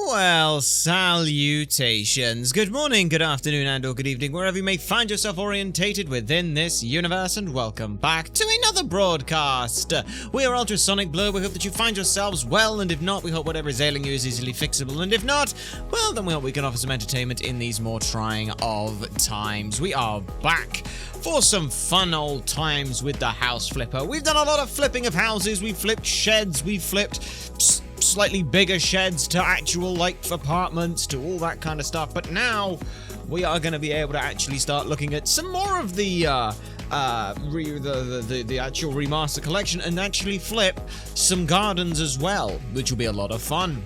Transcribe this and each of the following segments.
Well, salutations. Good morning, good afternoon, and or good evening, wherever you may find yourself orientated within this universe, and welcome back to another broadcast. We are Ultrasonic Blur. We hope that you find yourselves well, and if not, we hope whatever is ailing you is easily fixable, and if not, well, then we hope we can offer some entertainment in these more trying of times. We are back for some fun old times with the house flipper. We've done a lot of flipping of houses. We've flipped sheds. We've flipped slightly bigger sheds to actual, like, apartments, to all that kind of stuff. But now we are going to be able to actually start looking at some more of the actual remaster collection and actually flip some gardens as well, which will be a lot of fun.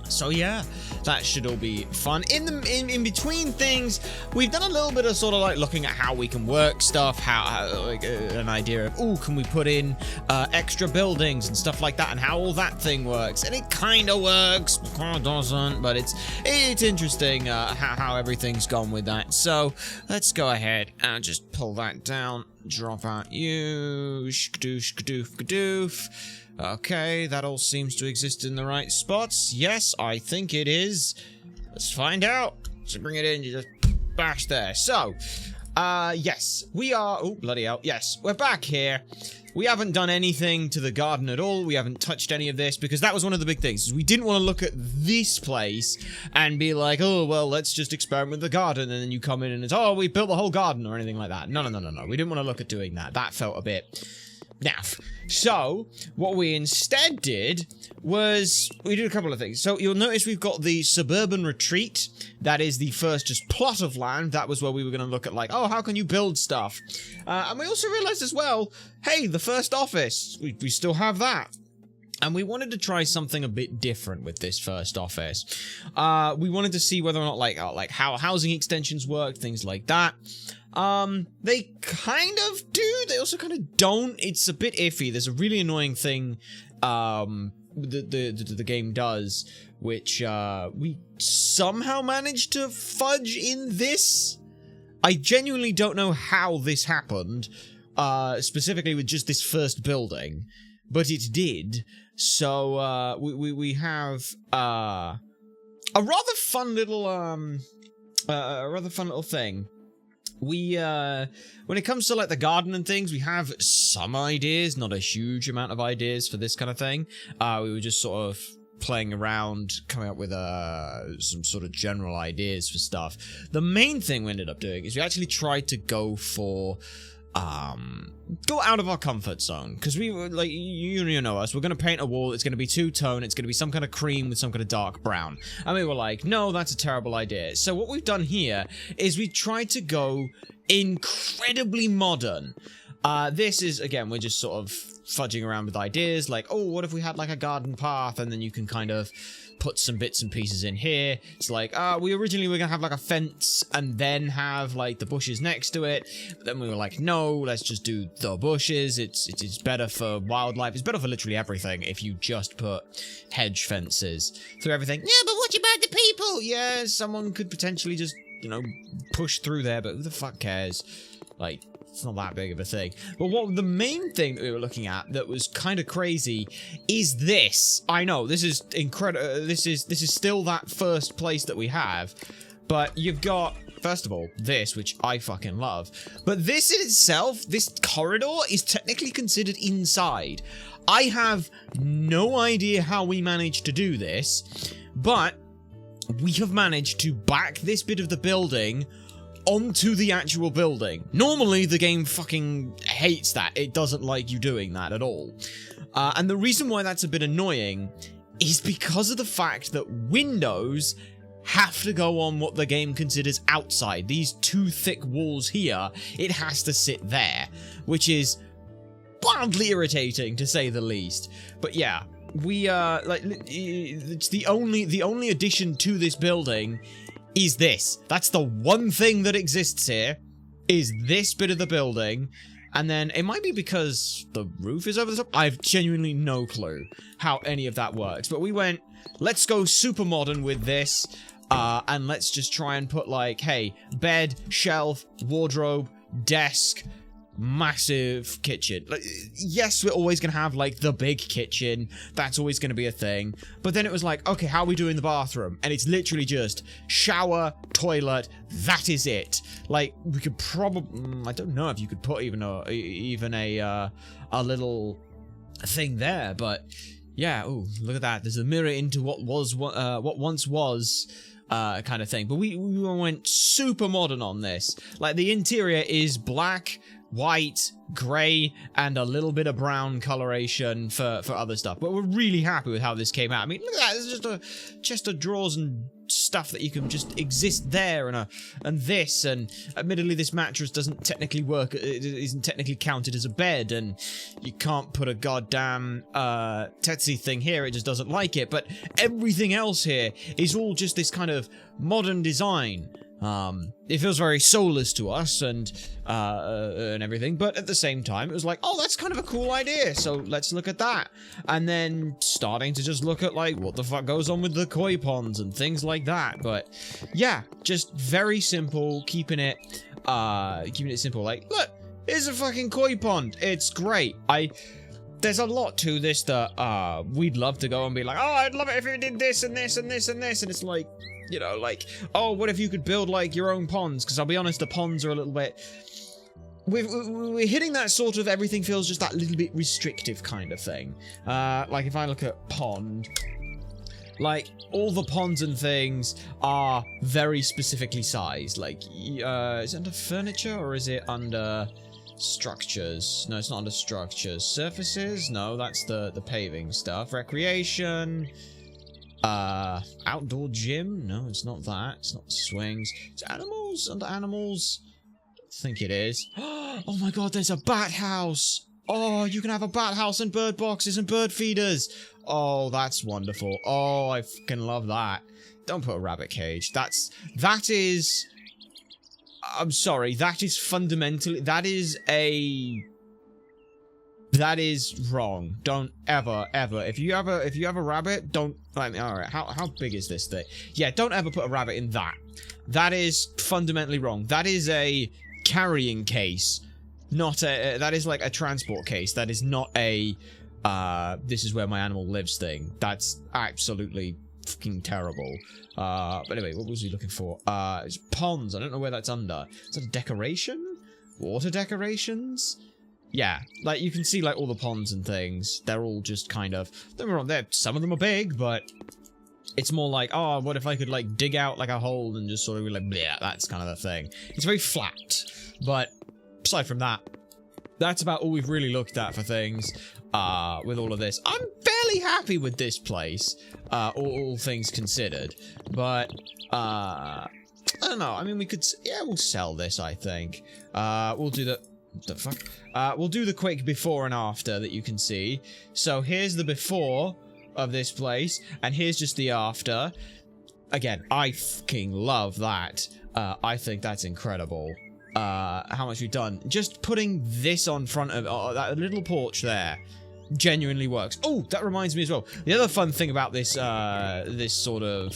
So yeah, that should all be fun. In between things, we've done a little bit of sort of like looking at how we can work stuff, how like an idea of, can we put in extra buildings and stuff like that, and how all that thing works. And it kind of works, kind of doesn't, but it's interesting how everything's gone with that. So let's go ahead and just pull that down, drop out you, skadoof, skadoof, skadoof. Okay, that all seems to exist in the right spots. Yes, I think it is. Let's find out. So bring it in, you just bash there. So, yes, we are... Oh, bloody hell. Yes, we're back here. We haven't done anything to the garden at all. We haven't touched any of this, because that was one of the big things. We didn't want to look at this place and be like, oh, well, let's just experiment with the garden, and then you come in and it's, oh, we built the whole garden or anything like that. No. We didn't want to look at doing that. That felt a bit naff. So, what we instead did was, we did a couple of things. So, you'll notice we've got the suburban retreat. That is the first just plot of land. That was where we were going to look at, like, oh, how can you build stuff? And we also realized as well, hey, the first office, we still have that. And we wanted to try something a bit different with this first office. We wanted to see whether or not, like how housing extensions work, things like that. They kind of do, they also kind of don't. It's a bit iffy. There's a really annoying thing, the game does, which, we somehow managed to fudge in this. I genuinely don't know how this happened, specifically with just this first building, but it did. So, we have, a rather fun little, thing. We, when it comes to, like, the garden and things, we have some ideas, not a huge amount of ideas for this kind of thing. We were just sort of playing around, coming up with, some sort of general ideas for stuff. The main thing we ended up doing is we actually tried to go for, go out of our comfort zone, because we were like, you know us, we're going to paint a wall, it's going to be two-tone, it's going to be some kind of cream with some kind of dark brown, and we were like, no, that's a terrible idea. So what we've done here is we tried to go incredibly modern. This is, again, we're just sort of fudging around with ideas, like, oh, what if we had like a garden path, and then you can kind of put some bits and pieces in here. It's like, we originally were gonna have like a fence and then have like the bushes next to it, but then we were like, no, let's just do the bushes. It's better for wildlife, it's better for literally everything if you just put hedge fences through everything. Yeah, but what about the people? Yeah, someone could potentially just, you know, push through there, but who the fuck cares? Like, it's not that big of a thing. But what the main thing that we were looking at that was kind of crazy is this. I know, this is incredible. This is still that first place that we have. But you've got, first of all, this, which I fucking love. But this in itself, this corridor, is technically considered inside. I have no idea how we managed to do this, but we have managed to back this bit of the building onto the actual building. Normally, the game fucking hates that. It doesn't like you doing that at all. And the reason why that's a bit annoying is because of the fact that windows have to go on what the game considers outside. These two thick walls here, it has to sit there, which is wildly irritating, to say the least. But yeah, we, like, it's the only addition to this building is this. That's the one thing that exists here, is this bit of the building. And then it might be because the roof is over the top. I have genuinely no clue how any of that works. But we went, let's go super modern with this. And let's just try and put like, hey, bed, shelf, wardrobe, desk, massive kitchen. Like, yes, we're always gonna have like the big kitchen. That's always gonna be a thing. But then it was like, okay, how are we doing the bathroom? And it's literally just shower, toilet. That is it. Like, we could probably, I don't know if you could put even a little thing there, but yeah. Oh, look at that. There's a mirror into what once was. Kind of thing. But we went super modern on this. Like, the interior is black, white, grey, and a little bit of brown coloration for other stuff. But we're really happy with how this came out. I mean, look at that. There's just a chest of drawers and stuff that you can just exist there, and this, and admittedly this mattress doesn't technically work. It isn't technically counted as a bed, and you can't put a goddamn Tetsi thing here. It just doesn't like it. But everything else here is all just this kind of modern design. It feels very soulless to us and everything, but at the same time, it was like, oh, that's kind of a cool idea, so let's look at that. And then starting to just look at, like, what the fuck goes on with the koi ponds and things like that. But yeah, just very simple, keeping it simple. Like, look, here's a fucking koi pond. It's great. There's a lot to this that we'd love to go and be like, oh, I'd love it if you did this and this and this and this, and it's like, you know, like, oh, what if you could build, like, your own ponds? Because I'll be honest, the ponds are a little bit... We're hitting that sort of everything feels just that little bit restrictive kind of thing. Like, if I look at pond... Like, all the ponds and things are very specifically sized. Like, is it under furniture or is it under... structures? No, it's not under structures. Surfaces? No, that's the paving stuff. Recreation... outdoor gym? No, it's not that. It's not swings. It's animals? Under animals? I think it is. Oh my god, there's a bat house! Oh, you can have a bat house and bird boxes and bird feeders! Oh, that's wonderful. Oh, I fucking love that. Don't put a rabbit cage. That is... I'm sorry, that is fundamentally... That is wrong. Don't ever. If you have a rabbit, don't. All right. How big is this thing? Yeah, don't ever put a rabbit in that. That is fundamentally wrong. That is a carrying case, not a. That is like a transport case. That is not a. This is where my animal lives thing. That's absolutely fucking terrible. But anyway, what was he looking for? It's ponds. I don't know where that's under. Is that a decoration? Water decorations? Yeah, like, you can see, like, all the ponds and things. They're all just kind of... Some of them are big, but... It's more like, oh, what if I could, like, dig out, like, a hole and just sort of be like, yeah, that's kind of the thing. It's very flat. But, aside from that, that's about all we've really looked at for things, with all of this. I'm fairly happy with this place, all things considered. But, I don't know. I mean, we could... Yeah, we'll sell this, I think. We'll do the... What the fuck? We'll do the quick before and after that you can see. So here's the before of this place, and here's just the after. Again, I fucking love that. I think that's incredible. How much we've done. Just putting this on front of that little porch there genuinely works. Oh, that reminds me as well. The other fun thing about this this sort of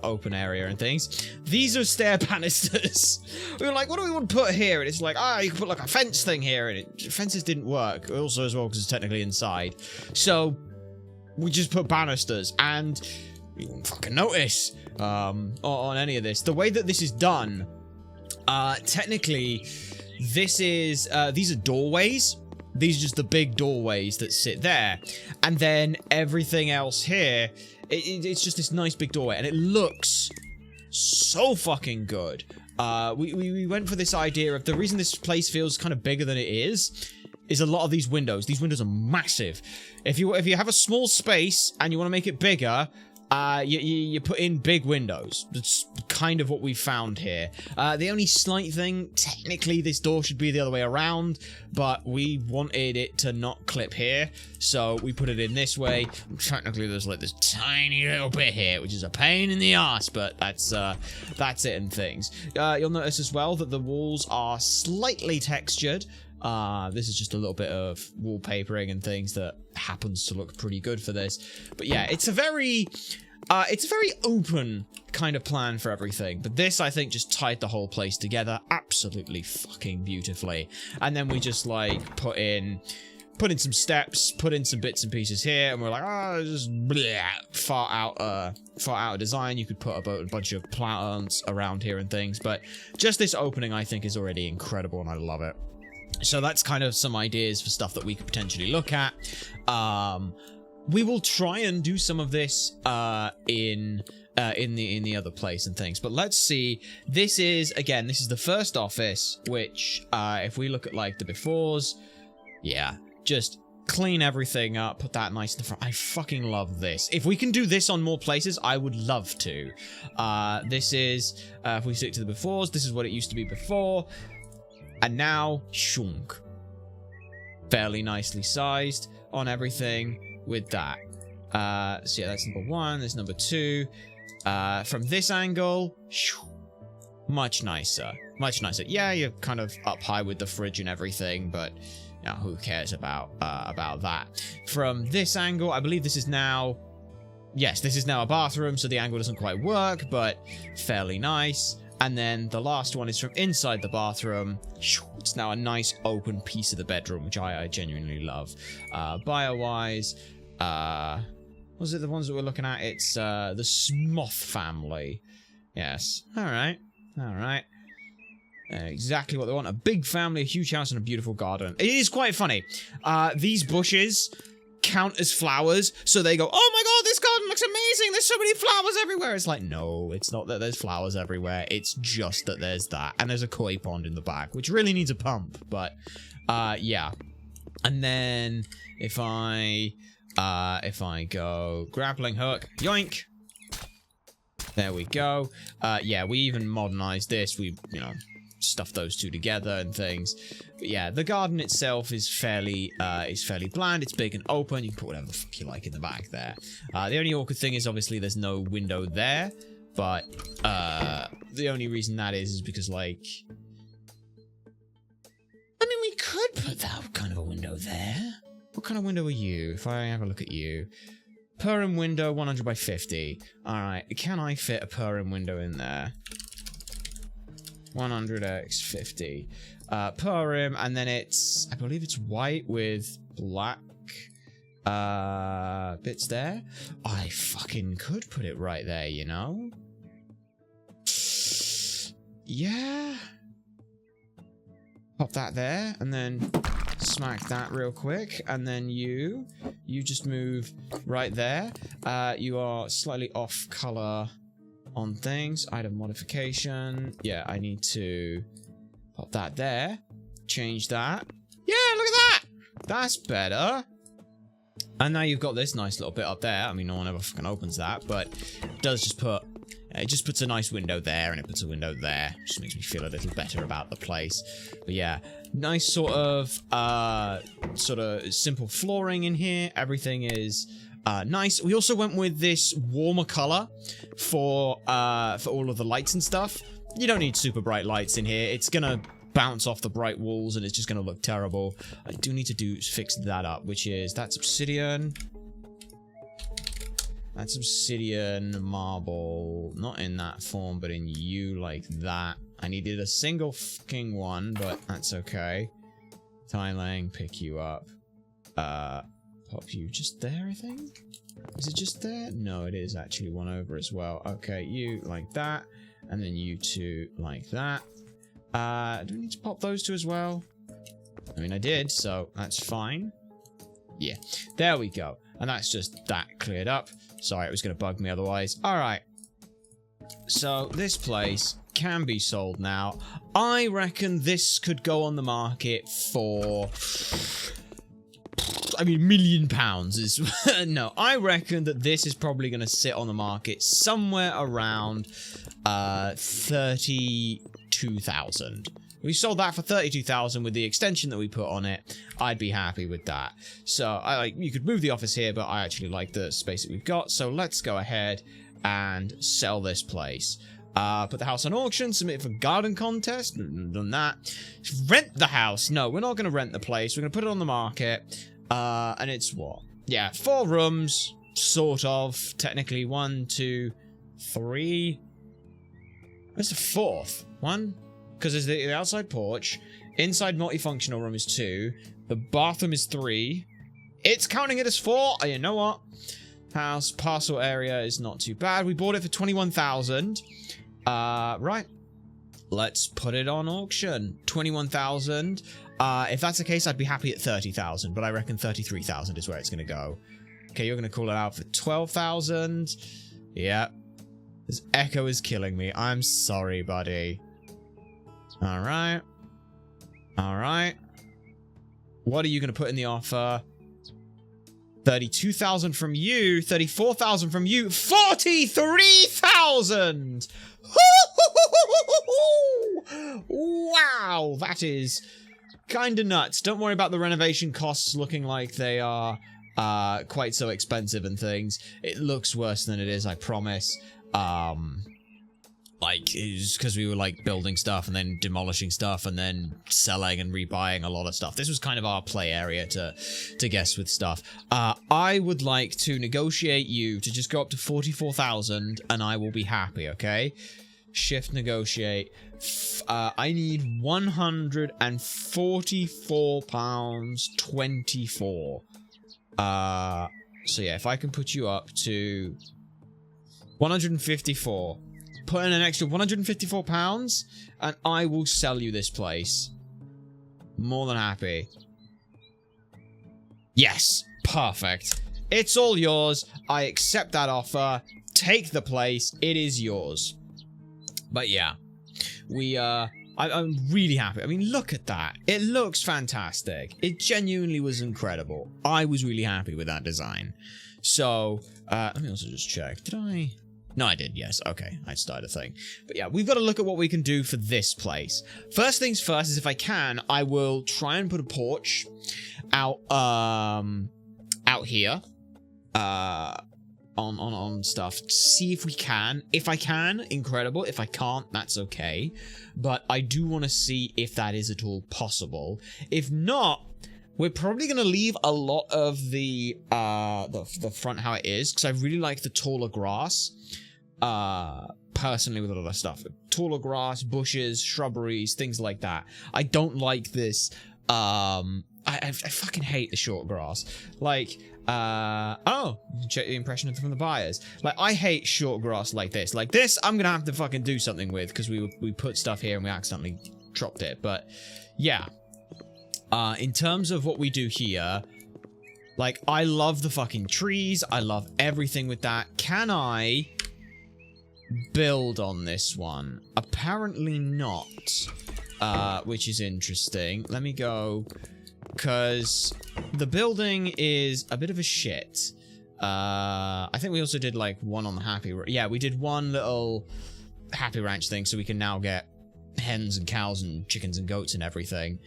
open area and things, these are stair banisters. We were like, what do we want to put here? And it's like, you can put like a fence thing here, and fences didn't work. Also as well because it's technically inside. So we just put banisters, and you won't fucking notice on any of this. The way that this is done, technically, this is these are doorways. These are just the big doorways that sit there. And then everything else here, it's just this nice big doorway. And it looks so fucking good. We went for this idea of the reason this place feels kind of bigger than it is a lot of these windows. These windows are massive. If you have a small space and you want to make it bigger, you put in big windows. That's kind of what we found here. The only slight thing, technically this door should be the other way around, but we wanted it to not clip here, so we put it in this way. Technically there's like this tiny little bit here, which is a pain in the ass, but that's it and things. You'll notice as well that the walls are slightly textured. This is just a little bit of wallpapering and things that happens to look pretty good for this. But yeah, it's a very open kind of plan for everything. But this, I think, just tied the whole place together absolutely fucking beautifully. And then we just, like, put in some steps, put in some bits and pieces here, and we're like, oh, just bleh, far out a design. You could put a bunch of plants around here and things, but just this opening, I think, is already incredible, and I love it. So that's kind of some ideas for stuff that we could potentially look at. We will try and do some of this in the other place and things, but let's see. This is the first office, which if we look at like the befores, yeah, just clean everything up, put that nice in the front. I fucking love this. If we can do this on more places, I would love to. This is, if we stick to the befores, this is what it used to be before. And now, shunk. Fairly nicely sized on everything with that. So yeah, that's number 1, there's number 2. From this angle, much nicer. Much nicer. Yeah, you're kind of up high with the fridge and everything, but now, who cares about that? From this angle, I believe this is now... Yes, this is now a bathroom, so the angle doesn't quite work, but fairly nice. And then the last one is from inside the bathroom. It's now a nice open piece of the bedroom, which I genuinely love. Bio-wise, was it the ones that we're looking at? It's the Smoth family. Yes. Alright. Alright. Exactly what they want. A big family, a huge house, and a beautiful garden. It is quite funny. These bushes count as flowers, so they go, oh my god, this garden looks amazing, there's so many flowers everywhere. It's like, no, it's not that there's flowers everywhere, it's just that there's that. And there's a koi pond in the back, which really needs a pump, but, yeah. And then, if I go grappling hook, yoink. There we go. Yeah, we even modernized this, we, you know, stuff those two together and things. But yeah, the garden itself is fairly bland. It's big and open. You can put whatever the fuck you like in the back there. The only awkward thing is obviously there's no window there, but the only reason that is because, like, I mean, we could put that kind of a window there. What kind of window are you? If I have a look at you. Per room window, 100 by 50. Alright, can I fit a per room window in there? 100x 50 per rim, and then it's, I believe it's white with black bits there. I fucking could put it right there, you know? Yeah. Pop that there, and then smack that real quick, and then you just move right there. You are slightly off color on things. Item modification. Yeah, I need to pop that there. Change that. Yeah, look at that! That's better. And now you've got this nice little bit up there. I mean, no one ever fucking opens that, but it does just put... It just puts a nice window there, and it puts a window there. Just makes me feel a little better about the place. But yeah, nice sort of simple flooring in here. Everything is... nice. We also went with this warmer color for all of the lights and stuff. You don't need super bright lights in here. It's gonna bounce off the bright walls and it's just gonna look terrible. I do need to fix that up, which is, that's obsidian. That's obsidian marble. Not in that form, but in you like that. I needed a single fucking one, but that's okay. Tiling, pick you up. Pop you just there, I think? Is it just there? No, it is actually one over as well. Okay, you like that. And then you two like that. Do we need to pop those two as well? I mean, I did, so that's fine. Yeah, there we go. And that's just that cleared up. Sorry, it was going to bug me otherwise. Alright. So, this place can be sold now. I reckon this could go on the market for... I mean, £1 million is... No, I reckon that this is probably going to sit on the market somewhere around 32,000. We sold that for 32,000 with the extension that we put on it. I'd be happy with that. So, you could move the office here, but I actually like the space that we've got. So, let's go ahead and sell this place. Put the house on auction, submit for garden contest. Done that. Rent the house. No, we're not going to rent the place. We're going to put it on the market. And it's what? Yeah, 4 rooms, sort of. Technically 1, 2, 3. Where's the 4th? 1? Because there's the outside porch. Inside multifunctional room is 2. The bathroom is 3. It's counting it as 4. Oh, you know what? House parcel area is not too bad. We bought it for 21,000. Right. Let's put it on auction. 21,000. If that's the case, I'd be happy at 30,000, but I reckon 33,000 is where it's going to go. Okay, you're going to call it out for 12,000. Yeah. This echo is killing me. I'm sorry, buddy. All right. All right. What are you going to put in the offer? 32,000 from you. 34,000 from you. 43,000! Wow, that is kind of nuts. Don't worry about the renovation costs looking like they are quite so expensive and things. It looks worse than it is, I promise. Like, it's because we were, like, building stuff and then demolishing stuff and then selling and rebuying a lot of stuff. This was kind of our play area to guess with stuff. I would like to negotiate you to just go up to 44,000 and I will be happy, okay? Shift negotiate. I need £144.24. So yeah, if I can put you up to 154. Put in an extra £154 and I will sell you this place. More than happy. Yes, perfect. It's all yours. I accept that offer. Take the place. It is yours. But yeah, I'm really happy. I mean, look at that. It looks fantastic. It genuinely was incredible. I was really happy with that design. So, let me also just check. Did I? No, I did, yes. Okay, I started a thing. But yeah, we've got to look at what we can do for this place. First things first is if I can, I will try and put a porch out here. On stuff. See if we can. If I can, incredible. If I can't, that's okay. But I do want to see if that is at all possible. If not, we're probably going to leave a lot of the front how it is, because I really like the taller grass. Personally, with a lot of stuff. Taller grass, bushes, shrubberies, things like that. I don't like this, I fucking hate the short grass. Like, oh, check the impression from the buyers. Like, I hate short grass like this. Like this, I'm gonna have to fucking do something with, because we put stuff here and we accidentally dropped it. But, yeah. In terms of what we do here, like, I love the fucking trees. I love everything with that. Can I build on this one? Apparently not. Which is interesting. Let me go, because the building is a bit of a shit. I think we also did, like, one on the Happy... Yeah, we did one little Happy Ranch thing, so we can now get hens and cows and chickens and goats and everything.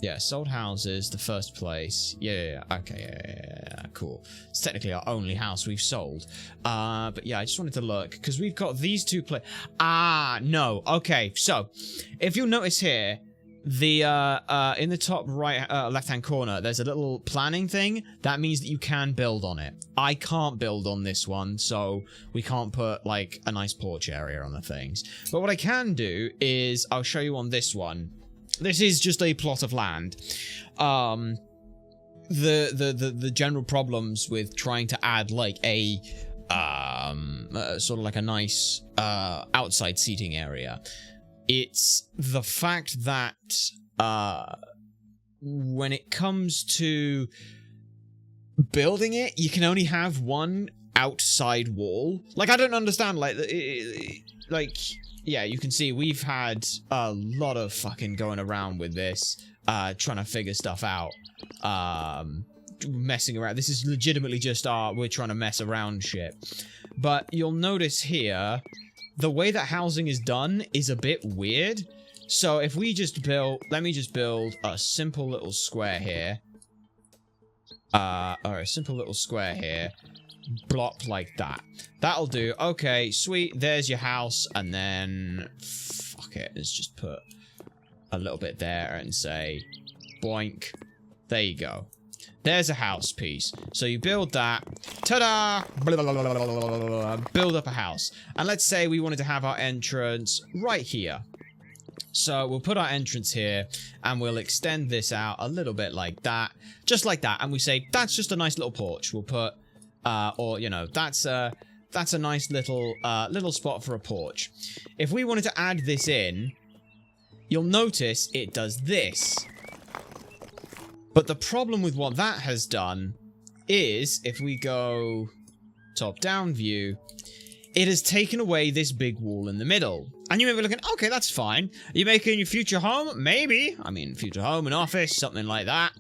Yeah, sold houses, the first place. Yeah, okay, yeah, cool. It's technically our only house we've sold. But yeah, I just wanted to look, because we've got these two no, okay, so, if you'll notice here, the, in the top right, left-hand corner, there's a little planning thing. That means that you can build on it. I can't build on this one, so we can't put, like, a nice porch area on the things. But what I can do is, I'll show you on this one. This is just a plot of land. The general problems with trying to add, like, a sort of like a nice outside seating area. It's the fact that when it comes to building it, you can only have one outside wall. Like, I don't understand, like, yeah, you can see we've had a lot of fucking going around with this, trying to figure stuff out, messing around. This is legitimately just we're trying to mess around shit. But you'll notice here, the way that housing is done is a bit weird. So if we just build, let me just build a simple little square here. Or a simple little square here. Block like that. That'll do. Okay, sweet. There's your house. And then, fuck it. Let's just put a little bit there and say, boink. There you go. There's a house piece. So you build that. Ta-da! Build up a house. And let's say we wanted to have our entrance right here. So we'll put our entrance here, and we'll extend this out a little bit like that. Just like that. And we say, that's just a nice little porch. We'll put, or, you know, that's a nice little, little spot for a porch. If we wanted to add this in, you'll notice it does this. But the problem with what that has done is, if we go top-down view, it has taken away this big wall in the middle. And you may be looking, okay, that's fine. Are you making your future home? Maybe. I mean, future home, an office, something like that.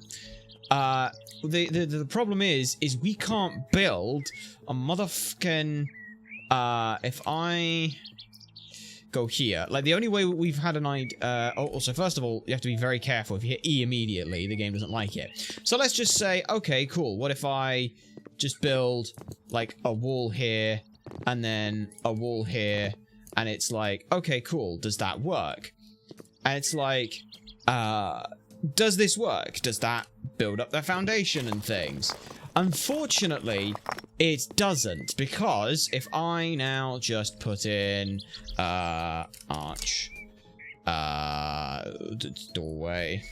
The problem is we can't build a motherfucking... if I... go here. Like, the only way we've had an idea... also, first of all, you have to be very careful. If you hit E immediately, the game doesn't like it. So let's just say, okay, cool. What if I just build, like, a wall here, and then a wall here, and it's like, okay, cool. Does that work? And it's like, does this work? Does that build up their foundation and things? Unfortunately, it doesn't, because if I now just put in, arch, doorway,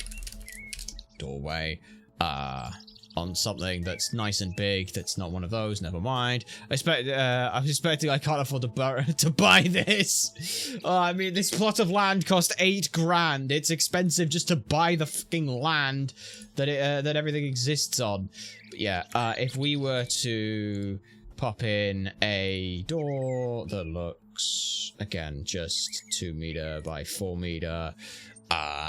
on something that's nice and big, that's not one of those, never mind. I'm expecting I can't afford to buy this. I mean, this plot of land cost 8 grand. It's expensive just to buy the fucking land that that everything exists on. But yeah, if we were to pop in a door that looks, again, just 2 meter by 4 meter,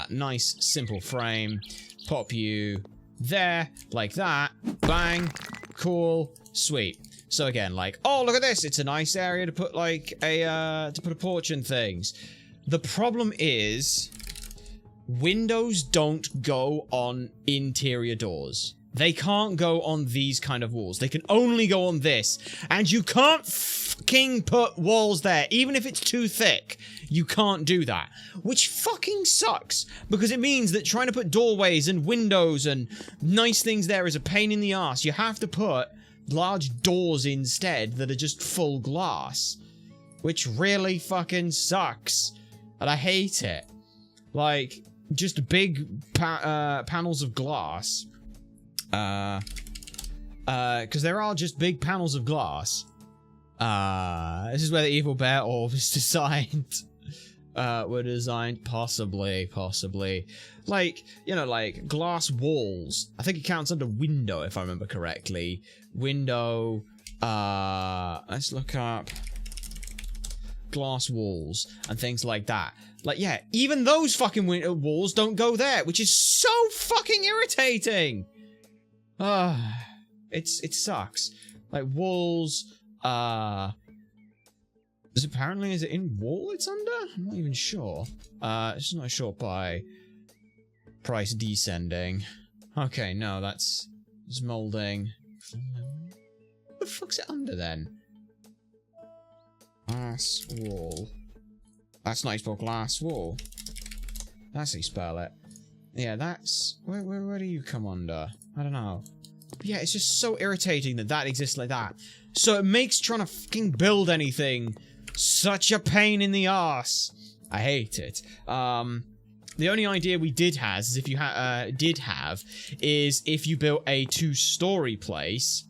nice, simple frame, pop you there, like that, bang, cool, sweet. So again, like, oh, look at this, it's a nice area to put, like, to put a porch and things. The problem is, windows don't go on interior doors. They can't go on these kind of walls. They can only go on this. And you can't fucking put walls there. Even if it's too thick, you can't do that. Which fucking sucks. Because it means that trying to put doorways and windows and nice things there is a pain in the ass. You have to put large doors instead that are just full glass. Which really fucking sucks. And I hate it. Like, just big panels of glass. Because there are just big panels of glass. This is where the evil bear orb is designed. Were designed, possibly. Like, you know, like, glass walls. I think it counts under window, if I remember correctly. Window, let's look up glass walls and things like that. Like, yeah, even those fucking walls don't go there, which is so fucking irritating. It sucks. Like, walls, is it in wall it's under? I'm not even sure. It's not sure by price descending. Okay, no, that's molding. What the fuck's it under then? Glass wall. That's not how you spell glass wall. That's how you spell it. Yeah, that's... Where do you come under? I don't know. But yeah, it's just so irritating that that exists like that. So it makes trying to fucking build anything such a pain in the arse. I hate it. The only idea we did have is if you if you built a 2-story place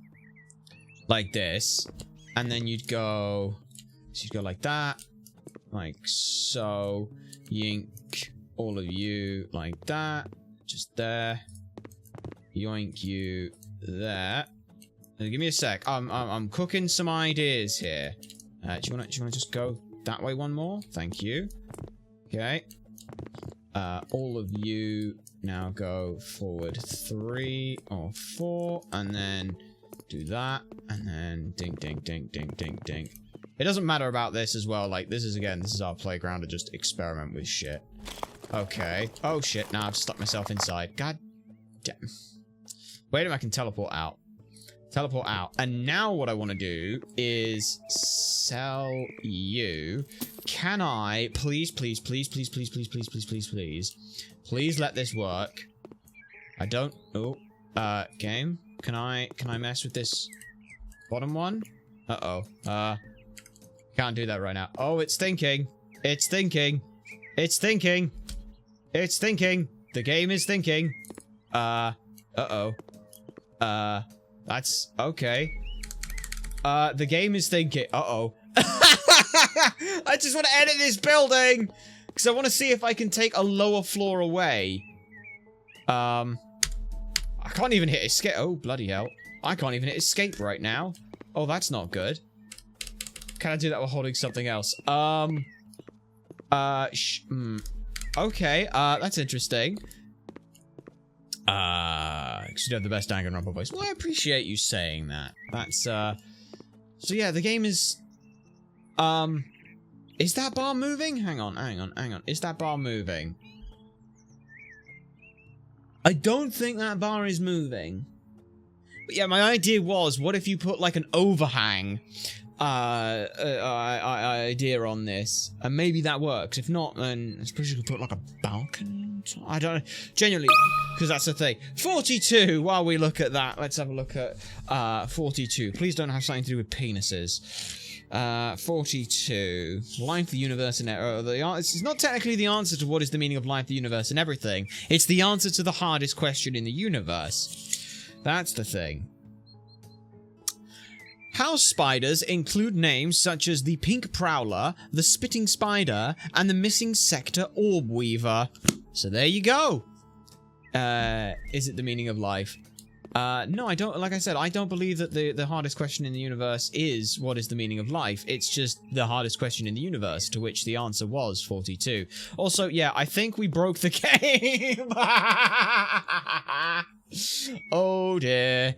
like this, and then you'd go like that, like so, yink all of you like that, just there, yoink you there. Give me a sec. I'm cooking some ideas here. Do you wanna just go that way one more? Thank you. Okay. All of you now go forward 3 or 4, and then do that, and then ding, ding, ding, ding, ding, ding. It doesn't matter about this as well. Like, this is our playground to just experiment with shit. Okay. Oh shit, now I've stuck myself inside. God damn. Wait a minute, I can teleport out. Teleport out. And now what I want to do is sell you. Can I please let this work? I don't... Oh. Game? Can I mess with this bottom one? Uh-oh. Can't do that right now. Oh, it's thinking. It's thinking. It's thinking. It's thinking. The game is thinking. Uh-oh. That's okay. The game is thinking. Uh-oh. I just want to edit this building because I want to see if I can take a lower floor away. I can't even hit escape. Oh, bloody hell. I can't even hit escape right now. Oh, that's not good. Can I do that while holding something else? Okay, that's interesting. Because you have the best Danganronpa voice. Well, I appreciate you saying that. That's, so yeah, the game is that bar moving? Hang on. Is that bar moving? I don't think that bar is moving. But yeah, my idea was, what if you put like an overhang idea on this, and maybe that works. If not, then I suppose you could put like a balcony. I don't know, genuinely, because that's the thing. 42. While we look at that, let's have a look at 42. Please don't have something to do with penises. 42. Life, the universe, and it's not technically the answer to what is the meaning of life, the universe, and everything. It's the answer to the hardest question in the universe. That's the thing. House spiders include names such as the pink prowler, the spitting spider, and the missing sector orb weaver. So there you go. Is it the meaning of life? No, I don't. Like I said, I don't believe that the hardest question in the universe is what is the meaning of life. It's just the hardest question in the universe, to which the answer was 42. Also, yeah, I think we broke the game. Oh dear.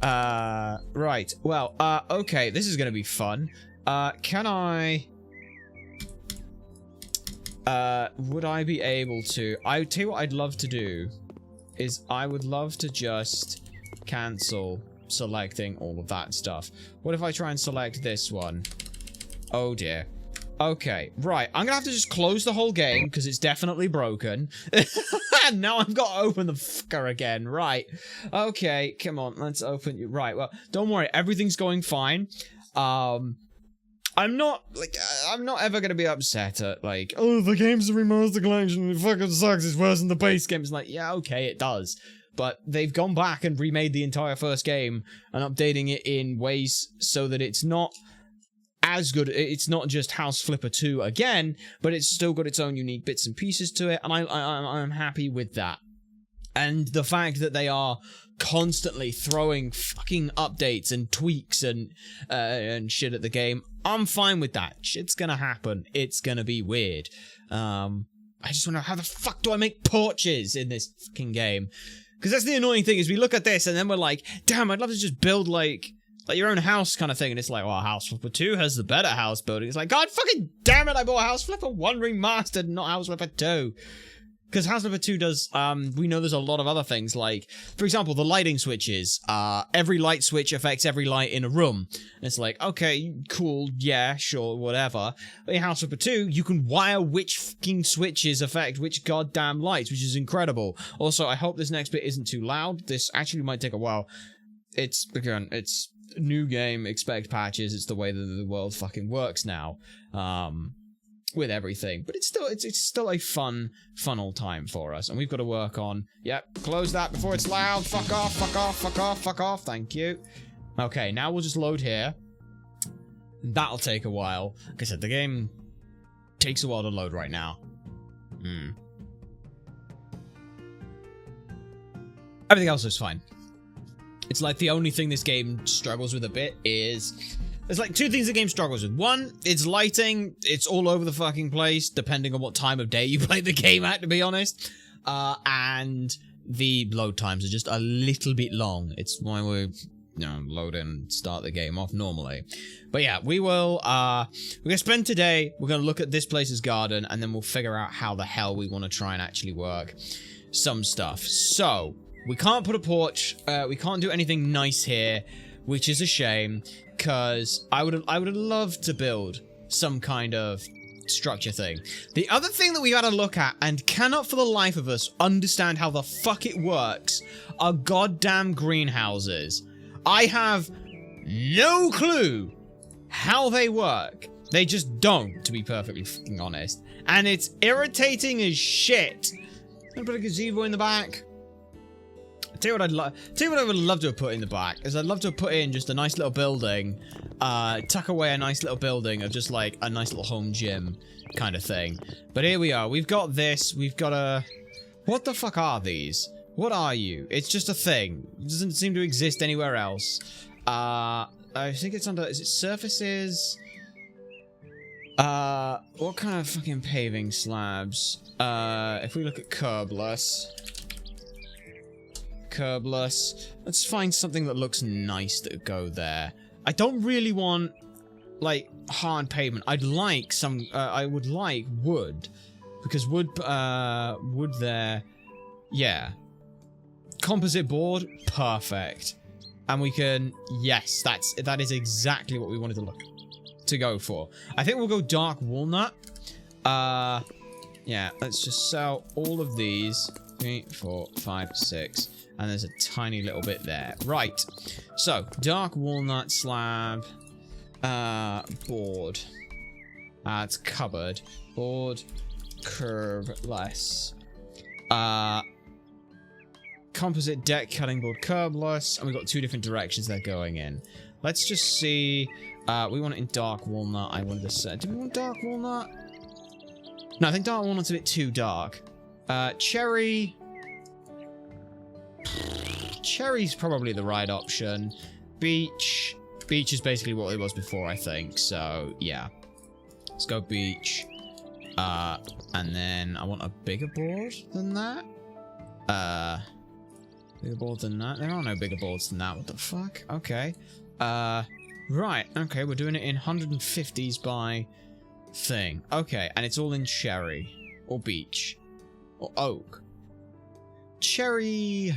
Right. Well, okay, this is gonna be fun. Can I... would I be able to... I would tell you what I'd love to do is I would love to just cancel selecting all of that stuff. What if I try and select this one? Oh dear. Okay, right. I'm gonna have to just close the whole game because it's definitely broken. Now I've got to open the fucker again. Right. Okay, come on. Let's open you. Right, well, don't worry. Everything's going fine. I'm not ever gonna be upset at, like, oh, the game's a remastered collection, it fucking sucks, it's worse than the base game. It's like, yeah, okay, it does. But they've gone back and remade the entire first game and updating it in ways so that it's not as good. It's not just House Flipper 2 again, but it's still got its own unique bits and pieces to it, and I'm happy with that. And the fact that they are constantly throwing fucking updates and tweaks and shit at the game, I'm fine with that. Shit's gonna happen. It's gonna be weird. I just wonder, how the fuck do I make porches in this fucking game? Because that's the annoying thing, is we look at this and then we're like, damn, I'd love to just build like your own house kind of thing, and it's like, well, House Flipper 2 has the better house building. It's like, God fucking damn it, I bought House Flipper 1 remastered, not House Flipper 2. Because House Flipper 2 does, we know there's a lot of other things, like, for example, the lighting switches. Every light switch affects every light in a room. And it's like, okay, cool, yeah, sure, whatever. But in House Flipper 2, you can wire which fucking switches affect which goddamn lights, which is incredible. Also, I hope this next bit isn't too loud. This actually might take a while. It's, again, it's a new game, expect patches, it's the way that the world fucking works now. With everything, but it's still a fun old time for us, and we've got to work on. Yep, close that before it's loud. Fuck off, fuck off, fuck off, fuck off. Thank you. Okay, now we'll just load here. That'll take a while. Like I said, the game takes a while to load right now. Everything else is fine. It's like the only thing this game struggles with a bit is... There's like two things the game struggles with. One, it's lighting. It's all over the fucking place, depending on what time of day you play the game at, to be honest. And the load times are just a little bit long. It's why we load and start the game off normally. But yeah, we will, we're gonna spend today, we're gonna look at this place's garden, and then we'll figure out how the hell we want to try and actually work some stuff. So, we can't put a porch, we can't do anything nice here, which is a shame. Because I would have loved to build some kind of structure thing. The other thing that we gotta look at, and cannot for the life of us understand how the fuck it works, are goddamn greenhouses. I have no clue how they work. They just don't, to be perfectly fucking honest. And it's irritating as shit. I'm gonna put a gazebo in the back. Tell you what I would love to have put in the back is I'd love to have put in just a nice little building, tuck away a nice little building of just like a nice little home gym kind of thing. But here we are. We've got this. We've got a. What the fuck are these? What are you? It's just a thing. It doesn't seem to exist anywhere else. I think it's under. Is it surfaces? What kind of fucking paving slabs? If we look at curbless. Let's find something that looks nice that would go there. I don't really want, like, hard pavement. I'd like some, I would like wood. Because wood there, yeah. Composite board, perfect. And we can, yes, that is exactly what we wanted to go for. I think we'll go dark walnut. Yeah, let's just sell all of these. 3, 4, 5, 6. And there's a tiny little bit there. Right. So, dark walnut slab. Board. It's cupboard. Board. Curveless. Composite deck cutting board curbless. And we've got 2 different directions they're going in. Let's just see. We want it in dark walnut. I wanted to say. Do we want dark walnut? No, I think dark walnut's a bit too dark. Cherry. Cherry's probably the right option. Beach. Beach is basically what it was before, I think. So, yeah. Let's go beach. And then I want a bigger board than that. Bigger board than that? There are no bigger boards than that. What the fuck? Okay. Right. Okay, we're doing it in 150s by thing. Okay, and it's all in cherry. Or beech. Or oak. Cherry.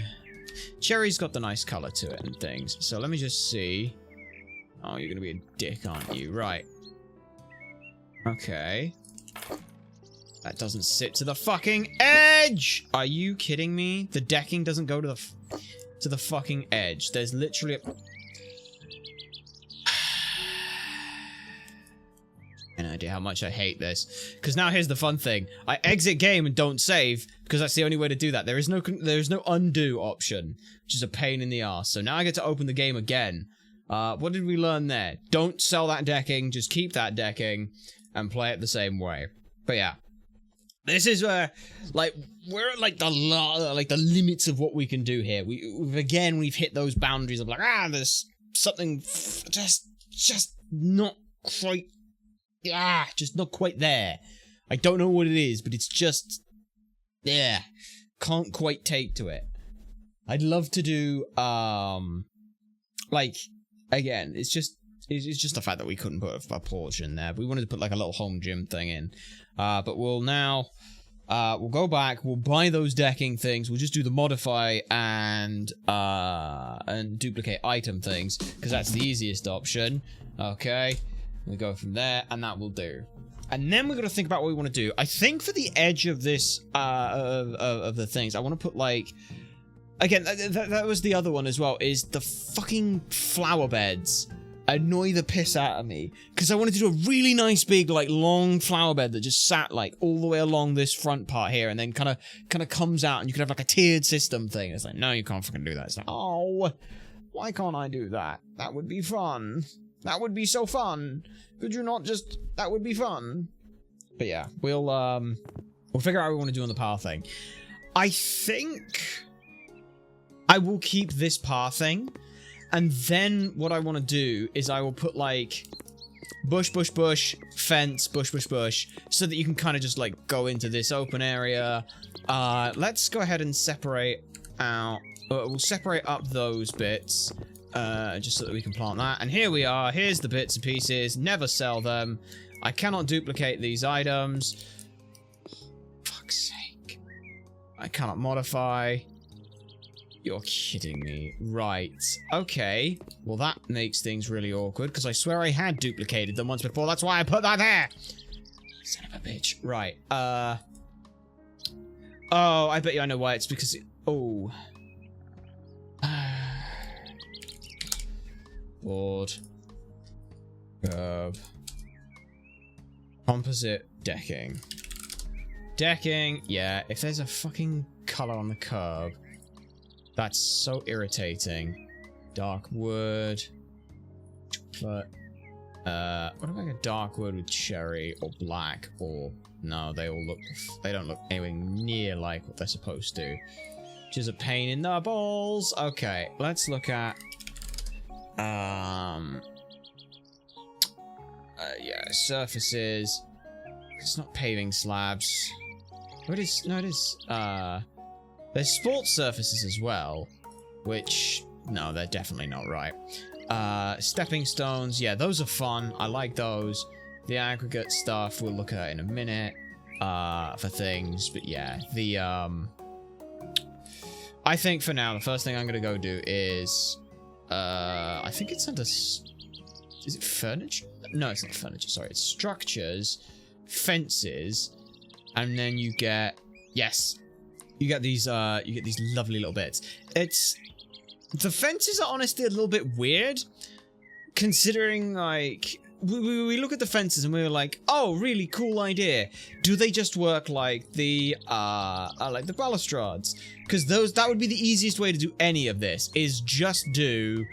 Cherry's got the nice color to it and things. So let me just see. Oh, you're gonna be a dick, aren't you? Right. Okay. That doesn't sit to the fucking edge! Are you kidding me? The decking doesn't go to the fucking edge. There's literally a... Any idea how much I hate this? Because now here's the fun thing. I exit game and don't save, because that's the only way to do that. There is no undo option, which is a pain in the ass. So now I get to open the game again. What did we learn there? Don't sell that decking, just keep that decking, and play it the same way. But yeah. This is where, like, we're at, like, the limits of what we can do here. We've hit those boundaries of, like, there's something just not quite, just not quite there. I don't know what it is, but it's just, yeah, can't quite take to it. I'd love to do, like, again, it's just the fact that we couldn't put a porch in there. We wanted to put, like, a little home gym thing in. But we'll now, we'll go back, we'll buy those decking things, we'll just do the modify and duplicate item things, because that's the easiest option. Okay, we go from there, and that will do. And then we're going to think about what we want to do. I think for the edge of this, of the things, I want to put, like, again, that was the other one as well, is the fucking flower beds annoy the piss out of me, because I wanted to do a really nice big, like, long flower bed that just sat, like, all the way along this front part here, and then kind of comes out, and you could have, like, a tiered system thing. It's like, no, you can't fucking do that. It's like, oh, why can't I do that? That would be fun. That would be so fun. Could you not just, that would be fun. But yeah, we'll figure out what we want to do on the power thing. I think I will keep this power thing. And then what I want to do is I will put, like, bush, fence, bush, so that you can kind of just, like, go into this open area. Let's go ahead and separate out, we'll separate up those bits, just so that we can plant that. And here we are, here's the bits and pieces, never sell them. I cannot duplicate these items. Fuck's sake. I cannot modify. You're kidding me. Right. Okay. Well, that makes things really awkward, because I swear I had duplicated them once before. That's why I put that there. Son of a bitch. Right. Oh, I bet you I know why. It's because... Oh. Board. Curb. Composite decking. Decking. Yeah, if there's a fucking color on the curb. That's so irritating. Dark wood. Chocolate. What if I get dark wood with cherry or black or... No, they all look... They don't look anywhere near like what they're supposed to. Which is a pain in the balls. Okay, let's look at... yeah, surfaces. It's not paving slabs. What is... No, it is... There's sports surfaces as well. Which... No, they're definitely not right. Stepping stones. Yeah, those are fun. I like those. The aggregate stuff we'll look at in a minute. For things. But yeah, the... I think for now, the first thing I'm going to go do is... I think it's under... Is it furniture? No, it's not furniture. Sorry, it's structures, fences, and then you get... Yes. You get these lovely little bits. It's... The fences are honestly a little bit weird, considering, like... We look at the fences and we were like, oh, really cool idea. Do they just work like the balustrades? Because that would be the easiest way to do any of this, is just do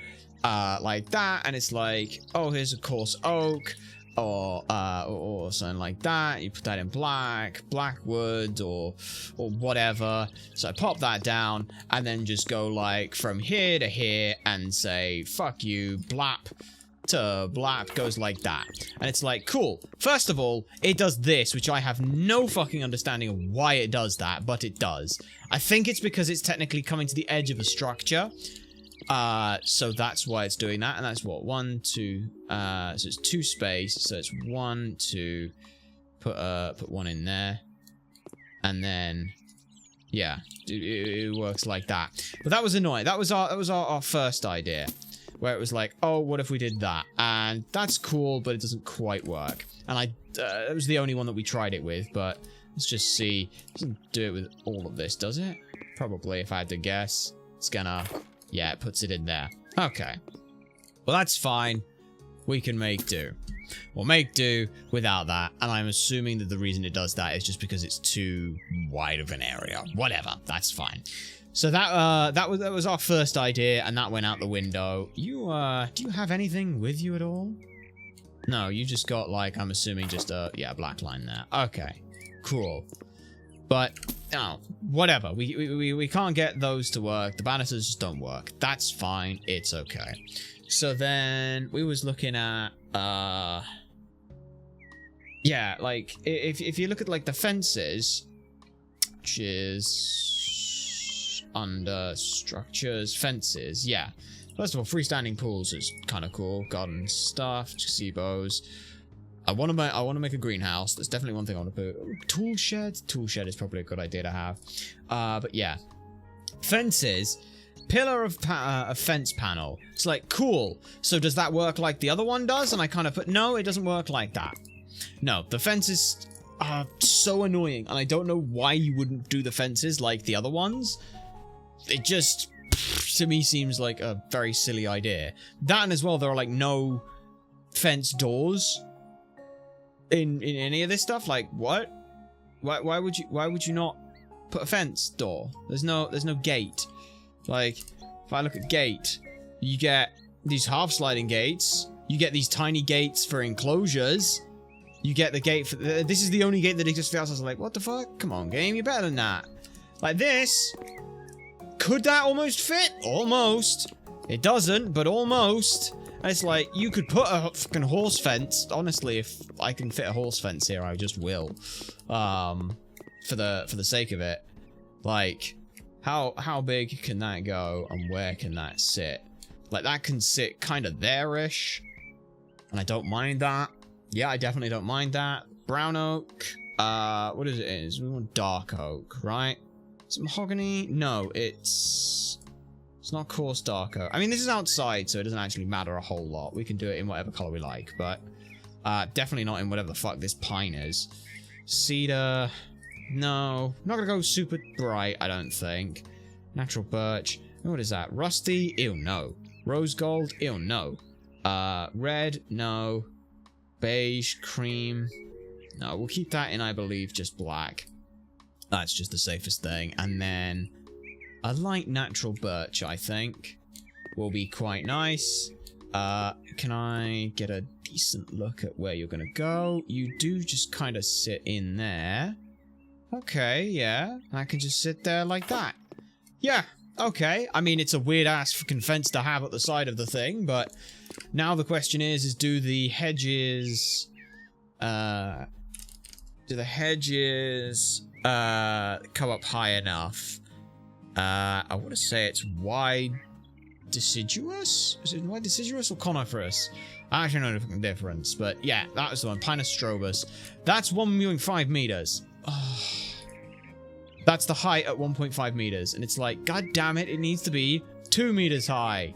like that, and it's like, oh, here's a coarse oak, or something like that. You put that in black wood, or whatever. So I pop that down, and then just go like from here to here, and say, fuck you, blap. To blap goes like that, and it's like, cool. First of all, it does this, which I have no fucking understanding of why it does that, but it does. I think it's because it's technically coming to the edge of a structure, so that's why it's doing that. And that's what, 1, 2, so it's 2 space, so it's 1, 2, put 1 in there, and then yeah, it works like that. But that was annoying. That was our first idea, where it was like, oh, what if we did that? And that's cool, but it doesn't quite work. And it was the only one that we tried it with, but let's just see. It doesn't do it with all of this, does it? Probably, if I had to guess. It's gonna... Yeah, it puts it in there. Okay. Well, that's fine. We can make do. We'll make do without that, and I'm assuming that the reason it does that is just because it's too wide of an area. Whatever, that's fine. So that was our first idea, and that went out the window. Do you have anything with you at all? No, you just got, like, I'm assuming just a, yeah, black line there. Okay, cool. But, oh, whatever. We can't get those to work. The banisters just don't work. That's fine. It's okay. So then we was looking at, yeah, like, if you look at, like, the fences, which is... under structures, fences, yeah. First of all, freestanding pools is kind of cool. Garden stuff, gazebos. I want to make a greenhouse. That's definitely one thing I want to put. Tool shed. Tool shed is probably a good idea to have. But yeah, fences. Pillar of fence panel. It's like, cool. So does that work like the other one does? And I kind of put, no, it doesn't work like that. No, the fences are so annoying, and I don't know why you wouldn't do the fences like the other ones. It just, to me, seems like a very silly idea. That, and as well, there are, like, no fence doors in any of this stuff. Like, what? Why would you not put a fence door? There's no gate. Like, if I look at gate, you get these half-sliding gates. You get these tiny gates for enclosures. You get the gate for... this is the only gate that exists for the house. I was like, what the fuck? Come on, game, you're better than that. Like this... Could that almost fit? Almost. It doesn't, but almost. And it's like, you could put a fucking horse fence. Honestly, if I can fit a horse fence here, I just will. For the sake of it. Like, how big can that go, and where can that sit? Like, that can sit kind of there-ish. And I don't mind that. Yeah, I definitely don't mind that. Brown oak. What is it? We want dark oak, right? Is it mahogany? No, it's not coarse dark oak. I mean, this is outside, so it doesn't actually matter a whole lot. We can do it in whatever color we like, but Definitely not in whatever the fuck this pine is. Cedar. No. Not gonna go super bright, I don't think. Natural birch. What is that? Rusty? Ew, no. Rose gold? Ew, no. Red? No. Beige? Cream? No, we'll keep that in, I believe, just black. That's just the safest thing. And then a light natural birch, I think, will be quite nice. Can I get a decent look at where you're gonna go? You do just kind of sit in there. Okay, yeah. I can just sit there like that. Yeah, okay. I mean, it's a weird-ass fucking fence to have at the side of the thing, but now the question is do the hedges... do the hedges come up high enough? I want to say it's wide deciduous? Is it wide deciduous or coniferous? I actually know the difference, but yeah, that was the one. Pinostrobus. That's 1.5 meters. Oh. That's the height at 1.5 meters, and it's like, god damn it, it needs to be 2 meters high.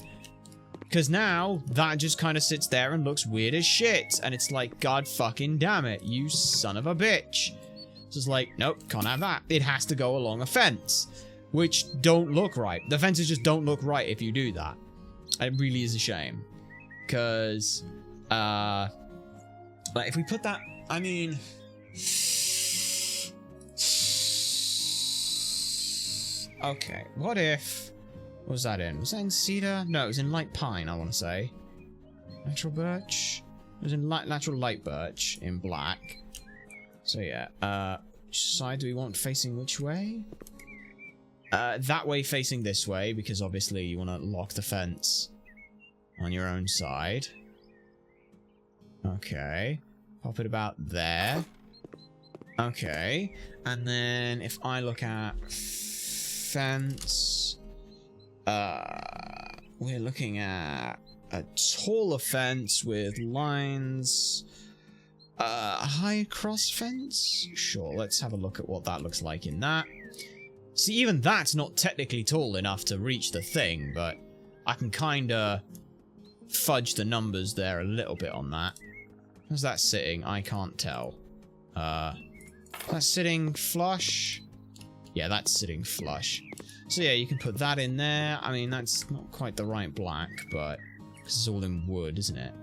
Because now, that just kind of sits there and looks weird as shit. And it's like, god fucking damn it, you son of a bitch. So it's like, nope, can't have that. It has to go along a fence. Which don't look right. The fences just don't look right if you do that. It really is a shame. Because, like, if we put that, I mean... Okay, what if... What was that in? Was that in cedar? No, it was in light pine, I want to say. Natural birch? It was in natural light birch in black. So yeah, which side do we want facing which way? That way facing this way, because obviously you want to lock the fence on your own side. Okay. Pop it about there. Okay. And then if I look at fence... we're looking at a taller fence with lines. A high cross fence? Sure, let's have a look at what that looks like in that. See, even that's not technically tall enough to reach the thing, but I can kinda fudge the numbers there a little bit on that. How's that sitting? I can't tell. That's sitting flush? Yeah, that's sitting flush. So yeah, you can put that in there. I mean, that's not quite the right black, but... because it's all in wood, isn't it?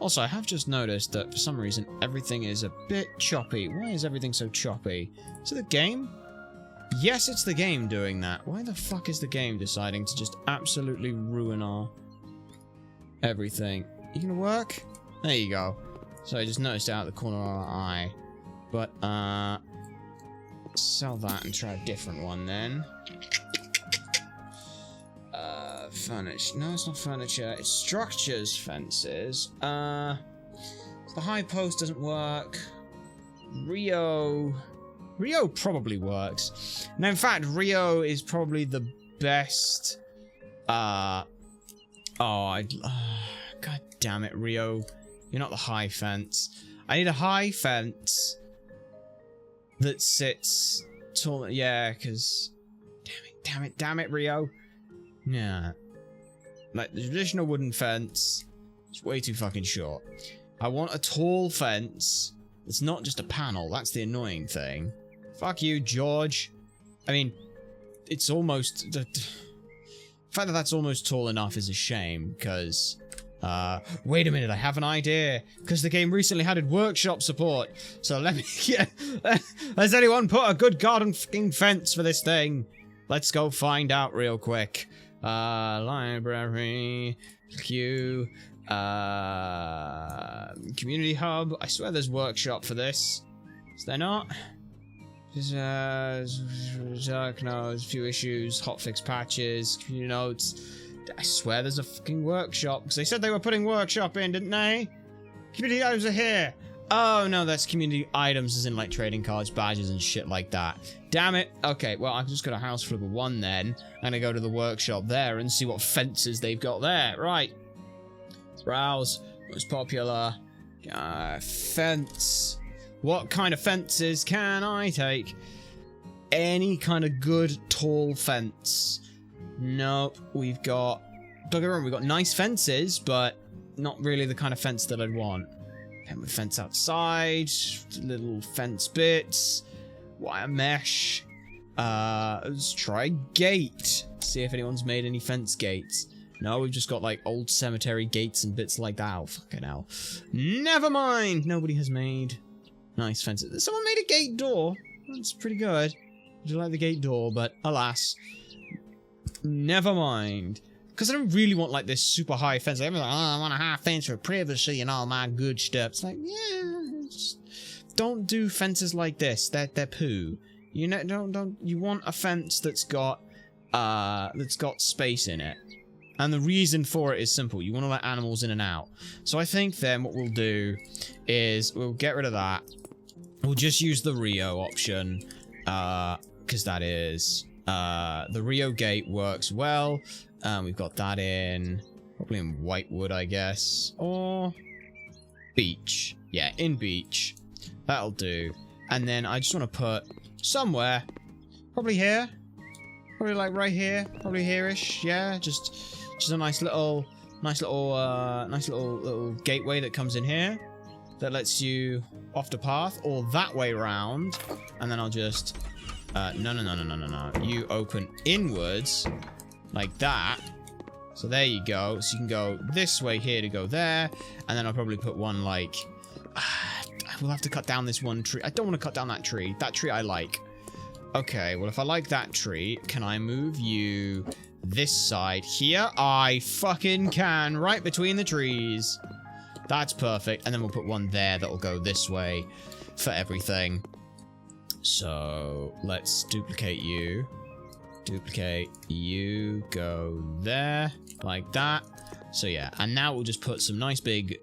Also, I have just noticed that for some reason everything is a bit choppy. Why is everything so choppy? Is it the game? Yes, it's the game doing that. Why the fuck is the game deciding to just absolutely ruin our everything? You gonna work? There you go. So I just noticed it out of the corner of our eye. But, sell that and try a different one then. Furniture. No, it's not furniture. It's structures, fences. The high post doesn't work. Rio probably works. Now, in fact, Rio is probably the best. God damn it, Rio. You're not the high fence. I need a high fence that sits tall. Yeah, because... Damn it, Rio. Yeah. Like, the traditional wooden fence is way too fucking short. I want a tall fence that's not just a panel. That's the annoying thing. Fuck you, George. I mean, it's almost... The fact that that's almost tall enough is a shame, because... wait a minute, I have an idea. Because the game recently added workshop support. So let me... Yeah, has anyone put a good garden fucking fence for this thing? Let's go find out real quick. Library... Q... Community hub. I swear there's workshop for this. Is there not? Dark notes, few issues, hotfix patches, community notes. I swear there's a fucking workshop. Because they said they were putting workshop in, didn't they? Community items are here. Oh no, that's community items as in like trading cards, badges and shit like that. Damn it. Okay, well I've just got a house flip of one then. I'm gonna go to the workshop there and see what fences they've got there. Right. Browse. Most popular. Fence. What kind of fences can I take? any kind of good tall fence. Nope, we've got... Don't get me wrong, we've got nice fences, but not really the kind of fence that I'd want. And with fence outside, little fence bits, wire mesh. Let's try gate. See if anyone's made any fence gates. No, we've just got like old cemetery gates and bits like that. Oh, fucking hell. Never mind. Nobody has made nice fences. Someone made a gate door. That's pretty good. I do like the gate door, but alas. Never mind. Because I don't really want like this super high fence. I'm like, oh, I want a high fence for privacy and all my good stuff. It's like, yeah, just don't do fences like this. They're poo. You know, don't. You want a fence that's got space in it. And the reason for it is simple. You want to let animals in and out. So I think then what we'll do is we'll get rid of that. We'll just use the Rio option. Because that is... the Rio gate works well. We've got that in... Probably in Whitewood, I guess. Or... Beach. Yeah, in Beach. That'll do. And then I just want to put... Somewhere. Probably here. Probably like right here. Probably here-ish. Yeah, just a nice little gateway that comes in here that lets you off the path, or that way round. And then I'll just no. You open inwards like that. So there you go. So you can go this way here to go there, and then I'll probably put one like we'll have to cut down this one tree. I don't want to cut down that tree. That tree I like. Okay, well, if I like that tree, can I move you this side here? I fucking can, right between the trees. That's perfect. And then we'll put one there that'll go this way for everything. So, let's duplicate you. Duplicate you, go there, like that. So yeah, and now we'll just put some nice big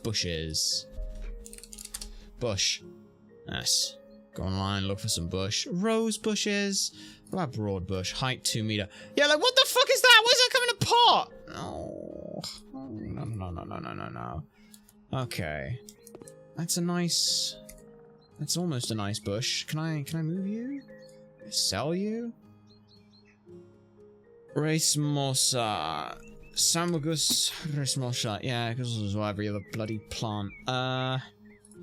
bushes. Bush. Yes. Go online, look for some bush. Rose bushes. What about broad bush? Height 2 meter. Yeah, like, what the fuck is that? Where's that coming apart? Oh. No. Okay. That's a nice... That's almost a nice bush. Can I move you? Sell you? Racemosa. Samugus Racemosa. Yeah, because there's every other bloody plant.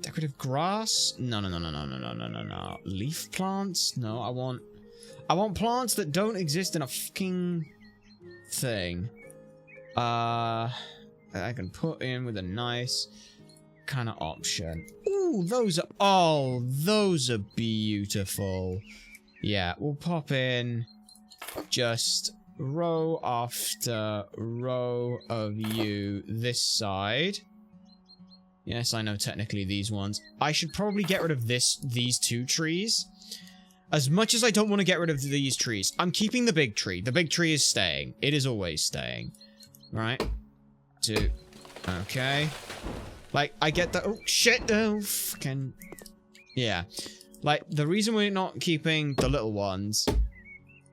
Decorative grass? No. Leaf plants? No, I want plants that don't exist in a fucking thing. I can put in with a nice kind of option. Ooh, those are beautiful. Yeah, we'll pop in just row after row of you this side. Yes, I know technically these ones. I should probably get rid of these two trees. As much as I don't want to get rid of these trees, I'm keeping the big tree. The big tree is staying. It is always staying. Right. 2. Okay. Like, I get that. Oh, shit. Oh, fucking. Yeah. Like, the reason we're not keeping the little ones.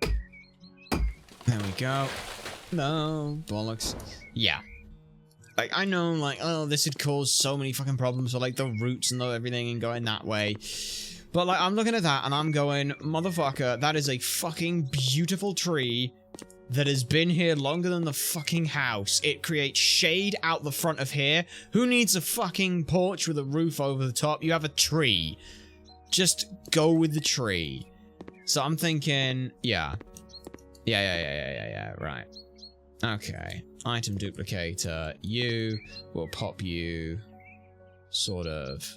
There we go. No. Bollocks. Yeah. Like, I know, like, oh, this would cause so many fucking problems for, like, the roots and everything and going that way. But, like, I'm looking at that and I'm going, motherfucker, that is a fucking beautiful tree that has been here longer than the fucking house. It creates shade out the front of here. Who needs a fucking porch with a roof over the top? You have a tree. Just go with the tree. So I'm thinking, yeah. Yeah, right. Okay. Item duplicator. You. We'll pop you sort of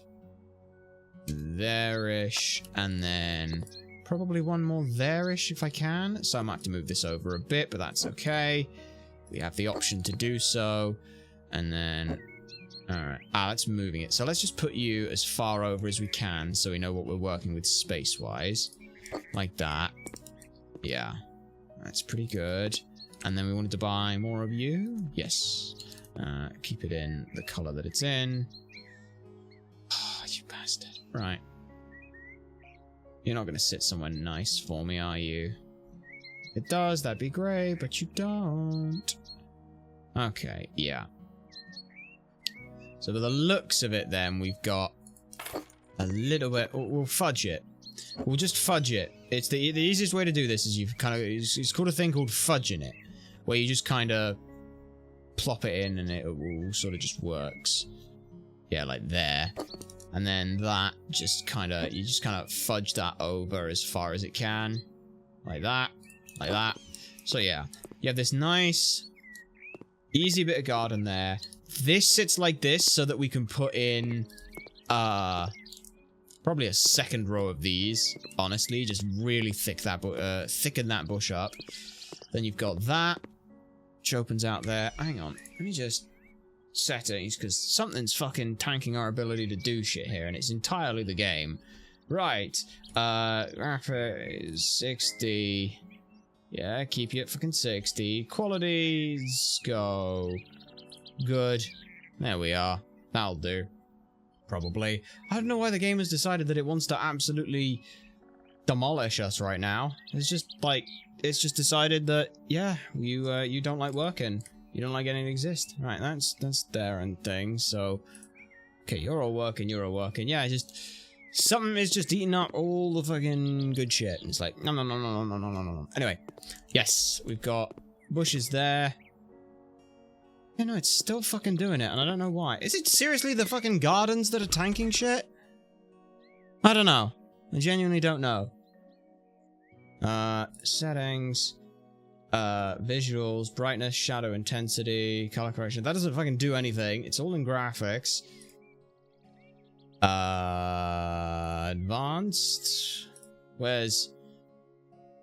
there-ish. And then probably one more there-ish if I can. So I might have to move this over a bit, but that's okay. We have the option to do so. And then... Alright. That's moving it. So let's just put you as far over as we can so we know what we're working with space-wise. Like that. Yeah. That's pretty good. And then we wanted to buy more of you. Yes. Keep it in the color that it's in. Oh, you bastard. Right. You're not going to sit somewhere nice for me, are you? It does, that'd be great, but you don't. Okay, yeah. So by the looks of it then, we've got a little bit... We'll fudge it. We'll just fudge it. It's the easiest way to do this is you've kind of... It's called a thing called fudging it. Where you just kind of plop it in and it will sort of just works. Yeah, like there. And then that just kind of... You just kind of fudge that over as far as it can. Like that. Like that. So yeah. You have this nice... Easy bit of garden there. This sits like this so that we can put in... Probably a second row of these, honestly. Just really thicken that bush up. Then you've got that, which opens out there. Hang on. Let me just... Settings, because something's fucking tanking our ability to do shit here, and it's entirely the game. Right. Graphics is 60. Yeah, keep you at fucking 60. Qualities, go. Good. There we are. That'll do. Probably. I don't know why the game has decided that it wants to absolutely demolish us right now. It's just like, it's just decided that, yeah, you don't like working. You don't like getting to exist. Right, that's there and things, so... Okay, you're all working, Yeah, just... Something is just eating up all the fucking good shit. And it's like, no. Anyway, yes, we've got bushes there. Yeah, no, it's still fucking doing it, and I don't know why. Is it seriously the fucking gardens that are tanking shit? I don't know. I genuinely don't know. Settings. Visuals, brightness, shadow intensity, color correction. That doesn't fucking do anything. It's all in graphics. Advanced. Where's...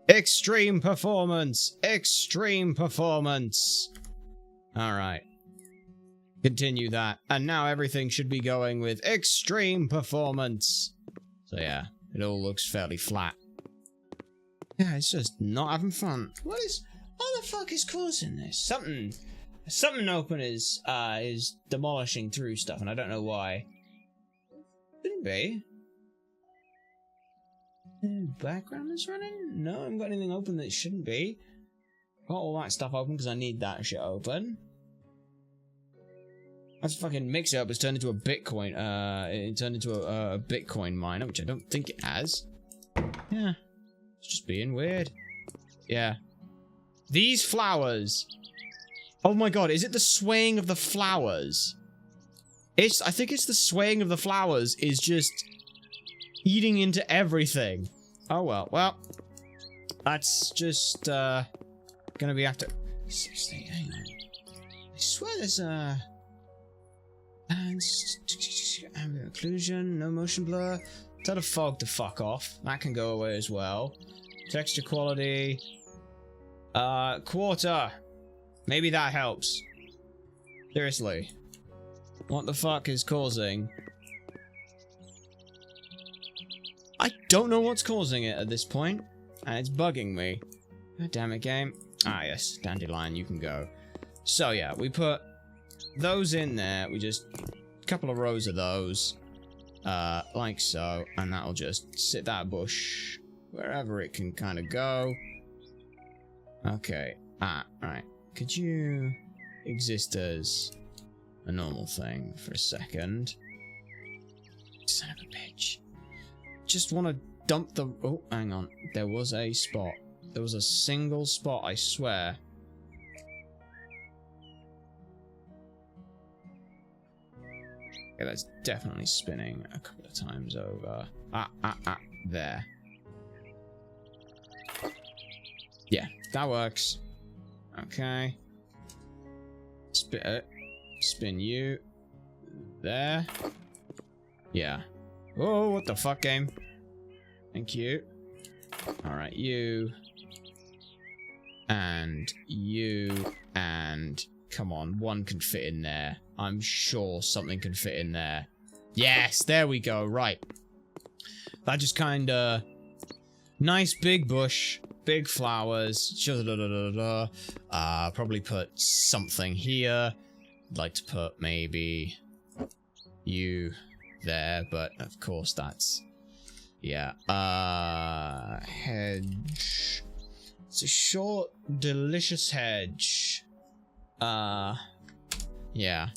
Extreme performance! Extreme performance! Alright. Continue that. And now everything should be going with extreme performance. So yeah, it all looks fairly flat. Yeah, it's just not having fun. What the fuck is causing this? Something open is demolishing through stuff, and I don't know why. Shouldn't be. Background is running? No, I haven't got anything open that shouldn't be. Got all that stuff open because I need that shit open. That's fucking mix-up has turned into a Bitcoin. It turned into a Bitcoin miner, which I don't think it has. Yeah, it's just being weird. Yeah, these flowers. Oh my god, is it the swaying of the flowers? I think it's the swaying of the flowers is just eating into everything. Oh well, that's just gonna be after. Hang on. I swear there's ambient occlusion, no motion blur. Tell the fog to fuck off. That can go away as well. Texture quality. Quarter. Maybe that helps. Seriously. What the fuck is causing? I don't know what's causing it at this point, and it's bugging me. God damn it, game. Ah, yes. Dandelion, you can go. So, yeah, we put those in there. We just... a couple of rows of those. Like so. And that'll just sit that bush wherever it can kind of go. Okay. Right. Could you exist as a normal thing for a second? Son of a bitch. Just want to dump the... Oh, hang on. There was a spot. There was a single spot, I swear. Okay, that's definitely spinning a couple of times over. There. Yeah, that works. Okay. Spin you. There. Yeah. Oh, what the fuck, game? Thank you. Alright, you. And you. And... come on, one can fit in there. I'm sure something can fit in there. Yes, there we go, right. That just kinda... nice big bush. Big flowers. Probably put something here. I'd like to put maybe... you there, but of course that's... yeah. Hedge. It's a short, delicious hedge. Yeah.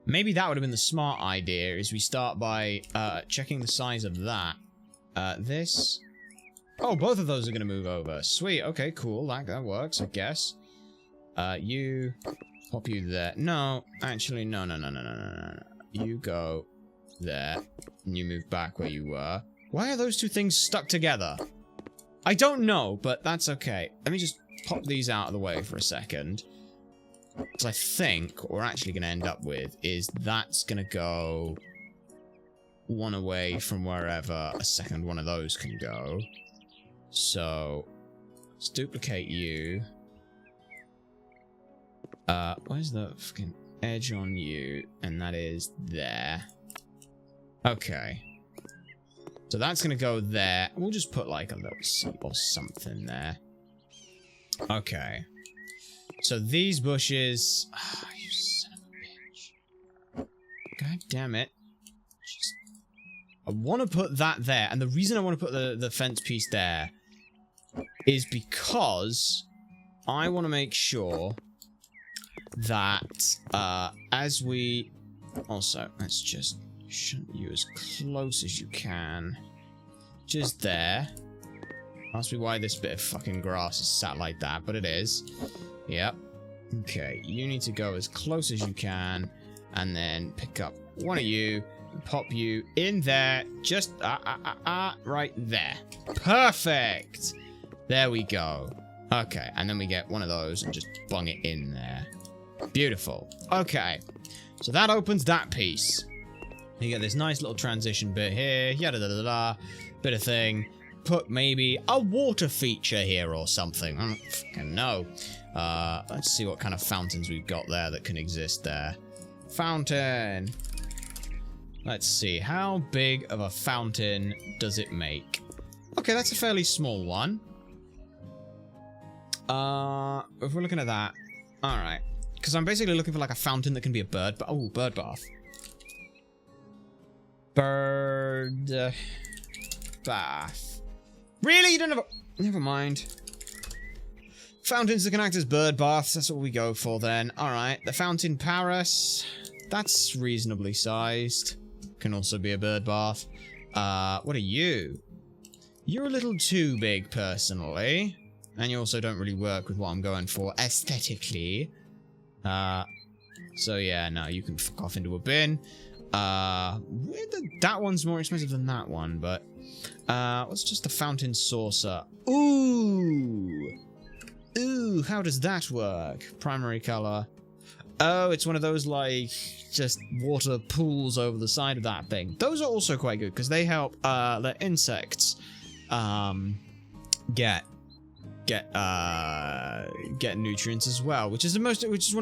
Maybe that would have been the smart idea, is we start by, checking the size of that. This. Oh, both of those are going to move over. Sweet. Okay, cool. That works, I guess. You pop you there. No, actually, no. You go there, and you move back where you were. Why are those two things stuck together? I don't know, but that's okay. Let me just pop these out of the way for a second. Because I think what we're actually going to end up with is that's going to go one away from wherever a second one of those can go. So, let's duplicate you. Where's the fucking edge on you? And that is there. Okay. So that's gonna go there. We'll just put like a little seat or something there. Okay. So these bushes... Oh, you son of a bitch. God damn it. I want to put that there. And the reason I want to put the fence piece there is because I want to make sure that as we... Also, let's just shunt you as close as you can. Just there. Ask me why this bit of fucking grass is sat like that, but it is. Yep. Okay, you need to go as close as you can, and then pick up one of you, and pop you in there, just right there. Perfect! There we go. Okay, and then we get one of those and just bung it in there. Beautiful. Okay, so that opens that piece. You get this nice little transition bit here, yada da da da, bit of thing. Put maybe a water feature here or something. I don't fucking know. Let's see what kind of fountains we've got there that can exist there. Fountain. Let's see. How big of a fountain does it make? Okay, that's a fairly small one. If we're looking at that. Alright. Because I'm basically looking for like a fountain that can be a bird. But oh, bird bath. Bird bath. Really? You don't have a... Never mind. Fountains that can act as bird baths. That's what we go for then. Alright. The Fountain Paris. That's reasonably sized. Can also be a bird bath. What are you? You're a little too big, personally. And you also don't really work with what I'm going for aesthetically. So yeah, no, you can fuck off into a bin. That one's more expensive than that one, but... what's just the fountain saucer? Ooh! Ooh, how does that work? Primary color. Oh, it's one of those, like, just water pools over the side of that thing. Those are also quite good, because they help, the insects, get nutrients as well, which is one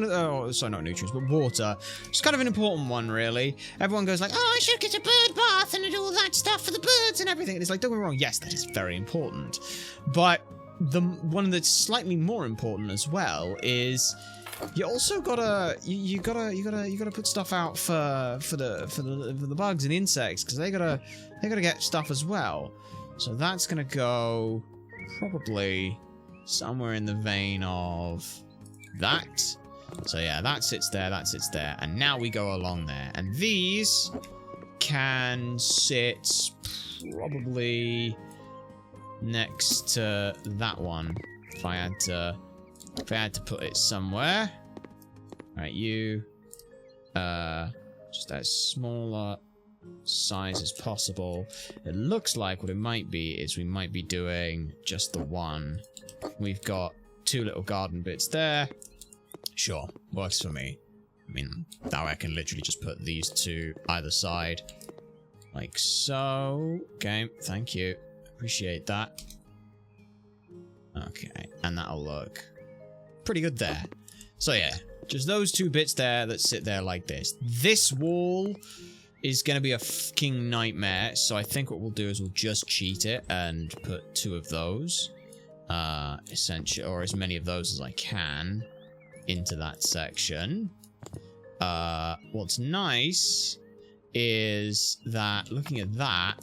of the, oh, sorry, not nutrients, but water. It's kind of an important one, really. Everyone goes like, oh, I should get a bird bath and do all that stuff for the birds and everything. And it's like, don't get me wrong, yes, that is very important. But the one that's slightly more important as well is you also gotta you gotta put stuff out for the bugs and insects, because they gotta get stuff as well. So that's gonna go probably somewhere in the vein of that. So yeah, that sits there, and now we go along there. And these can sit probably next to that one. If I had to put it somewhere. Alright, you just as smaller size as possible. It looks like what it might be is we might be doing just the one. We've got two little garden bits there. Sure, works for me. I mean, now I can literally just put these two either side. Like so. Okay, thank you. Appreciate that. Okay, and that'll look pretty good there. So yeah, just those two bits there that sit there like this. This wall is going to be a fucking nightmare, so I think what we'll do is we'll just cheat it and put two of those, essentially, or as many of those as I can, into that section. What's nice is that, looking at that,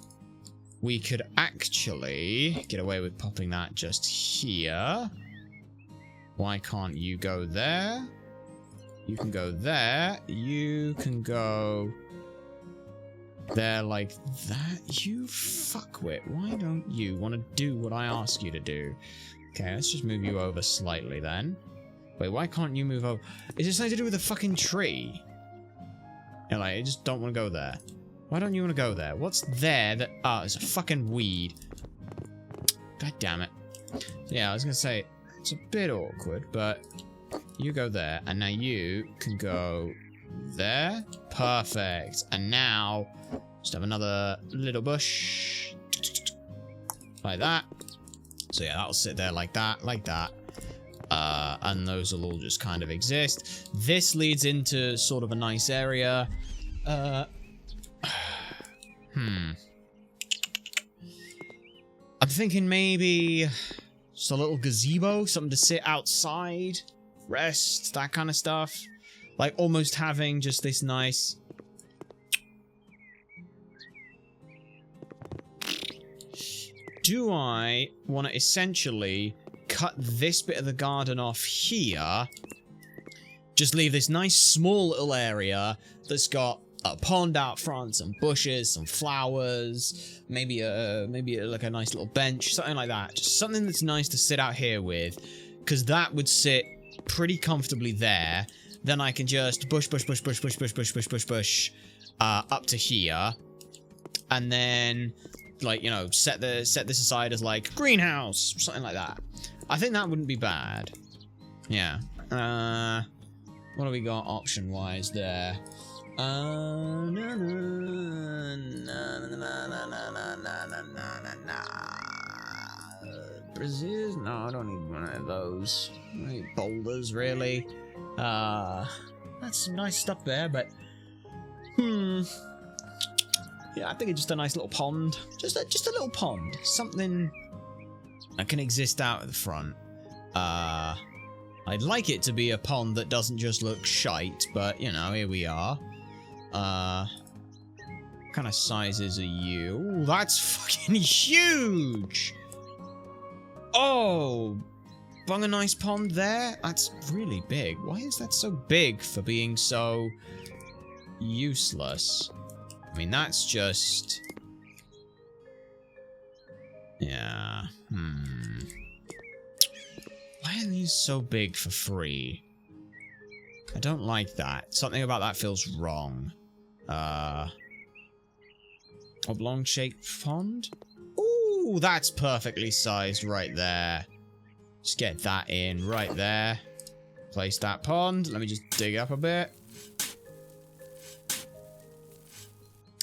we could actually get away with popping that just here. Why can't you go there? You can go there. You can go They're like that. You fuckwit. Why don't you want to do what I ask you to do? Okay, let's just move you over slightly then. Wait, why can't you move over? Is this something to do with a fucking tree? You're like, I just don't want to go there. Why don't you want to go there? What's there that... Ah, it's a fucking weed. God damn it. Yeah, I was going to say, it's a bit awkward, but you go there, and now you can go there. Perfect. And now, just have another little bush. Like that. So yeah, that'll sit there like that, and those will all just kind of exist. This leads into sort of a nice area. I'm thinking maybe just a little gazebo, something to sit outside, rest, that kind of stuff. Like almost having just this nice... Do I want to essentially cut this bit of the garden off here? Just leave this nice small little area that's got a pond out front, some bushes, some flowers, maybe like a nice little bench, something like that. Just something that's nice to sit out here with, because that would sit pretty comfortably there. Then I can just bush up to here, and then, like, you know, set this aside as like greenhouse, something like that. I think that wouldn't be bad. Yeah. What do we got option wise there? Brazils? No, I don't need one of those. I need boulders, really. That's some nice stuff there, but yeah, I think it's just a nice little pond. Just a little pond. Something that can exist out at the front. I'd like it to be a pond that doesn't just look shite, but, you know, here we are. What kind of sizes are you? Ooh, that's fucking huge! Oh! Bung a nice pond there? That's really big. Why is that so big for being so useless? I mean, that's just... Yeah. Why are these so big for free? I don't like that. Something about that feels wrong. Oblong-shaped pond? Ooh, that's perfectly sized right there. Just get that in right there. Place that pond. Let me just dig up a bit.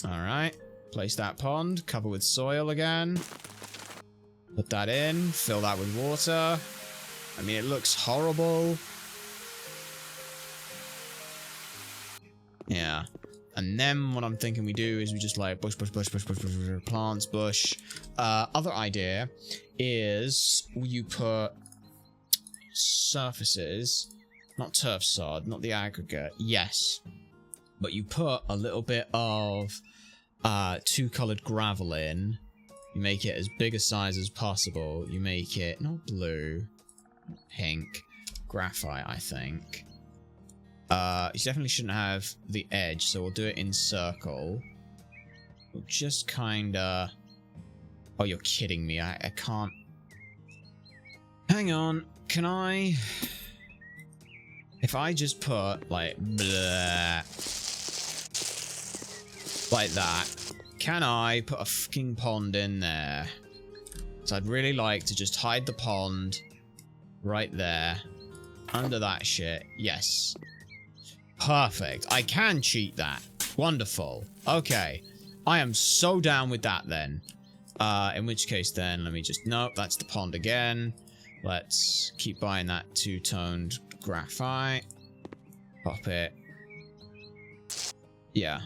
Alright. Place that pond. Cover with soil again. Put that in. Fill that with water. I mean, it looks horrible. Yeah. And then what I'm thinking we do is we just like bush, plants, bush. Other idea is you put surfaces, not turf sod, not the aggregate, yes. But you put a little bit of two-colored gravel in. You make it as big a size as possible. You make it, not blue, pink, graphite, I think. You definitely shouldn't have the edge, so we'll do it in circle. We'll just kinda... Oh, you're kidding me. I can't... Hang on. Can I... If I just put, like, blah, like that, can I put a fucking pond in there? So I'd really like to just hide the pond right there. Under that shit. Yes. Perfect. I can cheat that. Wonderful. Okay. I am so down with that then. In which case then, let me just... Nope, that's the pond again. Let's keep buying that two-toned graphite. Pop it. Yeah.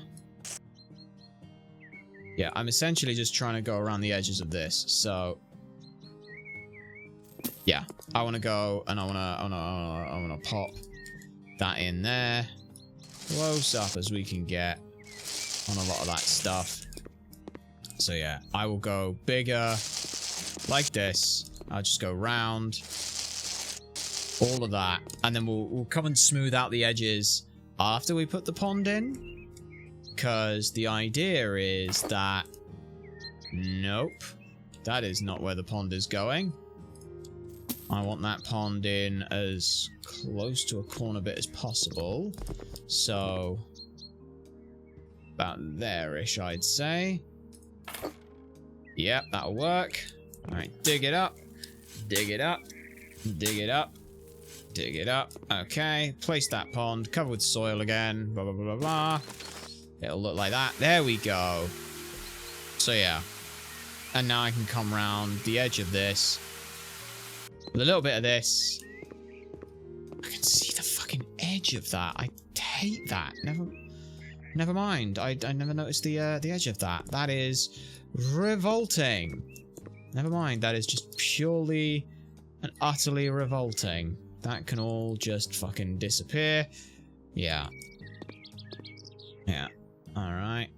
Yeah, I'm essentially just trying to go around the edges of this, so... Yeah. I want to go, and I want to pop that in there. Close up as we can get on a lot of that stuff. So yeah, I will go bigger like this. I'll just go round all of that, and then we'll come and smooth out the edges after we put the pond in. Because the idea is that... Nope. That is not where the pond is going. I want that pond in as close to a corner bit as possible. So... about there-ish, I'd say. Yep, that'll work. Alright, dig it up. Dig it up. Dig it up. Dig it up. Okay, place that pond. Cover with soil again. Blah, blah, blah, blah, blah. It'll look like that. There we go. So, yeah. And now I can come around the edge of this. With a little bit of this. I can see the fucking edge of that. I hate that. Never mind. I never noticed the edge of that. That is revolting. Never mind. That is just purely and utterly revolting. That can all just fucking disappear. Yeah. Yeah. Alright.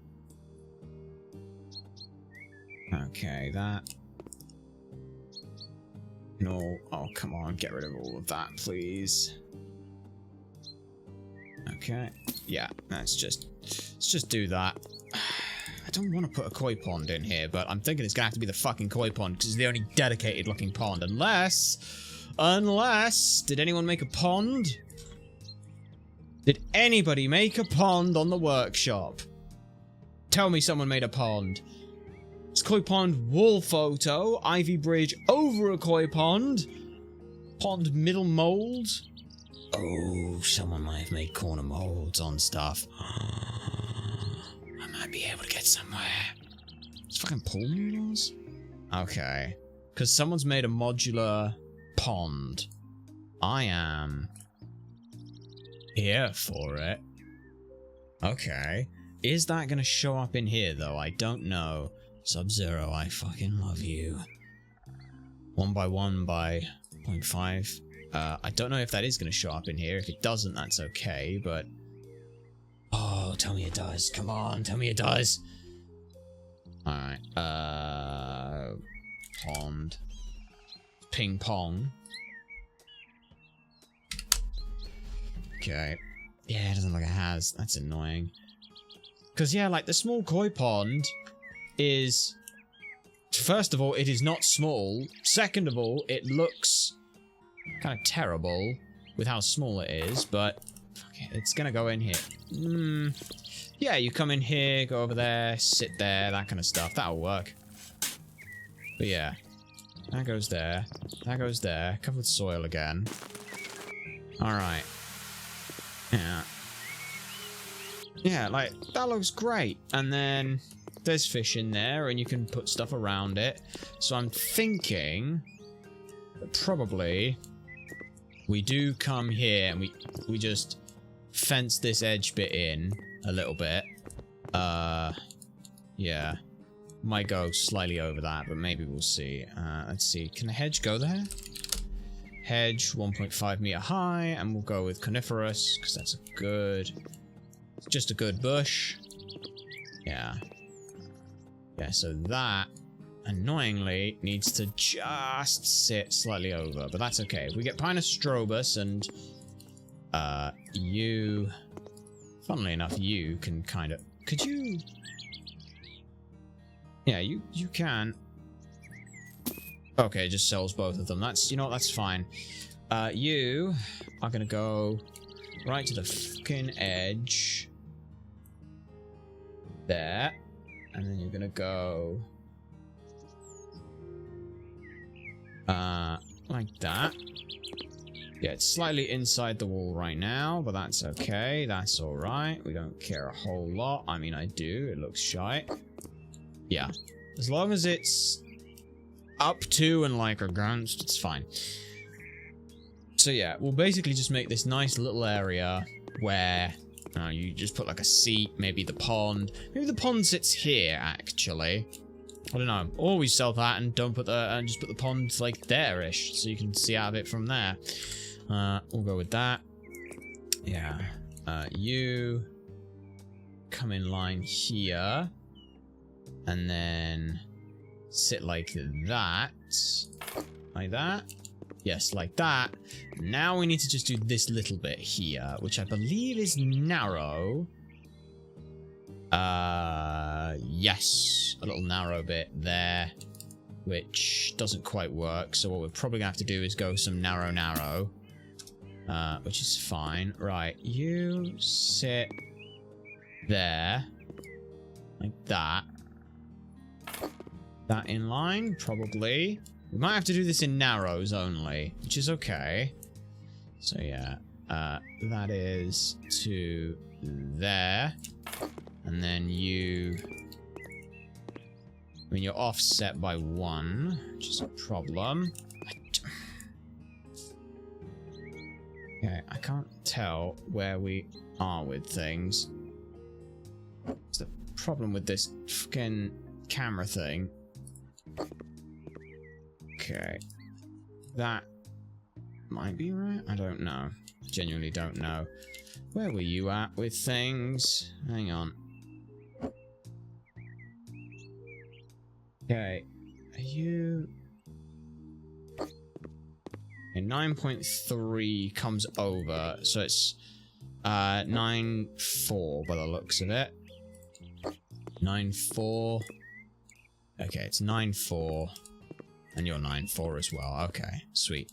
Okay, that. No. Oh, come on. Get rid of all of that, please. Okay. Yeah, let's just do that. I don't want to put a koi pond in here, but I'm thinking it's gonna have to be the fucking koi pond because it's the only dedicated looking pond. Unless, did anyone make a pond? Did anybody make a pond on the workshop? Tell me someone made a pond. It's koi pond wall photo, ivy bridge over a koi pond, pond middle mold. Oh, someone might have made corner molds on stuff. I might be able to get somewhere. It's fucking pool noodles? Okay. Because someone's made a modular pond. I am here for it. Okay. Is that going to show up in here, though? I don't know. Sub-Zero, I fucking love you. 1 by 1 by 0.5. I don't know if that is going to show up in here. If it doesn't, that's okay, but... Oh, tell me it does. Come on, tell me it does. Alright, pond. Ping pong. Okay. Yeah, it doesn't look like it has. That's annoying. Because, yeah, like, the small koi pond is... First of all, it is not small. Second of all, it looks kind of terrible with how small it is, but okay, it's gonna go in here. Yeah, you come in here, go over there, sit there, that kind of stuff. That'll work. But yeah, that goes there. That goes there. Covered with soil again. Alright. Yeah. Yeah, like, that looks great. And then there's fish in there, and you can put stuff around it. So I'm thinking that probably we do come here and we just fence this edge bit in a little bit. Yeah. Might go slightly over that, but maybe we'll see. Let's see. Can the hedge go there? Hedge, 1.5 meter high, and we'll go with coniferous, because that's a good... just a good bush. Yeah. Yeah, so that, annoyingly, needs to just sit slightly over, but that's okay. If we get Pinus strobus and, you... Funnily enough, you can kind of... Could you... Yeah, you can. Okay, it just sells both of them. That's, you know what, that's fine. You are gonna go right to the fucking edge. There. And then you're gonna go... like that. Yeah, it's slightly inside the wall right now, but that's okay. That's alright. We don't care a whole lot. I mean, I do. It looks shite. Yeah. As long as it's up to and like against, it's fine. So yeah, we'll basically just make this nice little area where you just put like a seat, maybe the pond. Maybe the pond sits here, actually. I don't know. Or we sell that and don't put the and just put the pond like there-ish, so you can see out of it from there. We'll go with that. Yeah. You come in line here. And then sit like that. Like that. Yes, like that. Now we need to just do this little bit here, which I believe is narrow. Yes. A little narrow bit there, which doesn't quite work. So what we're probably gonna have to do is go some narrow, which is fine. Right, you sit there, like that. That in line, probably. We might have to do this in narrows only, which is okay. So yeah, that is to there. And then you... I mean, you're offset by 1, which is a problem. Okay, I can't tell where we are with things. It's the problem with this fucking camera thing. Okay. That might be right. I don't know. Genuinely don't know. Where were you at with things? Hang on. Okay. Are you... Okay, 9.3 comes over. So it's 9.4 by the looks of it. 9.4. Okay, it's 9.4. And you're 9.4 as well. Okay, sweet.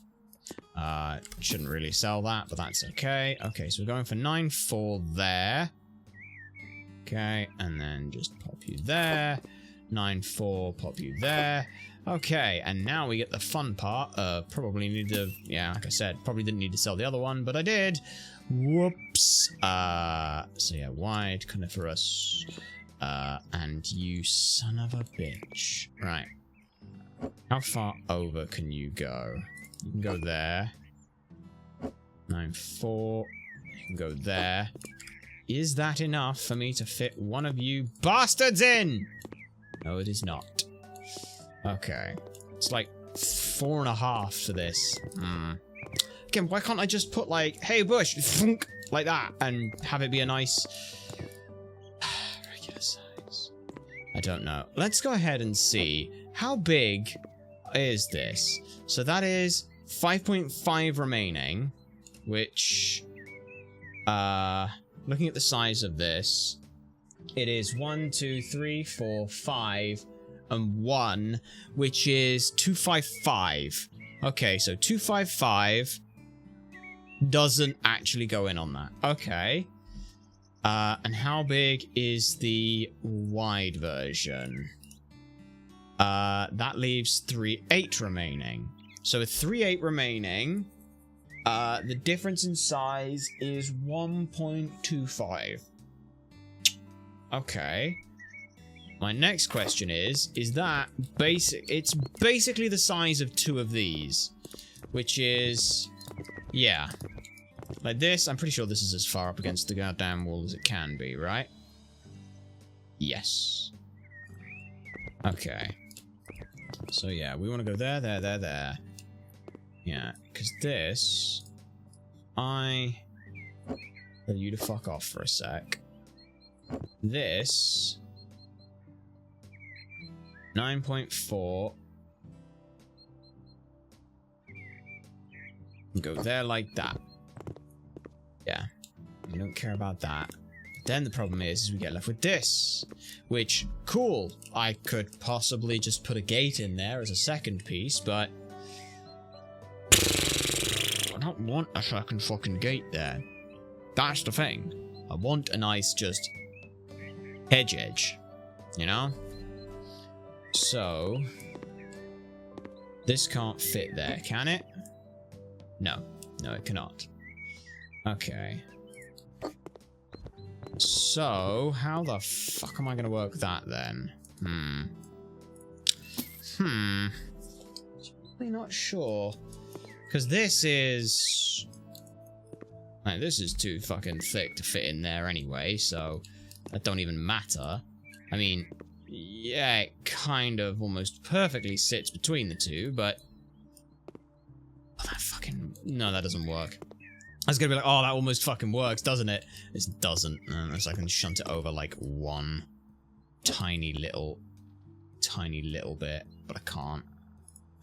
Shouldn't really sell that, but that's okay. Okay, so we're going for 9.4 there. Okay, and then just pop you there. 9.4, pop you there. Okay, and now we get the fun part. Probably need to, yeah, like I said, probably didn't need to sell the other one, but I did. Whoops. So yeah, wide, coniferous. And you son of a bitch. Right. How far over can you go? You can go there. 9.4. You can go there. Is that enough for me to fit one of you bastards in? No, it is not. Okay. It's like 4.5 for this. Again, why can't I just put like, hey bush, like that, and have it be a nice regular size? I don't know. Let's go ahead and see. How big is this? So that is 5.5 remaining, which, looking at the size of this, it is 1, 2, 3, 4, 5, and 1, which is 255. Okay, so 255 doesn't actually go in on that. Okay. And how big is the wide version? That leaves 3.8 remaining. So with 3.8 remaining, the difference in size is 1.25. Okay. My next question is that basic? It's basically the size of 2 of these, which is, yeah, like this. I'm pretty sure this is as far up against the goddamn wall as it can be, right? Yes. Okay. So yeah, we want to go there, there, there, there. Yeah, because this, I tell you to fuck off for a sec. This 9.4 go there like that. Yeah, we don't care about that. Then the problem is we get left with this, which, cool, I could possibly just put a gate in there as a second piece, but I don't want a second fucking gate there. That's the thing. I want a nice just edge, you know? So, this can't fit there, can it? No, it cannot. Okay. So, how the fuck am I going to work that then? Really not sure. Because this is... like, this is too fucking thick to fit in there anyway, so that don't even matter. I mean, yeah, it kind of almost perfectly sits between the two, but... oh, that fucking... no, that doesn't work. I was gonna be like, oh, that almost fucking works, doesn't it? It doesn't, unless I can shunt it over like one tiny little bit, but I can't.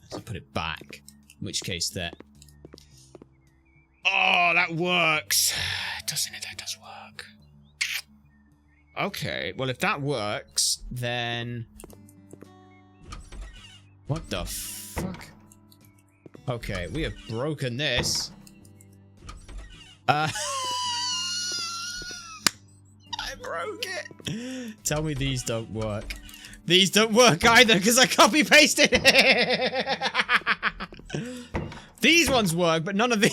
So put it back, in which case that... oh, that works! Doesn't it? That does work. Okay. Well, if that works, then... What the fuck? Okay, we have broken this. I broke it. Tell me these don't work. These don't work either because I copy pasted it. These ones work, but none of these.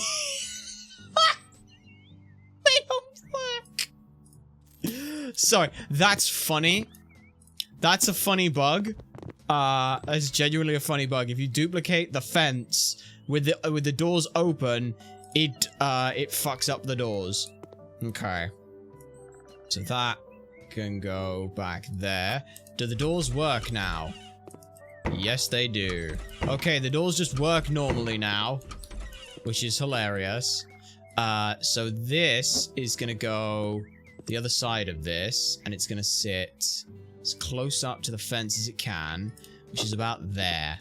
They don't work. Sorry, that's funny. That's a funny bug. That's genuinely a funny bug. If you duplicate the fence with the doors open, it fucks up the doors. Okay. So that can go back there. Do the doors work now? Yes, they do. Okay, the doors just work normally now, which is hilarious. So this is gonna go the other side of this, and it's gonna sit as close up to the fence as it can, which is about there.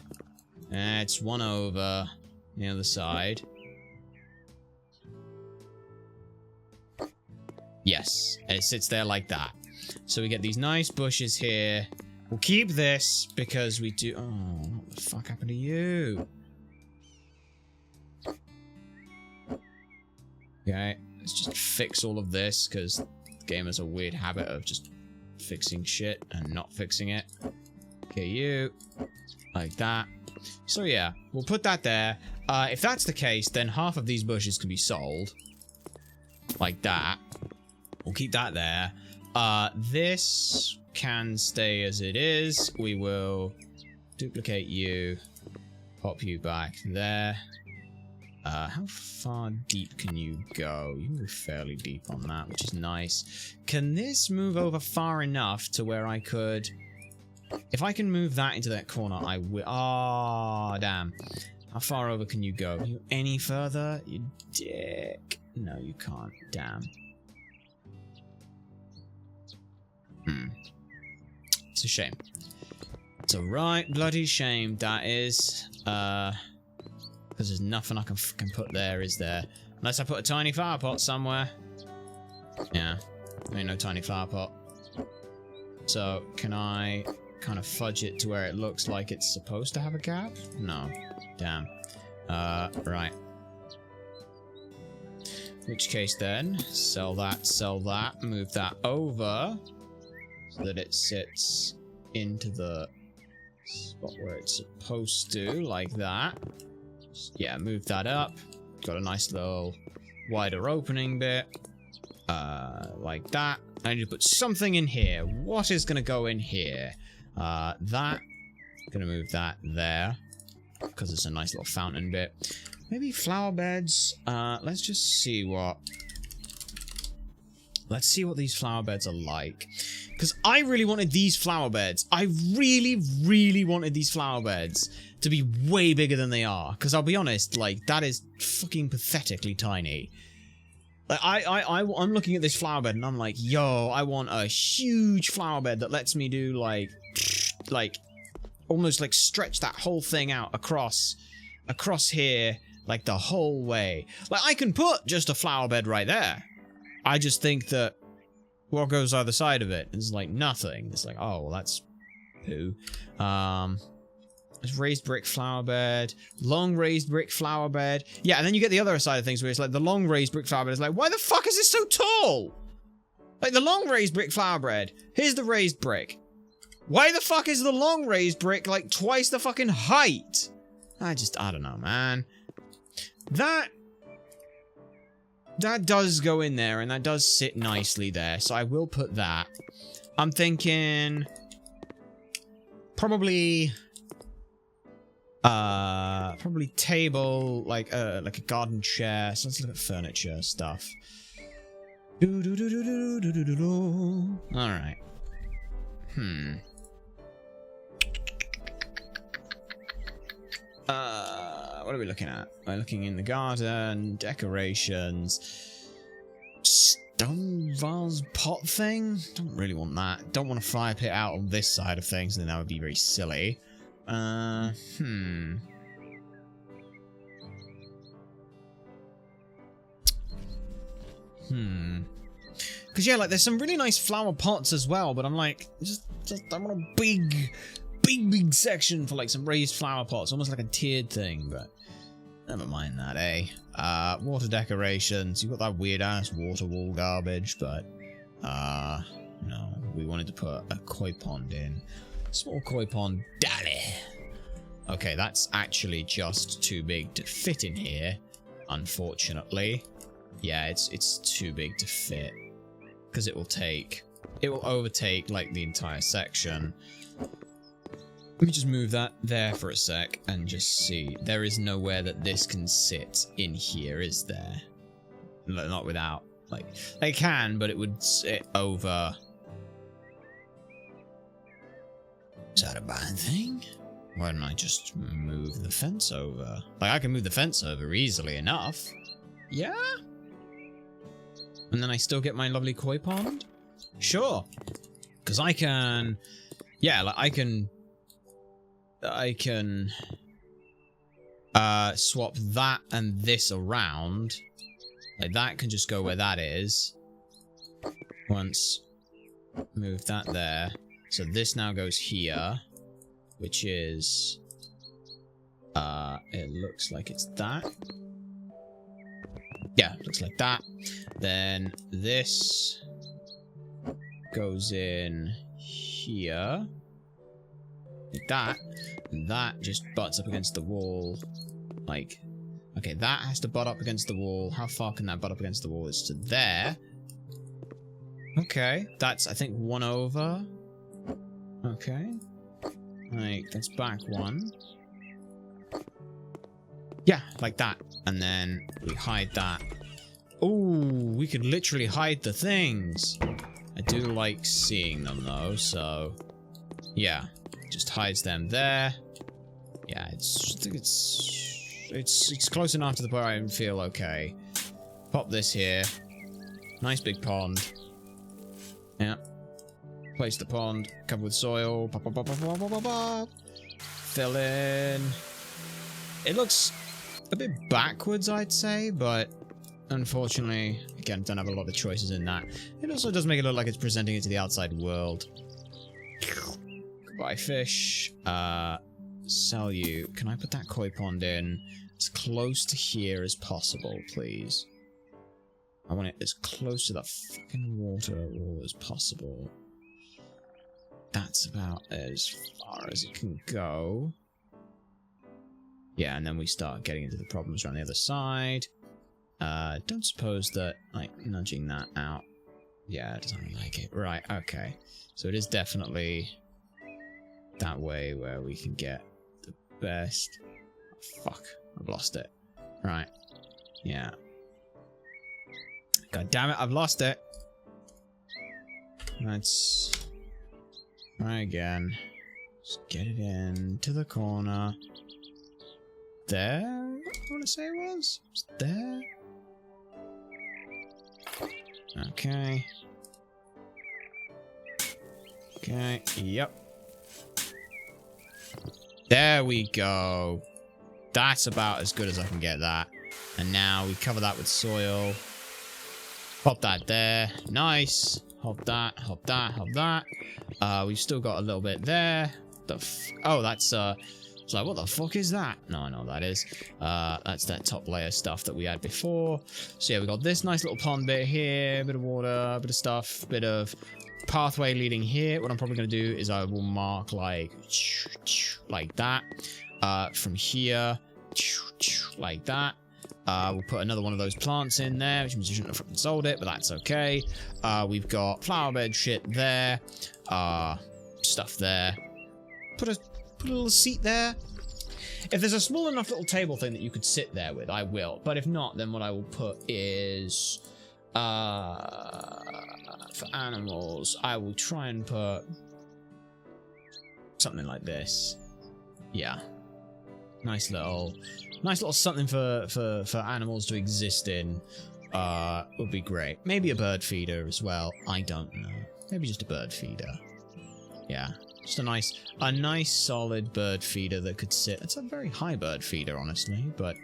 It's one over the other side. Yes, and it sits there like that. So we get these nice bushes here. We'll keep this because we do... Oh, what the fuck happened to you? Okay, let's just fix all of this because the game has a weird habit of just fixing shit and not fixing it. Okay, you. Like that. So yeah, we'll put that there. If that's the case, then half of these bushes can be sold. Like that. We'll keep that there. This can stay as it is. We will duplicate you. Pop you back there. How far deep can you go? You can go fairly deep on that, which is nice. Can this move over far enough to where I could... If I can move that into that corner, I will... Oh, damn. How far over can you go? Can you any further? You dick. No, you can't. Damn. It's a shame. It's a right bloody shame, that is. Because there's nothing I can put there, is there? Unless I put a tiny flower pot somewhere. Yeah. Ain't no tiny flower pot. So, can I kind of fudge it to where it looks like it's supposed to have a gap? No. Damn. Right. In which case then, sell that, move that over so that it sits into the spot where it's supposed to, like that. Yeah, move that up. Got a nice little wider opening bit. Like that. I need to put something in here. What is going to go in here? That. Gonna move that there. Because it's a nice little fountain bit. Maybe flower beds. Let's just see what... Let's see what these flower beds are like. Because I really wanted these flower beds. I really, really wanted these flower beds to be way bigger than they are. Because I'll be honest, like, that is fucking pathetically tiny. Like, I'm looking at this flower bed and I'm like, yo, I want a huge flower bed that lets me do, like, almost, like, stretch that whole thing out across here, like, the whole way. Like, I can put just a flower bed right there. I just think that what goes either side of it is, like, nothing. It's like, oh, well, that's poo. There's raised brick flower bed, long raised brick flower bed. Yeah, and then you get the other side of things where it's like the long raised brick flower bed is like, why the fuck is this so tall? Like, the long raised brick flower bed, here's the raised brick. Why the fuck is the long raised brick like twice the fucking height? I don't know, man. That does go in there, and that does sit nicely there, so I will put that. I'm thinking... Probably table, like a garden chair. So let's look at furniture stuff. Alright. What are we looking at? We're looking in the garden, decorations, stone vase pot thing? Don't really want that. Don't want a fire pit out on this side of things, then that would be very silly. Because, yeah, like, there's some really nice flower pots as well, but I'm like, I want a big section for, like, some raised flower pots. Almost like a tiered thing, but never mind that, eh? Water decorations. You've got that weird-ass water wall garbage, but, no. We wanted to put a koi pond in. Small koi pond. Daddy! Okay, that's actually just too big to fit in here, unfortunately. Yeah, it's too big to fit. Because it will overtake, like, the entire section. Let me just move that there for a sec and just see. There is nowhere that this can sit in here, is there? Not without, like, they can, but it would sit over. Is that a bad thing? Why don't I just move the fence over? Like, I can move the fence over easily enough. Yeah? And then I still get my lovely koi pond? Sure. Because I can... Yeah, like, I can swap that and this around. Like, that can just go where that is. Once. Move that there. So this now goes here. Which is... it looks like it's that. Yeah, looks like that. Then this goes in here. Like that. And that just butts up against the wall. Like, okay, that has to butt up against the wall. How far can that butt up against the wall? It's to there. Okay, that's, I think, 1 over. Okay. Like, that's back 1. Yeah, like that. And then we hide that. Ooh, we can literally hide the things. I do like seeing them though, so yeah, just hides them there. Yeah, I think it's close enough to the point I feel okay. Pop this here. Nice big pond. Yeah. Place the pond, cover with soil. Pop, pop, pop, pop, pop, pop, pop. Fill in. It looks a bit backwards, I'd say, but unfortunately, again, don't have a lot of choices in that. It also does make it look like it's presenting it to the outside world. Buy fish. Sell you. Can I put that koi pond in as close to here as possible, please? I want it as close to the fucking water wall as possible. That's about as far as it can go. Yeah, and then we start getting into the problems around the other side. Don't suppose that, like, nudging that out. Yeah, it doesn't like it. Right, okay. So it is definitely that way where we can get the best. Oh, fuck, I've lost it. Right. Yeah. God damn it, I've lost it. Let's try again. Just get it in to the corner. There? I want to say it was? It's there? Okay. Okay, yep. There we go. That's about as good as I can get that. And now we cover that with soil. Pop that there. Nice. Hop that, hop that, hop that. We've still got a little bit there. Oh, that's, it's like, what the fuck is that? No, I know what that is. That's that top layer stuff that we had before. So yeah, we got this nice little pond bit here, a bit of water, a bit of stuff, bit of pathway leading here. What I'm probably going to do is I will mark like that. From here, like that. We'll put another one of those plants in there, which means we shouldn't have fucking sold it, but that's okay. We've got flower bed shit there. Stuff there. Put a little seat there. If there's a small enough little table thing that you could sit there with, I will. But if not, then what I will put is... for animals, I will try and put... something like this. Yeah. Nice little something for animals to exist in. Would be great. Maybe a bird feeder as well. I don't know. Maybe just a bird feeder. Yeah. Just a nice solid bird feeder that could sit. It's a very high bird feeder, honestly, but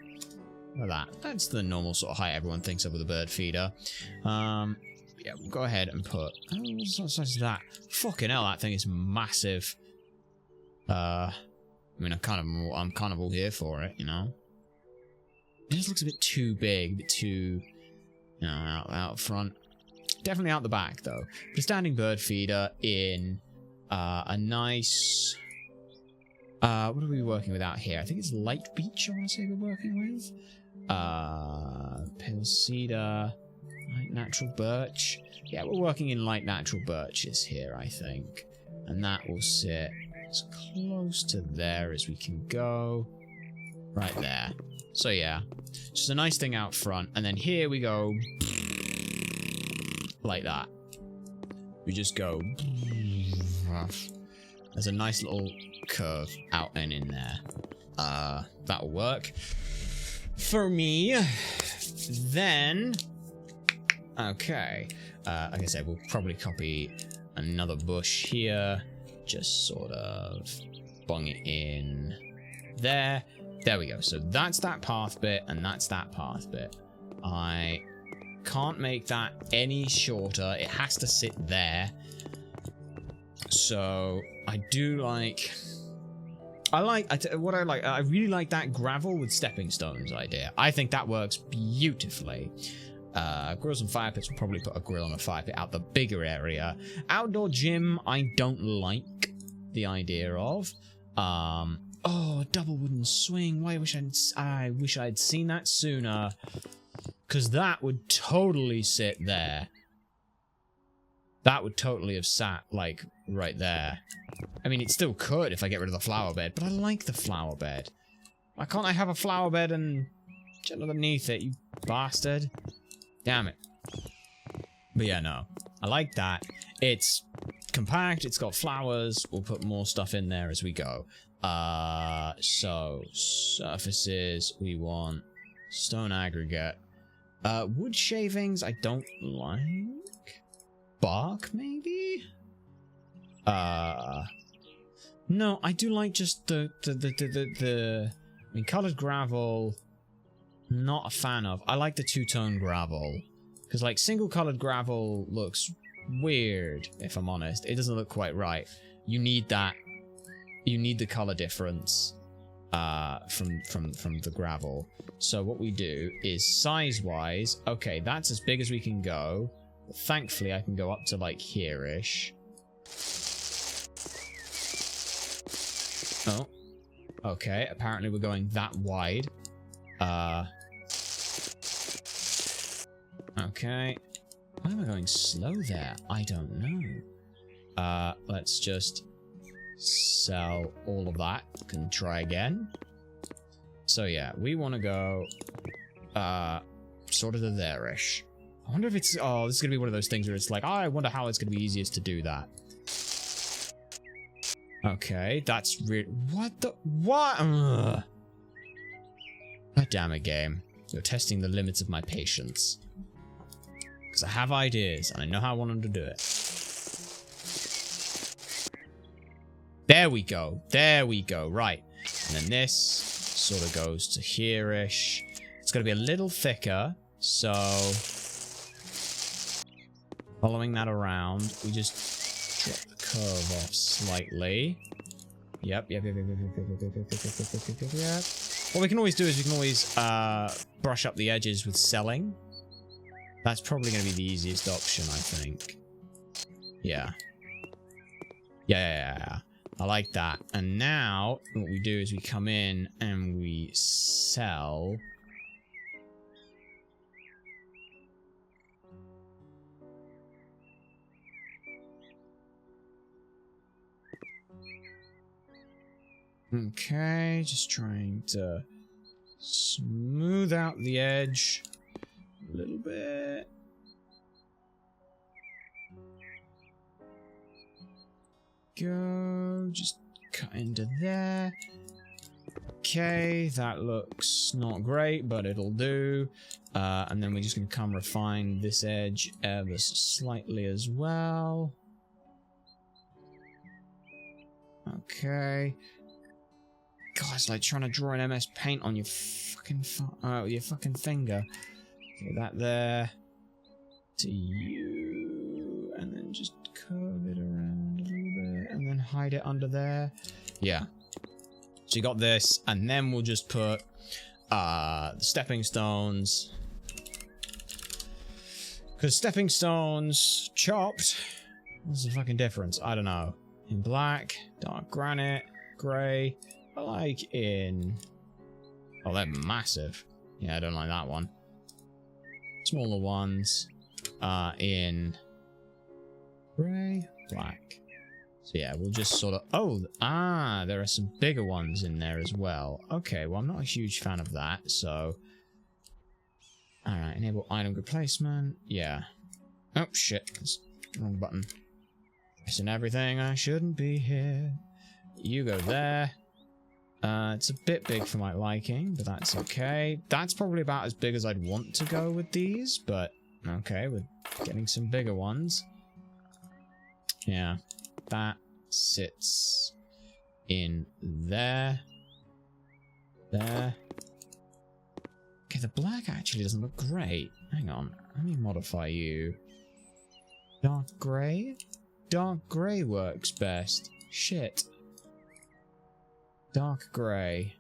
look at that. That's the normal sort of height everyone thinks of with a bird feeder. yeah, we'll go ahead and put... Oh, what size is that? Fucking hell, that thing is massive. I mean, I'm kind of all here for it, you know? It just looks a bit too big, a bit too, you know, out front. Definitely out the back, though. The standing bird feeder in a nice... what are we working with out here? I think it's light beech, I want to say we're working with. Pale cedar, light natural birch. Yeah, we're working in light natural birches here, I think. And that will sit as close to there as we can go. Right there. So yeah, just a nice thing out front. And then here we go. Like that. We just go. There's a nice little curve out and in there. That'll work. For me. Then. Okay. Like I said, we'll probably copy another bush here. Just sort of bung it in there. There we go. So that's that path bit, and that's that path bit. I can't make that any shorter. It has to sit there. So I do like... I really like that gravel with stepping stones idea. I think that works beautifully. Grills and fire pits will probably put a grill and a fire pit out the bigger area. Outdoor gym, I don't like the idea of. Oh, double wooden swing. I wish I'd seen that sooner. Because that would totally sit there. That would totally have sat, like, right there. I mean, it still could if I get rid of the flower bed, but I like the flower bed. Why can't I have a flower bed and get underneath it, you bastard? Damn it. But yeah, no. I like that. It's compact, it's got flowers. We'll put more stuff in there as we go. So, surfaces, we want stone aggregate. Wood shavings, I don't like. Bark, maybe? No, I do like just I mean, colored gravel, not a fan of. I like the two-tone gravel. Because, like, single-colored gravel looks weird, if I'm honest. It doesn't look quite right. You need that. You need the color difference from the gravel. So what we do is size-wise, okay, that's as big as we can go. But thankfully, I can go up to, like, here-ish. Oh. Okay, apparently we're going that wide. Okay. Why am I going slow there? I don't know. Let's just sell all of that. Can try again. So yeah, we want to go sort of the there-ish. I wonder if it's... Oh, this is going to be one of those things where it's like, oh, I wonder how it's going to be easiest to do that. Okay, that's weird. What the... What? God damn it, game. You're testing the limits of my patience. Because I have ideas, and I know how I want them to do it. There we go. There we go. Right. And then this sort of goes to here-ish. It's going to be a little thicker, so... Following that around, we just drop the curve off slightly. Yep. What we can always do is we can always brush up the edges with selling. That's probably going to be the easiest option, I think. Yeah. Yeah. I like that. And now, what we do is we come in and we sell... Okay, just trying to smooth out the edge a little bit. Go, just cut into there. Okay, that looks not great, but it'll do. And then we're just going to come refine this edge ever so slightly as well. Okay. God, it's like trying to draw an MS Paint on your fucking finger. Okay, that there. to you, and then just curve it around a little bit, and then hide it under there. Yeah. So you got this, and then we'll just put the stepping stones. Because stepping stones chopped. What's the fucking difference? I don't know. In black, dark granite, grey. I like in... Oh, they're massive. Yeah, I don't like that one. Smaller ones. In grey, black. So yeah, we'll just sort of... Oh, there are some bigger ones in there as well. Okay, well, I'm not a huge fan of that, so... Alright, enable item replacement. Yeah. Oh, shit. That's the wrong button. Pressing everything. I shouldn't be here. You go there. It's a bit big for my liking, but that's okay. That's probably about as big as I'd want to go with these, but okay, we're getting some bigger ones. Yeah. That sits in there. There. Okay, the black actually doesn't look great. Hang on, let me modify you. Dark grey? Dark grey works best. Shit. Dark grey.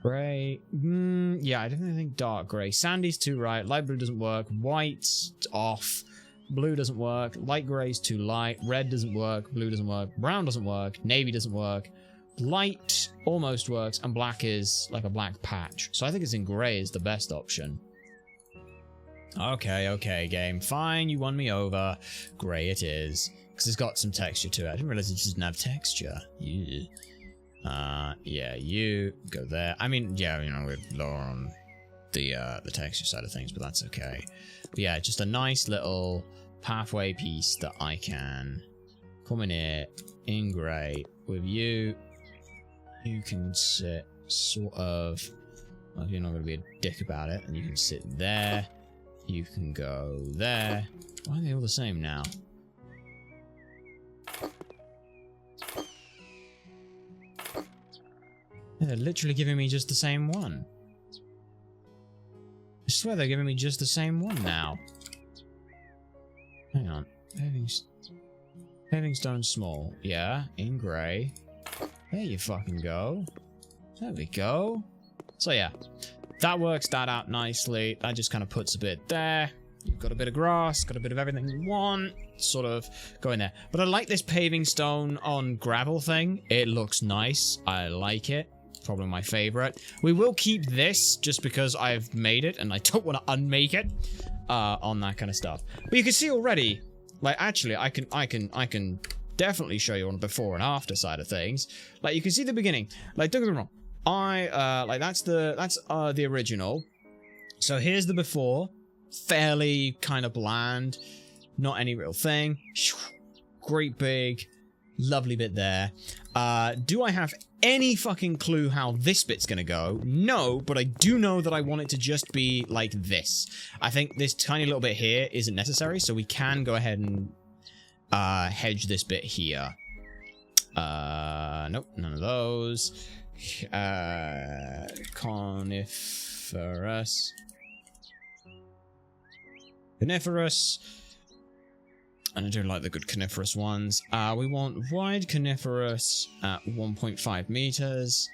Grey. Yeah, I definitely think dark grey. Sandy's too light. Light blue doesn't work. White's off. Blue doesn't work. Light grey's too light. Red doesn't work. Blue doesn't work. Brown doesn't work. Navy doesn't work. Light almost works, and black is like a black patch. So I think it's in grey is the best option. Okay, game. Fine, you won me over. Grey it is. Because it's got some texture to it. I didn't realize it just didn't have texture. Yeah, you go there. I mean, yeah, you know, we're lower on the texture side of things, but that's okay. But yeah, just a nice little pathway piece that I can come in here in grey with you. You can sit sort of, well, you're not going to be a dick about it, and you can sit there. You can go there. Why are they all the same now? They're literally giving me just the same one. I swear they're giving me just the same one now. Hang on. Paving stone small. Yeah, in grey. There you fucking go. There we go. So yeah, that works that out nicely. That just kind of puts a bit there. You've got a bit of grass, got a bit of everything you want. Sort of go in there. But I like this paving stone on gravel thing. It looks nice. I like it. Probably my favorite. We will keep this just because I've made it and I don't want to unmake it on that kind of stuff. But you can see already, like, actually I can definitely show you on the before and after side of things. Like, you can see the beginning. Like, don't get me wrong. Like, that's the original. So here's the before. Fairly kind of bland. Not any real thing. Great big, lovely bit there. Do I have any fucking clue how this bit's gonna go? No, but I do know that I want it to just be like this. I think this tiny little bit here isn't necessary, so we can go ahead and hedge this bit here. Nope, none of those. Coniferous. Coniferous. And I don't like the good coniferous ones. We want wide coniferous at 1.5 meters.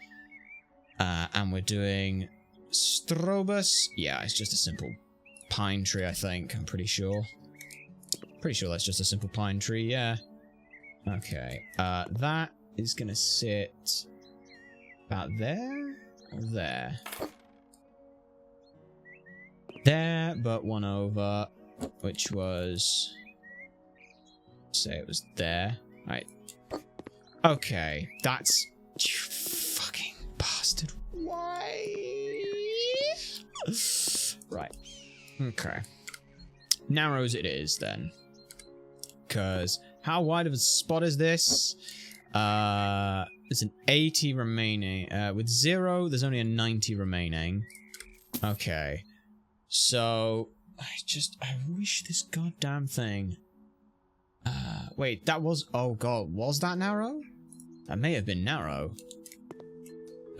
And we're doing strobus. Yeah, it's just a simple pine tree, I think. I'm pretty sure. Pretty sure that's just a simple pine tree, yeah. Okay. That is going to sit about there or there. There, but one over, which was... say it was there. Right. Okay, that's... you fucking bastard. Why? Right. Okay. Narrows it is, then. Because how wide of a spot is this? There's an 80 remaining. With 0, there's only a 90 remaining. Okay. So, I wish this goddamn thing... wait, that was... oh god, was that narrow? That may have been narrow.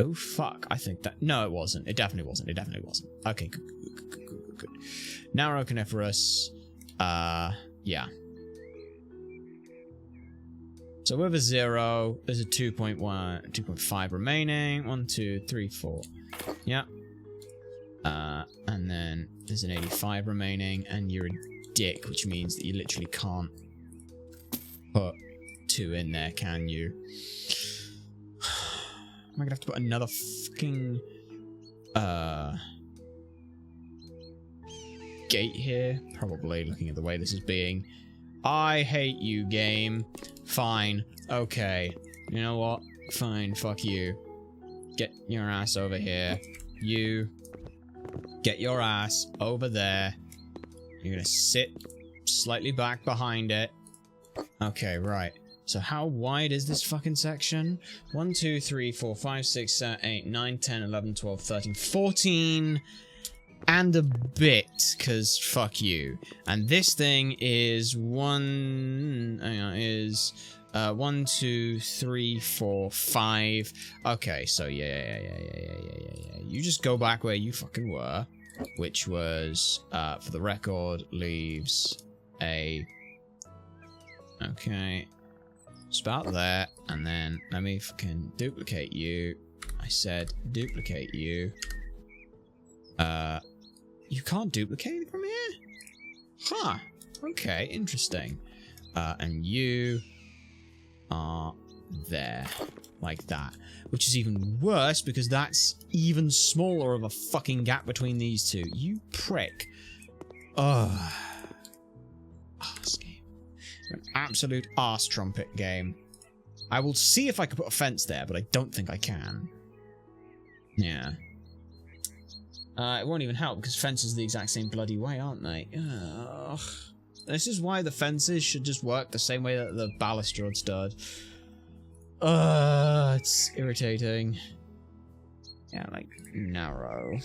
Oh fuck, I think that... no, it wasn't. It definitely wasn't. It definitely wasn't. Okay, good. Narrow coniferous. Yeah. So with a 0, there's a 2.1, 2.5 remaining. 1, 2, 3, 4. Yeah. And then there's an 85 remaining, and you're a dick, which means that you literally can't put 2 in there, can you? Am I gonna have to put another fucking gate here? Probably, looking at the way this is being. I hate you, game. Fine. Okay. You know what? Fine. Fuck you. Get your ass over here. You. Get your ass over there. You're gonna sit slightly back behind it. Okay, right. So how wide is this fucking section? 1, 2, 3, 4, 5, 6, 7, 8, 9, 10, 11, 12, 13, 14 and a bit, because fuck you. And this thing is 1, 2, 3, 4, 5. Okay, so yeah. You just go back where you fucking were, which was, for the record, leaves a... Okay. It's about there, and then let me fucking duplicate you. I said duplicate you. You can't duplicate from here? Huh. Okay, interesting. And you are there. Like that. Which is even worse, because that's even smaller of a fucking gap between these two. You prick. Ugh. Arse game. An absolute arse trumpet game. I will see if I can put a fence there, but I don't think I can. Yeah. It won't even help, because fences are the exact same bloody way, aren't they? Ugh. This is why the fences should just work the same way that the balustrades did. It's irritating. Yeah, like, narrow.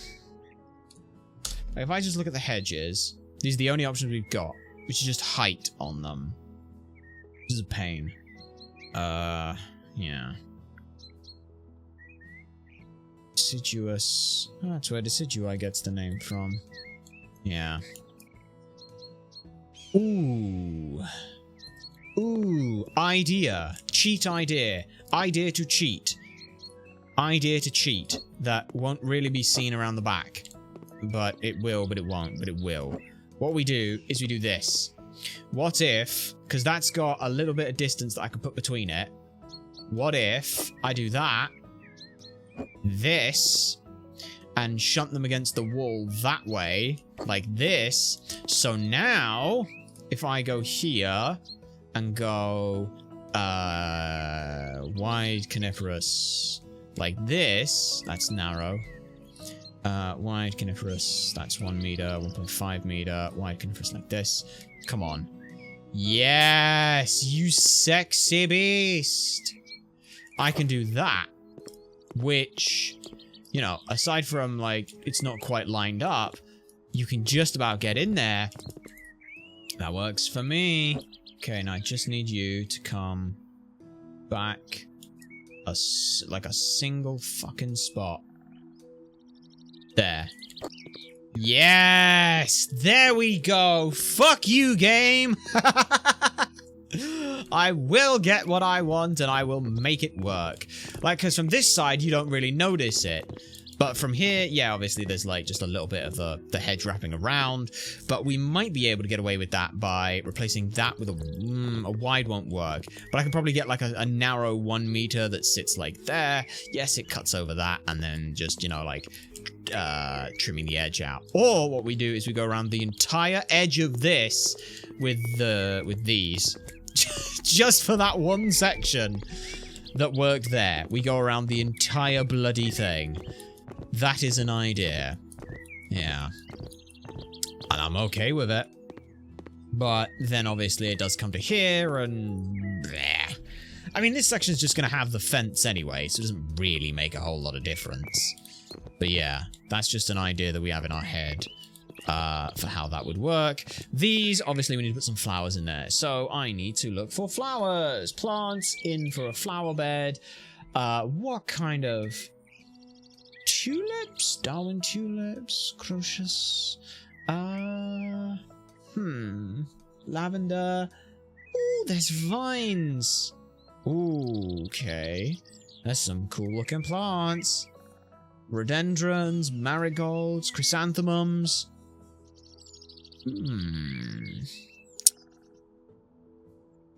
Like, if I just look at the hedges, these are the only options we've got, which is just height on them. This is a pain. Yeah. Deciduous. Oh, that's where Decidui gets the name from. Yeah. Ooh. Ooh. Idea. Cheat idea. Idea to cheat. Idea to cheat. That won't really be seen around the back. But it will, but it won't, but it will. What we do is we do this. What if, because that's got a little bit of distance that I can put between it. What if I do that, this, and shunt them against the wall that way, like this. So now, if I go here and go wide coniferous like this, that's narrow. Wide coniferous, that's 1 meter, 1.5 meter, wide coniferous like this. Come on. Yes, you sexy beast. I can do that. Which, you know, aside from, like, it's not quite lined up, you can just about get in there. That works for me. Okay, now I just need you to come back like a single fucking spot. There. Yes! There we go! Fuck you, game! I will get what I want, and I will make it work. Like, because from this side, you don't really notice it. But from here, yeah, obviously there's, like, just a little bit of the hedge wrapping around. But we might be able to get away with that by replacing that with a wide won't work. But I can probably get, like, a narrow 1 meter that sits, like, there. Yes, it cuts over that, and then just, you know, like, trimming the edge out. Or what we do is we go around the entire edge of this with these. Just for that one section that worked there. We go around the entire bloody thing. That is an idea. Yeah. And I'm okay with it. But then obviously it does come to here and... bleh. I mean, this section is just going to have the fence anyway, so it doesn't really make a whole lot of difference. But yeah, that's just an idea that we have in our head. For how that would work. These, obviously, we need to put some flowers in there. So I need to look for flowers. Plants in for a flower bed. What kind of tulips? Darwin tulips? Crucius? Lavender. Ooh, there's vines. Ooh, okay. There's some cool looking plants. Rhododendrons, marigolds, chrysanthemums.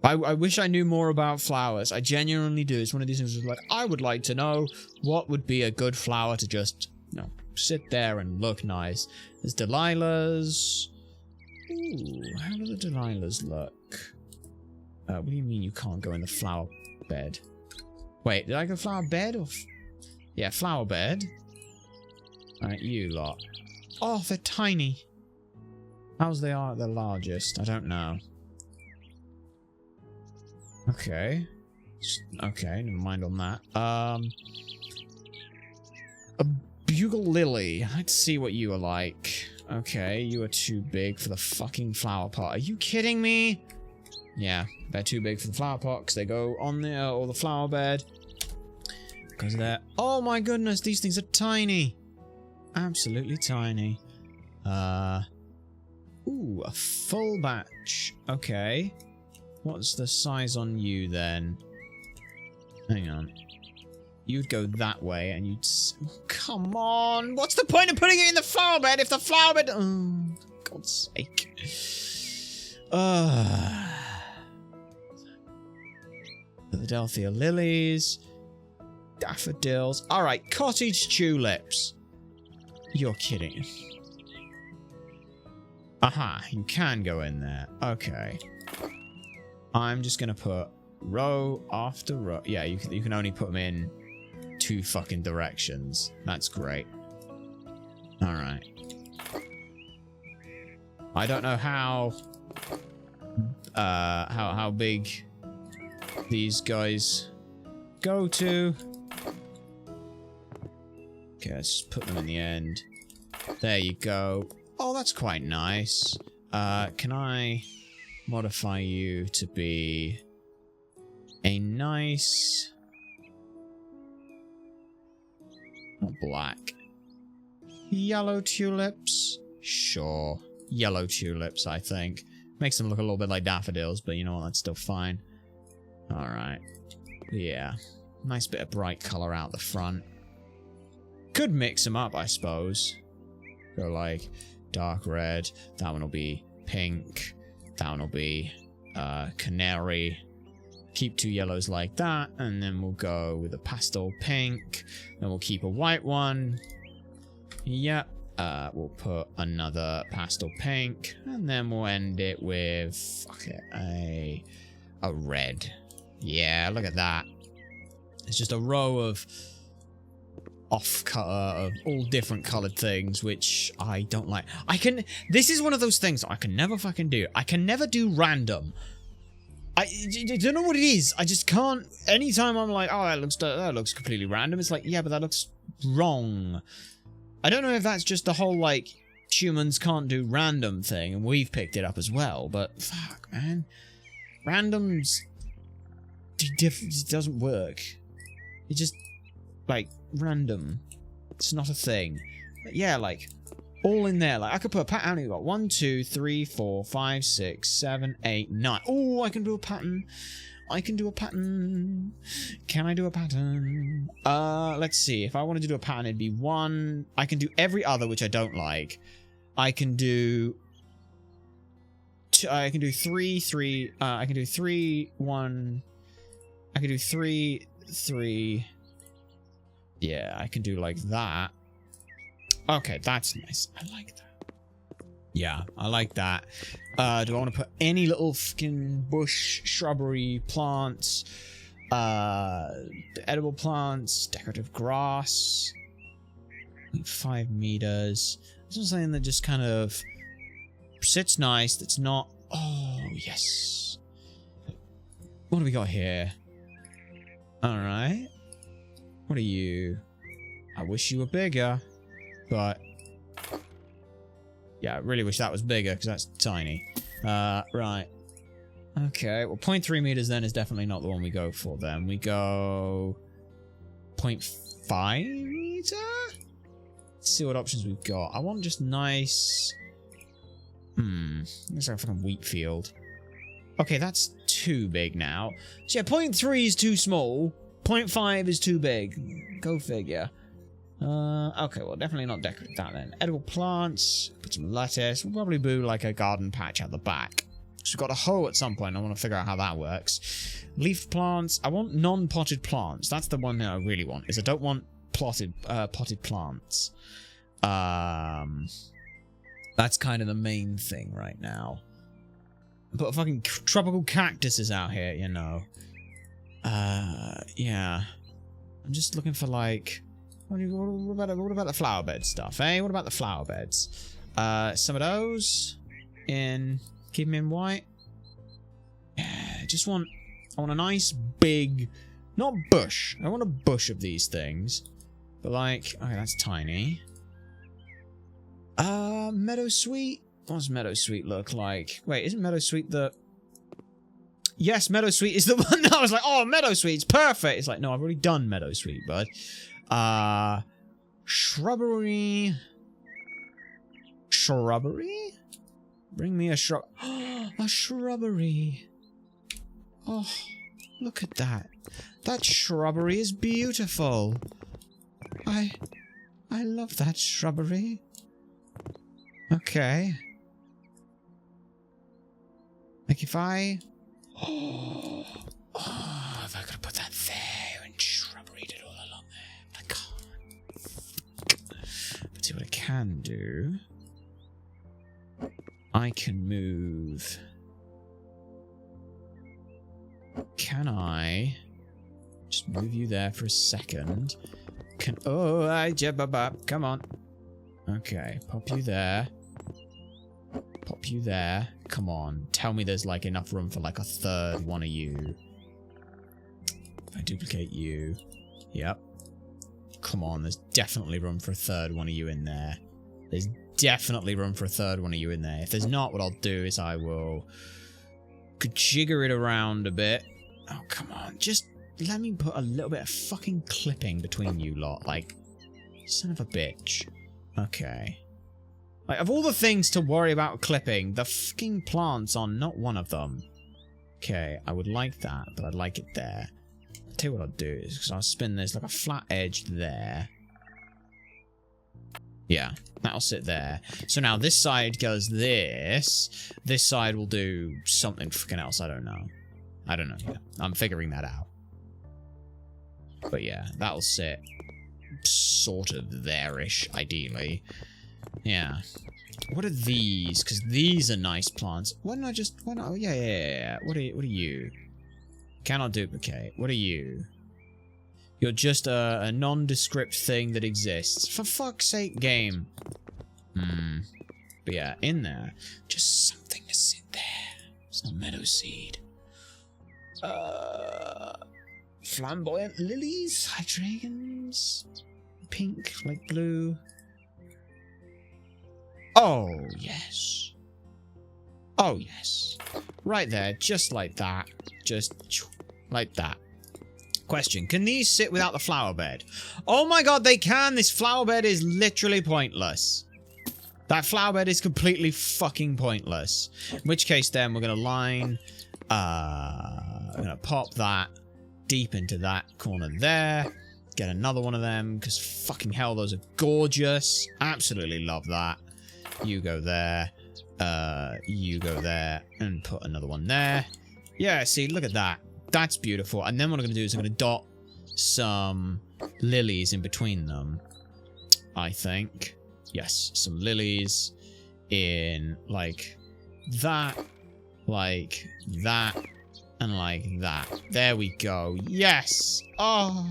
I wish I knew more about flowers. I genuinely do. It's one of these things where, like, I would like to know what would be a good flower to just, you know, sit there and look nice. There's Delilahs. Ooh, how do the Delilahs look? What do you mean you can't go in the flower bed? Wait, did I go flower bed or... yeah, flower bed. Alright, you lot. Oh, they're tiny. How's they are at the largest? I don't know. Okay. Okay, never mind on that. A bugle lily. Let's see what you are like. Okay, you are too big for the fucking flower pot. Are you kidding me? Yeah, they're too big for the flower pot because they go on the or the flower bed. Because they're... oh my goodness, these things are tiny. Absolutely tiny. Ooh, a full batch. Okay. What's the size on you then? Hang on. You'd go that way and you'd... come on! What's the point of putting it in the flower bed if the flower bed... oh, for God's sake. Philadelphia lilies. Daffodils. Alright, cottage tulips. You're kidding. Aha, you can go in there. Okay. I'm just gonna put row after row. Yeah, you can only put them in 2 fucking directions. That's great. Alright. I don't know how big these guys go to. Okay, let's just put them in the end. There you go. Oh, that's quite nice. Can I modify you to be a nice... not black. Yellow tulips? Sure. Yellow tulips, I think. Makes them look a little bit like daffodils, but you know what, that's still fine. Alright. Yeah. Nice bit of bright colour out the front. Could mix them up, I suppose. Go like dark red. That one will be pink. That one will be canary. Keep 2 yellows like that, and then we'll go with a pastel pink. Then we'll keep a white one. Yep. We'll put another pastel pink, and then we'll end it with fuck it, a red. Yeah, look at that. It's just a row of of all different colored things, which I don't like. This is one of those things I can never fucking do. I can never do random. I don't know what it is. I just can't. Anytime I'm like, oh, that looks completely random. It's like, yeah, but that looks wrong. I don't know if that's just the whole, like, humans can't do random thing, and we've picked it up as well, but fuck, man. Randoms... it doesn't work. It just, like, random. It's not a thing. But yeah, like, all in there. Like, I could put a pattern. How many you got? 1, 2, 3, 4, 5, 6, 7, 8, 9. Oh, I can do a pattern. I can do a pattern. Can I do a pattern? Let's see. If I wanted to do a pattern, it'd be 1. I can do every other, which I don't like. I can do... I can do 3, 3. I can do 3, 1. I can do 3, 3. Yeah, I can do like that. Okay, that's nice. I like that. Yeah, I like that. Do I want to put any little fucking bush, shrubbery, plants, edible plants, decorative grass? 5 meters. This is something that just kind of sits nice. That's not... oh, yes. What do we got here? Alright. What are you? I wish you were bigger, but... yeah, I really wish that was bigger, because that's tiny. Right. Okay, well, 0.3 meters then is definitely not the one we go for then. We go... 0.5 meter? Let's see what options we've got. I want just nice... Looks like a fucking wheat field. Okay, that's too big now. So yeah, 0.3 is too small. 0.5 is too big. Go figure. Okay, well, definitely not decorate that then. Edible plants. Put some lettuce. We'll probably do like a garden patch out the back. So we've got a hoe at some point. I want to figure out how that works. Leaf plants. I want non-potted plants. That's the one that I really want. Is I don't want potted plants. That's kind of the main thing right now. Put fucking tropical cactuses out here, you know. Yeah. I'm just looking for like... What about the flower bed stuff, eh? What about the flower beds? Some of those in... Keep them in white. Yeah, I want a nice big... Not bush. I want a bush of these things. But like... Okay, that's tiny. Meadowsweet? What does Meadowsweet look like? Wait, isn't Meadowsweet the... Yes, Meadowsweet is the one that I was like, oh, Meadowsweet's perfect. It's like, no, I've already done Meadowsweet, bud. Shrubbery. Shrubbery? Bring me a shrub... a shrubbery. Oh, look at that. That shrubbery is beautiful. I love that shrubbery. Okay. Like if I... Oh, if I could put that there and shrubbery it all along there. I can't. But see what I can do. I can move. Can I just move you there for a second? Come on. Okay, pop you there. Pop you there. Come on. Tell me there's like enough room for like a third one of you. If I duplicate you. Yep. Come on, there's definitely room for a third one of you in there. There's definitely room for a third one of you in there. If there's not, what I'll do is I will jigger it around a bit. Oh, come on. Just let me put a little bit of fucking clipping between you lot. Like, son of a bitch. Okay. Like, of all the things to worry about clipping, the fucking plants are not one of them. Okay, I would like that, but I'd like it there. I'll tell you what I'll do is, because I'll spin this like a flat edge there. Yeah, that'll sit there. So now this side goes this. This side will do something fucking else, I don't know. I don't know, yeah. I'm figuring that out. But yeah, that'll sit sort of there-ish, ideally. Yeah. What are these? Because these are nice plants. Why don't I just... Why not? Oh, yeah. What are you? Cannot duplicate. What are you? You're just a nondescript thing that exists. For fuck's sake, game. But yeah, in there. Just something to sit there. Some meadow seed. Flamboyant lilies? Hydrangeas? Pink, like blue. Oh, yes. Oh, yes. Right there, just like that. Just like that. Question, can these sit without the flower bed? Oh my god, they can! This flower bed is literally pointless. That flower bed is completely fucking pointless. In which case, then, we're going to line... I'm going to pop that deep into that corner there. Get another one of them, because fucking hell, those are gorgeous. Absolutely love that. You go there. You go there. And put another one there. Yeah, see, look at that. That's beautiful. And then what I'm going to do is I'm going to dot some lilies in between them. I think. Yes, some lilies in like that, and like that. There we go. Yes! Oh,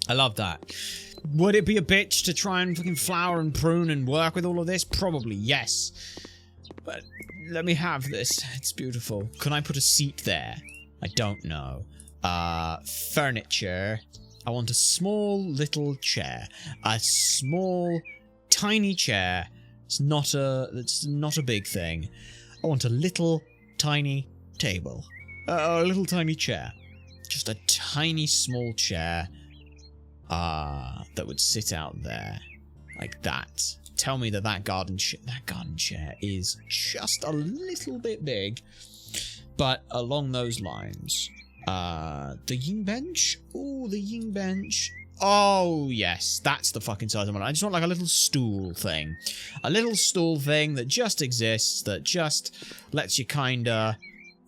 I love that. Would it be a bitch to try and fucking flower and prune and work with all of this? Probably, yes. But let me have this. It's beautiful. Can I put a seat there? I don't know. Furniture. I want a small little chair. A small, tiny chair. It's not a big thing. I want a little, tiny table. A little tiny chair. Just a tiny, small chair. That would sit out there. Like that. tell me that garden chair is just a little bit big. But along those lines, the Ying bench. Oh, the Ying bench. Oh, yes, that's the fucking size I want. I just want like a little stool thing. A little stool thing that just exists, that just lets you kinda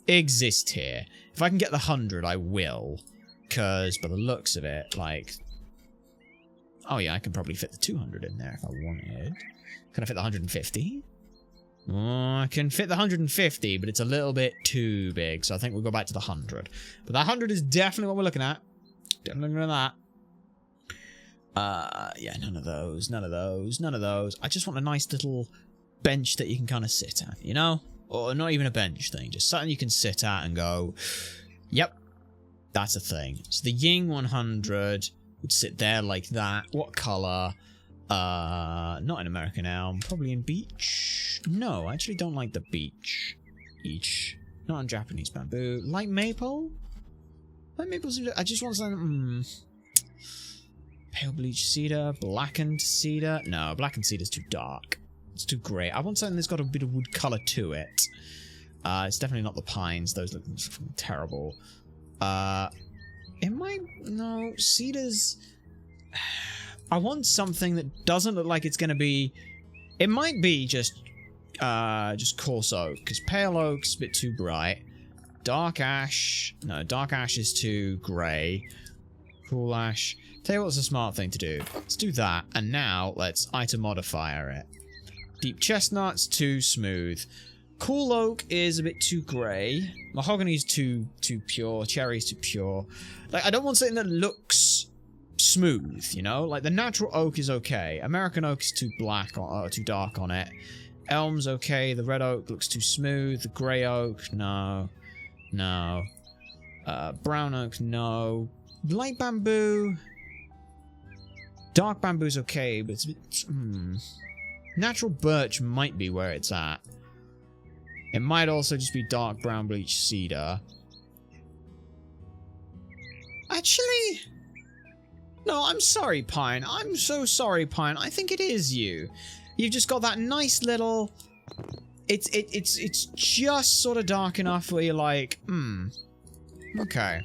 exist here. If I can get the 100, I will. Because by the looks of it, like... Oh yeah, I can probably fit the 200 in there if I wanted. Can I fit the 150? Oh, I can fit the 150, but it's a little bit too big, so I think we'll go back to the 100. But that 100 is definitely what we're looking at. Definitely looking at that. Yeah, none of those, none of those, none of those. I just want a nice little bench that you can kind of sit at, you know? Or not even a bench thing, just something you can sit at and go, yep, that's a thing. So the Ying 100 would sit there like that. What colour? Not in American Elm, probably in beech. No, I actually don't like the beech. Not in Japanese bamboo. Light maple? Light maple, I just want something, pale bleach cedar, blackened cedar. No, blackened cedar's too dark. It's too grey. I want something that's got a bit of wood colour to it. It's definitely not the pines. Those look terrible. It might... No, cedars... I want something that doesn't look like it's going to be... It might be just coarse oak, because pale oak's a bit too bright. Dark ash... No, dark ash is too grey. Cool ash... Tell you what's a smart thing to do. Let's do that, and now let's item modifier it. Deep chestnut's too smooth. Cool oak is a bit too grey. Mahogany's too pure. Cherry's too pure. Like, I don't want something that looks smooth, you know? Like, the natural oak is okay. American oak is too black or too dark on it. Elm's okay. The red oak looks too smooth. The grey oak, no. No. Brown oak, no. Light bamboo. Dark bamboo's okay, but it's a bit... Natural birch might be where it's at. It might also just be dark brown bleach cedar. Actually... No, I'm sorry, Pine. I'm so sorry, Pine. I think it is you. You've just got that nice little... It's just sort of dark enough where you're like, okay.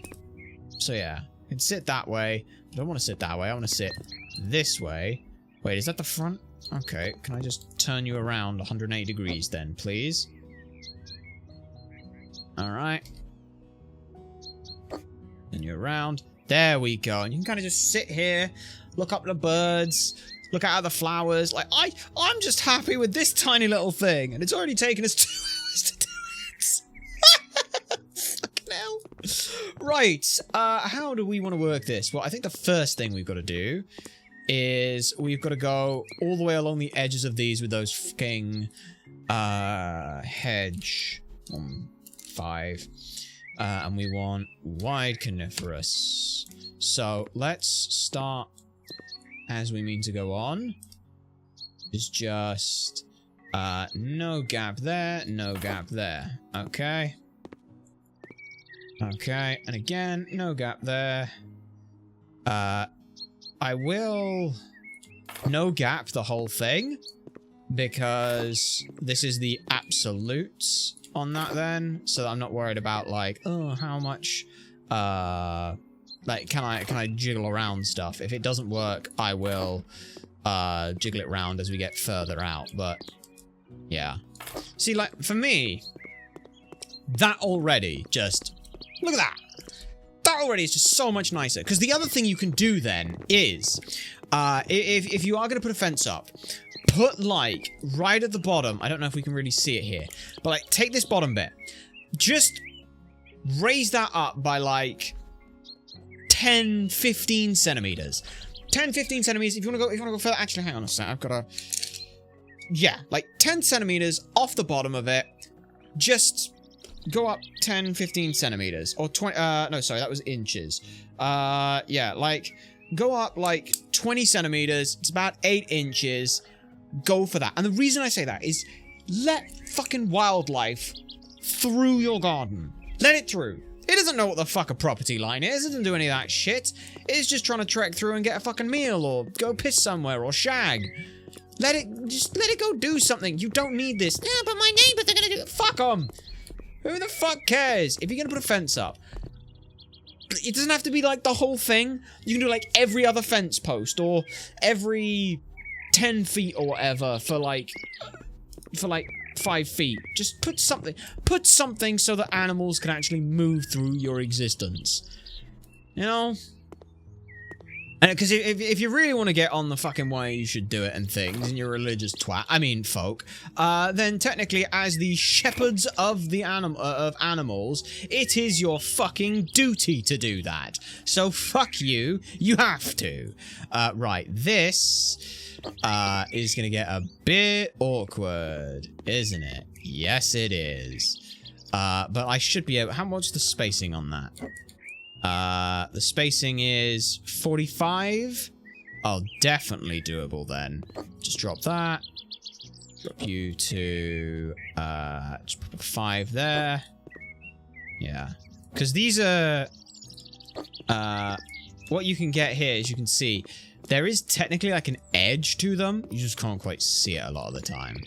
So yeah, I can sit that way. I don't want to sit that way. I want to sit this way. Wait, is that the front? Okay, can I just turn you around 180 degrees then, please? Alright. And you're around. There we go. And you can kind of just sit here, look up the birds, look out at the flowers. Like, I'm just happy with this tiny little thing. And it's already taken us 2 hours to do it. Fucking hell. Right. How do we want to work this? Well, I think the first thing we've got to do is we've got to go all the way along the edges of these with those fucking hedge 5 and we want wide coniferous. So let's start as we mean to go on. It's just no gap there, no gap there. Okay. Okay, and again, no gap there. I will no gap the whole thing, because this is the absolutes on that then, so that I'm not worried about like, oh, how much, like, can I jiggle around stuff? If it doesn't work, I will jiggle it around as we get further out, but yeah. See, like, for me, that already just, look at that! That already is just so much nicer. Because the other thing you can do then is, if you are going to put a fence up, put like right at the bottom, I don't know if we can really see it here, but like take this bottom bit, just raise that up by like 10, 15 centimeters. 10, 15 centimeters. If you want to go further, actually, hang on a sec. I've got to, yeah, like 10 centimeters off the bottom of it. Just go up 10, 15 centimeters. Or 20, no, sorry, that was inches. Yeah, like, go up like 20 centimeters. It's about 8 inches. Go for that. And the reason I say that is let fucking wildlife through your garden. Let it through. It doesn't know what the fuck a property line is. It doesn't do any of that shit. It's just trying to trek through and get a fucking meal or go piss somewhere or shag. Just let it go do something. You don't need this. Yeah, but my neighbors are gonna do it. Fuck them. Who the fuck cares? If you're gonna put a fence up, it doesn't have to be like the whole thing. You can do like every other fence post or every 10 feet or whatever for like 5 feet. Just put something. Put something so that animals can actually move through your existence. You know? And because if you really want to get on the fucking way you should do it and things, and you're a religious twat, I mean folk, then technically as the shepherds of the animals, it is your fucking duty to do that. So fuck you, you have to. Right, this is gonna get a bit awkward, isn't it? Yes, it is. But I should be able. How much the spacing on that? The spacing is 45. Oh, definitely doable then. Just drop that. Drop you to, just put a 5 there. Yeah. Because these are, what you can get here, as you can see, there is technically like an edge to them. You just can't quite see it a lot of the time.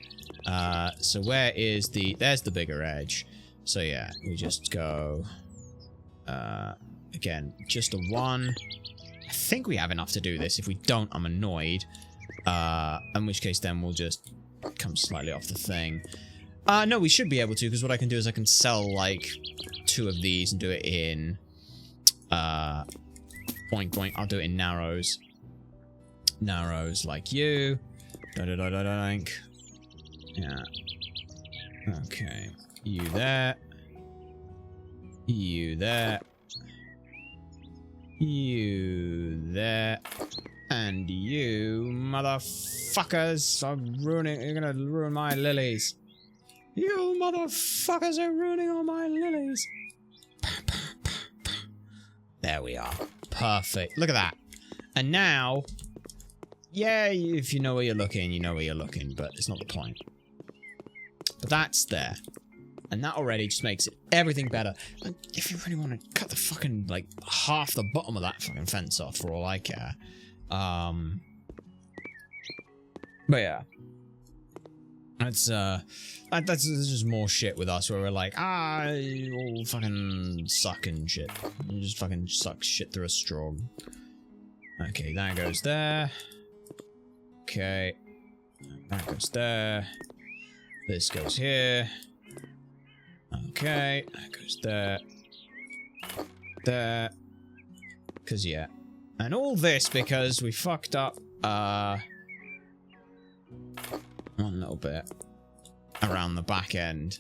So where is there's the bigger edge. So yeah, we just go, again, just a 1. I think we have enough to do this. If we don't, I'm annoyed. In which case, then we'll just come slightly off the thing. No, we should be able to, because what I can do is I can sell, like, 2 of these and do it in... boink, boink. I'll do it in narrows. Narrows like you. Da-da-da-da-da-dink. Yeah. Okay. You there. You there. You there, and you motherfuckers are ruining. You're gonna ruin my lilies. You motherfuckers are ruining all my lilies. There we are. Perfect. Look at that. And now, yeah, if you know where you're looking, you know where you're looking, but it's not the point. But that's there. And that already just makes everything better. And if you really want to cut the fucking, like, half the bottom of that fucking fence off, for all I care. But yeah. That's just more shit with us, where we're like, you all fucking suck and shit. You just fucking suck shit through a straw. Okay, that goes there. Okay. That goes there. This goes here. Okay, that goes there. There. Because, yeah. And all this because we fucked up, one little bit around the back end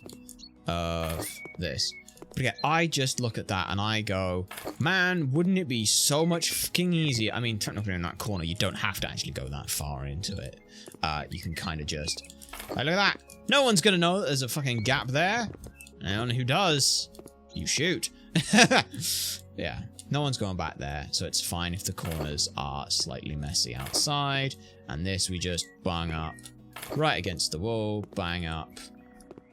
of this. But yeah, I just look at that and I go, man, wouldn't it be so much fucking easier? I mean, technically in that corner, you don't have to actually go that far into it. You can kind of just, like, look at that. No one's gonna know that there's a fucking gap there. And who does, you shoot. Yeah, no one's going back there, so it's fine if the corners are slightly messy outside. And this we just bang up right against the wall, bang up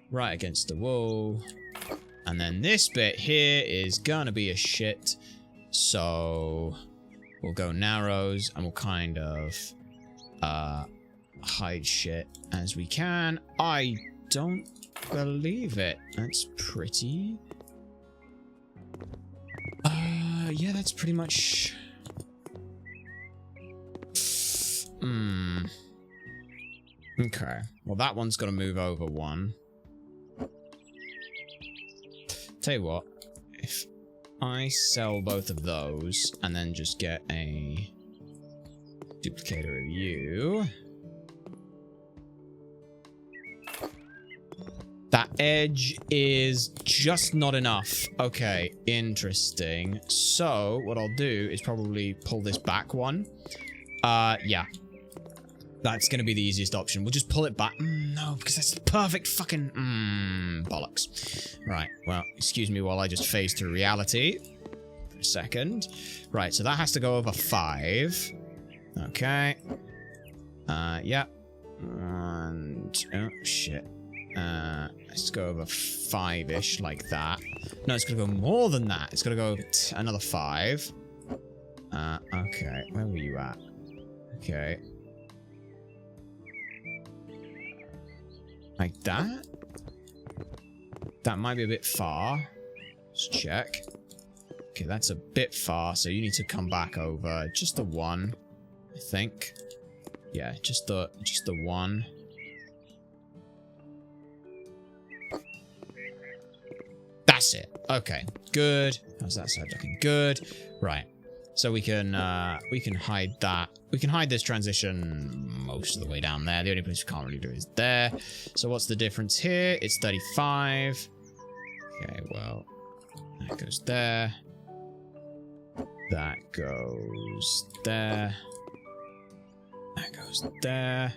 right against the wall. And then this bit here is gonna be a shit. So we'll go narrows and we'll kind of hide shit as we can. I don't believe it. That's pretty. Yeah, that's pretty much. Okay. Well, that one's got to move over 1. Tell you what, if I sell both of those and then just get a duplicator of you. That edge is just not enough. Okay, interesting. So, what I'll do is probably pull this back 1. Yeah. That's gonna be the easiest option. We'll just pull it back. No, because that's the perfect fucking... bollocks. Right, well, excuse me while I just phase through reality. For a second. Right, so that has to go over 5. Okay. Yeah. And... oh, shit. Let's go over 5-ish, like that. No, it's gonna go more than that. It's gonna go another 5. Okay, where were you at? Okay. Like that? That might be a bit far. Let's check. Okay, that's a bit far, so you need to come back over. Just the one, I think. Yeah, just the one. That's it. Okay, good. How's that side looking? Good. Right. So we can hide that. We can hide this transition most of the way down there. The only place we can't really do is there. So what's the difference here? It's 35. Okay, well, that goes there. That goes there. That goes there.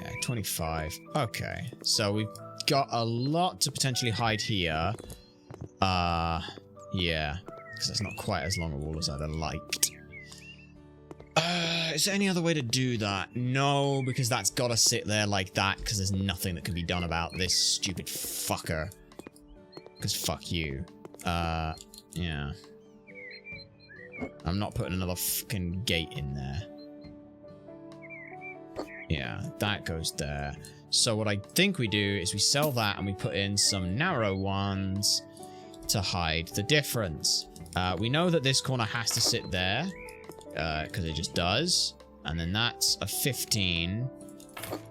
Yeah, 25. Okay, so we've got a lot to potentially hide here. Yeah, because that's not quite as long a wall as I'd have liked. Is there any other way to do that? No, because that's gotta sit there like that, because there's nothing that can be done about this stupid fucker. Because fuck you. Yeah. I'm not putting another fucking gate in there. Yeah, that goes there. So what I think we do is we sell that and we put in some narrow ones to hide the difference. We know that this corner has to sit there, because it just does. And then that's a 15.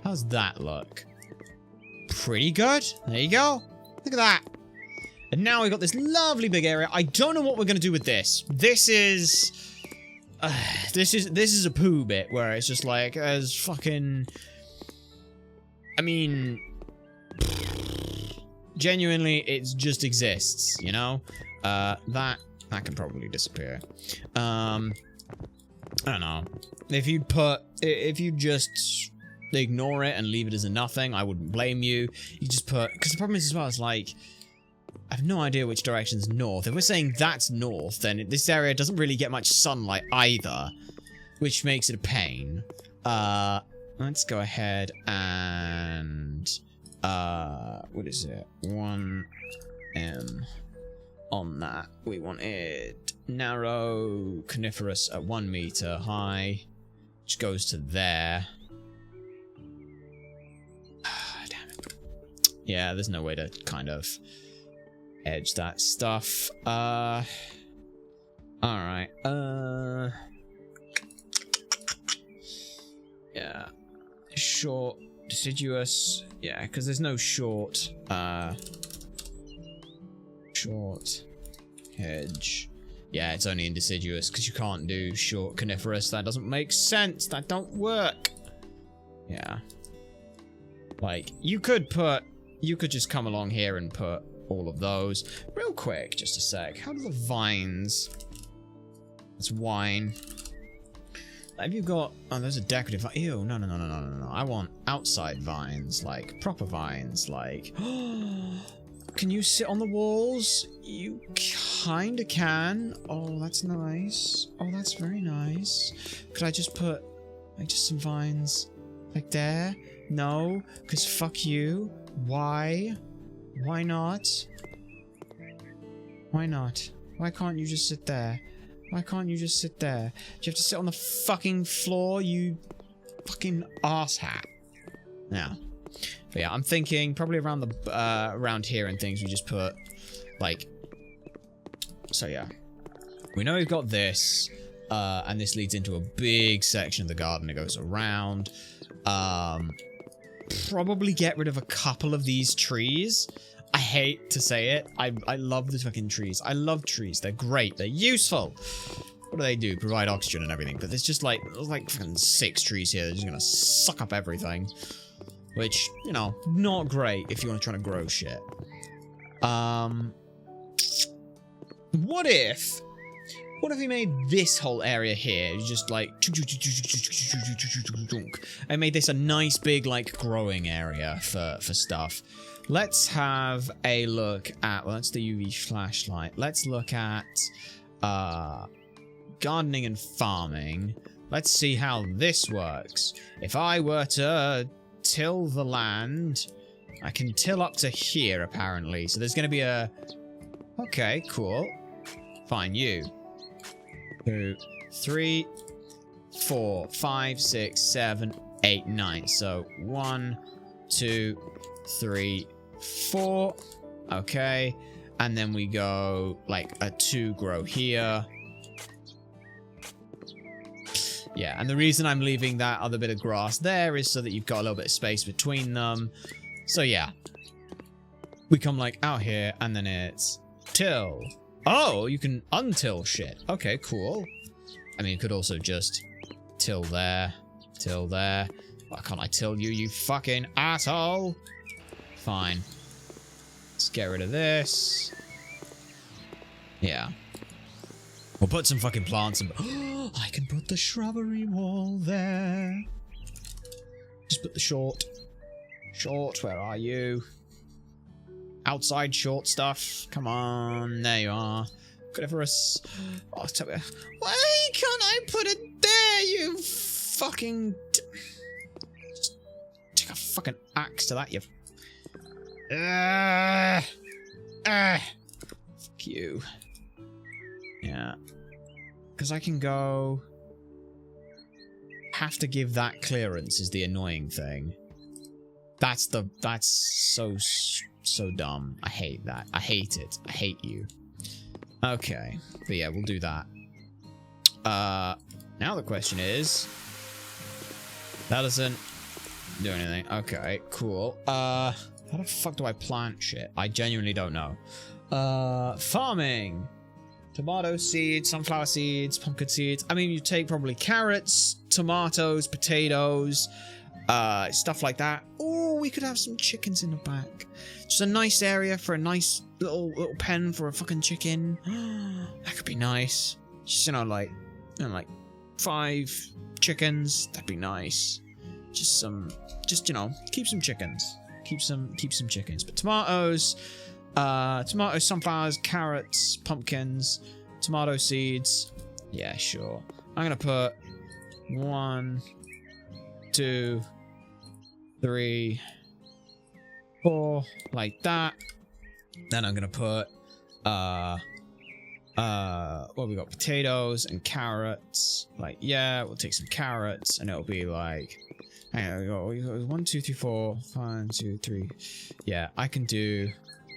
How's that look? Pretty good. There you go. Look at that. And now we've got this lovely big area. I don't know what we're going to do with this. This is a poo bit where it's just like, as fucking... I mean... Genuinely, it just exists, you know? That can probably disappear. I don't know. If you just ignore it and leave it as a nothing, I wouldn't blame you. You just put... Because the problem is as well, it's like... I have no idea which direction's north. If we're saying that's north, then this area doesn't really get much sunlight either, which makes it a pain. Let's go ahead and... what is it? 1M on that. We want it narrow, coniferous at 1 meter high, which goes to there. Damn it. Yeah, there's no way to kind of edge that stuff. Alright. Yeah. Short, deciduous. Yeah, because there's no short hedge. Yeah, it's only in deciduous because you can't do short coniferous. That doesn't make sense. That don't work. Yeah. Like, you could just come along here and put all of those. Real quick, just a sec. How do the vines... That's wine. Have you got... Oh, those are decorative... Ew, no. I want outside vines, like proper vines, like... Can you sit on the walls? You kinda can. Oh, that's nice. Oh, that's very nice. Could I just put, like, just some vines, like there? No, because fuck you. Why? Why not? Why not? Why can't you just sit there? Why can't you just sit there? Do you have to sit on the fucking floor, you fucking arsehat? Now, but yeah, I'm thinking probably around the around here and things we just put like. So yeah, we know we've got this, and this leads into a big section of the garden that goes around. Probably get rid of a couple of these trees. I hate to say it. I love the fucking trees. I love trees. They're great. They're useful. What do they do? Provide oxygen and everything. But there's just like fucking 6 trees here. They're just gonna suck up everything. Which, you know, not great if you want to try to grow shit. What if we made this whole area here just like I made this a nice big like growing area for stuff. Let's have a look at, well, that's the UV flashlight. Let's look at gardening and farming. Let's see how this works. If I were to till the land, I can till up to here apparently. So there's going to be a... Okay, cool. Fine, you. 2, 3, 4, 5, 6, 7, 8, 9. So 1, 2, 3, 4. Okay. And then we go like a 2 grow here. Yeah, and the reason I'm leaving that other bit of grass there is so that you've got a little bit of space between them. So yeah. We come like out here and then it's till. Oh, you can untill shit. Okay, cool. I mean, you could also just till there. Till there. Why can't I till you, you fucking asshole? Fine. Let's get rid of this. Yeah. We'll put some fucking plants and... Oh, I can put the shrubbery wall there. Just put the short. Short, where are you? Outside short stuff. Come on. There you are. Could ever oh, tell me. Why can't I put it there, you fucking... Just take a fucking axe to that, you... Fuck you. Yeah. Because I can go... Have to give that clearance is the annoying thing. That's so dumb. I hate that. I hate it. I hate you. Okay. But yeah, we'll do that. Now the question is... That doesn't do anything. Okay, cool. How the fuck do I plant shit? I genuinely don't know. Farming. Tomato seeds, sunflower seeds, pumpkin seeds. I mean, you take probably carrots, tomatoes, potatoes, stuff like that. Oh, we could have some chickens in the back. Just a nice area for a nice little pen for a fucking chicken. That could be nice. Just, you know, like 5 chickens. That'd be nice. Just, you know, keep some chickens. Keep some chickens. But tomatoes, sunflowers, carrots, pumpkins, tomato seeds. Yeah, sure. I'm gonna put 1, 2, 3, 4, like that. Then I'm gonna put well, we got potatoes and carrots. Like, yeah, we'll take some carrots and it'll be like, hang on, we got 1, 2, 3, 4, 5, 2, 3. Yeah, I can do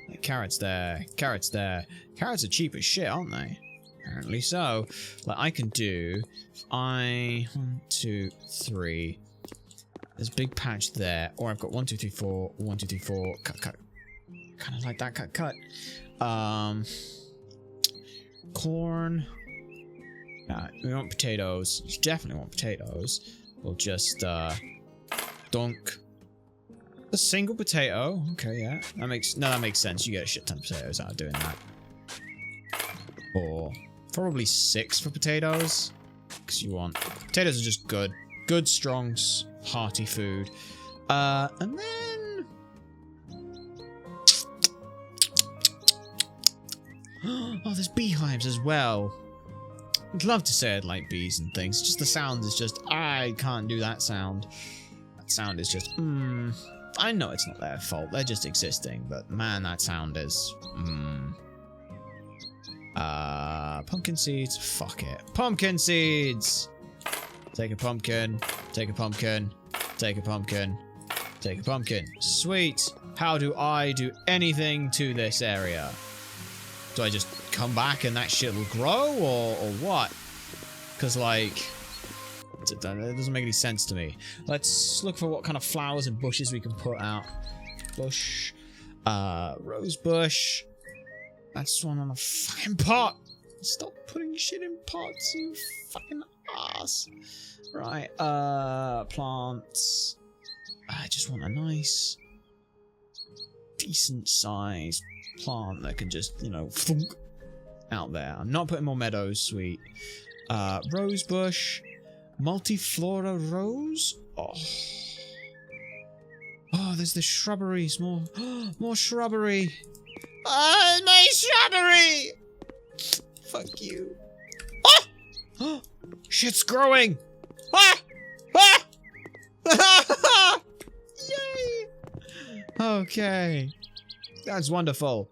like, carrots there, carrots there. Carrots are cheap as shit, aren't they? Apparently so. Like, I can do 1, 2, 3. There's a big patch there. Or I've got 1, 2, 3, 4, 1, 2, 3, 4. Cut. Kind of like that, cut. Corn. We want potatoes. You definitely want potatoes. We'll just, dunk. A single potato. Okay, yeah. That makes sense. You get a shit ton of potatoes out of doing that. Or probably 6 for potatoes. Because you want... Potatoes are just good. Good, strong, hearty food. And then... Oh, there's beehives as well. I'd love to say I'd like bees and things. Just the sound is just... I can't do that sound. That sound is just... I know it's not their fault. They're just existing. But man, that sound is... Pumpkin seeds. Fuck it. Pumpkin seeds! Take a pumpkin. Take a pumpkin. Take a pumpkin. Take a pumpkin. Sweet. How do I do anything to this area? Do I just come back and that shit will grow? Or what? Because, like... It doesn't make any sense to me. Let's look for what kind of flowers and bushes we can put out. Bush. Rose bush. That's one on a fucking pot. Stop putting shit in pots, you fucking ass. Right, plants. I just want a nice, decent sized plant that can just, you know, thunk out there. I'm not putting more meadows, sweet. Rose bush. Multiflora rose? Oh. Oh, there's the shrubberies. More shrubbery. Ah, my shrubbery! Fuck you. Ah! Oh, shit's growing! Ah! Ah! Yay! Okay. That's wonderful.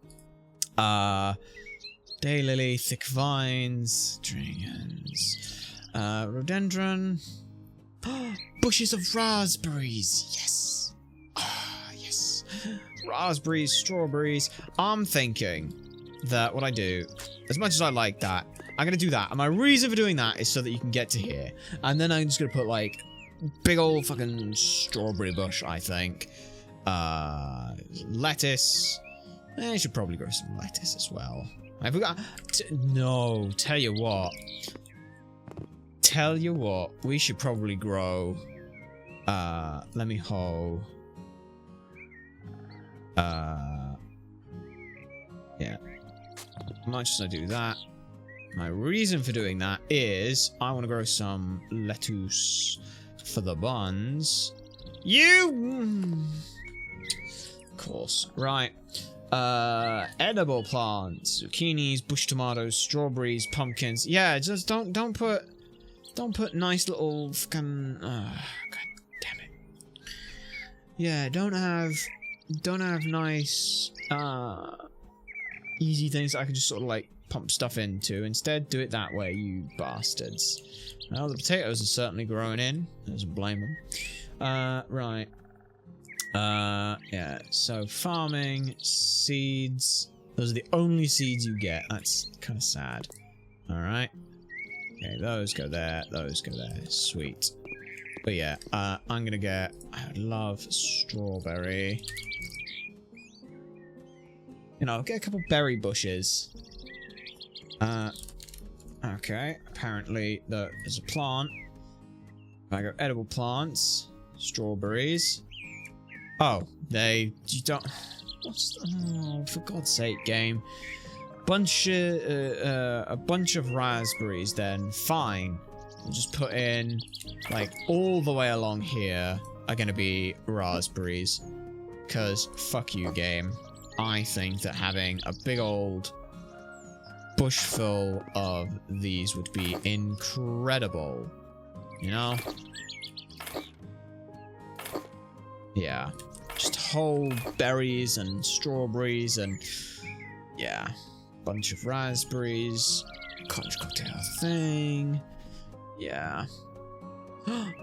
Daylily, thick vines, dragons. Rhododendron. bushes of raspberries. Yes. Ah, yes. Raspberries, strawberries. I'm thinking that what I do, as much as I like that, I'm going to do that. And my reason for doing that is so that you can get to here. And then I'm just going to put, like, big old fucking strawberry bush, I think. Lettuce. I should probably grow some lettuce as well. Have we got... No, tell you what. We should probably grow... let me hoe. Yeah. Might just do that. My reason for doing that is I want to grow some lettuce for the buns. Of course. Right. Edible plants. Zucchinis, bush tomatoes, strawberries, pumpkins. Yeah, just don't put nice little fucking god damn it. Yeah, don't have nice easy things that I can just sort of like pump stuff into. Instead, do it that way, you bastards. Well, the potatoes are certainly growing in. Doesn't blame them. Right. Yeah, so farming, seeds. Those are the only seeds you get. That's kind of sad. Alright. Okay, those go there, those go there. Sweet. But yeah, I'm gonna get... I love strawberry. You know, get a couple berry bushes. Okay, apparently there's a plant. I got edible plants. Strawberries. Oh, you don't... Oh, for God's sake, game. A bunch of raspberries then. Fine. We'll just put in, like, all the way along here are gonna be raspberries. Because, fuck you, game. I think that having a big old bush full of these would be incredible. You know? Yeah. Just whole berries and strawberries and... yeah. Bunch of raspberries. Conch cocktail thing. Yeah.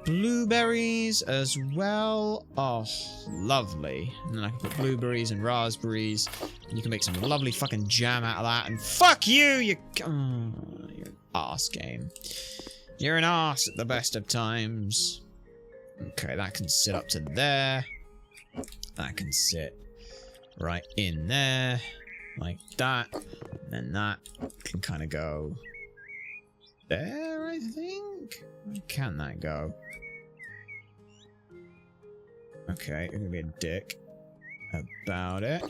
Blueberries as well. Oh, lovely. And then I can put blueberries and raspberries. And you can make some lovely fucking jam out of that. And fuck you! You're an arse game. You're an arse at the best of times. Okay, that can sit up to there. That can sit right in there. Like that. And then that can kind of go there, I think? Where can that go? Okay, I'm gonna be a dick about it.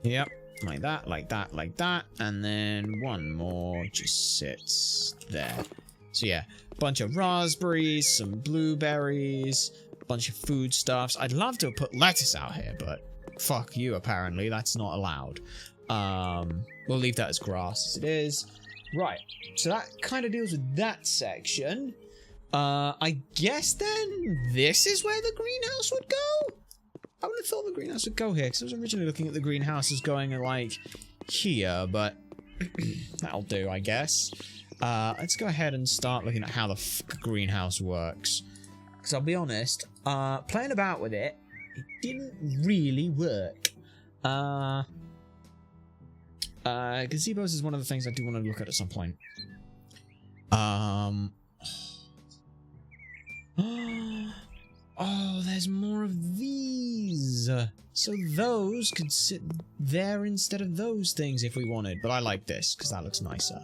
Yep, like that, like that, like that. And then one more just sits there. So yeah, bunch of raspberries, some blueberries, a bunch of foodstuffs. I'd love to have put lettuce out here, but fuck you, apparently. That's not allowed. We'll leave that as grass as it is. Right, so that kind of deals with that section. I guess then this is where the greenhouse would go? I would have thought the greenhouse would go here, because I was originally looking at the greenhouse as going like here, but that'll do, I guess. Let's go ahead and start looking at how the greenhouse works. Because I'll be honest, playing about with it, it didn't really work. Gazebos is one of the things I do want to look at some point. Oh, there's more of these. So those could sit there instead of those things if we wanted. But I like this because that looks nicer.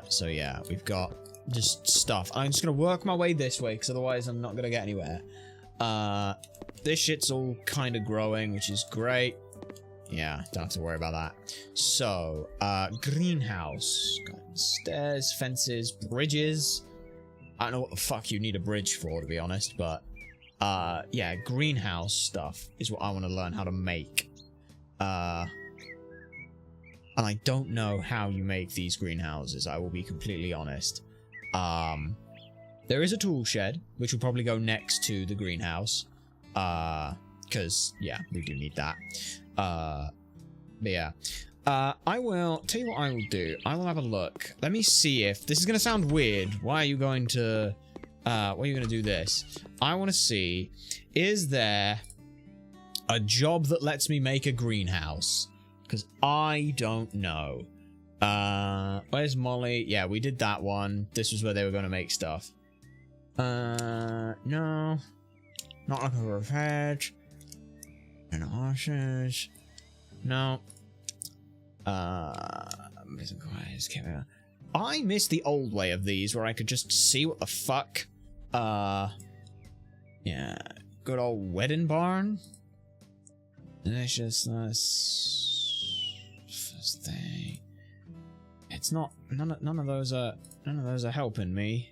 So yeah, we've got just stuff. I'm just going to work my way this way because otherwise I'm not going to get anywhere. This shit's all kind of growing, which is great. Yeah, don't have to worry about that. So, greenhouse. Got stairs, fences, bridges. I don't know what the fuck you need a bridge for, to be honest, but... yeah, greenhouse stuff is what I want to learn how to make. And I don't know how you make these greenhouses, I will be completely honest. There is a tool shed, which will probably go next to the greenhouse. Because, yeah, we do need that. But yeah. I will tell you what I will do. I will have a look. Let me see if this is going to sound weird. Why are you going to Well, you're gonna do this. I want to see, is there a job that lets me make a greenhouse? Because I don't know. Where's Molly? Yeah, we did that one. This was where they were going to make stuff. No. Not looking for a pet. And horses. No. Missing quiet. I miss the old way of these where I could just see what the fuck. Yeah. Good old wedding barn. Deliciousness. First thing. It's not. None of those are helping me.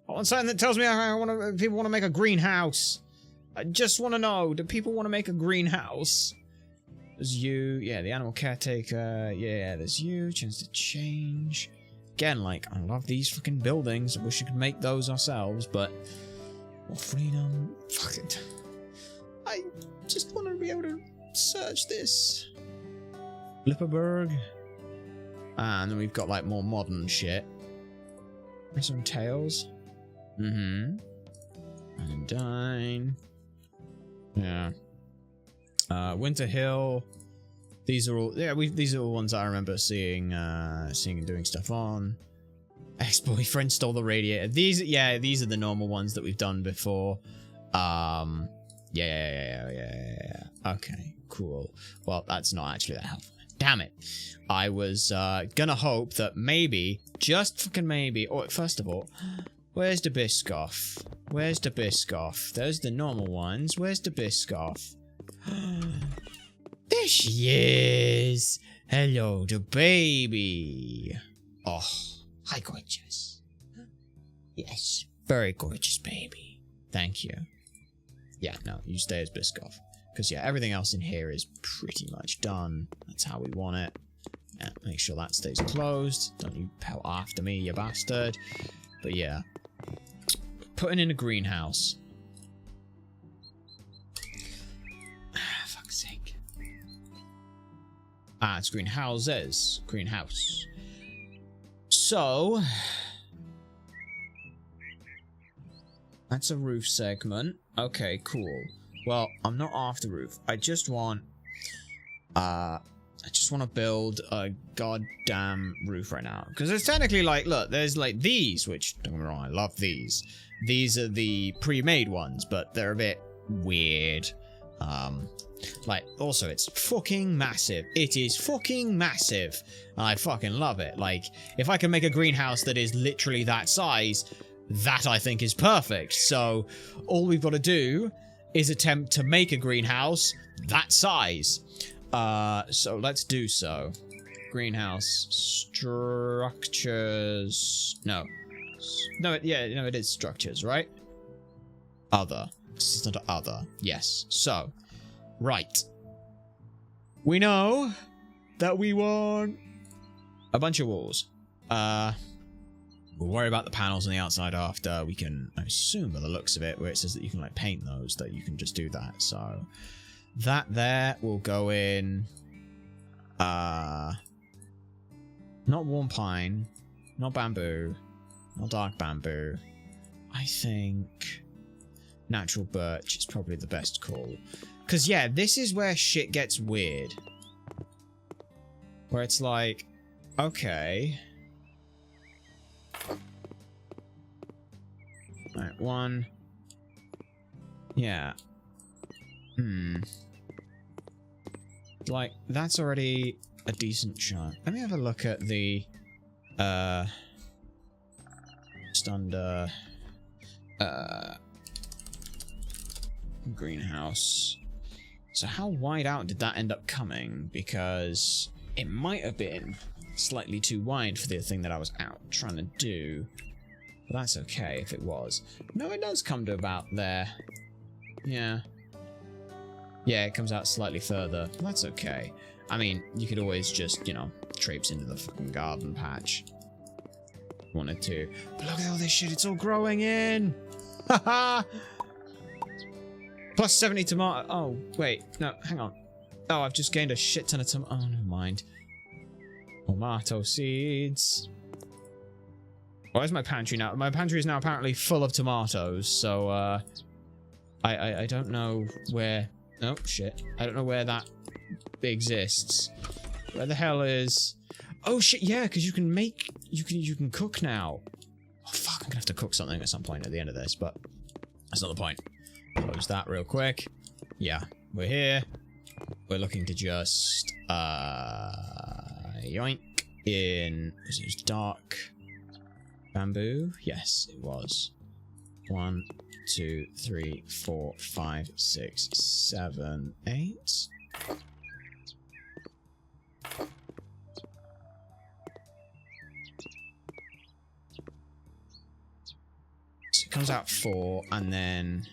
I want something that tells me people want to make a greenhouse. I just want to know, do people want to make a greenhouse? There's you, yeah, the animal caretaker, yeah, there's you, chance to change. Again, like, I love these fucking buildings. I wish we could make those ourselves, but more freedom. Fuck it. I just want to be able to search this. Lipperberg. And then we've got, like, more modern shit. Some tails. Mm-hmm. Undyne. Yeah. Winter Hill. These are all, yeah, these are all ones I remember seeing and doing stuff on. Ex-boyfriend stole the radiator. These are the normal ones that we've done before. Yeah. Okay, cool. Well, that's not actually that helpful. Damn it. I was gonna hope that maybe, just fucking maybe, or first of all, where's the Biscoff? Where's the Biscoff? Those are the normal ones. Where's the Biscoff? There she is. Hello, the baby. Oh, hi, gorgeous. Yes, very gorgeous baby. Thank you. Yeah, no, you stay as Biscoff. Because, yeah, everything else in here is pretty much done. That's how we want it. Yeah, make sure that stays closed. Don't you pelt after me, you bastard. But, yeah. Putting in a greenhouse. Fuck's sake. It's greenhouses. Greenhouse. So... that's a roof segment. Okay, cool. Well, I'm not after roof. I just want to build a goddamn roof right now. Because there's technically, like, look, there's, like, these, which, don't get me wrong, I love these. These are the pre-made ones, but they're a bit weird. Like, also, it's fucking massive. It is fucking massive. I fucking love it. Like, if I can make a greenhouse that is literally that size, that, I think, is perfect. So, all we've got to do is attempt to make a greenhouse that size. So let's do so. Greenhouse structures. No, it is structures, right? Other. This is not other. Yes. So, right. We know that we want a bunch of walls. We'll worry about the panels on the outside after. We can, I assume by the looks of it, where it says that you can, like, paint those, that you can just do that. So that there will go in not warm pine, not bamboo, not dark bamboo. I think natural birch is probably the best call. Because, yeah, this is where shit gets weird. Where it's like, okay... Right, one. Yeah. Like, that's already a decent chunk. Let me have a look at the, just under, greenhouse. So how wide out did that end up coming? Because it might have been slightly too wide for the thing that I was out trying to do. But that's okay if it was. No, it does come to about there. Yeah. Yeah, it comes out slightly further. That's okay. I mean, you could always just, you know, traipse into the fucking garden patch. Wanted to. But look at all this shit, it's all growing in! Haha! Plus 70 tomato. Oh, wait. No, hang on. Oh, I've just gained a shit ton of tomato. Oh, never mind. Tomato seeds. Where's my pantry now? My pantry is now apparently full of tomatoes, so, I don't know where... Oh, shit. I don't know where that exists. Where the hell is... Oh, shit, yeah, because you can make... You can cook now. Oh, fuck, I'm gonna have to cook something at some point at the end of this, but... That's not the point. Close that real quick. Yeah, we're here. We're looking to just... yoink. Was it dark... bamboo? Yes, it was. 1, 2, 3, 4, 5, 6, 7, 8. So it comes out 4, and then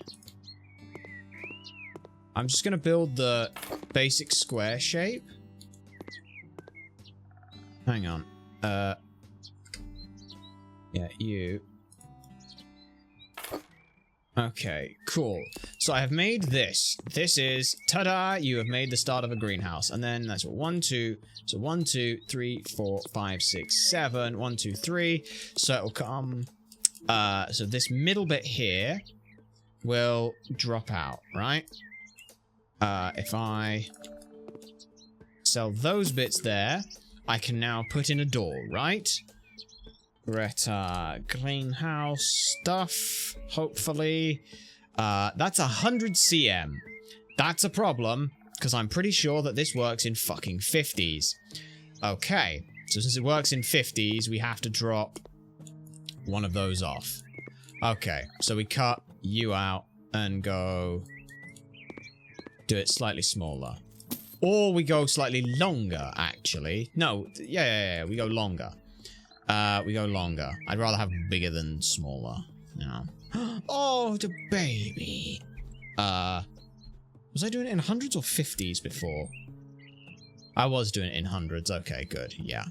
I'm just gonna build the basic square shape. Hang on. Yeah, you. Okay, cool. So I have made this. This is, ta-da, you have made the start of a greenhouse. And then that's what, 1, 2, so 1, 2, 3, 4, 5, 6, 7, 1, 2, 3. So it'll come, so this middle bit here will drop out, right? If I sell those bits there, I can now put in a door, right? Greta greenhouse stuff, hopefully. That's 100 cm. That's a problem, because I'm pretty sure that this works in fucking 50s. Okay, so since it works in 50s, we have to drop one of those off. Okay, so we cut you out and go... do it slightly smaller. Or we go slightly longer, actually. No, yeah, we go longer. We go longer. I'd rather have bigger than smaller, you know. Oh, the baby. Was I doing it in hundreds or 50s before? I was doing it in hundreds. Okay, good. Yeah.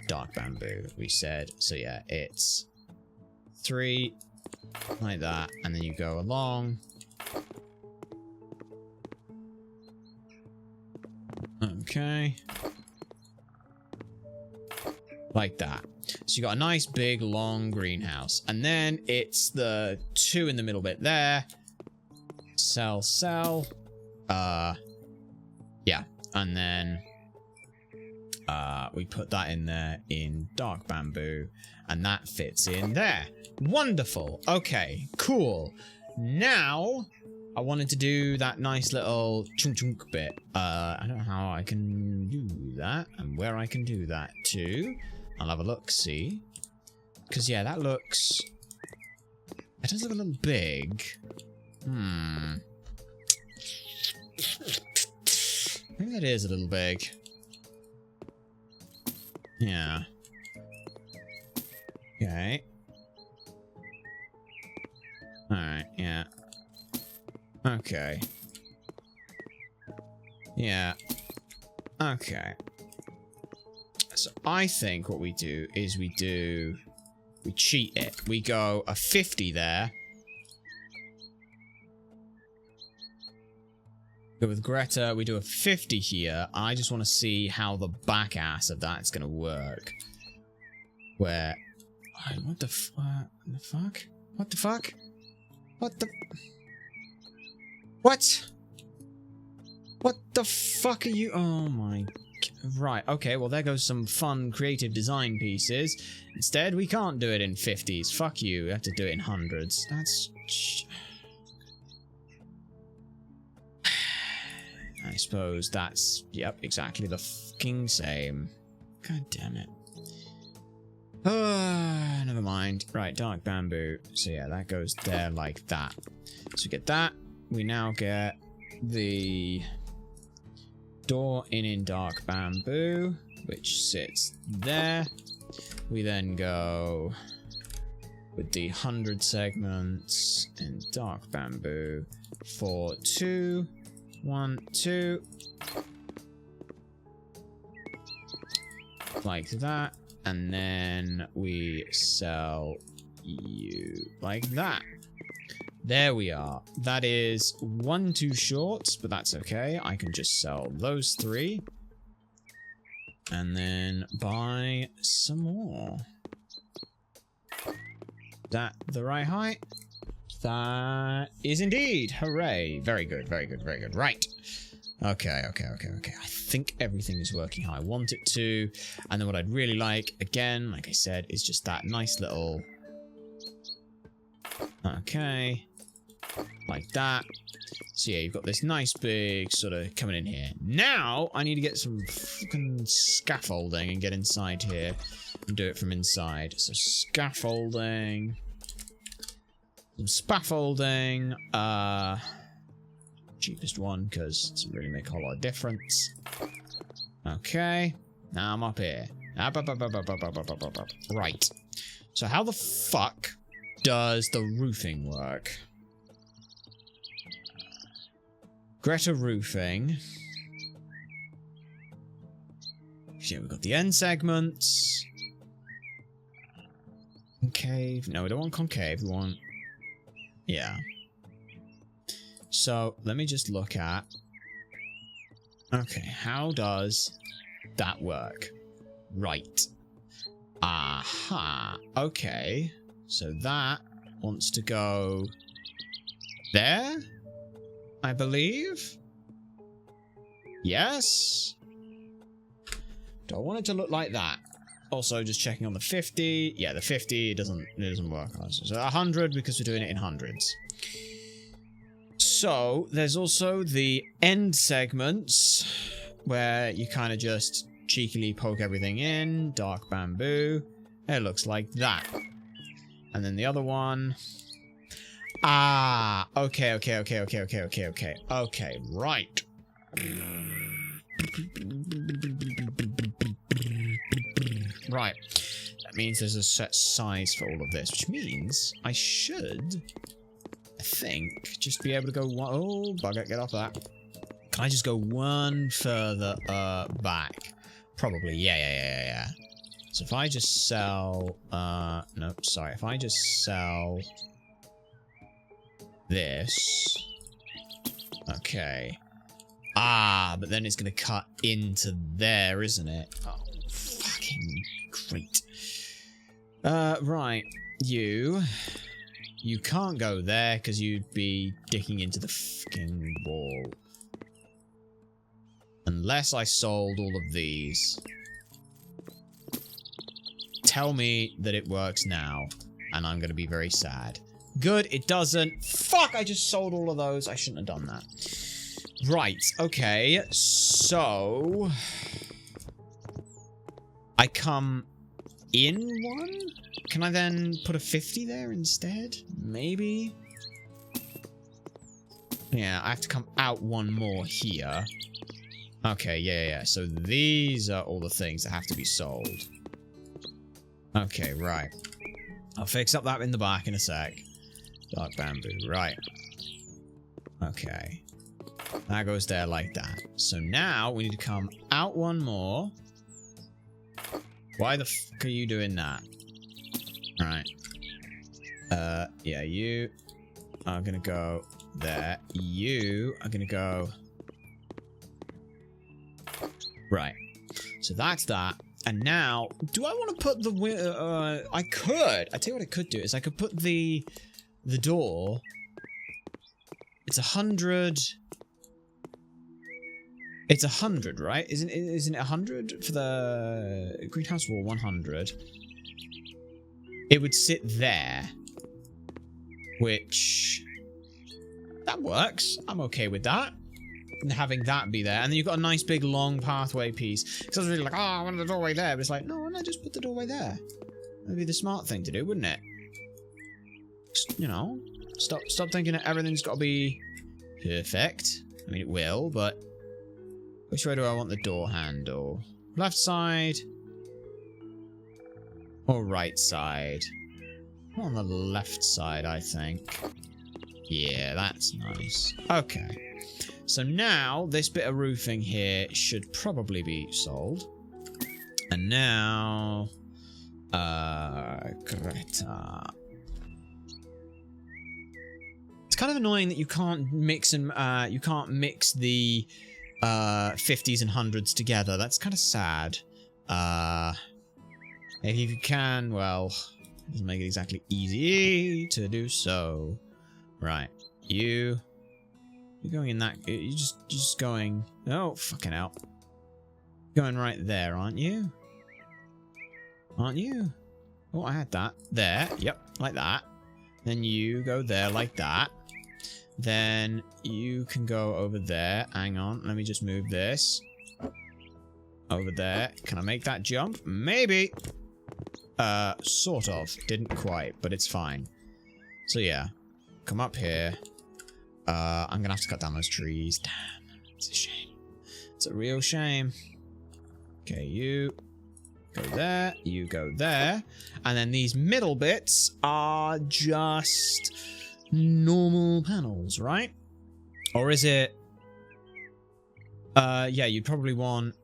Dark bamboo, we said. So yeah, it's 3 like that, and then you go along. Okay. Like that. So you got a nice big long greenhouse. And then it's the 2 in the middle bit there. Sell. Yeah. And then we put that in there in dark bamboo. And that fits in there. Wonderful. Okay, cool. Now I wanted to do that nice little chunk bit. I don't know how I can do that and where I can do that too. I'll have a look, see. Because, yeah, that looks... it does look a little big. I think that is a little big. Yeah. Okay. Alright, yeah. Okay. Yeah. Okay. So I think what we do is we cheat it. We go a 50 there. Go with Greta, we do a 50 here. I just want to see how the back ass of that's going to work. Where... what the fuck? What the fuck? What the... what? What the fuck are you... oh my... right, okay, well there goes some fun creative design pieces. Instead, we can't do it in 50s. Fuck you, we have to do it in hundreds. That's... I suppose that's... yep, exactly the fucking same. God damn it. Never mind. Right, dark bamboo. So yeah, that goes there like that. So we get that. We now get the door in dark bamboo, which sits there. We then go with the 100 segments in dark bamboo for 2, 1, 2, like that, and then we sell you like that. There we are. That is 1 too short, but that's okay. I can just sell those 3 and then buy some more. that the right height? That is indeed. Hooray. Very good, very good, very good. Right. Okay. I think everything is working how I want it to. And then what I'd really like, again, like I said, is just that nice little... Okay. Like that. So yeah, you've got this nice big sort of coming in here. Now, I need to get some fucking scaffolding and get inside here and do it from inside. So scaffolding. Some scaffolding. Cheapest one, because it doesn't really make a whole lot of difference. Okay. Now I'm up here. Right. So how the fuck does the roofing work? Greta roofing. Yeah, we've got the end segments. Concave. No, we don't want concave. We want... Yeah. So, let me just look at... Okay, how does that work? Right. Aha. Okay. So that wants to go... there? I believe? Yes? Do I want it to look like that? Also, just checking on the 50. Yeah, the 50, it doesn't work. So 100, because we're doing it in hundreds. So, there's also the end segments, where you kind of just cheekily poke everything in. Dark bamboo. It looks like that. And then the other one... Ah, okay, right. Right. That means there's a set size for all of this, which means I should, I think, just be able to go one... Oh, bugger, get off that. Can I just go one further back? Probably, yeah. So if I just sell... no, sorry. If I just sell... this. Okay. Ah, but then it's going to cut into there, isn't it? Oh, fucking great. Right. You can't go there because you'd be dicking into the fucking wall. Unless I sold all of these. Tell me that it works now, and I'm going to be very sad. Good, it doesn't. Fuck, I just sold all of those. I shouldn't have done that. Right, okay. So... I come in one? Can I then put a 50 there instead? Maybe? Yeah, I have to come out one more here. Okay, yeah. So these are all the things that have to be sold. Okay, right. I'll fix up that in the back in a sec. Dark bamboo, right. Okay. That goes there like that. So now we need to come out one more. Why the fuck are you doing that? Alright. Yeah, you are gonna go there. You are gonna go... Right. So that's that. And now, do I want to put the... I could. I tell you what I could do is I could put the door... It's 100... It's 100, right? Isn't it 100 for the greenhouse wall? 100. It would sit there. Which... That works. I'm okay with that. And having that be there. And then you've got a nice big long pathway piece. Because I was really like, oh, I want the doorway there. But it's like, no, just put the doorway there. That'd be the smart thing to do, wouldn't it? Just, you know, stop thinking that everything's got to be perfect. I mean, it will, but... Which way do I want the door handle? Left side? Or right side? More on the left side, I think. Yeah, that's nice. Okay. So now, this bit of roofing here should probably be sold. And now... Greta. It's kind of annoying that you can't mix and you can't mix the 50s and 100s together. That's kind of sad. If you can, well, Doesn't make it exactly easy to do so. Right. You're going in that... You're just going... Oh, fucking hell. Going right there, aren't you? Aren't you? Oh, I had that. There. Yep. Like that. Then you go there like that. Then you can go over there. Hang on. Let me just move this. Over there. Can I make that jump? Maybe. Sort of. Didn't quite, but it's fine. So yeah. Come up here. I'm gonna have to cut down those trees. Damn. It's a shame. It's a real shame. Okay, you go there. You go there. And then these middle bits are just normal panels, right? Or is it... yeah, you'd probably want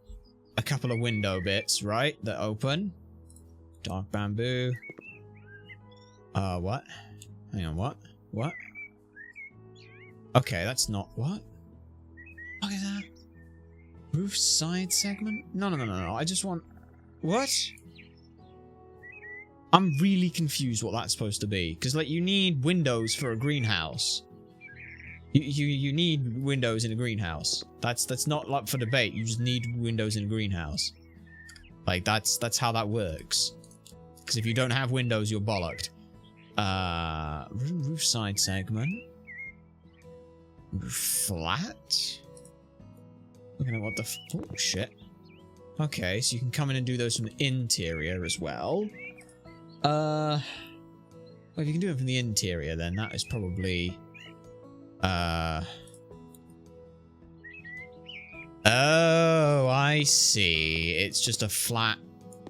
a couple of window bits, right? That open. Dark bamboo. What? Hang on, what? What? Okay, that's not... What? What is that? Roof side segment? No. I just want... What? I'm really confused what that's supposed to be. Because, like, you need windows for a greenhouse. You need windows in a greenhouse. That's not up for debate. You just need windows in a greenhouse. Like, that's how that works. Because if you don't have windows, you're bollocked. Roof side segment. Roof flat? Looking at what the... Oh, shit. Okay, so you can come in and do those from the interior as well. Well, if you can do it from the interior, then that is probably... Oh, I see. It's just a flat...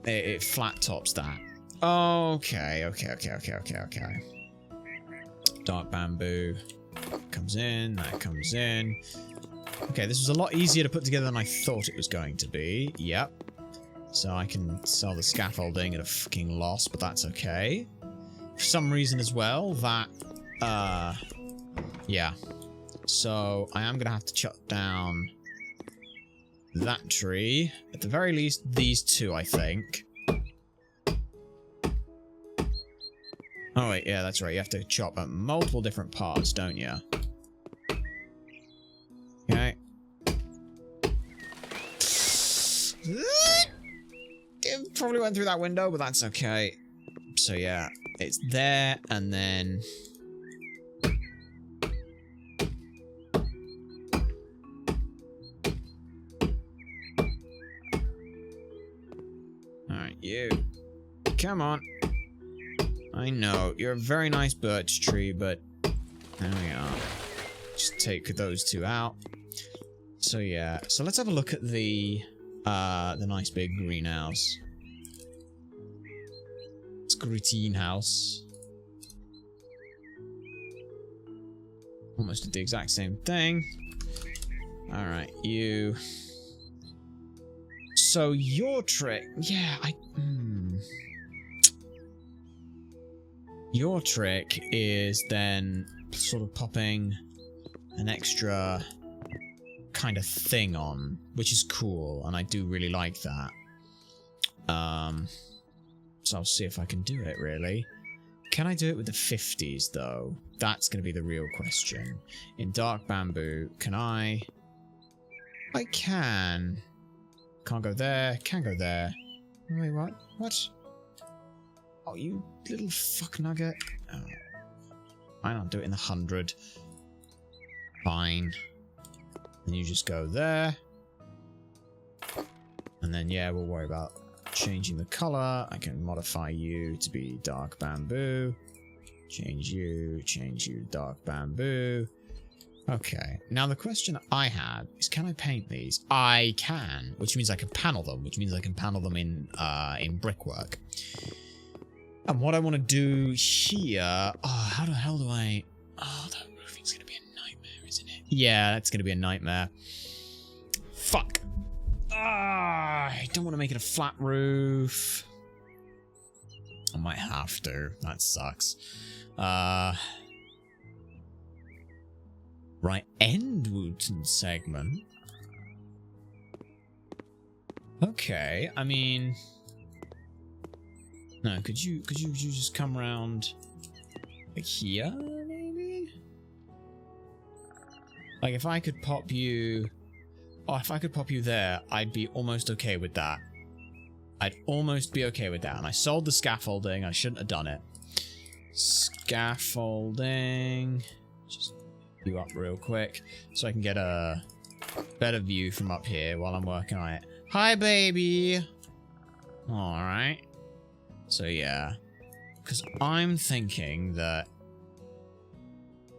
It flat tops that. Okay. Dark bamboo. Comes in, that comes in. Okay, this was a lot easier to put together than I thought it was going to be. Yep. So I can sell the scaffolding at a fucking loss, but that's okay. For some reason as well, that... yeah. So I am going to have to chop down that tree. At the very least, these two, I think. Oh, wait, yeah, that's right. You have to chop at multiple different parts, don't you? Okay. It probably went through that window, but that's okay. So, yeah, it's there, and then... Alright, you. Come on. I know, you're a very nice birch tree, but... There we are. Just take those two out. So yeah, so let's have a look at the nice big greenhouse. It's greenhouse. Almost did the exact same thing. Alright, you... So your trick... Yeah, Your trick is then sort of popping an extra kind of thing on, which is cool, and I do really like that. So I'll see if I can do it, really. Can I do it with the 50s, though? That's going to be the real question. In dark bamboo, can I... I can. Can't go there, can go there. Wait, what? What? Oh, you little fuck nugget. Oh. Why not do it in the 100? Fine. And you just go there. And then, yeah, we'll worry about changing the color. I can modify you to be dark bamboo. Change you, dark bamboo. Okay. Now, the question I had is, can I paint these? I can, which means I can panel them, which means I can panel them in brickwork. And what I want to do here... Oh, how the hell do I... Oh, that roofing's going to be a nightmare, isn't it? Yeah, that's going to be a nightmare. Fuck. I don't want to make it a flat roof. I might have to. That sucks. Right, end Wooten segment. Okay, I mean... No, could you just come around like here, maybe? Like if I could pop you... Oh, if I could pop you there, I'd be almost okay with that. I'd almost be okay with that. And I sold the scaffolding. I shouldn't have done it. Scaffolding. Just you up real quick so I can get a better view from up here while I'm working on it. Hi, baby. Alright. So, yeah. Because I'm thinking that...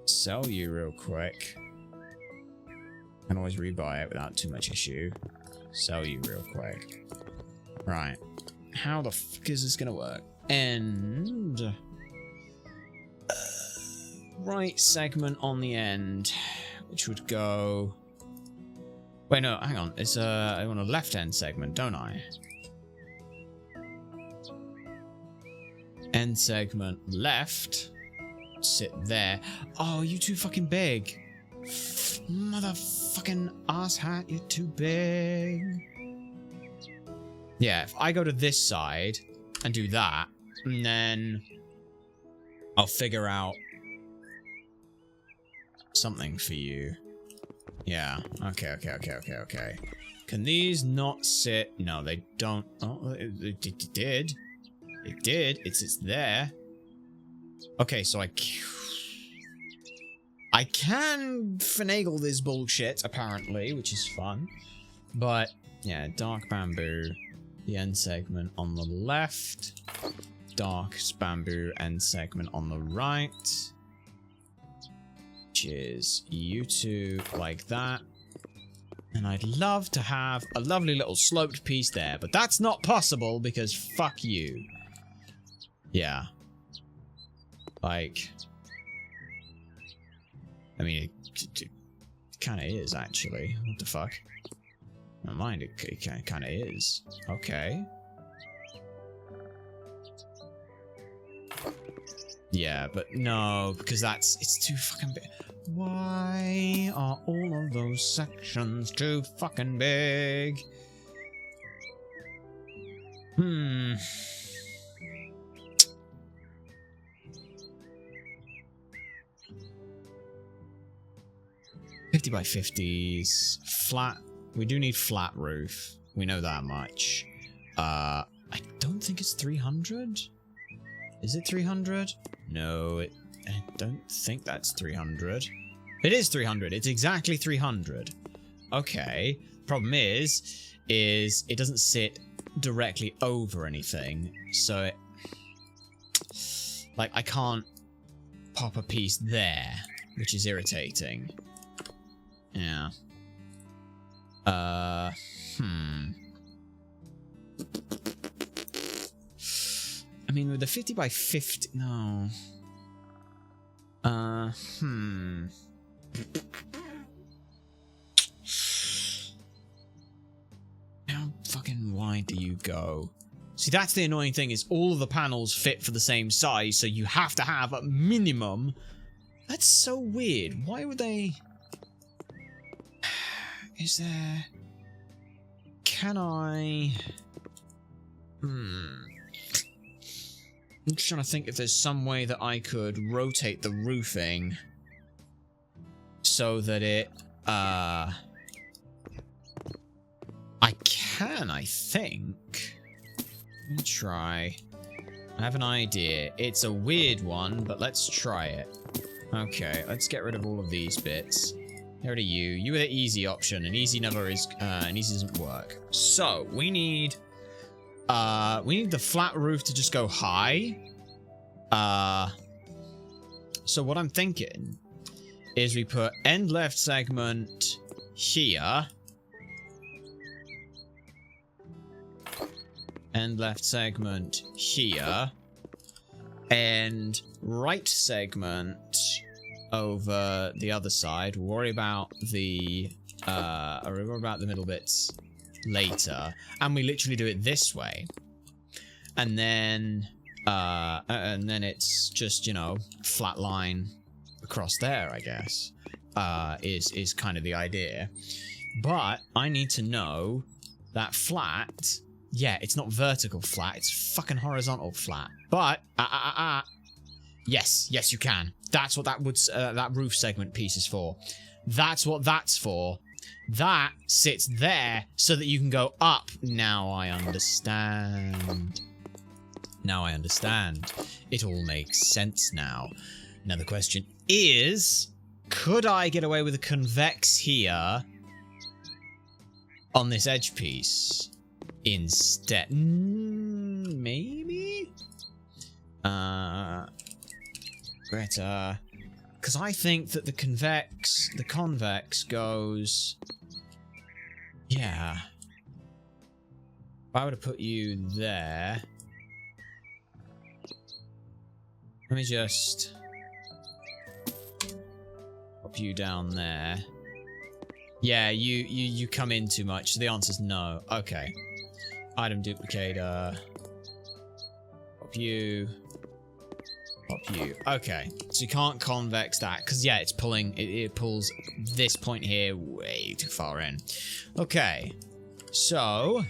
Sell you real quick. Can always rebuy it without too much issue. Sell you real quick. Right. How the fuck is this gonna work? End. Right segment on the end, which would go... Wait, no, hang on. It's I want a left-end segment, don't I? End segment left. Sit there. Oh, you too fucking big. Motherfucking asshat, you're too big. Yeah, if I go to this side and do that, and then I'll figure out something for you. Yeah, okay. Can these not sit? No, they don't. Oh, it did. It did. It's there. Okay, so I can finagle this bullshit, apparently, which is fun. But, yeah, dark bamboo. The end segment on the left. Dark bamboo end segment on the right. Which is you two like that. And I'd love to have a lovely little sloped piece there, but that's not possible because fuck you. Yeah. Like... I mean, it kind of is, actually. What the fuck? Never mind, it kind of is. Okay. Yeah, but no, because it's too fucking big. Why are all of those sections too fucking big? Hmm. $50 by 50s. Flat. We do need flat roof. We know that much. I don't think it's 300. Is it 300? No, I don't think that's 300. It is 300. It's exactly 300. Okay. Problem is it doesn't sit directly over anything. So it... Like, I can't pop a piece there, which is irritating. Yeah. I mean, with the 50 by 50... No. How fucking wide do you go? See, that's the annoying thing, is all of the panels fit for the same size, so you have to have a minimum... That's so weird. Why would they... Is there... Can I... I'm just trying to think if there's some way that I could rotate the roofing so that it, I can, I think. Let me try. I have an idea. It's a weird one, but let's try it. Okay, let's get rid of all of these bits. Get rid of you. You were the easy option, and easy never is, and easy doesn't work. So, we need the flat roof to just go high. So what I'm thinking is we put end left segment here. End left segment here. And right segment over the other side. We'll worry about the middle bits later. And we literally do it this way. And then it's just, you know, flat line across there, I guess, is kind of the idea. But I need to know that flat Yeah, it's not vertical flat. It's fucking horizontal flat. But, yes, you can. That's what that roof segment piece is for. That's what that's for. That sits there so that you can go up. Now I understand. Now I understand. It all makes sense now. Now the question is, could I get away with a convex here on this edge piece instead? Maybe? Better. Because I think that the convex goes... Yeah. If I were to put you there... Let me just... pop you down there. Yeah, you come in too much. So the answer's no. Okay. Item duplicator. Pop you. Pop you. Okay. So you can't convex that. Because, yeah, it's pulling... It pulls this point here way too far in. Okay. So...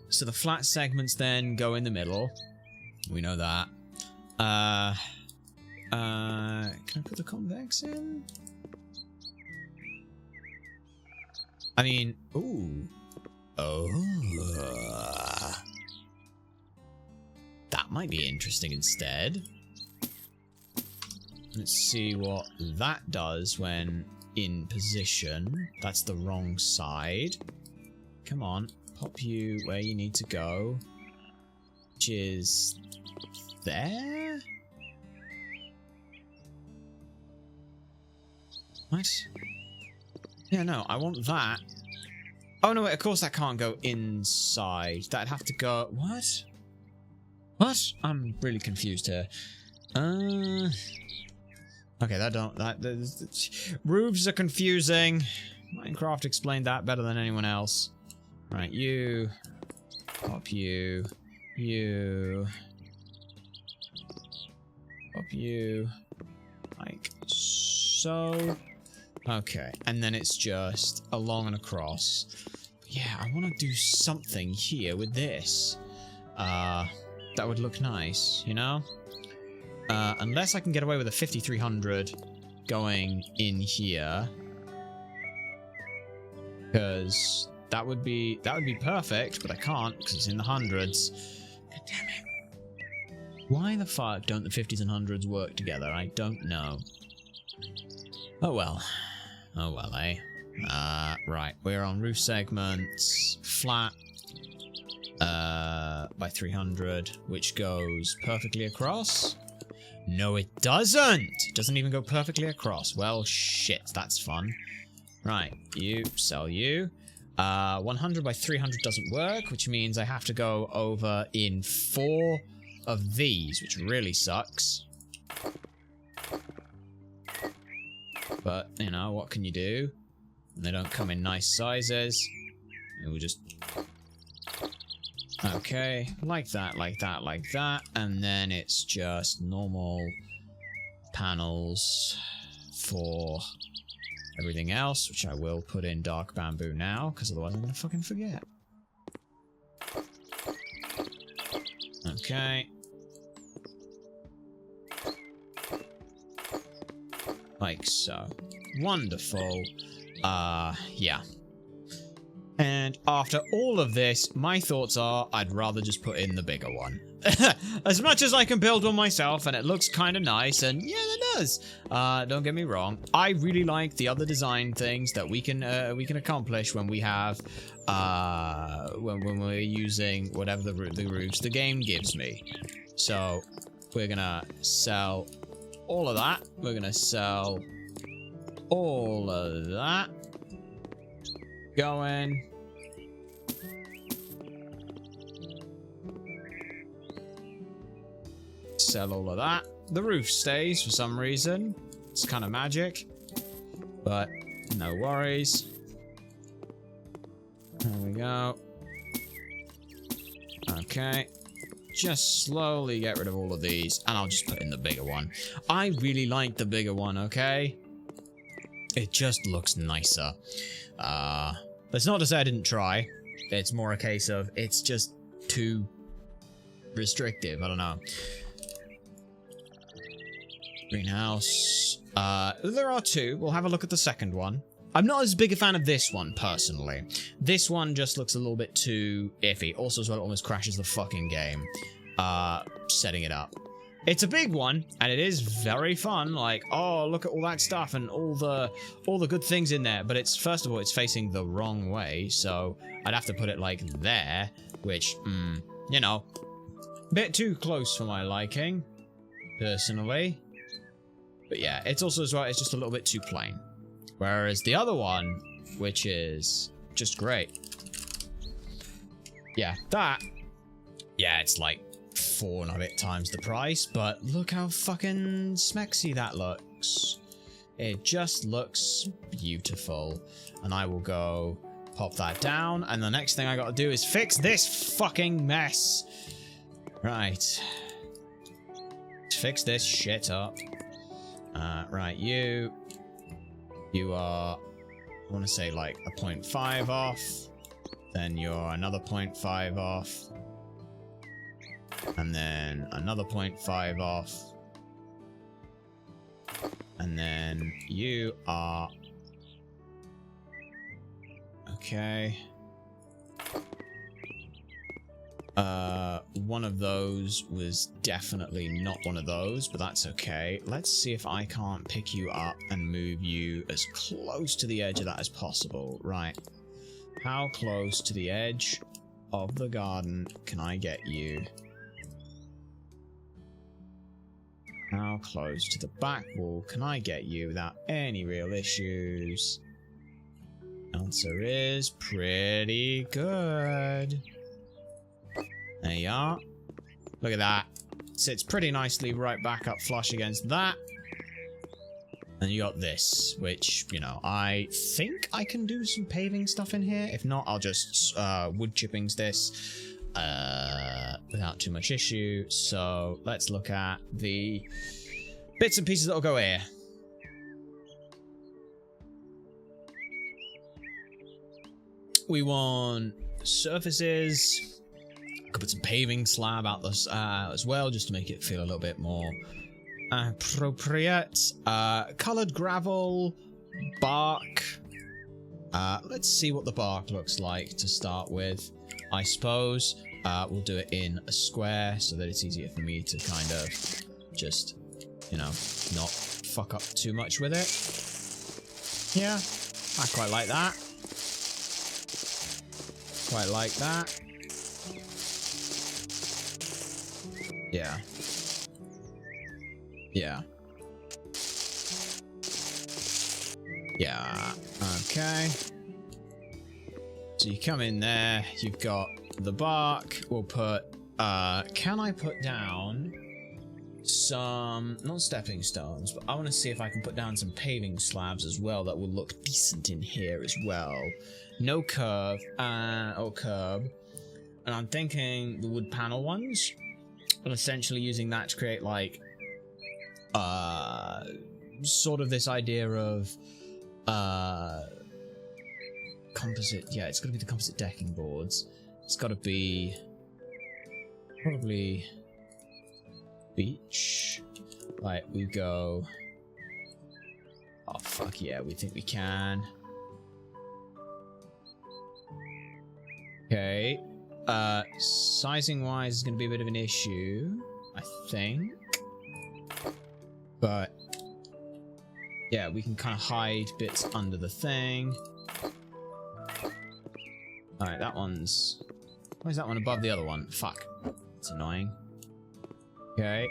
So the flat segments then go in the middle. We know that. Can I put the convex in? I mean, ooh. Oh. That might be interesting instead. Let's see what that does when in position. That's the wrong side. Come on. Pop you where you need to go. Which is... there? What? Yeah, no, I want that. Oh, no, wait, of course that can't go inside. That'd have to go... What? What? I'm really confused here. Okay, that don't... roofs are confusing. Minecraft explained that better than anyone else. Right, you... Pop you... You... Pop you... Like so... Okay, and then it's just along and across. But yeah, I want to do something here with this. That would look nice, you know? Unless I can get away with a 5300 going in here. Because that would be perfect, but I can't because it's in the hundreds. God damn it. Why the fuck don't the 50s and 100s work together? I don't know. Oh well. Oh well, eh? Right, we're on roof segments, flat, by 300, which goes perfectly across. No, it doesn't! It doesn't even go perfectly across. Well, shit, that's fun. Right, you, sell you. 100 by 300 doesn't work, which means I have to go over in 4 of these, which really sucks. But, you know, what can you do? And they don't come in nice sizes. It will just... Okay, like that, like that, like that. And then it's just normal panels for everything else, which I will put in dark bamboo now, because otherwise I'm going to fucking forget. Okay. Like so. Wonderful. Yeah. And after all of this, my thoughts are I'd rather just put in the bigger one. As much as I can build one myself, and it looks kind of nice, and yeah, it does. Don't get me wrong. I really like the other design things that we can accomplish when we have when we're using whatever the roofs the game gives me. So we're gonna sell all of that. We're gonna sell all of that. Going. Sell all of that. The roof stays for some reason. It's kind of magic. But no worries. There we go. Okay. just slowly get rid of all of these, and I'll just put in the bigger one. I really like the bigger one, okay? It just looks nicer. That's not to say I didn't try. It's more a case of it's just too restrictive. I don't know. Greenhouse. There are two. We'll have a look at the second one. I'm not as big a fan of this one, personally. This one just looks a little bit too iffy. Also, as well, it almost crashes the fucking game. Setting it up. It's a big one, and it is very fun. Like, oh, look at all that stuff and all the good things in there. But it's, first of all, it's facing the wrong way, so I'd have to put it like there, which, you know, a bit too close for my liking, personally. But yeah, it's also as well, it's just a little bit too plain. Whereas the other one, which is just great. Yeah, that, yeah, it's like 4 and a bit times the price, but look how fucking smexy that looks. It just looks beautiful. And I will go pop that down, and the next thing I gotta do is fix this fucking mess. Right. Fix this shit up. Right, you are, I want to say like a 0.5 off, then you're another 0.5 off, and then another 0.5 off, and then you are, okay, one of those was definitely not one of those, but that's okay. Let's see if I can't pick you up and move you as close to the edge of that as possible. Right. How close to the edge of the garden can I get you? How close to the back wall can I get you without any real issues? Answer is pretty good. There you are. Look at that. Sits pretty nicely right back up flush against that. And you got this, which, you know, I think I can do some paving stuff in here. If not, I'll just wood chippings this without too much issue. So let's look at the bits and pieces that'll go here. We want surfaces. Could put some paving slab out this as well, just to make it feel a little bit more appropriate. Colored gravel, bark. Let's see what the bark looks like to start with. I suppose we'll do it in a square so that it's easier for me to kind of just, you know, not fuck up too much with it. Yeah, I quite like that. Quite like that. Yeah. Yeah. Yeah. Okay. So you come in there, you've got the bark. We'll put, can I put down some, not stepping stones, but I want to see if I can put down some paving slabs as well that will look decent in here as well. No curve, or curb. And I'm thinking the wood panel ones. And essentially using that to create like sort of this idea of composite, yeah, it's gotta be the composite decking boards. It's gotta be probably beach. Like we go, oh fuck yeah, we think we can. Okay. Sizing wise is going to be a bit of an issue, I think. But yeah, we can kind of hide bits under the thing. Alright, that one's, why is that one above the other one? Fuck, it's annoying. Okay.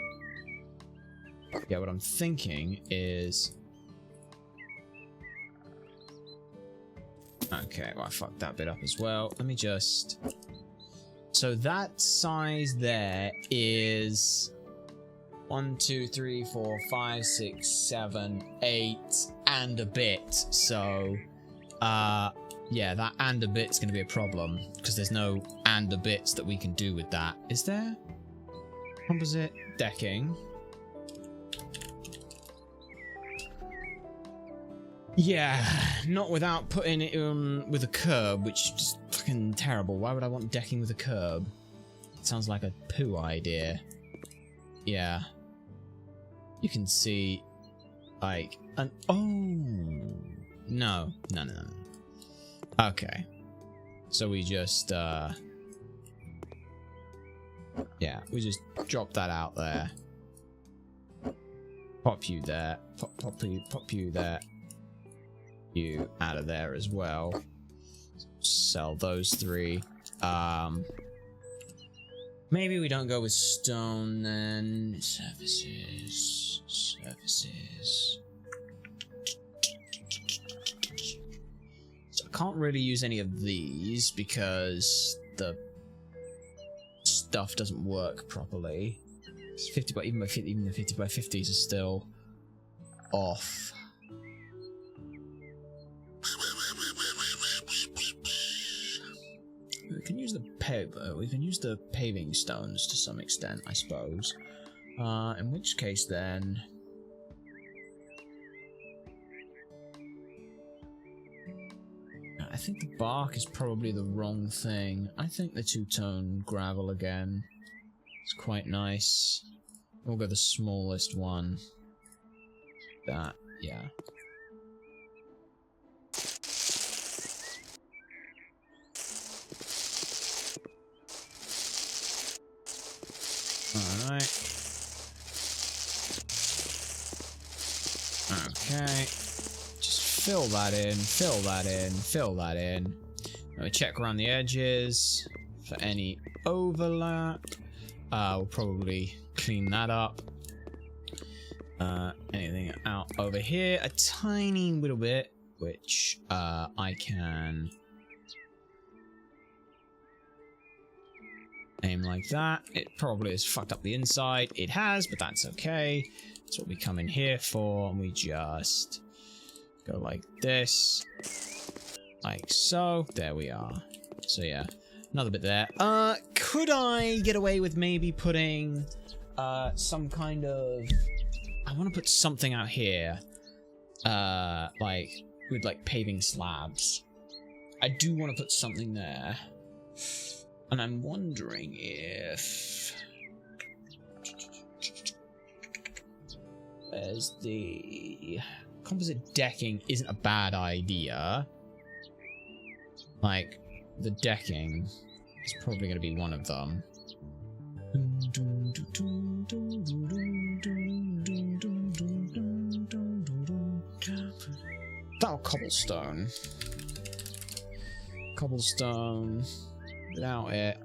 Yeah, what I'm thinking is, okay, well I fucked that bit up as well. Let me just, so that size there is 1, 2, 3, 4, 5, 6, 7, 8 and a bit. So yeah, that and a bit's gonna be a problem because there's no and a bits that we can do with that. Is there? Composite decking. Yeah, not without putting it with a curb, which is fucking terrible. Why would I want decking with a curb? It sounds like a poo idea. Yeah. You can see, like, an... Oh! No. No. Okay. So we just, yeah, we just drop that out there. Pop you there. Pop you there. You out of there as well. Sell those 3. Maybe we don't go with stone then. Services. So I can't really use any of these because the stuff doesn't work properly. It's 50 by even the 50 by 50s are still off. We can use the paving stones to some extent, I suppose. In which case then, I think the bark is probably the wrong thing. I think the two-tone gravel again is quite nice. We'll go the smallest one. That, yeah. Alright. Okay. Just fill that in, fill that in, fill that in. Now we check around the edges for any overlap. We'll probably clean that up. Anything out over here? A tiny little bit, which I can aim like that. It probably has fucked up the inside. It has, but that's okay. That's what we come in here for, and we just go like this. Like so. There we are. So yeah, another bit there. Could I get away with maybe putting some kind of... I want to put something out here. Like, with like paving slabs. I do want to put something there. And I'm wondering if... There's the... Composite decking isn't a bad idea. Like, the decking is probably going to be one of them. That cobblestone. Cobblestone. Without it.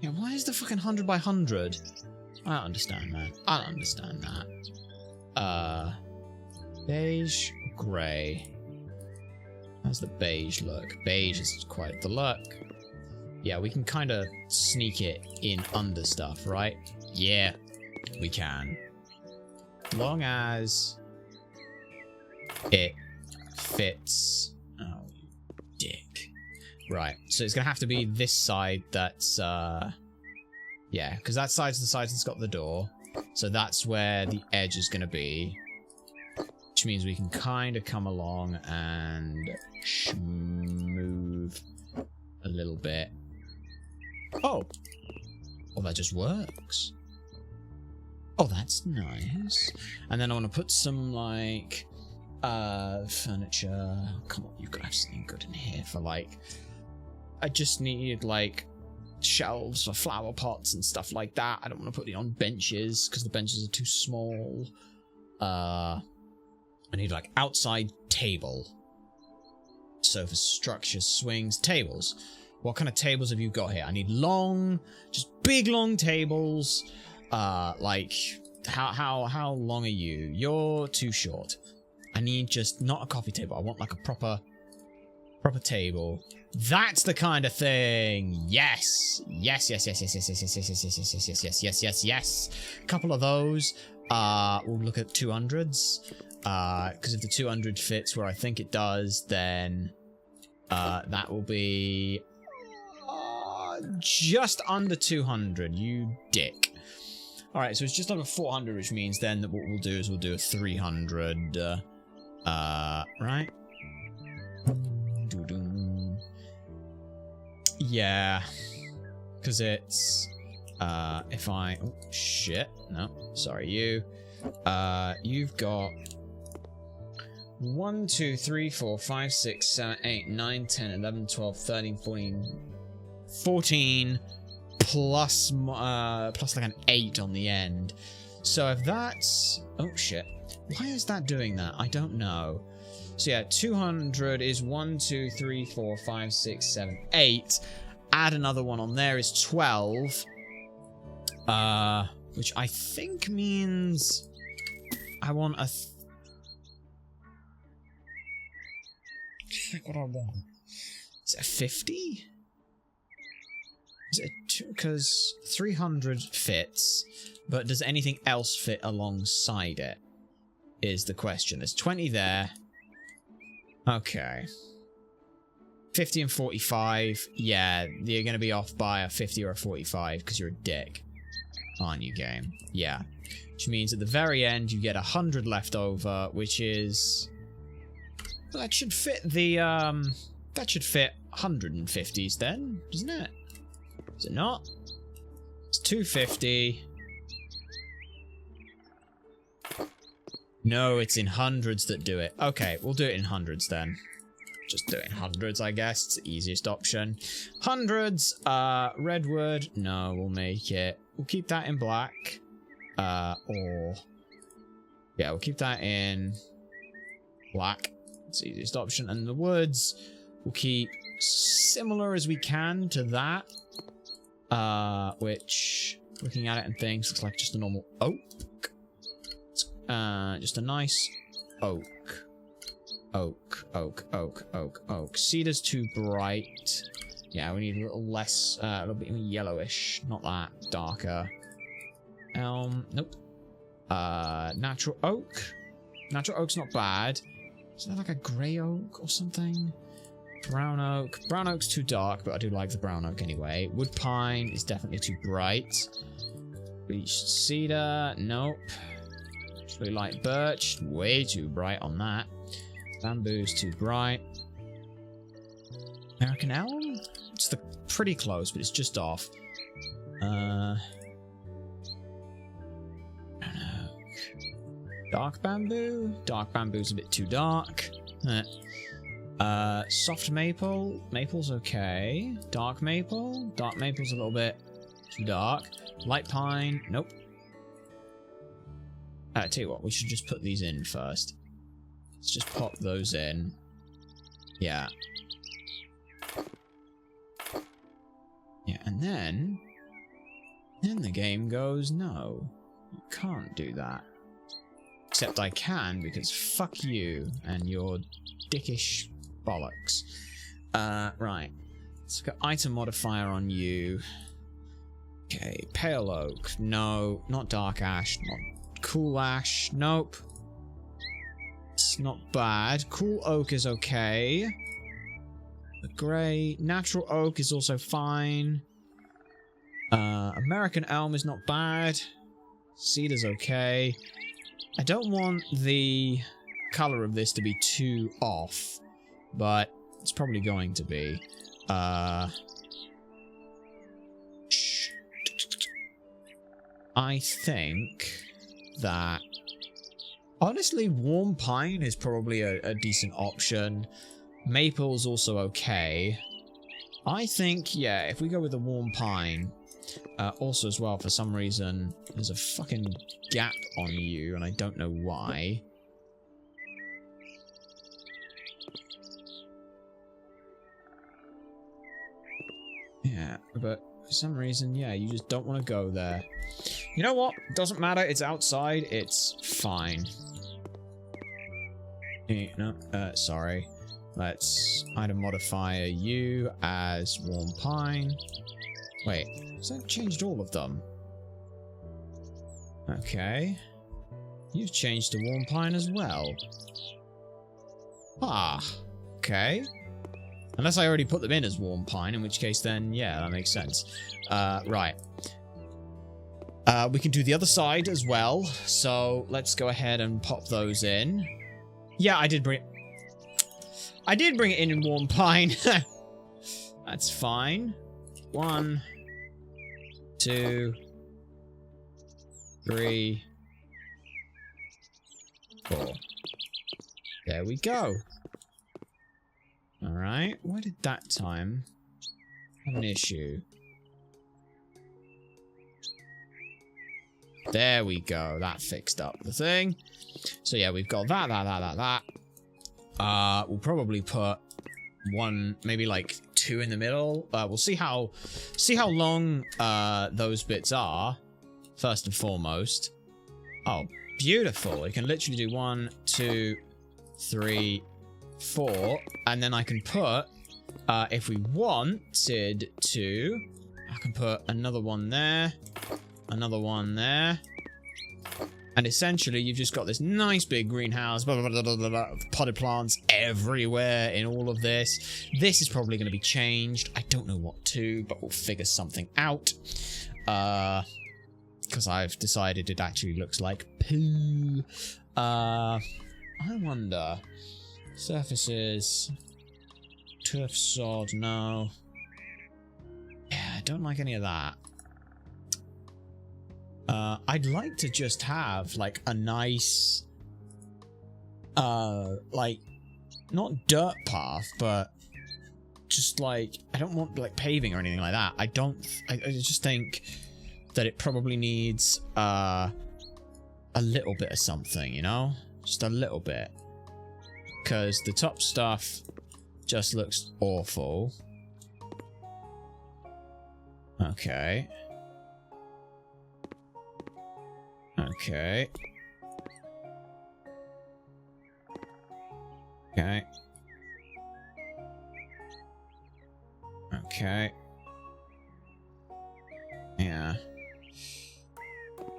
Yeah, why is the fucking 100 by 100? I don't understand that. I don't understand that. Beige, grey. How's the beige look? Beige is quite the look. Yeah, we can kind of sneak it in under stuff, right? Yeah, we can. Long as it fits. Oh, you dick. Right, so it's going to have to be this side that's, yeah, because that side's the side that's got the door. So that's where the edge is going to be. Which means we can kind of come along and move a little bit. Oh! Oh, that just works. Oh, that's nice. And then I want to put some, like, furniture. Come on, you guys need good in here for, like... I just need, like, shelves for flower pots and stuff like that. I don't want to put it on benches, because the benches are too small. I need, like, outside table. Sofa structures, swings, tables. What kind of tables have you got here? I need long, just big long tables. Like, how long are you? You're too short. I need just not a coffee table. I want like a proper table. That's the kind of thing. Yes. Yes. Couple of those. We'll look at 200s. Because if the 200 fits where I think it does, then that will be just under 200. You dick. Alright, so it's just over 400, which means then that what we'll do is we'll do a 300, right? Yeah. Because it's, if I, oh, shit, no, sorry, you've got 1, 2, 3, 4, 5, 6, 7, 8, 9, 10, 11, 12, 13, 14, plus like an 8 on the end. So if that's, oh shit, why is that doing that? I don't know. So yeah, 200 is 1, 2, 3, 4, 5, 6, 7, 8. Add another one on there is 12. Which I think means I want a... I think what I want. Is it a 50? Is it a 2? Because 300 fits, but does anything else fit alongside it? Is the question. There's 20 there. Okay. 50 and 45. Yeah, you're going to be off by a 50 or a 45 because you're a dick. Aren't you, game? Yeah. Which means at the very end you get 100 left over, which is... Well, that should fit the, that should fit 150s then, doesn't it? Is it not? It's 250. No, it's in hundreds that do it. Okay, we'll do it in hundreds then. Just do it in hundreds, I guess. It's the easiest option. Hundreds, redwood. No, we'll make it. We'll keep that in black. Or... Yeah, we'll keep that in black. It's the easiest option. And the woods, we'll keep similar as we can to that. Which, looking at it and things, looks like just a normal oak. Just a nice oak. Oak. Cedar's too bright. Yeah, we need a little less, a little bit yellowish. Not that. Darker. Elm. Nope. Natural oak. Natural oak's not bad. Is that like a grey oak or something? Brown oak. Brown oak's too dark, but I do like the brown oak anyway. Wood pine is definitely too bright. Bleached cedar. Nope. Really light birch. Way too bright on that. Bamboo's too bright. American elm? It's pretty close, but it's just off. I don't know. Dark bamboo? Dark bamboo's a bit too dark. Soft maple? Maple's okay. Dark maple? Dark maple's a little bit too dark. Light pine? Nope. Tell you what, we should just put these in first. Let's just pop those in. Yeah. Yeah, and then the game goes, no, you can't do that. Except I can, because fuck you and your dickish bollocks. Right. Let's go item modifier on you. Okay, pale oak. No, not dark ash. Not cool ash. Nope. It's not bad. Cool oak is okay. The grey. Natural oak is also fine. American elm is not bad. Cedar's okay. I don't want the colour of this to be too off, but it's probably going to be. I think that honestly warm pine is probably a decent option. Maple's also okay. I think, yeah, if we go with the warm pine, also as well, for some reason, there's a fucking gap on you, and I don't know why. Yeah, but for some reason, yeah, you just don't want to go there. You know what? Doesn't matter. It's outside. It's fine. No, sorry. Let's item modifier you as warm pine. Wait, has that changed all of them? Okay. You've changed to warm pine as well. Ah, okay. Unless I already put them in as warm pine, in which case then, yeah, that makes sense. Right. We can do the other side as well. So let's go ahead and pop those in. Yeah, I did bring it in warm pine. That's fine. 1, 2, 3, 4. There we go. Alright, why did that time have an issue? There we go. That fixed up the thing. So yeah, we've got that. We'll probably put 1, maybe like 2 in the middle. We'll see how long those bits are. First and foremost. Oh, beautiful. We can literally do 1, 2, 3, 4, and then I can put, if we wanted to, I can put another one there. Another one there. And essentially, you've just got this nice big greenhouse, potted plants everywhere in all of this. This is probably going to be changed. I don't know what to, but we'll figure something out. Because I've decided it actually looks like poo. I wonder. Surfaces. Turf sod, no. Yeah, I don't like any of that. I'd like to just have, like, a nice, like, not dirt path, but just, like, I don't want, like, paving or anything like that. I just think that it probably needs, a little bit of something, you know? Just a little bit. Because the top stuff just looks awful. Okay. Okay. Okay. Okay. Yeah.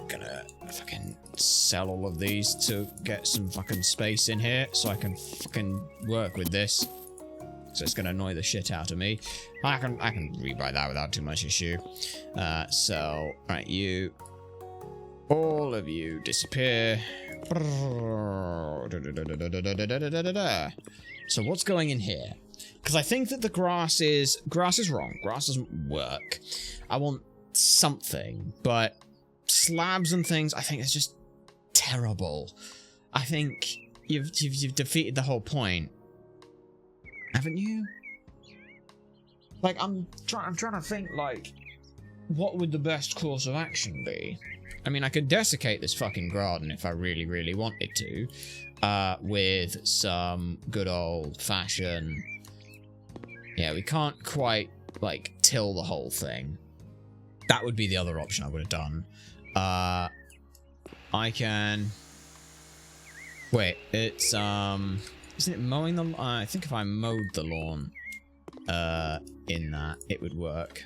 Gonna fucking sell all of these to get some fucking space in here so I can fucking work with this. So it's gonna annoy the shit out of me. I can rewrite that without too much issue. So, right, you. All of you disappear. So what's going in here? Because I think that the grass is wrong. Grass doesn't work. I want something, but slabs and things, I think it's just terrible. I think you've defeated the whole point, haven't you? Like, I'm trying to think, like, what would the best course of action be? I mean, I could desiccate this fucking garden if I really, really wanted to, with some good old-fashioned... Yeah, we can't quite, like, till the whole thing. That would be the other option I would have done. I can... Wait, it's, isn't it mowing the... I think if I mowed the lawn, in that, it would work.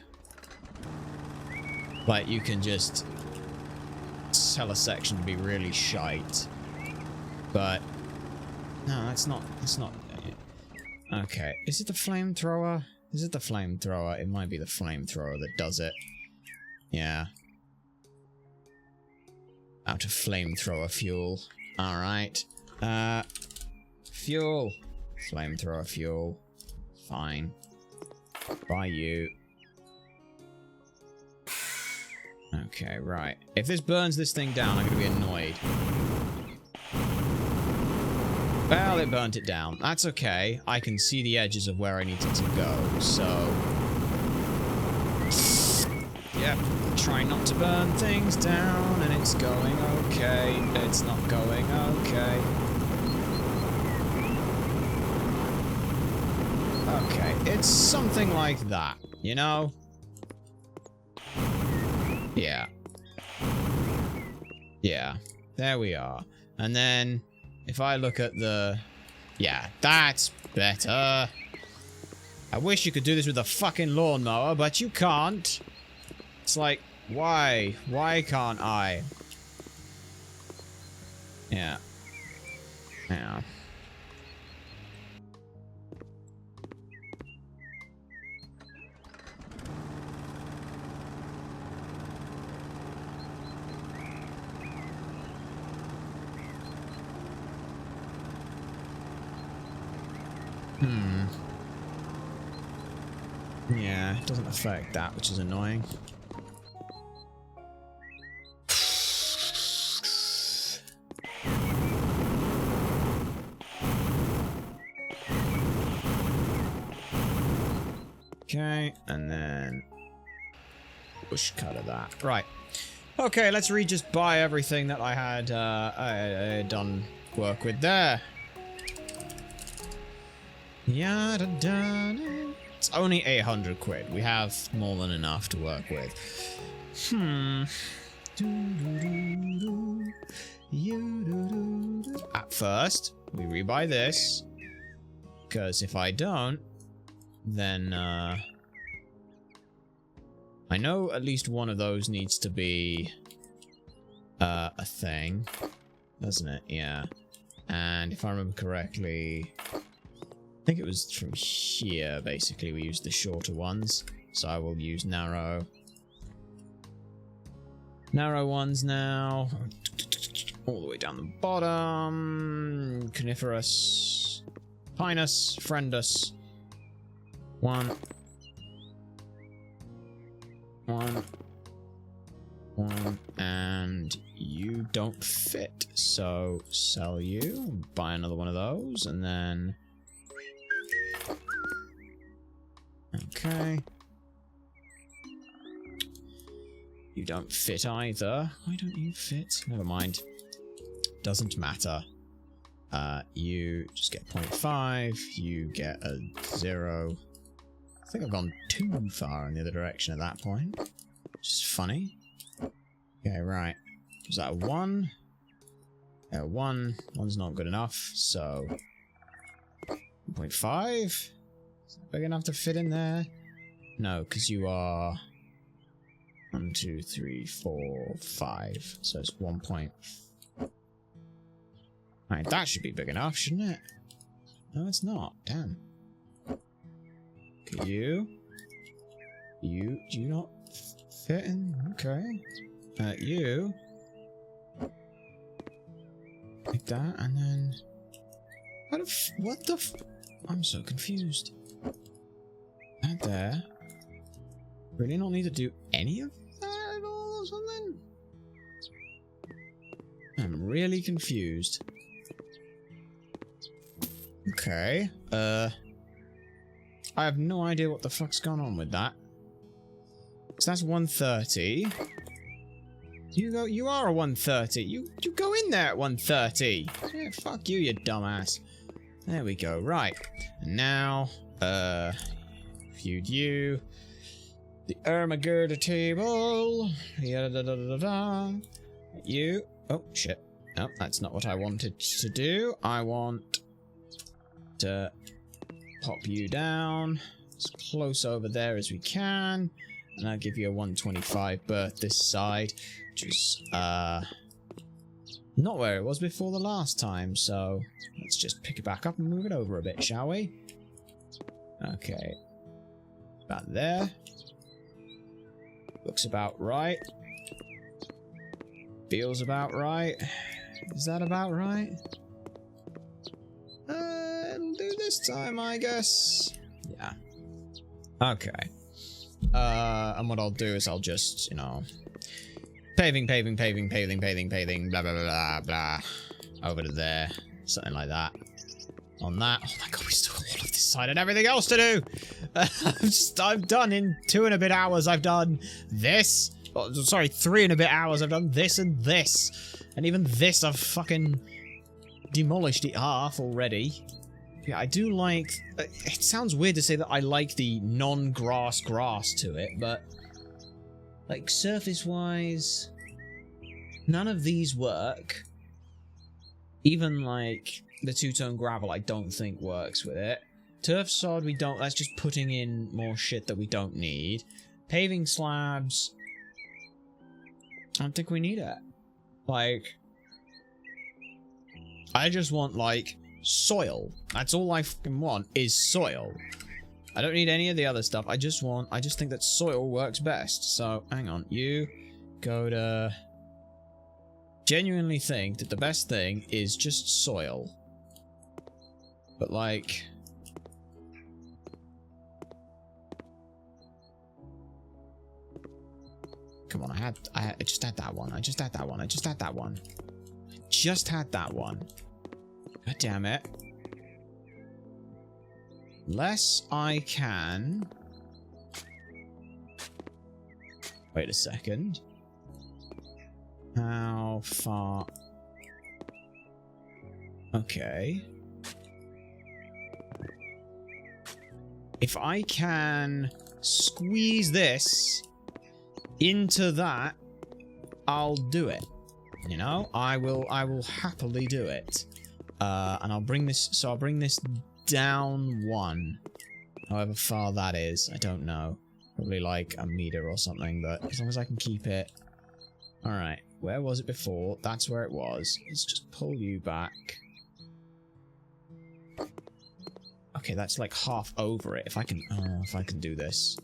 Like, you can just... tell a section to be really shite. But... No, that's not... Okay, is it the flamethrower? Is it the flamethrower? It might be the flamethrower that does it. Yeah. Out of flamethrower fuel. Alright. Fuel. Flamethrower fuel. Fine. Buy you. Okay, right. If this burns this thing down, I'm gonna be annoyed. Well, it burnt it down. That's okay. I can see the edges of where I needed to go, so... Yep. Try not to burn things down, and it's going okay. It's not going okay. Okay, it's something like that, you know? Yeah. Yeah. There we are. And then, if I look at the... Yeah, that's better. I wish you could do this with a fucking lawnmower, but you can't. It's like, why? Why can't I? Yeah. Yeah. Yeah, it doesn't affect that, which is annoying. Okay, and then push cut of that. Right. Okay, let's just buy everything that I had done work with there. Yada da. It's only 800 quid. We have more than enough to work with. At first, we rebuy this. Because if I don't, then I know at least one of those needs to be a thing, doesn't it? Yeah. And if I remember correctly, I think it was from here, basically, we used the shorter ones. So I will use narrow ones now. All the way down the bottom. Coniferous. Pinus. Friendus. One, and you don't fit, so sell you, buy another one of those, and then okay, you don't fit either. Why don't you fit? Never mind, doesn't matter. You just get 0.5, you get a 0. I think I've gone too far in the other direction at that point, which is funny. Okay, right. Was that a 1? Yeah, 1. 1's not good enough, so 1.5? Is that big enough to fit in there? No, because you are 1, 2, 3, 4, 5. So it's 1 point. Right, that should be big enough, shouldn't it? No, it's not. Damn. Okay, you do not fit in? Okay. You. Like that, and then... What the I'm so confused. That there. Really not need to do any of that at all or something? I'm really confused. Okay. I have no idea what the fuck's going on with that. So that's 130. You are a 130. You go in there at 130. Yeah, fuck you, you dumbass. There we go. Right. And now, viewed you. The Ermagirda table. You. Oh, shit. No, that's not what I wanted to do. I want to pop you down as close over there as we can. And I'll give you a 125 berth this side, which is, not where it was before the last time, so let's just pick it back up and move it over a bit, shall we? Okay. About there. Looks about right. Feels about right. Is that about right? It'll do this time, I guess. Yeah. Okay. And what I'll do is I'll just, you know, paving, blah, blah, blah, blah, over to there. Something like that. On that. Oh my god, we still got all of this side and everything else to do! I've done in 2 and a bit hours, I've done this. Oh, sorry, 3 and a bit hours, I've done this and this. And even this, I've fucking demolished it half already. Yeah, I do like... It sounds weird to say that I like the non-grass grass to it, but... like, surface-wise... none of these work. Even, like, the two-tone gravel I don't think works with it. Turf sod, we don't... that's just putting in more shit that we don't need. Paving slabs... I don't think we need it. Like... I just want, like... soil. That's all I fucking want, is soil. I don't need any of the other stuff. I just think that soil works best. So, hang on. You go to... genuinely think that the best thing is just soil. But, like... one. I just had that one. I just had that one. I just had that one. I just had that one. God damn it. Unless I can... Wait a second. How far... Okay. If I can squeeze this into that, I'll do it. You know, I will happily do it. And I'll bring this, so I'll bring this down 1. However far that is, I don't know. Probably like a meter or something, but as long as I can keep it. Alright, where was it before? That's where it was. Let's just pull you back. Okay, that's like half over it. If I can, oh, if I can do this.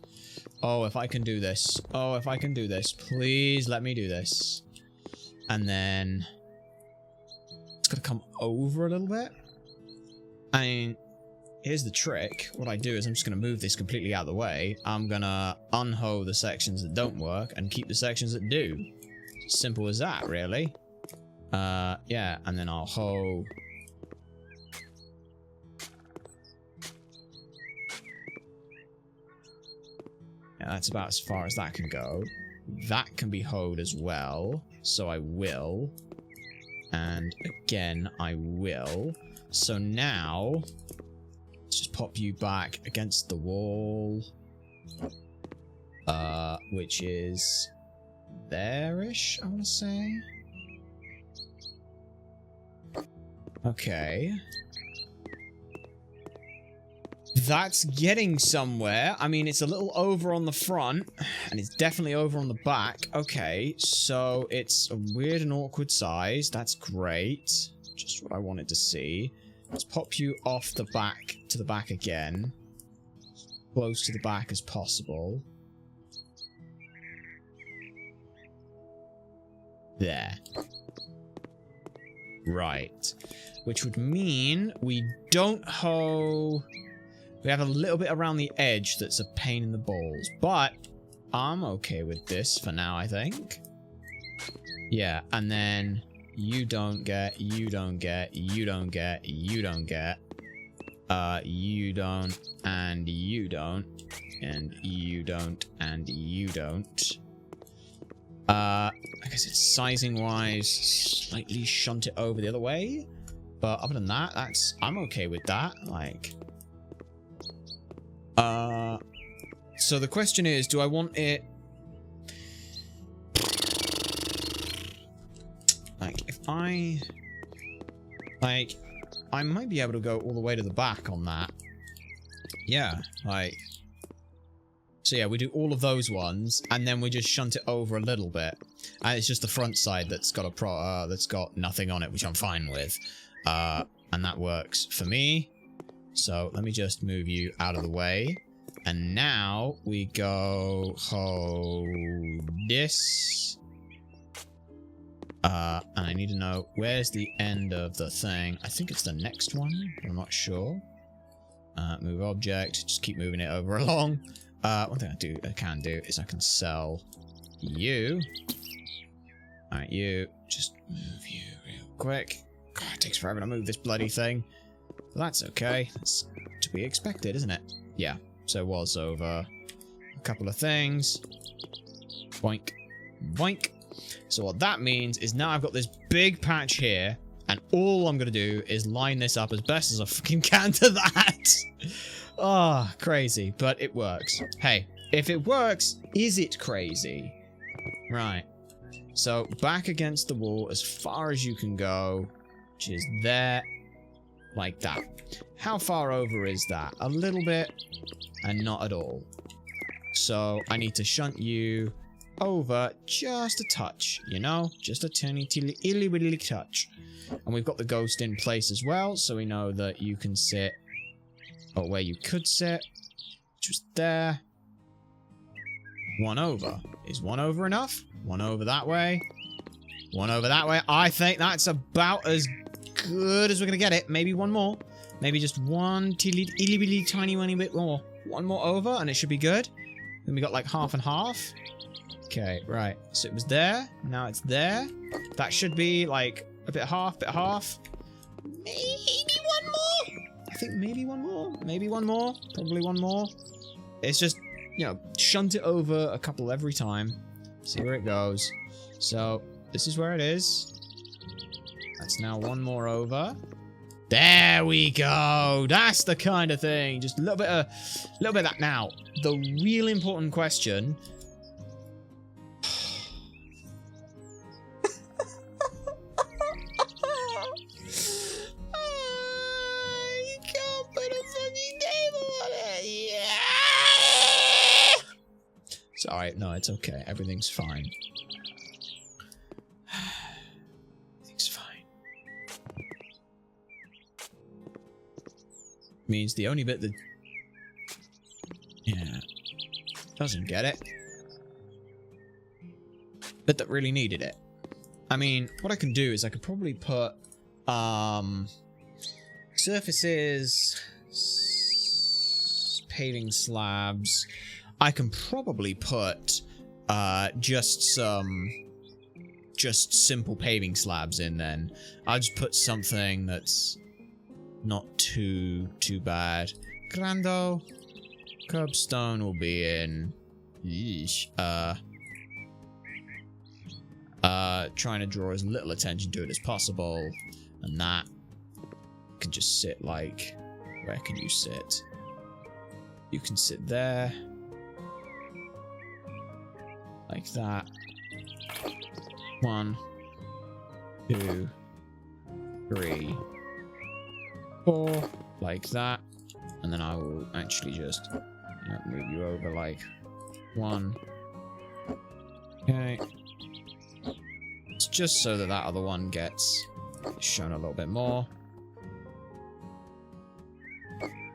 Oh, if I can do this. Oh, if I can do this. Please let me do this. And then... It's gonna come over a little bit. I mean, here's the trick. What I do is I'm just gonna move this completely out of the way. I'm gonna unhoe the sections that don't work and keep the sections that do. Simple as that, really. Yeah, and then I'll hoe... Yeah, that's about as far as that can go. That can be hoed as well, so I will. And again, I will. So now, let's just pop you back against the wall. Which is there-ish, I want to say. Okay. That's getting somewhere. I mean, it's a little over on the front, and it's definitely over on the back. Okay, so it's a weird and awkward size. That's great. Just what I wanted to see. Let's pop you off the back to the back again. Close to the back as possible. There. Right. Which would mean we don't hoe... We have a little bit around the edge that's a pain in the balls, but I'm okay with this for now, I think. Yeah, and then you don't get, you don't get, you don't get, you don't get, you don't, and you don't, and you don't, and you don't. I guess it's sizing-wise, slightly shunt it over the other way, but other than that, I'm okay with that, like... So the question is, do I want it... Like, if I... Like, I might be able to go all the way to the back on that. Yeah, like... So yeah, we do all of those ones, and then we just shunt it over a little bit. And it's just the front side that's got a that's got nothing on it, which I'm fine with. And that works for me. So let me just move you out of the way. And now we go this. And I need to know where's the end of the thing. I think it's the next one. I'm not sure. Move object. Just keep moving it over along. One thing I can do is I can sell you. Alright, you. Just move you real quick. God, it takes forever to move this bloody thing. But that's okay. That's to be expected, isn't it? Yeah. So it was over a couple of things. Boink. Boink. So what that means is now I've got this big patch here, and all I'm going to do is line this up as best as I fucking can to that. Oh, crazy. But it works. Hey, if it works, is it crazy? Right. So back against the wall as far as you can go, which is there, like that. How far over is that? A little bit and not at all. So I need to shunt you over just a touch, you know? Just a tiny, illy willy touch. And we've got the ghost in place as well, so we know that you can sit, or where you could sit, which was there. One over. Is one over enough? One over that way. One over that way. I think that's about as good as we're gonna get it. Maybe one more. Maybe just one illy tiny bit more. One more over and it should be good. Then we got like half and half. Okay, right. So it was there. Now it's there. That should be like a bit half, Maybe one more. I think maybe one more. Maybe one more. Probably one more. It's just, you know, shunt it over a couple every time. See where it goes. So this is where it is. That's now one more over. There we go. That's the kind of thing. Just a little bit of that. Now, the real important question. You can't put a fucking table on it. Yeah. Sorry, no, it's okay. Everything's fine. Means the only bit that doesn't get it, bit that really needed it. I mean, what I can do is I could probably put surfaces, paving slabs. I can probably put just simple paving slabs in. Then I'll just put something that's not too bad. Grando. Curbstone will be in. Yeesh. Trying to draw as little attention to it as possible. And that can just sit like... Where can you sit? You can sit there. Like that. 1, 2, 3, 4, like that, and then I will actually just move you over like 1. Okay, it's just so that that other one gets shown a little bit more,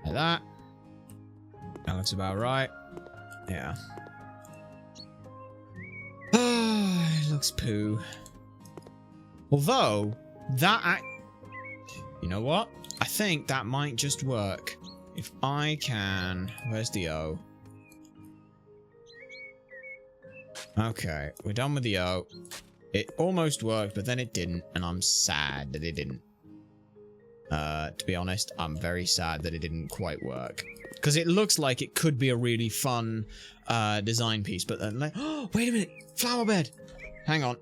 like that. That looks about right. Yeah. It looks poo. Although that you know what? I think that might just work. If I can... Where's the O? Okay, we're done with the O. It almost worked, but then it didn't, and I'm sad that it didn't. To be honest, I'm very sad that it didn't quite work. Because it looks like it could be a really fun design piece, but then like... Oh, wait a minute! Flower bed! Hang on.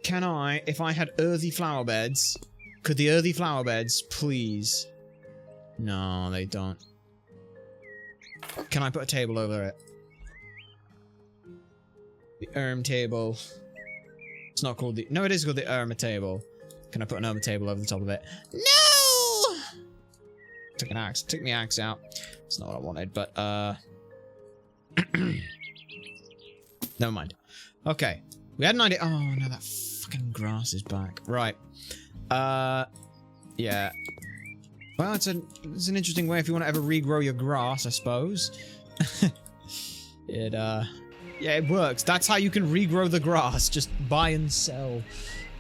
Can I, if I had earthy flower beds... Could the earthy flower beds, please? No, they don't. Can I put a table over it? The table. It's not called the... No, it is called the table. Can I put an table over the top of it? No! Took an axe. Took the axe out. It's not what I wanted, but, never mind. Okay. We had an idea... Oh, no, that fucking grass is back. Right. Yeah. Well, it's an interesting way if you want to ever regrow your grass, I suppose. Yeah, it works. That's how you can regrow the grass. Just buy and sell,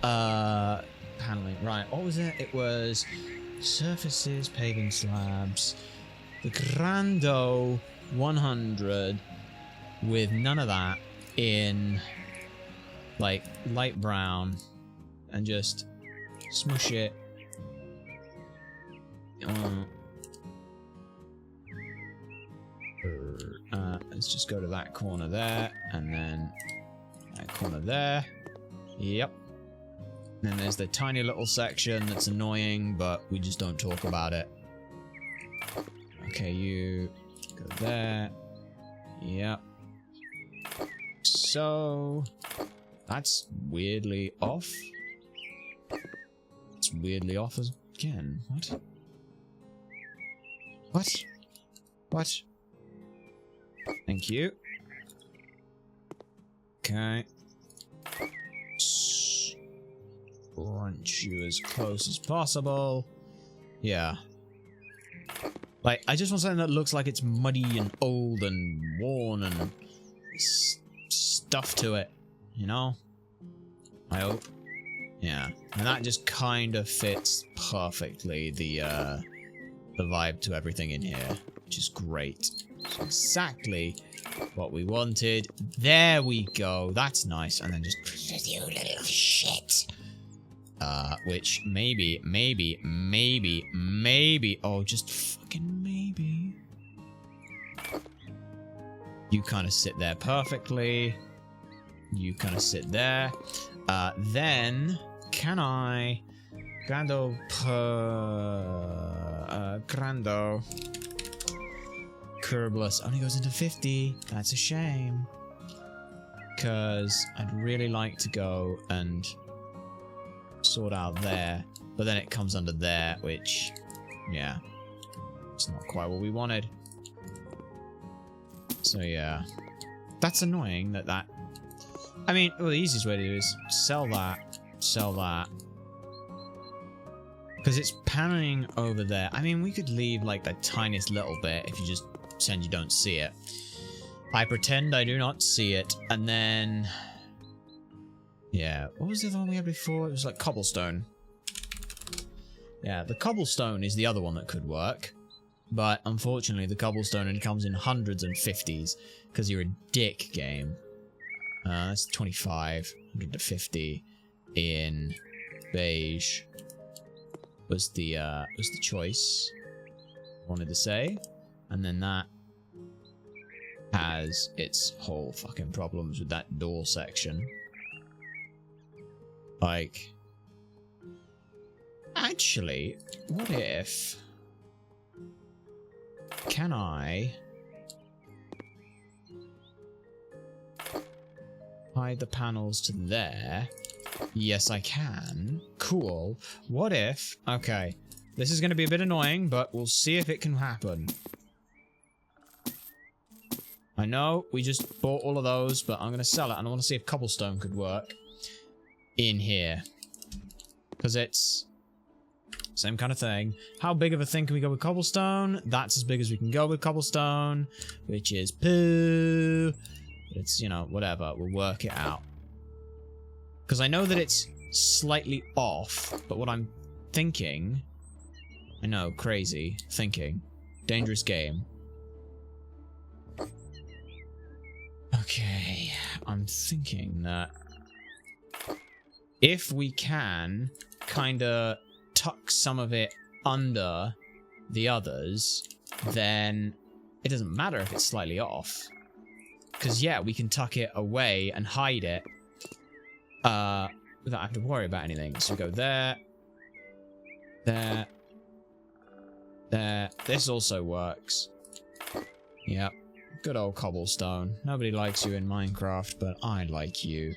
paneling. Right, what was it? It was surfaces, paving slabs, the Grando 100 with none of that in, like, light brown and just... Smush it. Let's just go to that corner there, and then that corner there. Yep. And then there's the tiny little section that's annoying, but we just don't talk about it. Okay, you go there. Yep. So that's weirdly off. Weirdly off again. What? What? What? Thank you. Okay. Crunch you as close as possible. Yeah. Like, I just want something that looks like it's muddy and old and worn and stuff to it. You know? I hope. Yeah, and that just kind of fits perfectly the vibe to everything in here, which is great. So exactly what we wanted. There we go. That's nice. And then just you little shit. Which maybe, oh, just fucking maybe. You kind of sit there perfectly. You kind of sit there. Then, can I... Grando... Grando... Curbless only goes into 50. That's a shame. Because I'd really like to go and sort out there. But then it comes under there, which... Yeah. It's not quite what we wanted. So yeah. That's annoying that... I mean, well, the easiest way to do is sell that. Sell that. Because it's panning over there. I mean, we could leave like the tiniest little bit if you just pretend you don't see it. I pretend I do not see it. And then... Yeah, what was the other one we had before? It was like cobblestone. Yeah, the cobblestone is the other one that could work. But unfortunately, the cobblestone only comes in hundreds and 50s. Because you're a dick game. That's 25. 100 to 50 in beige. Was the choice I wanted to say. And then that has its whole fucking problems with that door section. Like, actually, what if... Can I... hide the panels to there? Yes, I can. Cool. What if... Okay. This is going to be a bit annoying, but we'll see if it can happen. I know we just bought all of those, but I'm going to sell it, and I want to see if cobblestone could work in here. Because it's... Same kind of thing. How big of a thing can we go with cobblestone? That's as big as we can go with cobblestone, which is poo. It's, you know, whatever. We'll work it out. Because I know that it's slightly off, but what I'm thinking... I know, crazy thinking. Dangerous game. Okay, I'm thinking that... If we can kinda tuck some of it under the others, then it doesn't matter if it's slightly off. Because, yeah, we can tuck it away and hide it without having to worry about anything. So we go there, there, there. This also works. Yep. Good old cobblestone. Nobody likes you in Minecraft, but I like you.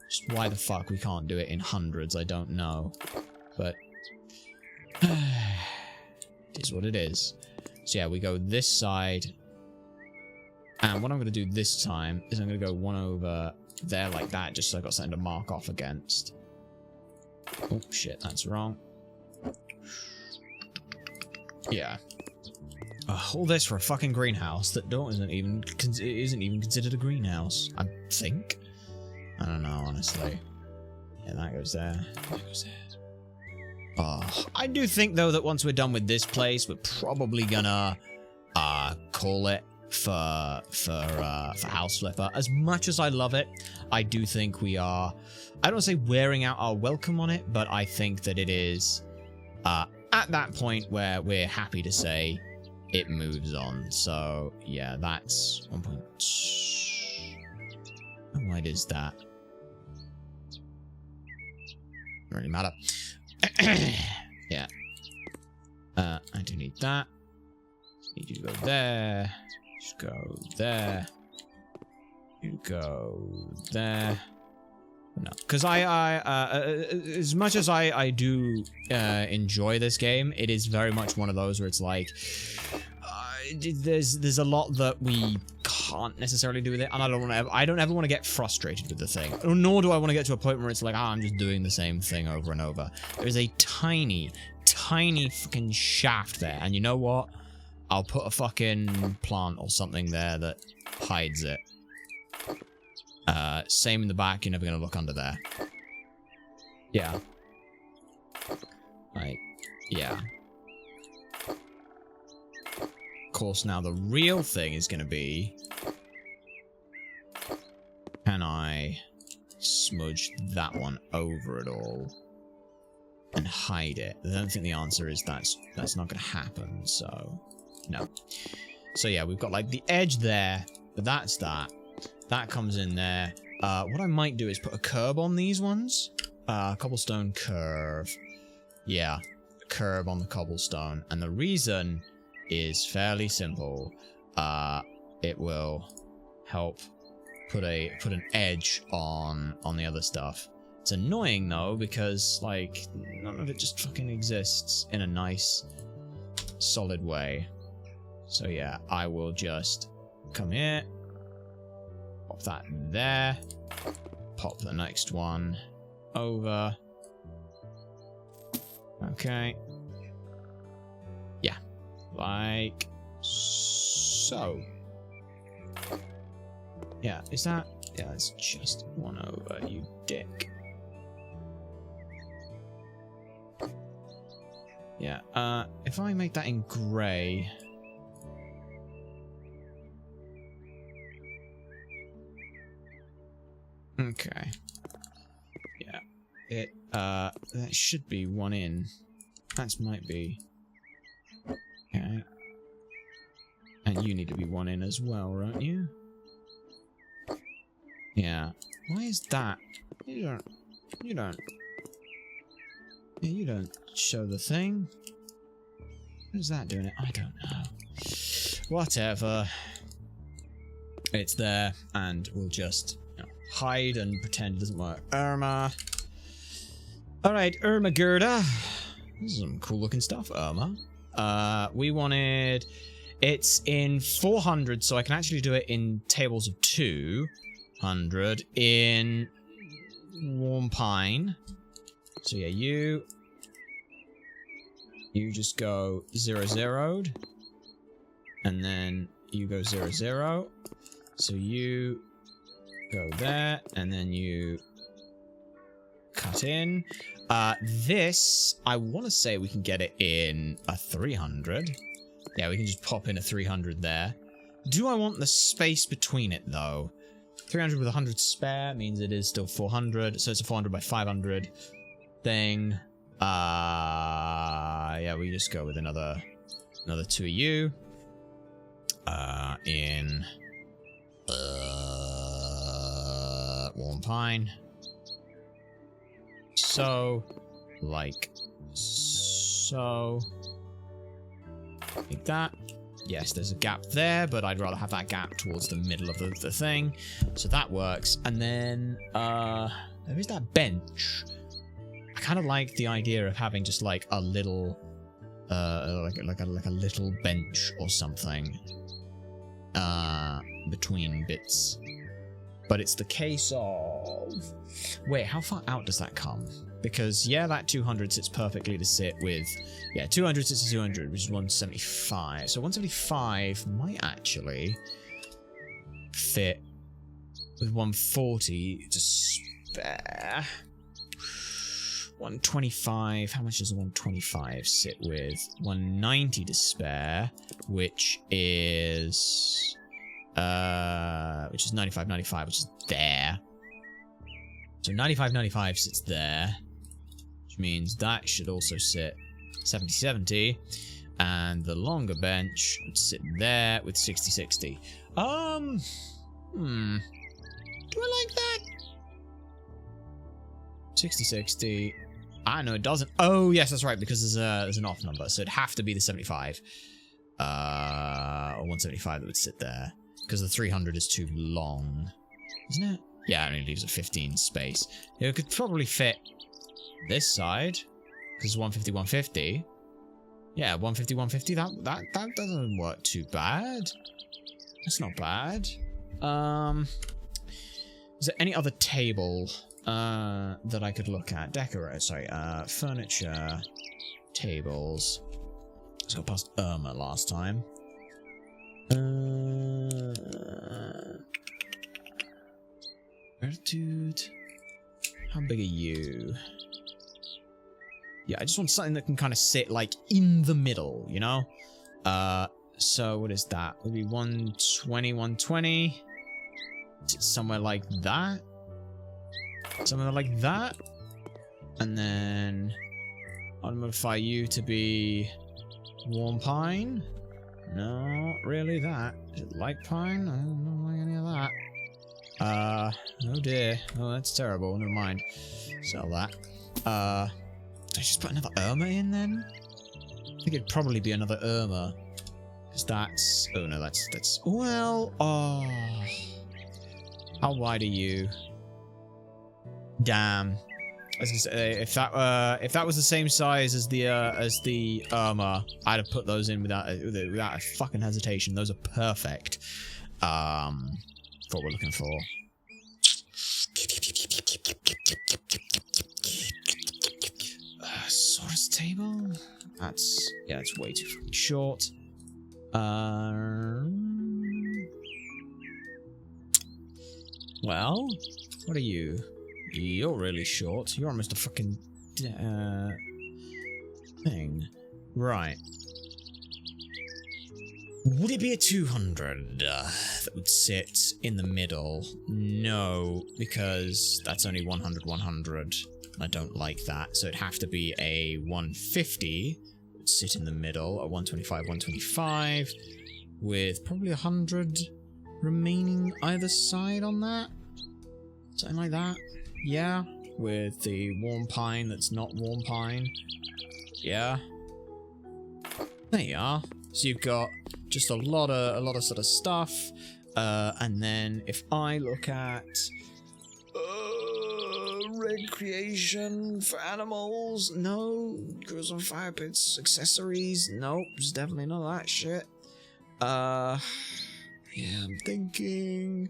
Just why the fuck we can't do it in hundreds, I don't know. But... it is what it is. So yeah, we go this side. And what I'm going to do this time is I'm going to go one over there like that, just so I've got something to mark off against. Oh, shit, that's wrong. Yeah. All this for a fucking greenhouse that isn't even considered a greenhouse, I think. I don't know, honestly. Yeah, that goes there. That goes there. Oh, I do think, though, that once we're done with this place, we're probably gonna call it for House Flipper. As much as I love it, I do think we are, I don't want to say wearing out our welcome on it, but I think that it is at that point where we're happy to say it moves on. So, yeah, that's 1 point. How wide is that? Doesn't really matter. Yeah. I do need that. Need you to go there. Just go there. You go there. No, because as much as I do enjoy this game, it is very much one of those where it's like there's a lot that we can't necessarily do with it, and I don't ever want to get frustrated with the thing. Nor do I want to get to a point where it's like, I'm just doing the same thing over and over. There's a tiny fucking shaft there, and you know what? I'll put a fucking plant or something there that hides it. Same in the back, you're never gonna look under there. Yeah. Like, yeah. Of course, now the real thing is gonna be I smudge that one over it all and hide it? I don't think the answer is that's not going to happen, so no. So yeah, we've got like the edge there, but that's that. That comes in there. What I might do is put a curb on these ones. Cobblestone curve. Yeah, curb on the cobblestone. And the reason is fairly simple. It will help put an edge on the other stuff. It's annoying though, because like none of it just fucking exists in a nice solid way. So yeah, I will just come here, pop that there, pop the next one over. Okay. Yeah, like so. Yeah, is that? Yeah, it's just one over, you dick. Yeah, if I make that in grey. Okay. Yeah. That should be one in. That might be. Okay. And you need to be one in as well, don't you? Yeah. Why is that? You don't. Yeah, you don't show the thing. What is that doing it? I don't know. Whatever. It's there, and we'll just hide and pretend it doesn't work. Irma. Alright, Irma Gerda. This is some cool looking stuff, Irma. We wanted... It's in 400, so I can actually do it in tables of 200 in warm pine. So yeah, you just go 0-0'd, and then you go 0-0. So you go there, and then you cut in. This, I want to say we can get it in a 300. Yeah, we can just pop in a 300 there. Do I want the space between it, though? 300 with 100 spare means it is still 400, so it's a 400 by 500 thing. Yeah, we just go with another 2 of you. In warm pine. So, like so. Like that. Yes, there's a gap there, but I'd rather have that gap towards the middle of the thing. So that works. And then, there is that bench. I kind of like the idea of having just like a little, like a little bench or something, between bits. But it's the case of... Wait, how far out does that come? Because, yeah, that 200 sits perfectly to sit with... Yeah, 200 sits to 200, which is 175. So 175 might actually fit with 140 to spare. 125, how much does 125 sit with? 190 to spare, which is 95, 95, which is there. So 95, 95 sits there, which means that should also sit 70, 70, and the longer bench would sit there with 60, 60. Do I like that? 60, 60. Ah, no, it doesn't. Oh, yes, that's right, because there's an off number, so it'd have to be the 75. Or 175 that would sit there. Because the 300 is too long. Isn't it? Yeah, it only leaves a 15 space. It could probably fit this side. Because 150, 150. Yeah, 150, 150. That doesn't work too bad. That's not bad. Is there any other table that I could look at? Furniture, tables. Let's go past Irma last time. Attitude. How big are you? Yeah, I just want something that can kind of sit like in the middle, you know? So what is that? Would be 120, 120. somewhere like that. Somewhere like that. And then I'll modify you to be warm pine. No, not really that. Is it light pine? I don't like any of that. Oh dear. Oh, that's terrible. Never mind. Sell that. Did I just put another Irma in then? I think it'd probably be another Irma. Because that's... Oh no, that's... Well, oh... How wide are you? Damn. I was gonna say, if that was the same size as the Irma, I'd have put those in without a fucking hesitation. Those are perfect. For what we're looking for. Source table? That's way too fucking short. Well, what are you? You're really short. You're almost a fucking thing. Right. Would it be a 200 that would sit in the middle? No, because that's only 100, 100. I don't like that. So it'd have to be a 150 that would sit in the middle, a 125, 125, with probably 100 remaining either side on that. Something like that. Yeah, with the warm pine that's not warm pine. Yeah. There you are. So you've got just a lot of sort of stuff. And then if I look at recreation for animals, no. Grills on fire pits, accessories, nope. There's definitely none of that shit. Yeah, I'm thinking.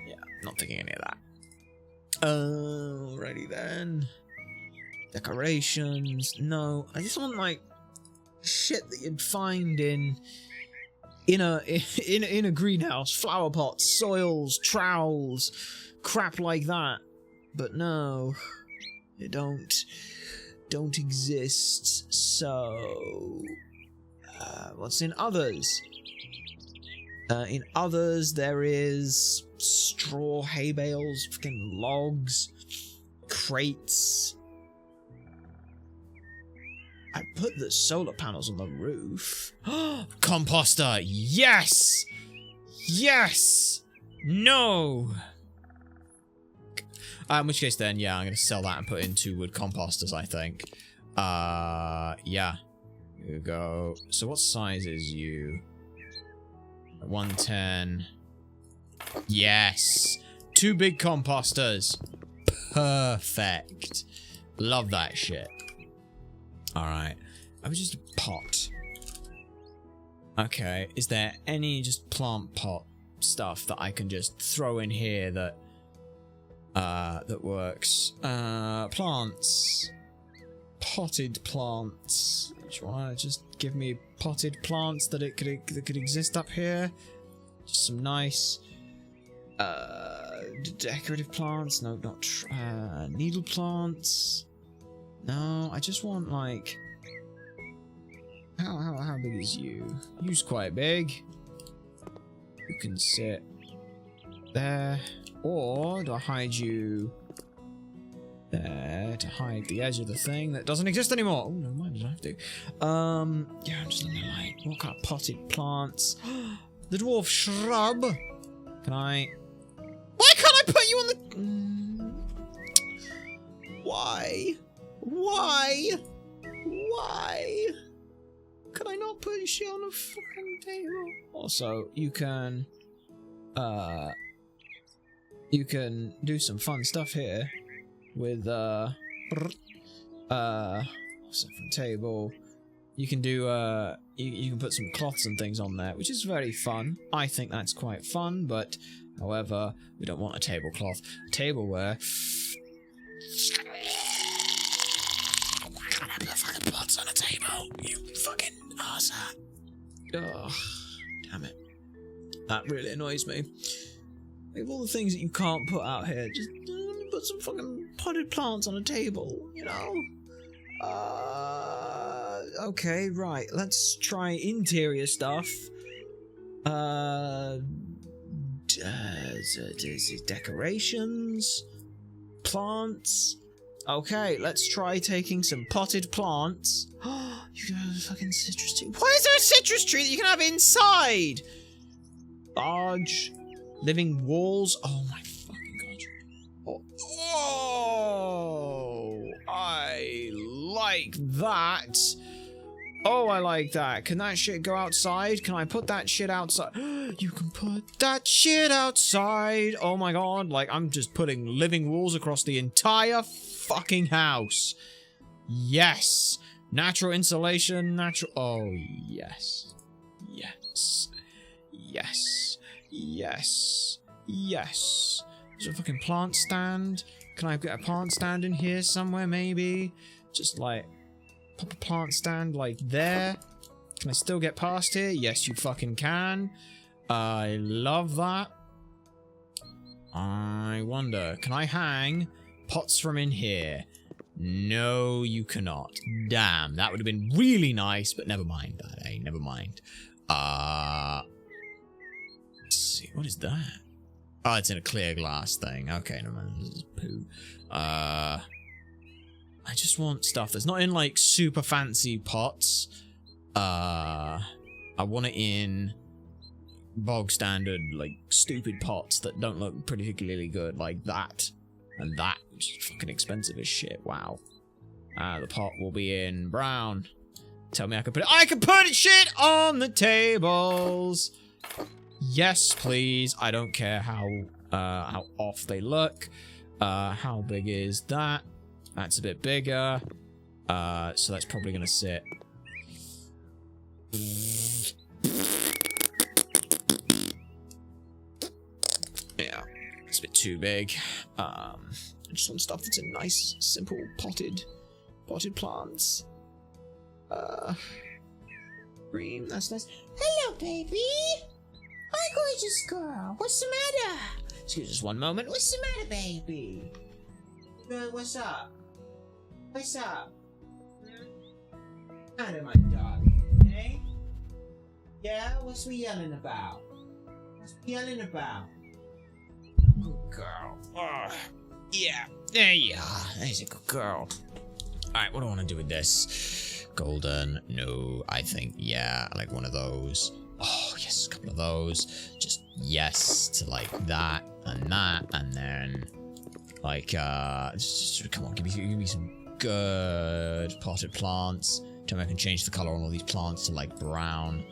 Yeah, not thinking any of that. Alrighty then. Decorations. No, I just want like shit that you'd find in a greenhouse. Flower pots, soils, trowels, crap like that. But no, they don't exist. So what's in others? In others there is straw, hay bales, fucking logs, crates. I put the solar panels on the roof. Composter, yes! Yes! No! In which case then, yeah, I'm gonna sell that and put in 2 wood composters, I think. Yeah. Here we go. So what size is you? 110. Yes! 2 big composters. Perfect. Love that shit. Alright. I was just a pot. Okay. Is there any just plant pot stuff that I can just throw in here that works? Plants. Potted plants. Do you want to just give me potted plants that could exist up here? Just some nice decorative plants. No, not needle plants. No, I just want like how big is you? You's quite big. You can sit there, or do I hide you there to hide the edge of the thing that doesn't exist anymore? Oh no, mine doesn't have to. Yeah, I'm just looking at like what kind of potted plants? The dwarf shrub. Can I? Why can't I put you on the? Why? Why? Why? Can I not put shit on a fucking table? Also, you can do some fun stuff here with what's that from table? You can do you can put some cloths and things on there, which is very fun. I think that's quite fun, but however, we don't want a tablecloth. Tableware. Fucking pots on a table, you fucking arsehole. Ugh, damn it. That really annoys me. Like, of all the things that you can't put out here, just put put some fucking potted plants on a table, you know? Okay, right. Let's try interior stuff. Decorations, plants. Okay, let's try taking some potted plants. You can have a fucking citrus tree. Why is there a citrus tree that you can have inside? Large living walls. Oh my fucking god. Oh, I like that. Oh, I like that. Can that shit go outside? Can I put that shit outside? You can put that shit outside. Oh my god. Like, I'm just putting living walls across the entire fucking house. Yes. Natural insulation. Natural. Oh, yes. Yes. Yes. Yes. Yes. There's a fucking plant stand. Can I get a plant stand in here somewhere, maybe? Just like... pop a plant stand like there. Can I still get past here? Yes, you fucking can. I love that. I wonder, can I hang pots from in here? No, you cannot. Damn, that would have been really nice, but never mind that, eh? Never mind. Let's see, what is that? Oh, it's in a clear glass thing. Okay, never mind. This is poo. I just want stuff that's not in, like, super fancy pots. I want it in bog standard, like, stupid pots that don't look particularly good, like that. And that, which is fucking expensive as shit. Wow. The pot will be in brown. Tell me I can put it. I can put shit on the tables! Yes, please. I don't care how off they look. How big is that? That's a bit bigger. So that's probably gonna sit. Yeah, it's a bit too big. I just want stuff that's in nice, simple, potted plants. Green, that's nice. Hello, baby. My gorgeous girl. What's the matter? Excuse me just one moment. What's the matter, baby? What's up? What's up? Matter, my darling. Hey? Yeah? What's we yelling about? What's we yelling about? Good girl. Yeah, there you are. There's a good girl. Alright, what do I want to do with this? Golden. No, I think, yeah, I like one of those. Oh, yes, a couple of those. Just yes to like that, and then like just come on, give me some good potted plants. Tell me I can change the color on all these plants to like brown,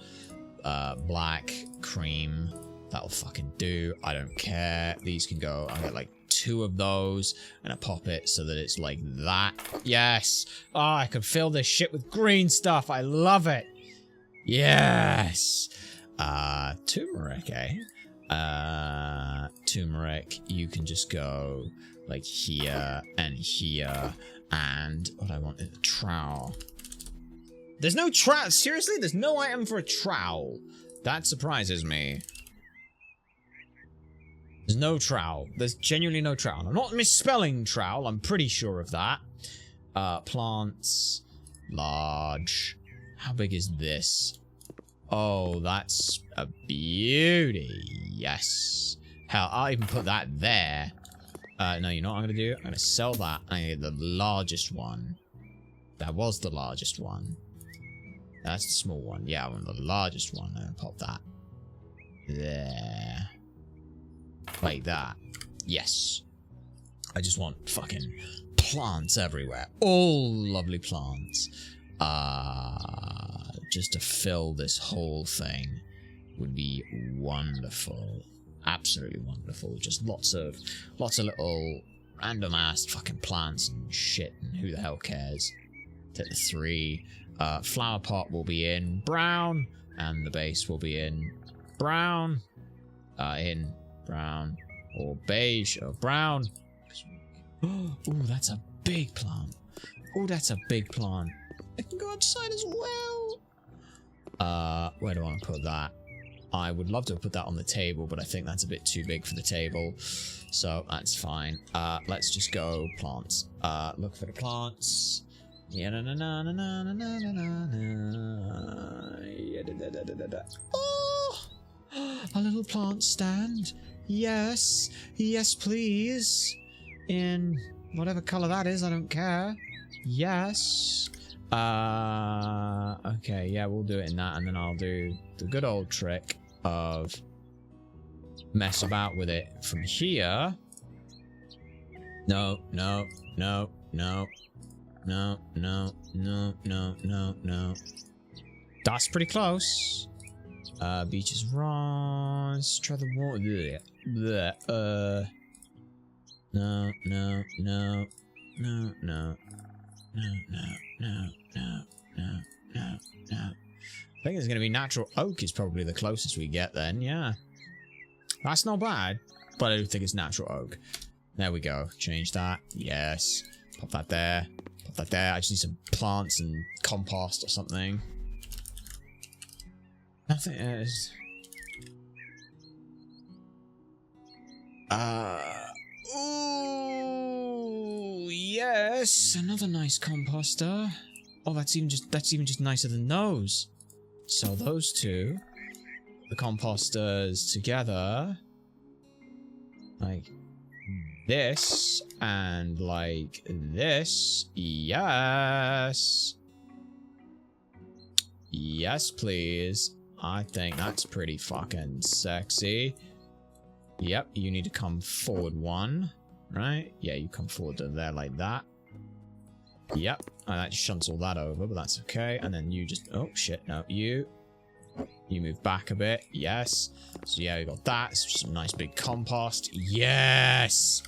black, cream. That'll fucking do. I don't care. These can go. I'll get like 2 of those and I pop it so that it's like that. Yes. Oh, I can fill this shit with green stuff. I love it. Yes. Turmeric, eh? Turmeric, you can just go like here and here. And what I want is a trowel. There's no trowel. Seriously? There's no item for a trowel. That surprises me. There's no trowel. There's genuinely no trowel. I'm not misspelling trowel. I'm pretty sure of that. Plants. Large. How big is this? Oh, that's a beauty. Yes. Hell, I'll even put that there. No, you know what I'm going to do? I'm going to sell that. I'm going to get the largest one. That was the largest one. That's the small one. Yeah, I want the largest one. I'm going to pop that there. Like that. Yes. I just want fucking plants everywhere. All lovely plants. Just to fill this whole thing would be wonderful. Absolutely wonderful. Just lots of little random ass fucking plants and shit, and who the hell cares. Take the 3. Flower pot will be in brown, and the base will be in brown. In brown or beige or brown. Oh, that's a big plant. Oh, that's a big plant. It can go outside as well. Where do I want to put that? I would love to put that on the table, but I think that's a bit too big for the table. So that's fine. Let's just go plants. Look for the plants. Yeah, na na na na na na na na na. Yeah, da da da da da. Oh, a little plant stand. Yes, yes, please. In whatever color that is, I don't care. Yes. Okay, yeah, we'll do it in that, and then I'll do the good old trick of mess about with it from here. No, no, no, no, no, no, no, no, no, no. That's pretty close. Beaches Rise. Try the water. Blech. Blech. No, no, no, no, no. No, no, no, no, no, no, no. I think it's going to be natural oak is probably the closest we get then, yeah. That's not bad, but I do think it's natural oak. There we go. Change that. Yes. Pop that there. Pop that there. I just need some plants and compost or something. Nothing is... Ooh, yes, another nice composter. Oh, that's even just nicer than those. So those two, the composters together, like this and like this. Yes, yes, please. I think that's pretty fucking sexy. Yep, you need to come forward one, right? Yeah, you come forward to there like that. Yep, and that shunts all that over, but that's okay. And then you just, oh shit, no, you move back a bit, yes. So yeah, we got that, so some nice big compost, yes!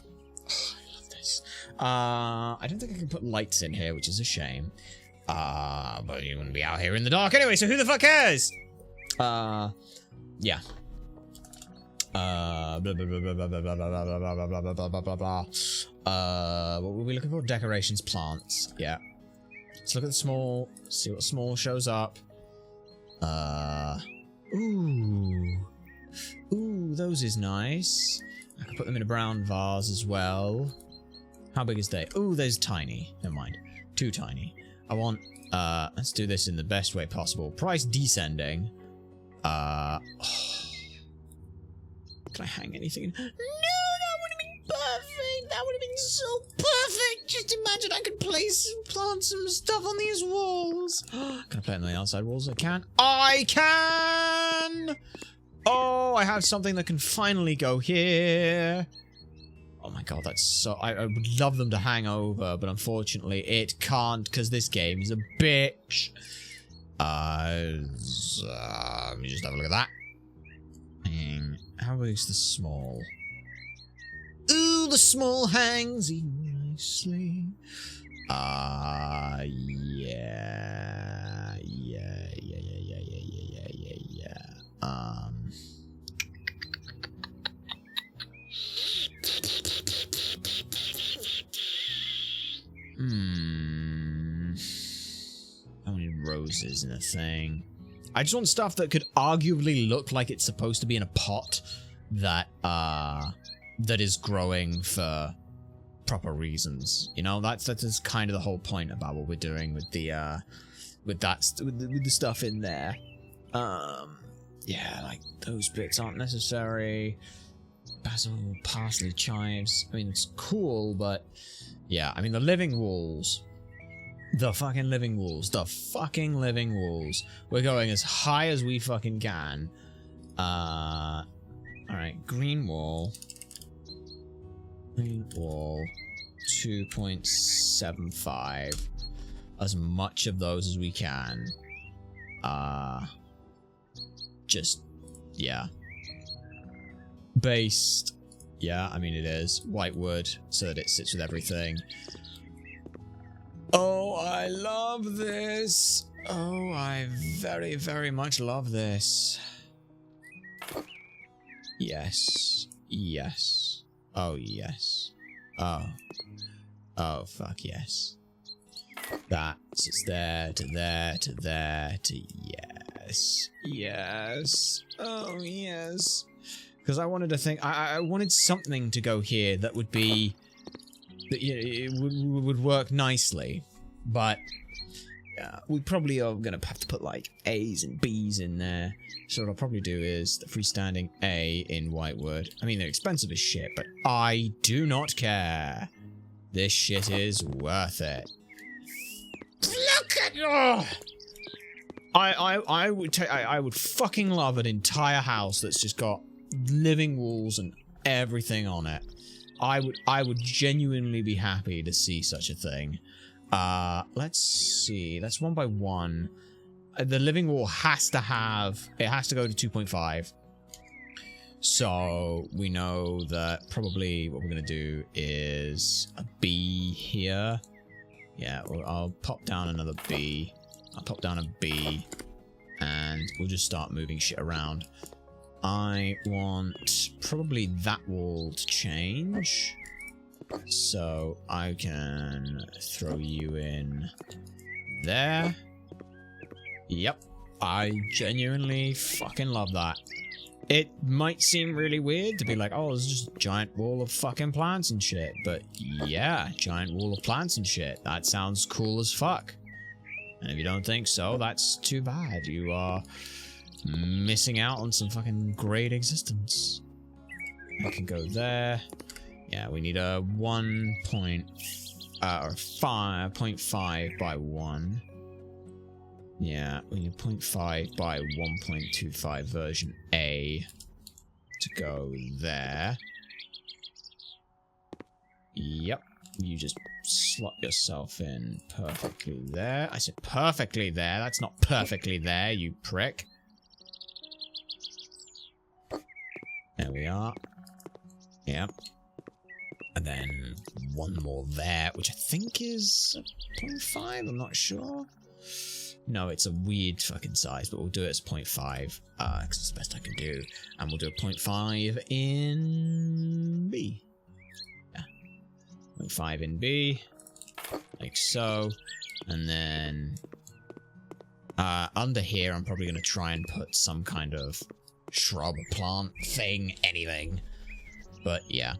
Oh, I love this. I don't think I can put lights in here, which is a shame. But you wouldn't be out here in the dark anyway, so who the fuck cares? Yeah. Blah, blah, blah, blah, blah, blah, blah, blah, blah, blah, blah, blah, blah, blah, blah. What were we looking for? Decorations, plants. Yeah. Let's look at the small. See what small shows up. Ooh. Ooh, those is nice. I can put them in a brown vase as well. How big is they? Ooh, there's tiny. Never mind. Too tiny. I want, let's do this in the best way possible. Price descending. Oh. Can I hang anything in? No, that would have been perfect. That would have been so perfect. Just imagine I could place and plant some stuff on these walls. Can I plant on the outside walls? I can. I can! Oh, I have something that can finally go here. Oh my god, that's so... I would love them to hang over, but unfortunately it can't because this game is a bitch. Let me just have a look at that. How big is the small? Ooh, the small hangs even nicely. Yeah. How many roses in a thing? I just want stuff that could arguably look like it's supposed to be in a pot that that is growing for proper reasons. You know, that's kind of the whole point about what we're doing with the with the stuff in there. Yeah, like those bits aren't necessary. Basil, parsley, chives. I mean, it's cool, but yeah, I mean the living walls. The fucking living walls. The fucking living walls. We're going as high as we fucking can. Alright, green wall. Green wall. 2.75. As much of those as we can. Just, yeah. Based. Yeah, I mean it is. White wood, so that it sits with everything. Oh, I love this. Oh, I very, very much love this. Yes. Yes. Oh, yes. Oh. Oh, fuck yes. That sits there, to there, to there, to yes. Yes. Yes. Oh, yes. Because I wanted to think... I wanted something to go here that would be... that it would work nicely. But... we probably are going to have to put, like, A's and B's in there. So what I'll probably do is the freestanding A in whitewood. I mean, they're expensive as shit, but I do not care. This shit is worth it. Look at... Oh! I would fucking love an entire house that's just got living walls and everything on it. I would genuinely be happy to see such a thing. Let's see. That's 1 by 1. The living wall has to have... It has to go to 2.5. So we know that probably what we're going to do is a B here. Yeah, well, I'll pop down another B. I'll pop down a B. And we'll just start moving shit around. I want probably that wall to change. So I can throw you in there. Yep. I genuinely fucking love that. It might seem really weird to be like, oh, there's just a giant wall of fucking plants and shit. But yeah, giant wall of plants and shit. That sounds cool as fuck. And if you don't think so, that's too bad. You are missing out on some fucking great existence. I can go there. Yeah, we need a 5.5 by 1. Yeah, we need 0.5 by 1.25 version A to go there. Yep, you just slot yourself in perfectly there. I said perfectly there. That's not perfectly there, you prick. There we are. Yep. And then one more there, which I think is 0.5, I'm not sure. No, it's a weird fucking size, but we'll do it as 0.5, because it's the best I can do. And we'll do a 0.5 in B. Yeah. 0.5 in B, like so. And then under here, I'm probably going to try and put some kind of shrub, plant, thing, anything. But yeah,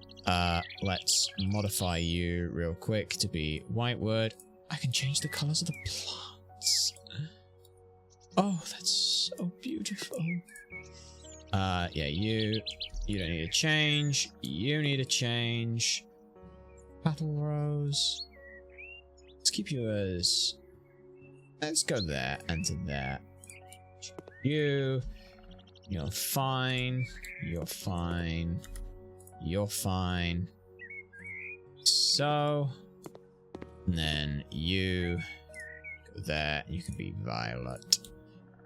let's modify you real quick to be whitewood. I can change the colors of the plants. Oh, that's so beautiful. Yeah, you don't need to change. You need to change. Battle Rose. Let's keep you as... Let's go there and to there. You're fine. You're fine. You're fine. So, and then you go there. You can be violet.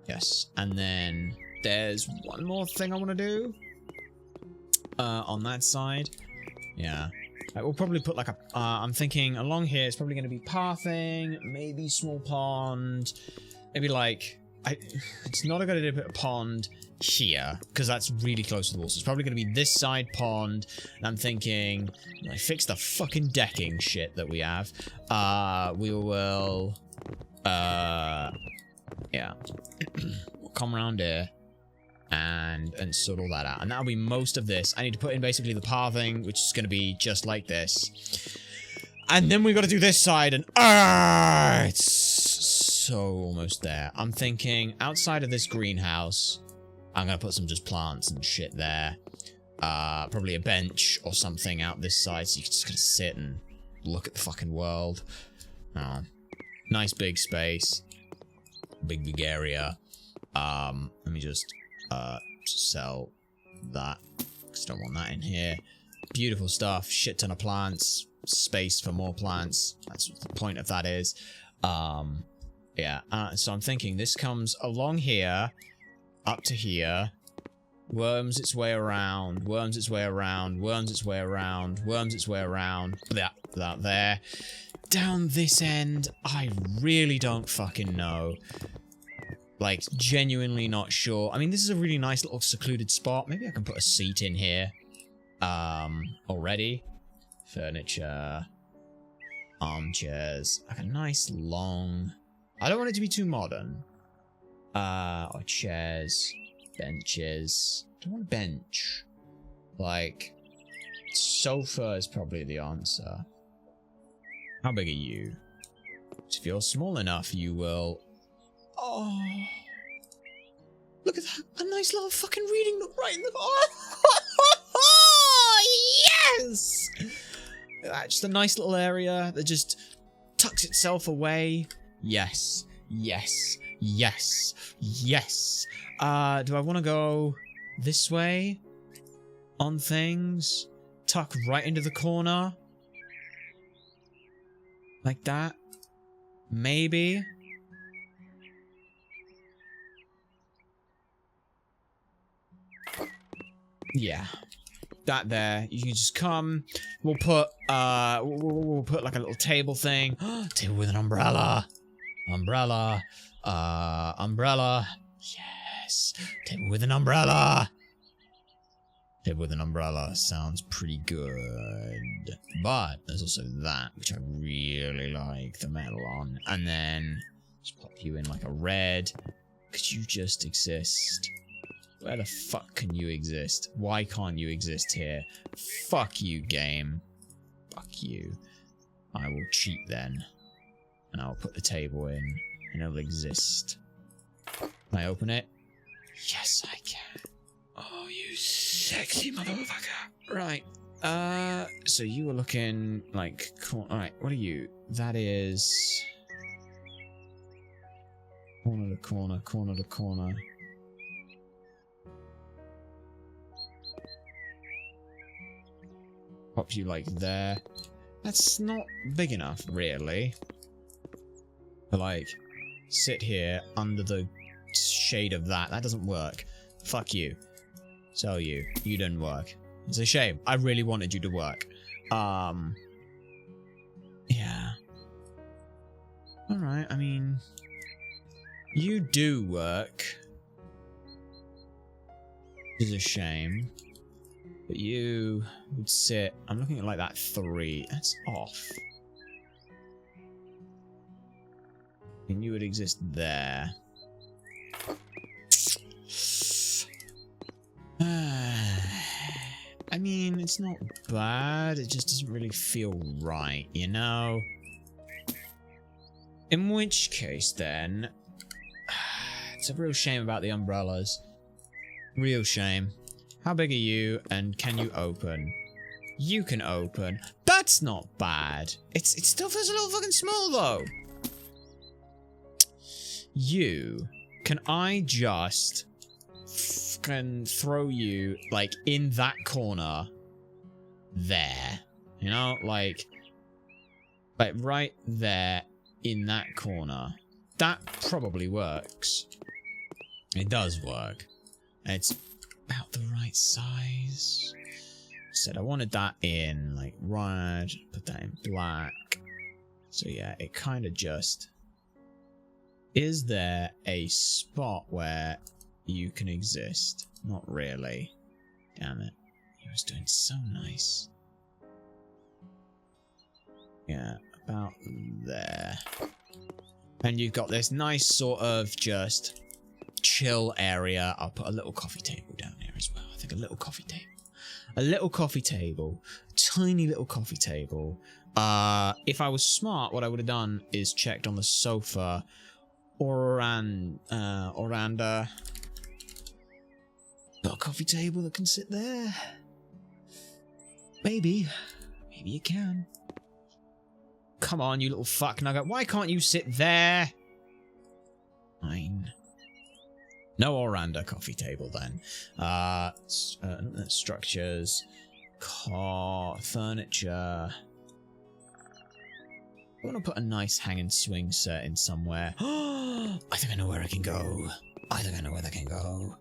Yes, and then there's one more thing I want to do on that side. Yeah, I will probably put like a. I'm thinking along here. It's probably going to be pathing, maybe small pond, maybe like. It's not a good idea to put a pond here, because that's really close to the wall. So it's probably going to be this side pond. And I'm thinking, I fix the fucking decking shit that we have. We will, yeah. We'll come around here and sort all that out. And that'll be most of this. I need to put in basically the pathing, which is going to be just like this. And then we got to do this side, and it's so almost there. I'm thinking outside of this greenhouse, I'm gonna put some just plants and shit there. Probably a bench or something out this side, so you can just kind of sit and look at the fucking world. Oh, nice big space, big area. Let me just sell that because I don't want that in here. Beautiful stuff, shit ton of plants. Space for more plants. That's what the point of that is. Yeah, so I'm thinking this comes along here, up to here, worms its way around, worms its way around, worms its way around, worms its way around, that there. Down this end, I really don't fucking know. Like, genuinely not sure. I mean, this is a really nice little secluded spot. Maybe I can put a seat in here, already. Furniture, armchairs, like a nice long... I don't want it to be too modern. Or chairs, benches. I don't want a bench. Like, sofa is probably the answer. How big are you? If you're small enough, you will... Oh... Look at that! A nice little fucking reading nook right in the... Oh! Yes! Just a nice little area that just tucks itself away. Yes. Yes. Yes. Yes. Do I want to go this way? On things? Tuck right into the corner? Like that? Maybe? Yeah. That there. You can just come. We'll put we'll put like a little table thing. Table with an umbrella. Umbrella. Umbrella. Yes. Table with an umbrella. Table with an umbrella sounds pretty good. But there's also that, which I really like, the metal on. And then just pop you in like a red. Could you just exist? Where the fuck can you exist? Why can't you exist here? Fuck you, game. Fuck you. I will cheat then. And I'll put the table in. And it'll exist. Can I open it? Yes, I can. Oh, you sexy motherfucker. Right. So you were looking like... Alright, what are you? That is... Corner to corner, corner to corner. Pop you like there. That's not big enough, really. But like, sit here under the shade of that. That doesn't work. Fuck you. So you didn't work. It's a shame. I really wanted you to work. Yeah. Alright, I mean... You do work. It's a shame. But you would sit... I'm looking at like that 3. That's off. And you would exist there. I mean, it's not bad. It just doesn't really feel right, you know? In which case, then... It's a real shame about the umbrellas. Real shame. How big are you, and can you open? You can open. That's not bad. It still feels a little fucking small, though. You. Can I just fucking throw you, like, in that corner there? You know, like right there in that corner. That probably works. It does work. It's about the right size. Said I wanted that in like red, put that in black. So yeah, it kind of just... Is there a spot where you can exist? Not really. Damn it. He was doing so nice. Yeah, about there. And you've got this nice sort of just chill area. I'll put a little coffee table down here as well. I think a little coffee table. A little coffee table. A tiny little coffee table. If I was smart, what I would have done is checked on the sofa Oranda. Got a coffee table that can sit there. Maybe you can. Come on, you little fuck nugget. Why can't you sit there? Fine. No Oranda coffee table then. Structures. Car. Furniture. I want to put a nice hanging swing set in somewhere. I think I know where I can go. I think I know where that can go.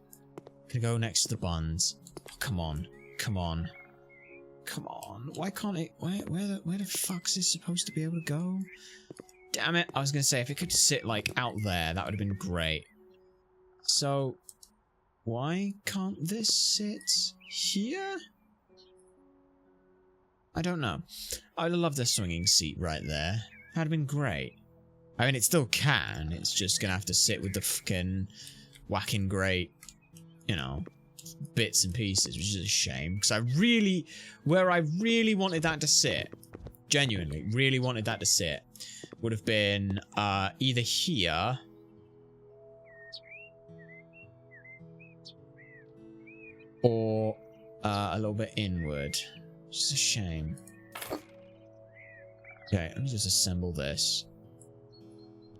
Can I go next to the buns? Oh, come on. Come on. Come on. Why can't it... Where the fuck's this supposed to be able to go? Damn it. I was going to say, if it could sit, like, out there, that would have been great. So, why can't this sit here? I don't know. I would have loved the swinging seat right there. That'd have been great. I mean, it still can. It's just gonna have to sit with the fucking whacking great, you know, bits and pieces, which is a shame. Because where I really wanted that to sit, genuinely really wanted that to sit, would have been either here or a little bit inward. Which is a shame. Okay, let me just assemble this.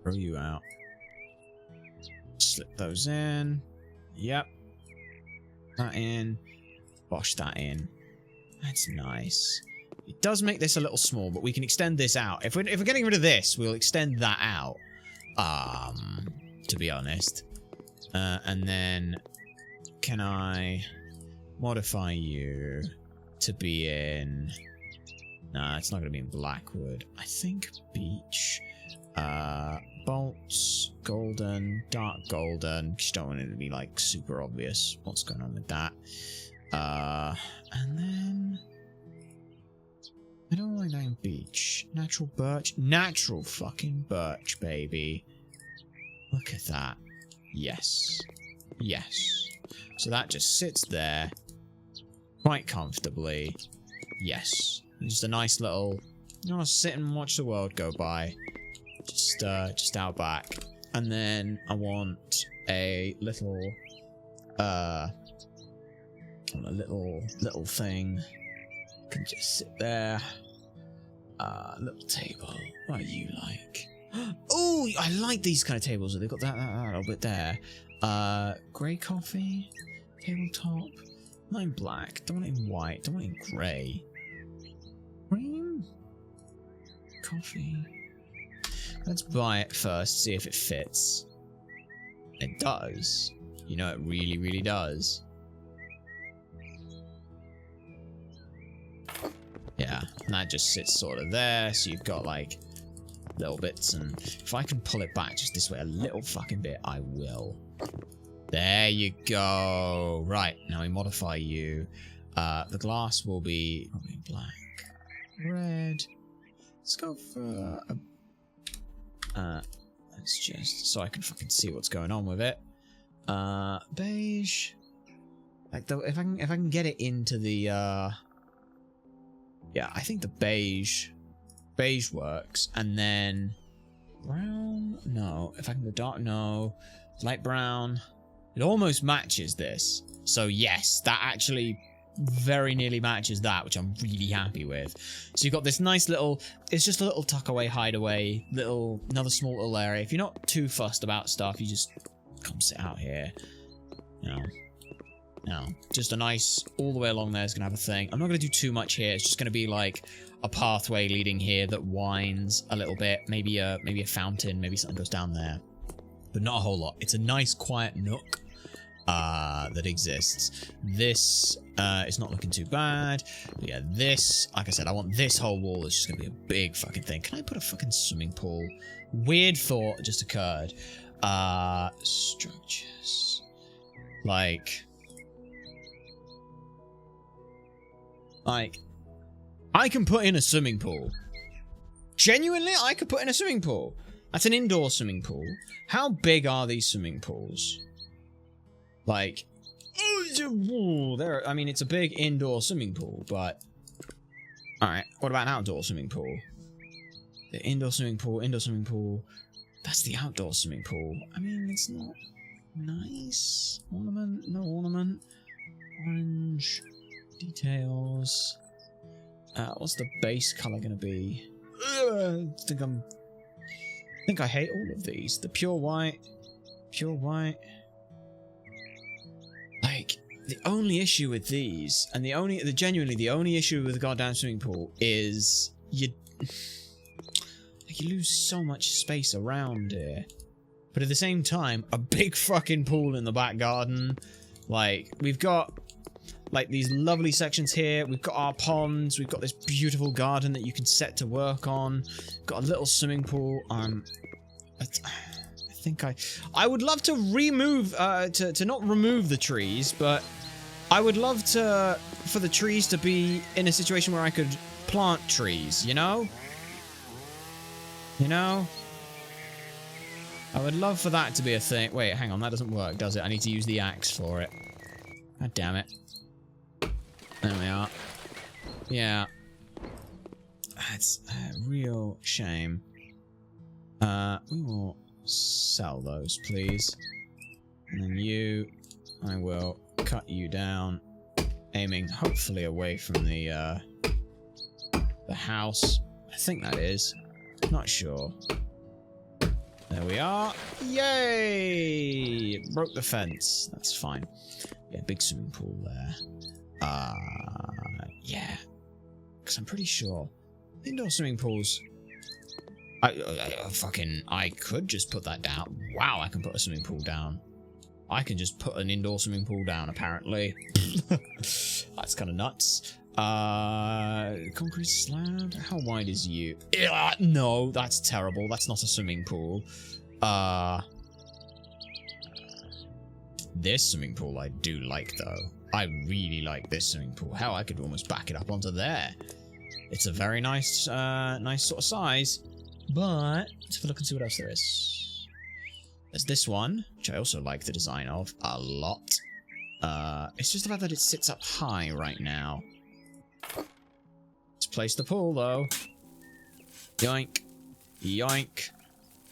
Throw you out. Slip those in. Yep. That in. Bosh that in. That's nice. It does make this a little small, but we can extend this out. If we're getting rid of this, we'll extend that out. To be honest. And then can I modify you to be in... Nah, it's not going to be in Blackwood. I think beach. Bolts, golden, dark golden. Just don't want it to be like super obvious what's going on with that. And then I don't like that in beach. Natural birch. Natural fucking birch, baby. Look at that. Yes. Yes. So that just sits there quite comfortably. Yes. Just a nice little, you know, sit and watch the world go by. Just out back. And then I want a little thing. Can just sit there. Little table. What do you like? Oh, I like these kind of tables. They've got that little bit there. Grey coffee. Tabletop. Not in black. Don't want it in white. Don't want it in grey. Cream? Coffee. Let's buy it first, see if it fits. It does. You know, it really, really does. Yeah, and that just sits sort of there, so you've got like little bits, and if I can pull it back just this way a little fucking bit, I will. There you go. Right, now we modify you. The glass will be probably black. Red. Let's go for a... let's just... so I can fucking see what's going on with it. Beige. Like, though, if I can get it into the, yeah, I think the beige works. And then... brown? No. If I can go dark, no. Light brown. It almost matches this. So, yes, that actually... very nearly matches that, which I'm really happy with. So you've got this nice little, it's just a little tuck away, hideaway, another small little area. If you're not too fussed about stuff, you just come sit out here. Just a nice, all the way along there is going to have a thing. I'm not going to do too much here. It's just going to be like a pathway leading here that winds a little bit. Maybe a fountain, maybe something goes down there. But not a whole lot. It's a nice, quiet nook. That exists. This is not looking too bad. But yeah, this, like I said, I want this whole wall. It's just gonna be a big fucking thing. Can I put a fucking swimming pool? Weird thought just occurred. Structures. Like, I can put in a swimming pool. Genuinely, I could put in a swimming pool. That's an indoor swimming pool. How big are these swimming pools? Like, there. I mean, it's a big indoor swimming pool, but all right. What about an outdoor swimming pool? The indoor swimming pool. That's the outdoor swimming pool. I mean, it's not nice. Ornament, no ornament. Orange details. What's the base color gonna be? I think I hate all of these. The pure white. Like, the only issue with these, and genuinely the only issue with the goddamn swimming pool is you lose so much space around here. But at the same time, a big fucking pool in the back garden. Like, we've got like these lovely sections here. We've got our ponds. We've got this beautiful garden that you can set to work on. Got a little swimming pool. I think I would love to remove, to not remove the trees, but I would love for the trees to be in a situation where I could plant trees, you know? I would love for that to be a thing. Wait, hang on, that doesn't work, does it? I need to use the axe for it. God damn it. There we are. Yeah. That's a real shame. We will sell those, please. And then you, I will cut you down, aiming hopefully away from the house. I think that is. Not sure. There we are. Yay! Broke the fence. That's fine. Yeah, big swimming pool there. Yeah. Because I'm pretty sure indoor swimming pools. I could just put that down. Wow, I can put a swimming pool down. I can just put an indoor swimming pool down, apparently. That's kind of nuts. Concrete slab? How wide is you? No, that's terrible. That's not a swimming pool. This swimming pool I do like, though. I really like this swimming pool. Hell, I could almost back it up onto there. It's a very nice, nice sort of size. But let's have a look and see what else there is. There's this one, which I also like the design of a lot. It's just the fact that it sits up high right now. Let's place the pool, though. Yoink. Yoink.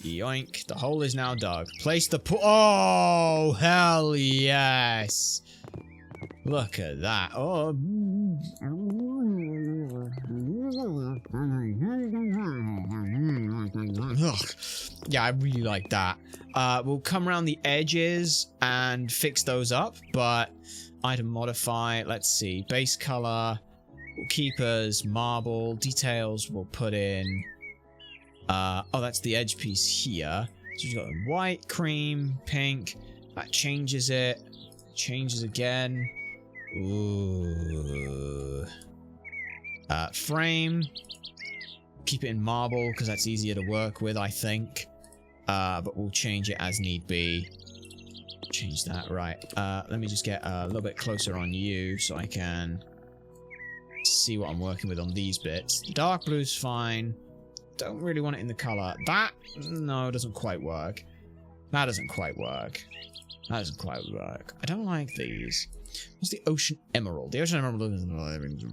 Yoink. The hole is now dug. Place the pool. Oh, hell yes. Look at that. Oh. Ugh. Yeah, I really like that. We'll come around the edges and fix those up, but item modify, let's see, base color, we'll keep as marble, details we'll put in, oh, that's the edge piece here. So we've got white, cream, pink, that changes it, changes again. Ooh. Frame, keep it in marble because that's easier to work with, I think. But we'll change it as need be. Change that, right. Let me just get a little bit closer on you so I can see what I'm working with on these bits. The dark blue's fine. Don't really want it in the color. That, no, doesn't quite work. That doesn't quite work. That doesn't quite work. I don't like these. What's the ocean emerald? The ocean emerald is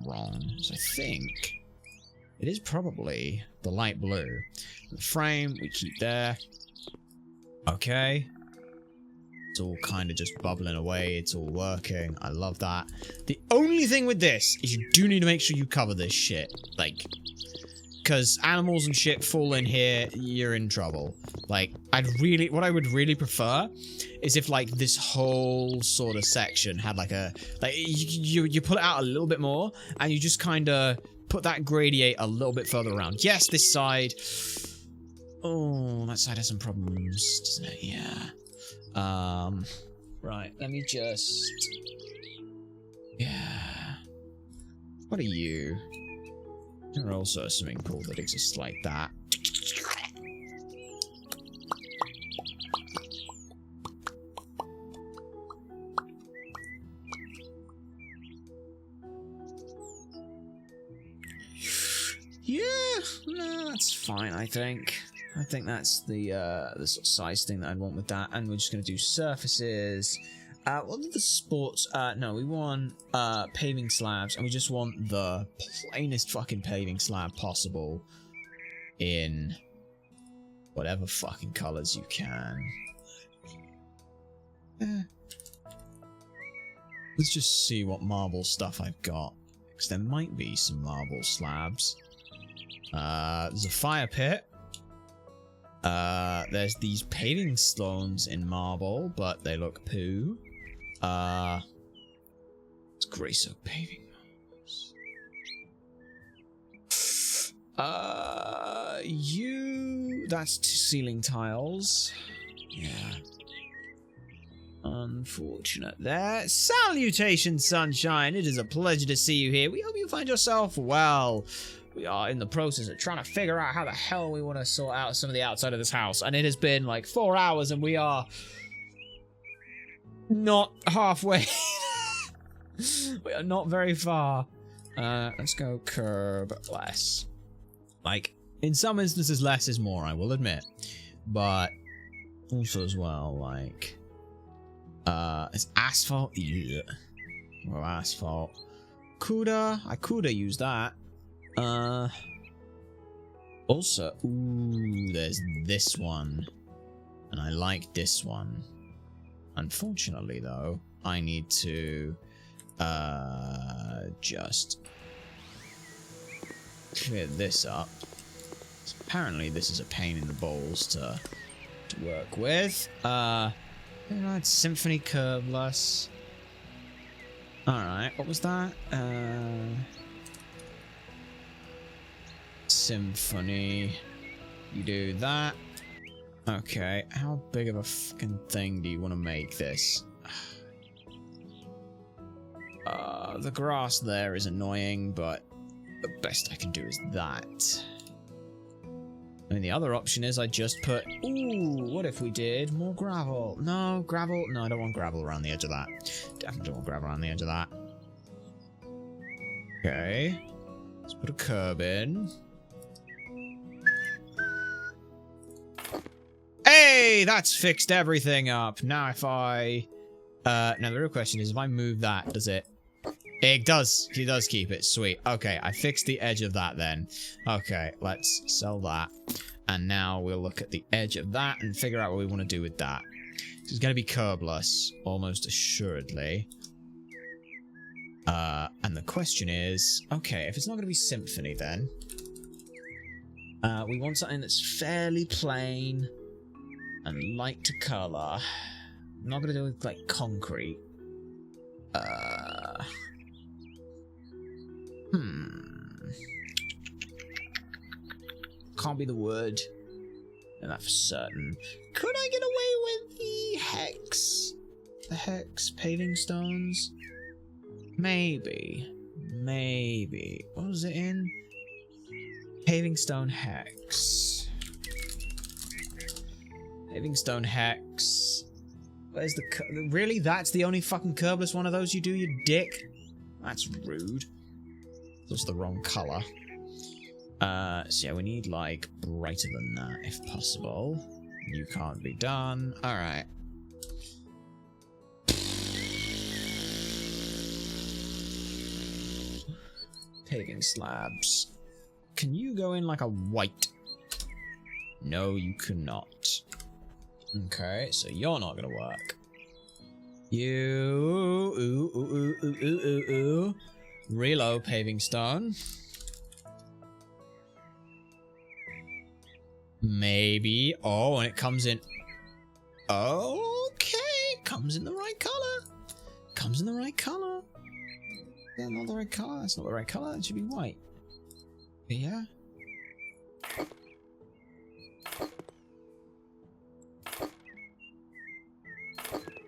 wrong. So I think it is probably the light blue. The frame we keep there. Okay. It's all kind of just bubbling away. It's all working. I love that. The only thing with this is you do need to make sure you cover this shit. Like, because animals and shit fall in here, you're in trouble. Like, what I would really prefer is if, like, this whole sort of section had, like, you pull it out a little bit more, and you just kind of put that gradiate a little bit further around. Yes, this side. Oh, that side has some problems, doesn't it? Yeah. Right, let me just... Yeah. What are you? There are also a swimming pool that exists like that. Yeah, no, that's fine, I think. I think that's the sort of size thing that I'd want with that. And we're just going to do surfaces. What are the sports? No, we want paving slabs, and we just want the plainest fucking paving slab possible in whatever fucking colors you can. Let's just see what marble stuff I've got, because there might be some marble slabs. There's a fire pit. There's these paving stones in marble, but they look poo. It's grey soap paving marbles. That's ceiling tiles. Yeah. Unfortunate there. Salutations, sunshine. It is a pleasure to see you here. We hope you find yourself well. We are in the process of trying to figure out how the hell we want to sort out some of the outside of this house. And it has been like 4 hours and we are not halfway. We are not very far. Let's go curb less. Like, in some instances, less is more, I will admit. But Also as well, like, it's asphalt. Yeah. Well, asphalt. I coulda used that. Also, ooh, there's this one. And I like this one. Unfortunately, though, I need to, just clear this up. So apparently, this is a pain in the balls to work with. It's Symphony Curveless. Alright, what was that? Symphony. You do that. Okay, how big of a fucking thing do you want to make this? The grass there is annoying, but the best I can do is that. I mean, the other option is I just put... Ooh, what if we did more gravel? No, gravel? No, I don't want gravel around the edge of that. Definitely don't want gravel around the edge of that. Okay. Let's put a curb in. Hey, that's fixed everything up. Now if I... now the real question is, if I move that, does it... It does. He does keep it. Sweet. Okay, I fixed the edge of that then. Okay, let's sell that. And now we'll look at the edge of that and figure out what we want to do with that. It's going to be curbless, almost assuredly. And the question is... Okay, if it's not going to be Symphony then... we want something that's fairly plain... and light to colour. I'm not going to do it with, like, concrete. Can't be the wood. And that for certain. Could I get away with the hex? The hex paving stones? Maybe. Maybe. What was it in? Paving stone hex. Paving stone hex. Where's the... Really? That's the only fucking curbless one of those you do, you dick? That's rude. That's the wrong colour. So yeah, we need, like, brighter than that, if possible. You can't be done. Alright. Paving slabs. Can you go in like a white? No, you cannot. Okay, so you're not gonna work. You... Reload paving stone. Maybe. Oh, and it comes in... Okay, comes in the right colour. Comes in the right colour. That's not the right colour. That's not the right colour. It should be white. Yeah.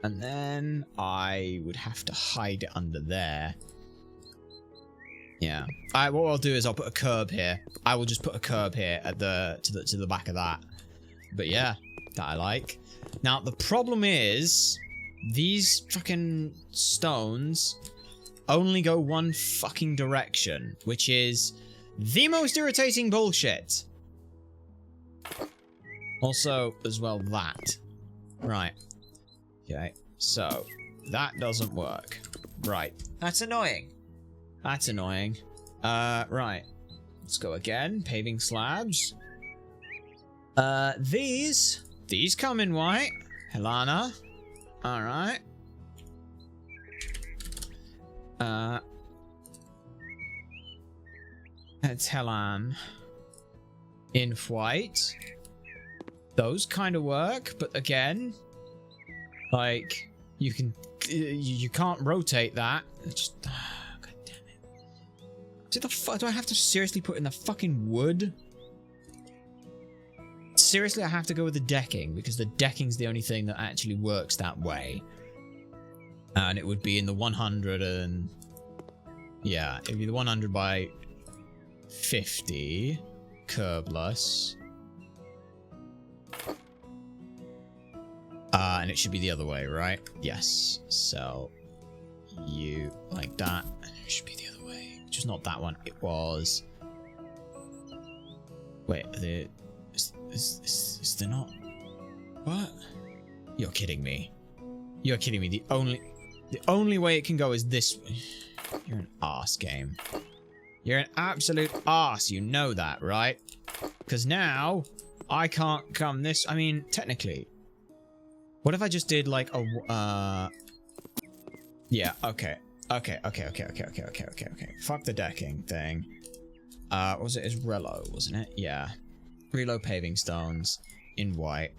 And then I would have to hide it under there. Yeah. What I'll do is I'll put a curb here. I will just put a curb here at to the back of that. But yeah, that I like. Now the problem is these fucking stones only go one fucking direction, which is the most irritating bullshit. Also, as well, that. Right. Okay, so that doesn't work. Right. That's annoying. That's annoying. Right. Let's go again. Paving slabs. These come in white. Helana. Alright. It's Helan. In white. Those kind of work, but again, like, you can't rotate that. It's just, god damn it. So the fuck, do I have to seriously put in the fucking wood? Seriously, I have to go with the decking, because the decking's the only thing that actually works that way. And it would be in the 100 and... Yeah, it'd be the 100 by 50. Curbless. And it should be the other way, right? Yes. So, you like that, and it should be the other way. Which was not that one. It was... Wait, is there not... What? You're kidding me. You're kidding me. The only way it can go is this way. You're an arse, game. You're an absolute arse. You know that, right? Because now I can't come this. I mean, technically. What if I just did like a yeah, okay. Okay. Fuck the decking thing. What was it? It's Relo, wasn't it? Yeah. Reload paving stones in white.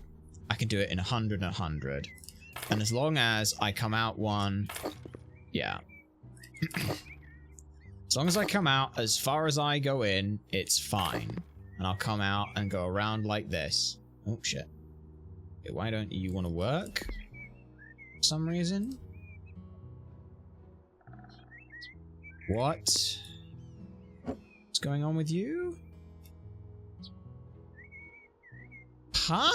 I can do it in 100 and 100. And as long as I come out one... Yeah. As long as I come out as far as I go in, it's fine. And I'll come out and go around like this. Oh, shit. Okay, why don't you want to work? For some reason? What? What's going on with you? Huh?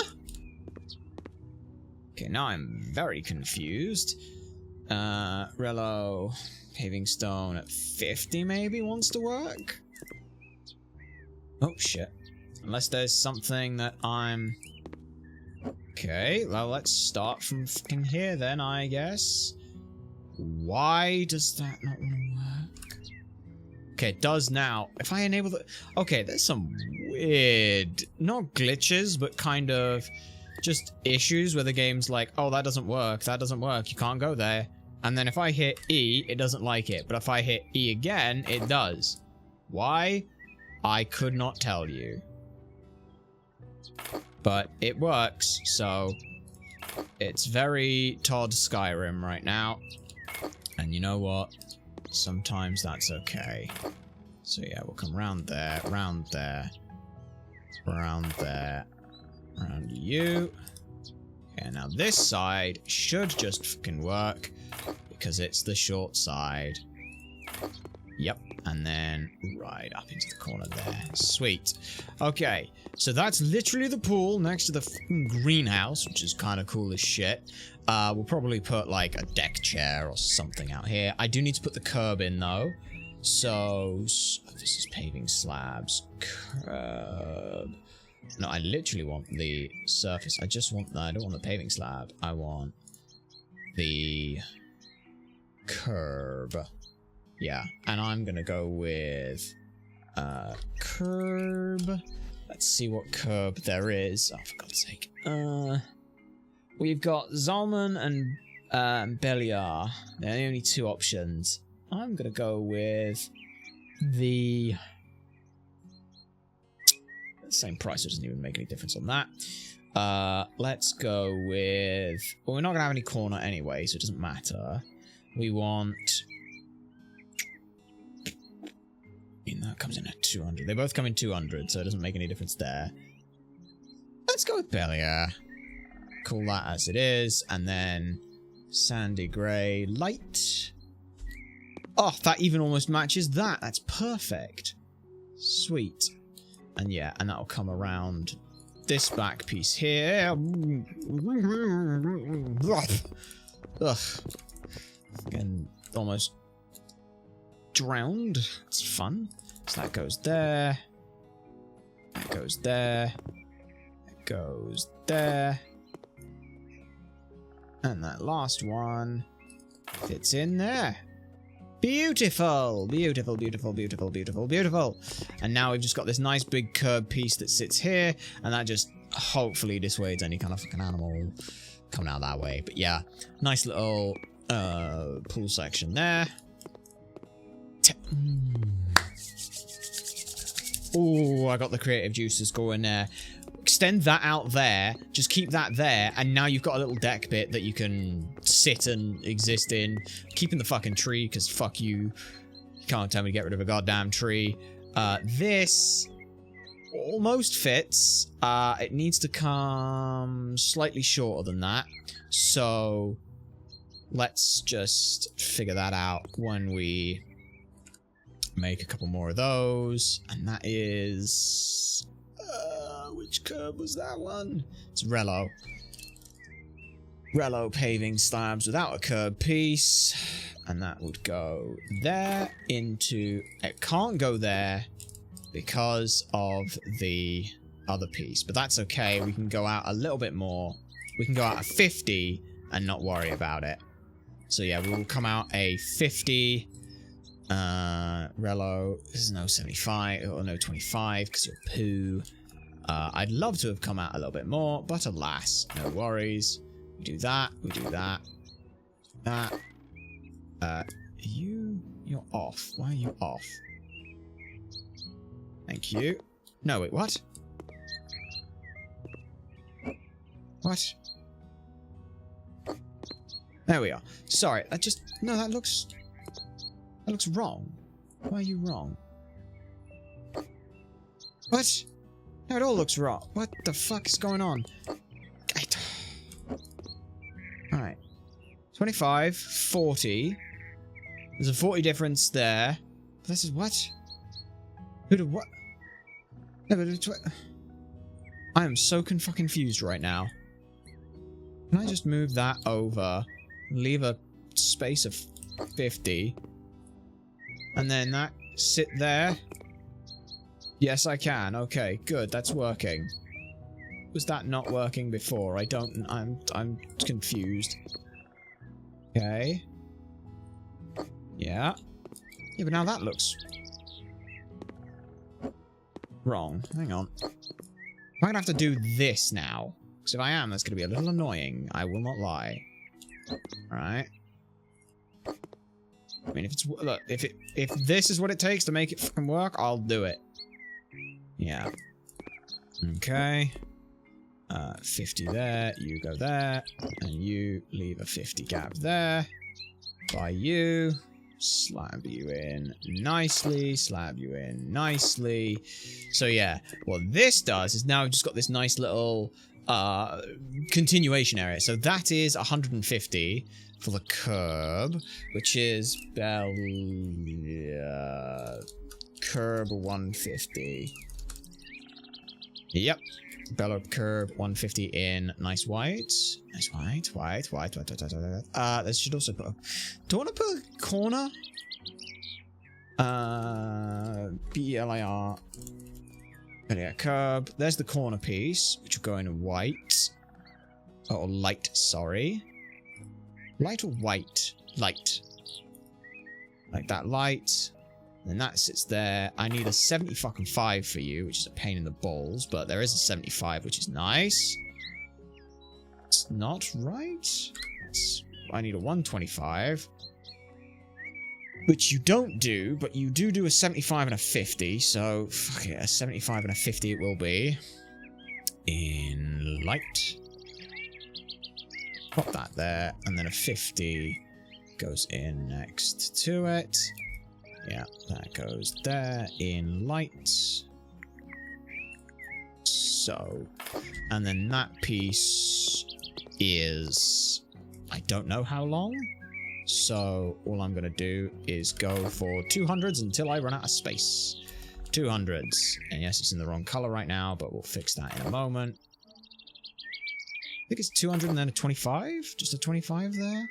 Okay, now I'm very confused. Relo, paving stone at 50 maybe wants to work? Oh, shit. Unless there's something that I'm... Okay, well, let's start from fucking here then, I guess. Why does that not want to work? Okay, it does now. If I enable the... Okay, there's some weird... Not glitches, but kind of... just issues where the game's like, oh, that doesn't work, you can't go there. And then if I hit E, it doesn't like it. But if I hit E again, it does. Why? I could not tell you. But it works, so... It's very Todd Skyrim right now. And you know what? Sometimes that's okay. So yeah, we'll come round there, round there, round there. Around you. Okay, now this side should just fucking work because it's the short side. Yep, and then right up into the corner there. Sweet. Okay, so that's literally the pool next to the fucking greenhouse, which is kind of cool as shit. We'll probably put like a deck chair or something out here. I do need to put the curb in though. So this is paving slabs. Curb. No, I literally want the surface. I just want... I don't want the paving slab. I want the curb. Yeah, and I'm gonna go with curb. Let's see what curb there is. Oh, for God's sake. We've got Zalman and Beliar. They're the only two options. I'm gonna go with the... Same price, so it doesn't even make any difference on that. Let's go with... Well, we're not going to have any corner anyway, so it doesn't matter. We want... I mean, that comes in at 200. They both come in 200, so it doesn't make any difference there. Let's go with Beliar. Call that as it is, and then... Sandy Grey Light. Oh, that even almost matches that. That's perfect. Sweet. And yeah, and that'll come around this back piece here. Ugh. Again, almost drowned. It's fun. So that goes there. That goes there. That goes there. And that last one fits in there. Beautiful! Beautiful, beautiful, beautiful, beautiful, beautiful. And now we've just got this nice big curb piece that sits here, and that just hopefully dissuades any kind of fucking animal coming out that way. But yeah, nice little pool section there. Oh, I got the creative juices going there. Extend that out there, just keep that there, and now you've got a little deck bit that you can sit and exist in. Keeping the fucking tree, because fuck you. You can't tell me to get rid of a goddamn tree. This almost fits. It needs to come slightly shorter than that. So let's just figure that out when we make a couple more of those. And that is... which curb was that one? It's Relo. Relo paving slabs without a curb piece. And that would go there into... It can't go there because of the other piece. But that's okay. We can go out a little bit more we can go out at 50 and not worry about it. So yeah, we will come out a 50. Relo, this is no 75 or no 25 because you're poo. I'd love to have come out a little bit more, but alas, no worries. We do that, we do that. That. You're off. Why are you off? Thank you. No, wait, what? What? There we are. Sorry, no, that looks wrong. Why are you wrong? What? No, it all looks wrong. What the fuck is going on? Alright. 25, 40. There's a 40 difference there. This is what? Who did what? No, but it's what? I am so confused right now. Can I just move that over? Leave a space of 50. And then that sit there? Yes, I can. Okay, good. That's working. Was that not working before? I'm confused. Okay. Yeah. Yeah, but now that looks wrong. Hang on. I'm gonna have to do this now. Because if I am, that's gonna be a little annoying. I will not lie. Alright. I mean, if this is what it takes to make it fucking work, I'll do it. Yeah. Okay. 50 there, you go there, and you leave a 50 gap there. By you. Slab you in nicely, slab you in nicely. So yeah, what this does is now we've just got this nice little continuation area. So that is 150 for the curb, which is curb 150. Yep. Bellow curb 150 in nice white. Nice white. This should also put do I want to put a corner? BLIR. Yeah, curb. There's the corner piece, which will go in white. Or light, sorry. Light or white? Light. Like that light. And that sits there. I need a 75 for you, which is a pain in the balls, but there is a 75, which is nice. It's not right. I need a 125. Which you don't do, but you do a 75 and a 50, so fuck it, a 75 and a 50 it will be. In light. Pop that there, and then a 50 goes in next to it. Yeah, that goes there in light. So, and then that piece is, I don't know how long. So all I'm going to do is go for 200s until I run out of space. 200s. And yes, it's in the wrong color right now, but we'll fix that in a moment. I think it's 200 and then a 25? Just a 25 there?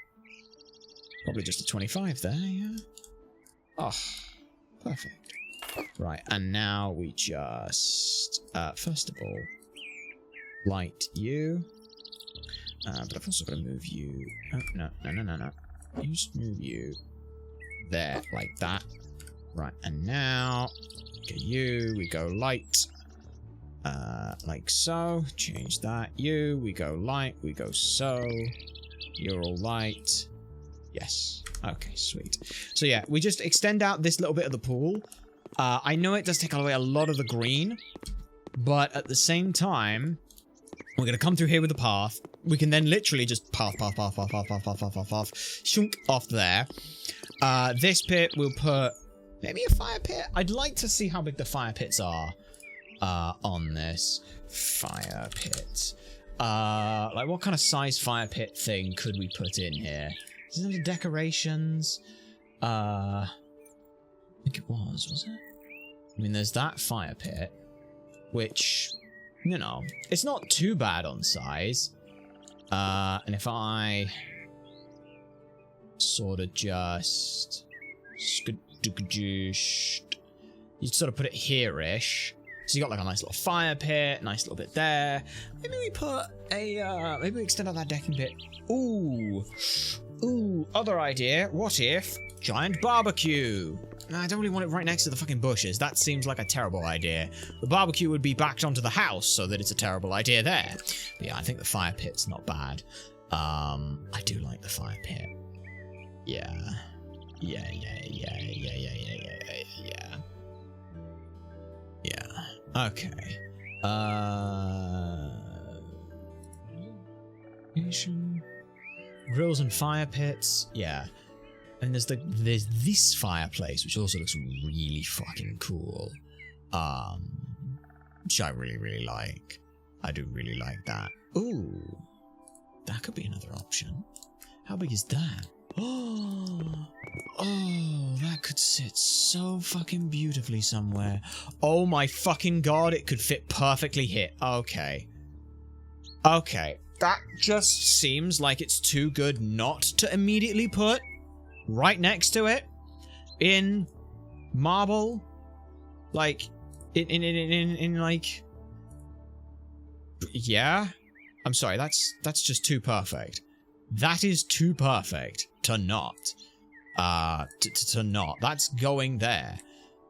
Probably just a 25 there, yeah. Oh, perfect. Right, and now we just, first of all, light you. But I've also got to move you. Oh, no. You just move you there, like that. Right, and now, okay, you, we go light. Like so. Change that. You, we go light, we go so. You're all light. Yes. Okay, sweet. So yeah, we just extend out this little bit of the pool. I know it does take away a lot of the green, but at the same time, we're going to come through here with the path. We can then literally just path, shunk off there. This pit, we'll put maybe a fire pit. I'd like to see how big the fire pits are on this fire pit. Like what kind of size fire pit thing could we put in here? Is there any decorations? I think it was it? I mean, there's that fire pit, which, you know, it's not too bad on size. And if I sort of just... you sort of put it here-ish. So you got like a nice little fire pit, nice little bit there. Maybe we put a, maybe we extend out that decking bit. Ooh, other idea. What if giant barbecue? I don't really want it right next to the fucking bushes. That seems like a terrible idea. The barbecue would be backed onto the house, so that it's a terrible idea there. But yeah, I think the fire pit's not bad. I do like the fire pit. Yeah. Yeah. Okay. Grills and fire pits. Yeah. And there's this fireplace, which also looks really fucking cool. Which I really like. I do really like that. Ooh. That could be another option. How big is that? Oh, that could sit so fucking beautifully somewhere. Oh my fucking god, it could fit perfectly here. Okay. Okay. That just seems like it's too good not to immediately put right next to it in marble. Like, in like... Yeah? I'm sorry, that's just too perfect. That is too perfect to not. To not. That's going there.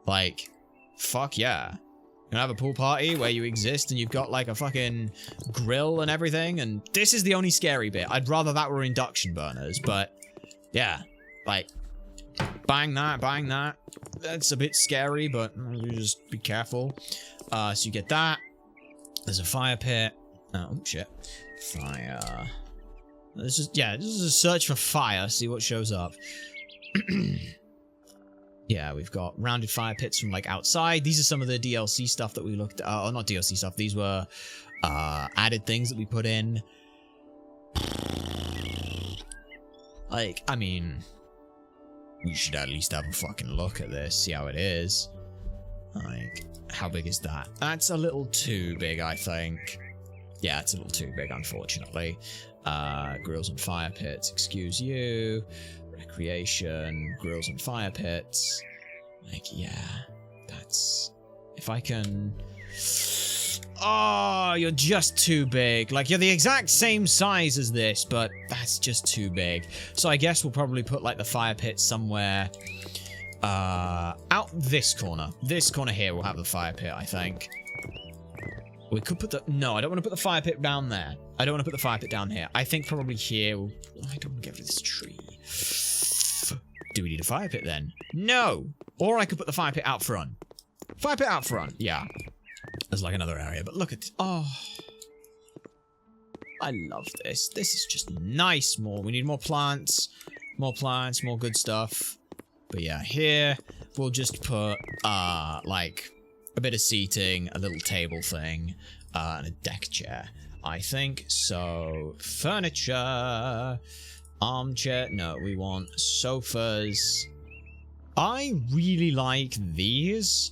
Like, fuck yeah. You're gonna have a pool party where you exist and you've got like a fucking grill and everything, and this is the only scary bit. I'd rather that were induction burners, but yeah. Like, bang that, bang that. That's a bit scary, but you just be careful. So you get that. There's a fire pit. Oh, shit. Fire. This is, yeah, this is a search for fire, see what shows up. Yeah, we've got rounded fire pits from, like, outside. These are some of the DLC stuff that we looked at. Oh, not DLC stuff. These were added things that we put in. Like, I mean, we should at least have a fucking look at this, see how it is. Like, how big is that? That's a little too big, I think. Yeah, it's a little too big, unfortunately. Grills and fire pits, excuse you. Recreation, grills and fire pits. Like, yeah, that's... If I can... Oh, you're just too big. Like, you're the exact same size as this, but that's just too big. So I guess we'll probably put, like, the fire pit somewhere... out this corner. This corner here will have the fire pit, I think. We could put the... No, I don't want to put the fire pit down there. I don't want to put the fire pit down here. I think probably here... I don't want to get rid of this tree. Do we need a fire pit then? No! Or I could put the fire pit out front. Fire pit out front, yeah. There's like another area, but look at... Oh. I love this. This is just nice. We need more plants. More plants, more good stuff. But yeah, here we'll just put, like, a bit of seating, a little table thing, and a deck chair, I think. So, furniture, armchair, no, we want sofas. I really like these.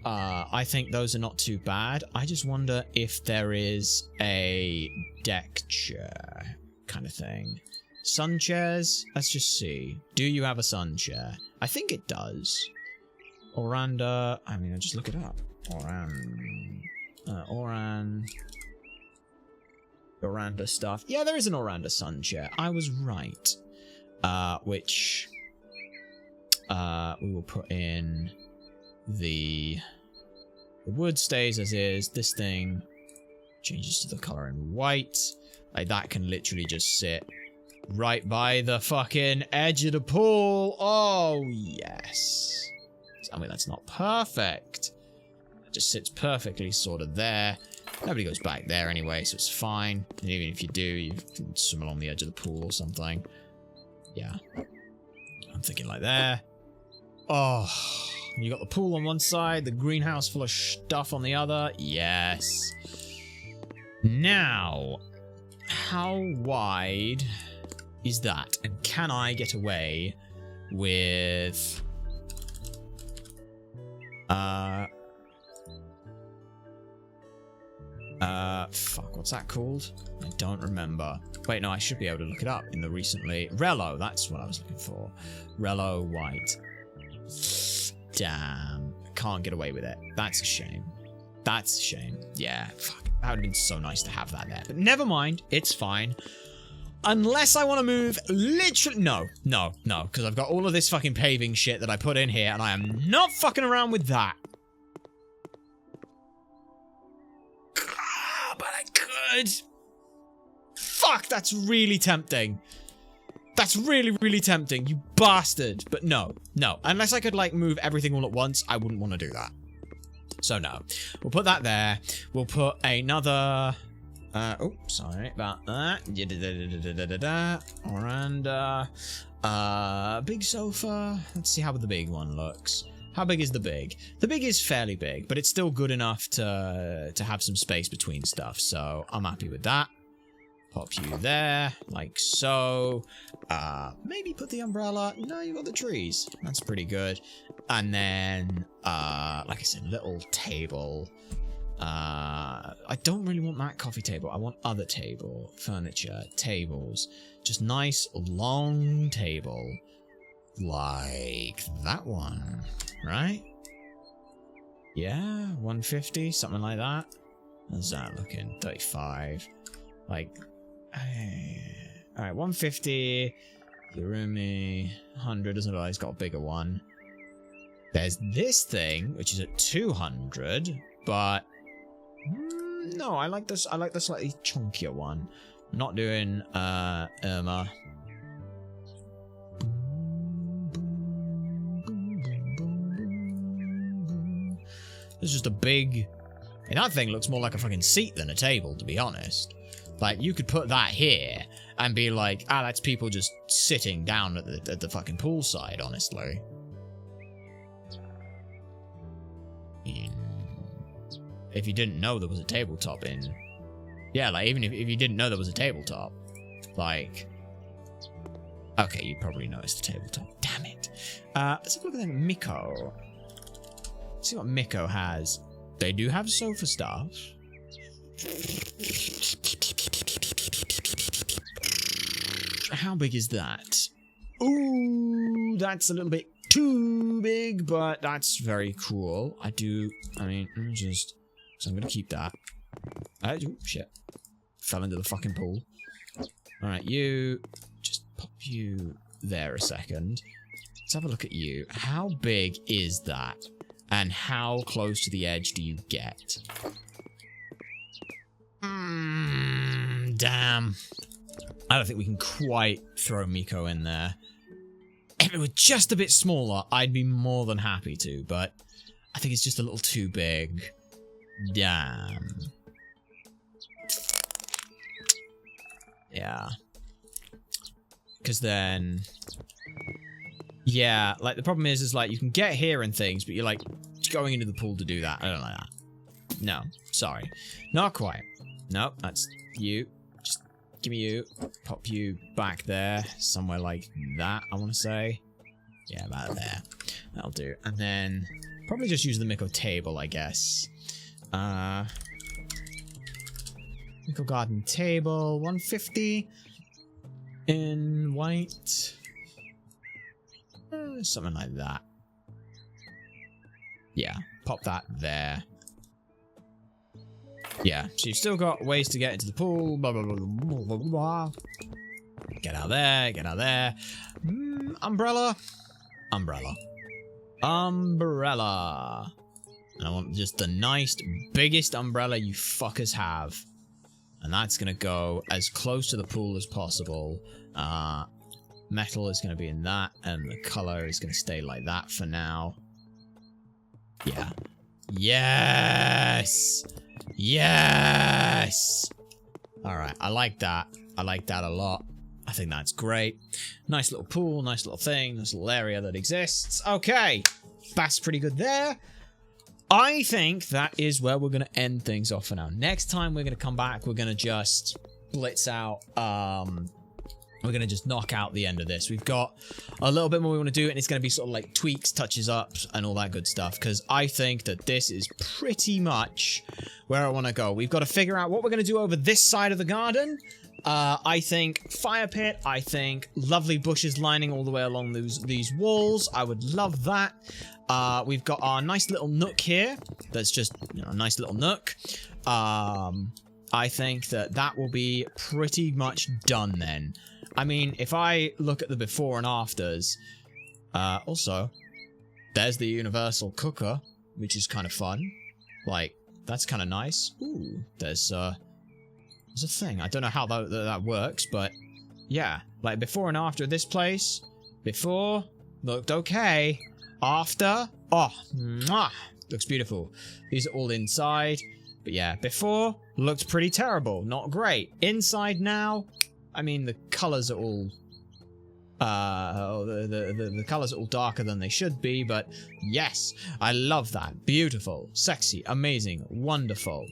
I think those are not too bad. I just wonder if there is a deck chair kind of thing. Sun chairs? Let's just see. Do you have a sun chair? I think it does. Oranda... I mean, I'll just look it up. Oranda stuff. Yeah, there is an Oranda sun chair. I was right. Which... we will put in... The wood stays as is. This thing changes to the color in white. Like, that can literally just sit... right by the fucking edge of the pool. Oh, yes. I mean, that's not perfect. It just sits perfectly sort of there. Nobody goes back there anyway, so it's fine. And even if you do, you can swim along the edge of the pool or something. Yeah. I'm thinking like there. Oh, you got the pool on one side, the greenhouse full of stuff on the other. Yes. Now, how wide... is that? And can I get away with... fuck, what's that called? I don't remember. Wait, no, I should be able to look it up in the recently... Rello, that's what I was looking for. Rello white. Damn. can't get away with it. That's a shame. That's a shame. Yeah, fuck. That would have been so nice to have that there. But never mind. It's fine. Unless I want to move literally... No, because I've got all of this fucking paving shit that I put in here, and I am not fucking around with that. But I could. Fuck, that's really tempting. That's really, really tempting, you bastard. But no. Unless I could, like, move everything all at once, I wouldn't want to do that. So, no. We'll put that there. We'll put another... oh, sorry about that. And, big sofa. Let's see how the big one looks. How big is the big? The big is fairly big, but it's still good enough to have some space between stuff. So, I'm happy with that. Pop you there, like so. Maybe put the umbrella. No, you got the trees. That's pretty good. And then, like I said, little table. I don't really want that coffee table. I want other table, furniture, tables. Just nice, long table. Like that one, right? Yeah, 150, something like that. How's that looking? 35. Like, alright, 150. Yurumi, 100. Doesn't look like it's got a bigger one. There's this thing, which is at 200, but no, I like this. I like the slightly chunkier one. I'm not doing Irma. There's just a big... And that thing looks more like a fucking seat than a table, to be honest. Like, you could put that here and be like, ah, that's people just sitting down at the fucking poolside, honestly. If you didn't know there was a tabletop in... Yeah, like, even if you didn't know there was a tabletop. Like... Okay, you probably noticed the tabletop. Damn it. Let's have a look at Miko. Let's see what Miko has. They do have sofa stuff. How big is that? Ooh, that's a little bit too big, but that's very cool. I mean, so I'm gonna keep that. Oh, shit. Fell into the fucking pool. Alright, you, just pop you there a second. Let's have a look at you. How big is that? And how close to the edge do you get? Damn. I don't think we can quite throw Miko in there. If it were just a bit smaller, I'd be more than happy to, but I think it's just a little too big. Damn. Yeah. Because then... Yeah, like, the problem is like, you can get here and things, but you're, like, going into the pool to do that. I don't like that. No, sorry. Not quite. Nope, that's you. Just give me you. Pop you back there. Somewhere like that, I want to say. Yeah, about there. That'll do. And then, probably just use the Miko table, I guess. Miko garden table, 150. In white. Something like that. Yeah, pop that there. Yeah, so you've still got ways to get into the pool. Blah, blah, blah, blah, blah, blah. Get out there, get out there. Umbrella. Umbrella. Umbrella. And I want just the nice, biggest umbrella you fuckers have. And that's gonna go as close to the pool as possible. Metal is going to be in that, and the color is going to stay like that for now. Yeah. Yes! Yes! Alright, I like that. I like that a lot. I think that's great. Nice little pool, nice little thing, nice little area that exists. Okay! That's pretty good there. I think that is where we're going to end things off for now. Next time we're going to come back, we're going to just blitz out, we're going to just knock out the end of this. We've got a little bit more we want to do, and it's going to be sort of like tweaks, touches up, and all that good stuff, because I think that this is pretty much where I want to go. We've got to figure out what we're going to do over this side of the garden, I think fire pit. I think lovely bushes lining all the way along these walls. I would love that. We've got our nice little nook here. That's just, you know, a nice little nook. I think that will be pretty much done then. I mean, if I look at the before and afters, also, there's the universal cooker, which is kind of fun. Like, that's kind of nice. Ooh, there's a thing. I don't know how that works, but yeah. Like, before and after this place. Before, looked okay. After, oh, mwah, looks beautiful. These are all inside. But yeah, before, looked pretty terrible. Not great. Inside now, I mean, the colors are all... the colors are all darker than they should be, but yes, I love that. Beautiful, sexy, amazing, wonderful.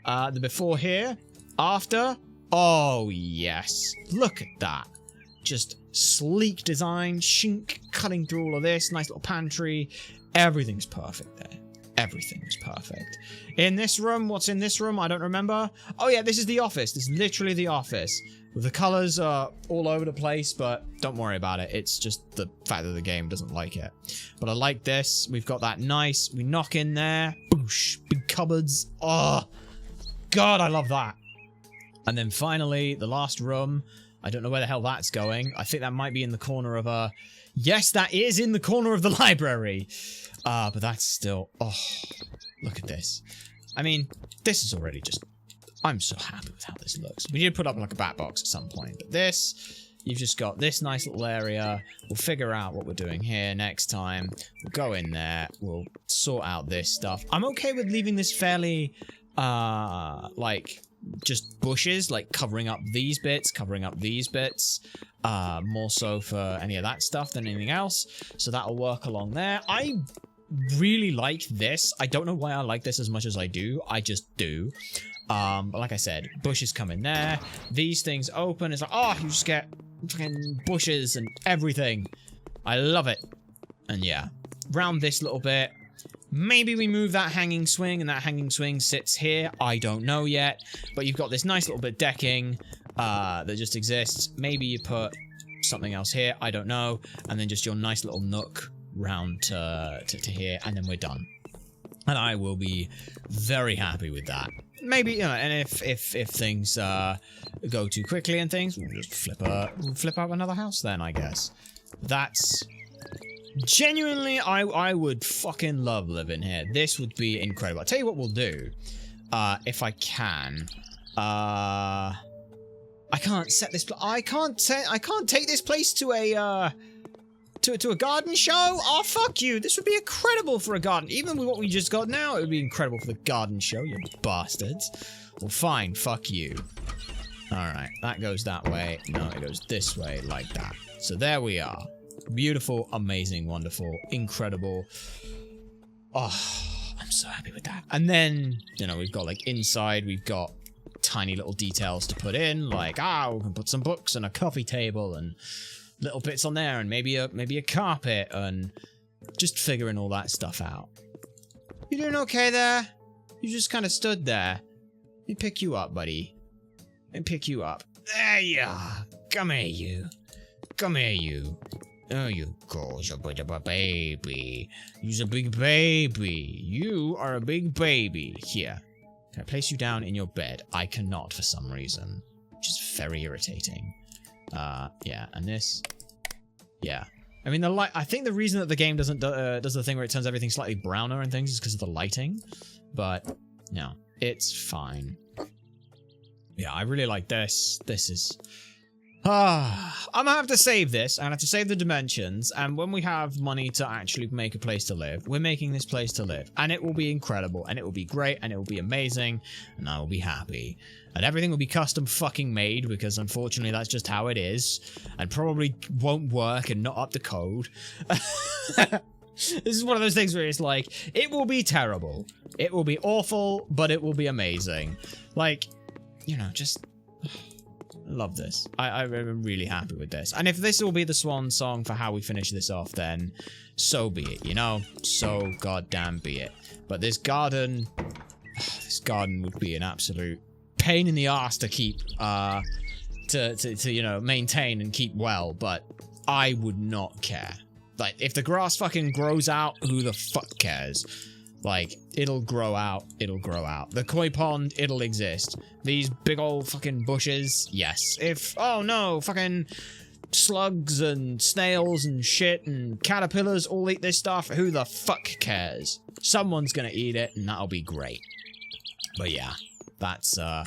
The before here, after, oh yes, look at that. Just sleek design, shink cutting through all of this, nice little pantry. Everything's perfect there. Everything's perfect. In this room, what's in this room? I don't remember. Oh yeah, this is the office. This is literally the office. The colors are all over the place, but don't worry about it. It's just the fact that the game doesn't like it. But I like this. We've got that nice. We knock in there. Boosh. Big cupboards. Oh, God, I love that. And then finally, the last room. I don't know where the hell that's going. I think that might be in the corner of a... Yes, that is in the corner of the library. But that's still... Oh, look at this. I mean, this is already just... I'm so happy with how this looks. We need to put up like a bat box at some point. But this, you've just got this nice little area. We'll figure out what we're doing here next time. We'll go in there. We'll sort out this stuff. I'm okay with leaving this fairly, like, just bushes, like covering up these bits, covering up these bits. More so for any of that stuff than anything else. So that'll work along there. I really like this. I don't know why I like this as much as I do. I just do. But like I said, bushes come in there. These things open. It's like, oh, you just get fucking bushes and everything. I love it. And yeah, round this little bit. Maybe we move that hanging swing and that hanging swing sits here. I don't know yet. But you've got this nice little bit of decking that just exists. Maybe you put something else here. I don't know. And then just your nice little nook round to here. And then we're done. And I will be very happy with that. Maybe, you know, and if things go too quickly and things, we'll just flip out another house then, I guess. That's genuinely, I would fucking love living here. This would be incredible. I'll tell you what we'll do, if I can. I can't set this. I can't take this place to a to a garden show. Oh fuck you! This would be incredible for a garden. Even with what we just got now, it would be incredible for the garden show. You bastards. Well, fine. Fuck you. All right, that goes that way. No, it goes this way, like that. So there we are. Beautiful, amazing, wonderful, incredible. Oh, I'm so happy with that. And then, you know, we've got like inside, we've got tiny little details to put in, like, we can put some books and a coffee table and little bits on there, and maybe a carpet, and just figuring all that stuff out. You doing okay there? You just kind of stood there. Let me pick you up, buddy. Let me pick you up. There you are. Come here, you. Come here, you. Oh, you gosh, a bit of a baby. You're a big baby. You are a big baby. Here. Can I place you down in your bed? I cannot for some reason. Which is very irritating. Yeah, and this. Yeah. I mean, I think the reason that the game does the thing where it turns everything slightly browner and things is because of the lighting. But, no, it's fine. Yeah, I really like this. This is... I'm gonna have to save this. I'm gonna have to save the dimensions. And when we have money to actually make a place to live, we're making this place to live. And it will be incredible. And it will be great. And it will be amazing. And I will be happy. And everything will be custom fucking made. Because unfortunately, that's just how it is. And probably won't work and not up to code. This is one of those things where it's like, it will be terrible. It will be awful. But it will be amazing. Like, you know, just... love this. I'm really happy with this. And if this will be the swan song for how we finish this off, then so be it, you know? So goddamn be it. But this garden would be an absolute pain in the arse to keep to you know, maintain and keep well, but I would not care. Like, if the grass fucking grows out, who the fuck cares? Like, it'll grow out, it'll grow out. The koi pond, it'll exist. These big old fucking bushes, yes. If, oh no, fucking slugs and snails and shit and caterpillars all eat this stuff, who the fuck cares? Someone's gonna eat it, and that'll be great. But yeah, that's all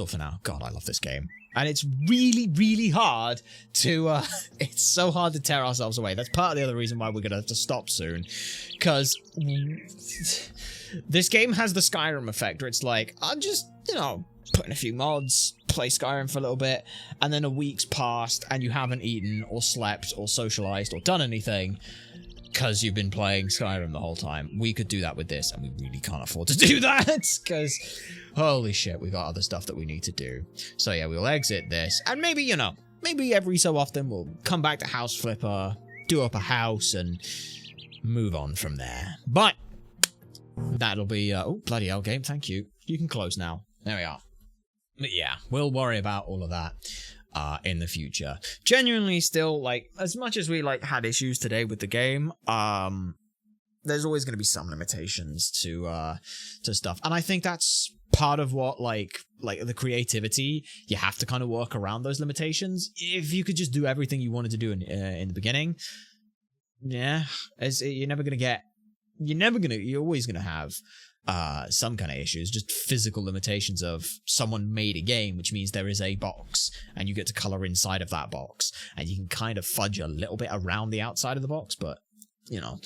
for now. God, I love this game. And it's really, really hard to, it's so hard to tear ourselves away. That's part of the other reason why we're going to have to stop soon. Because this game has the Skyrim effect, where it's like, I'm just, you know, put in a few mods, play Skyrim for a little bit, and then a week's passed, and you haven't eaten, or slept, or socialized, or done anything, because you've been playing Skyrim the whole time. We could do that with this, and we really can't afford to do that, because holy shit, we got other stuff that we need to do. So yeah, we'll exit this, and maybe, you know, maybe every so often we'll come back to House Flipper, do up a house, and move on from there. But that'll be, oh, bloody hell, game, thank you. You can close now. There we are. But yeah, we'll worry about all of that in the future. Genuinely still, like, as much as we, like, had issues today with the game, there's always going to be some limitations to stuff. And I think that's part of what, like the creativity, you have to kind of work around those limitations. If you could just do everything you wanted to do in the beginning, yeah, you're always going to have some kind of issues, just physical limitations of someone made a game, which means there is a box and you get to color inside of that box, and you can kind of fudge a little bit around the outside of the box, but you know,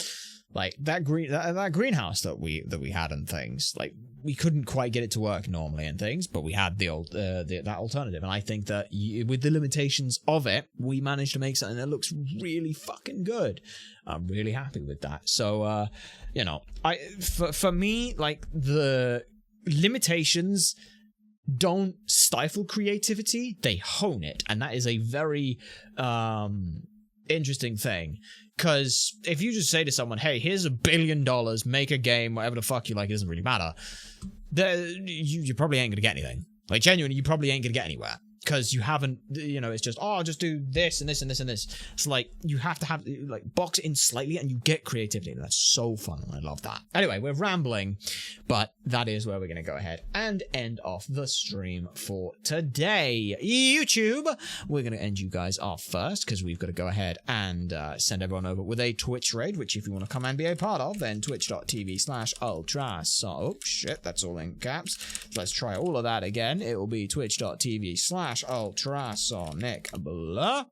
like that greenhouse that we had and things, like we couldn't quite get it to work normally and things, but we had that alternative, and I think that with the limitations of it, we managed to make something that looks really fucking good. I'm really happy with that. So you know, for me, like, the limitations don't stifle creativity, they hone it, and that is a very interesting thing. Because if you just say to someone, hey, here's $1 billion, make a game, whatever the fuck you like, it doesn't really matter, you probably ain't gonna get anything. Like, genuinely, you probably ain't gonna get anywhere. Because you haven't, you know, it's just, oh, just do this and this and this and this. It's like, you have to have, like, box it in slightly and you get creativity. And that's so fun, and I love that. Anyway, we're rambling, but that is where we're going to go ahead and end off the stream for today. YouTube, we're going to end you guys off first, because we've got to go ahead and send everyone over with a Twitch raid, which if you want to come and be a part of, then twitch.tv/ultras. So, oh, shit, that's all in caps. So let's try all of that again. It will be twitch.tv/ultrasonic blah.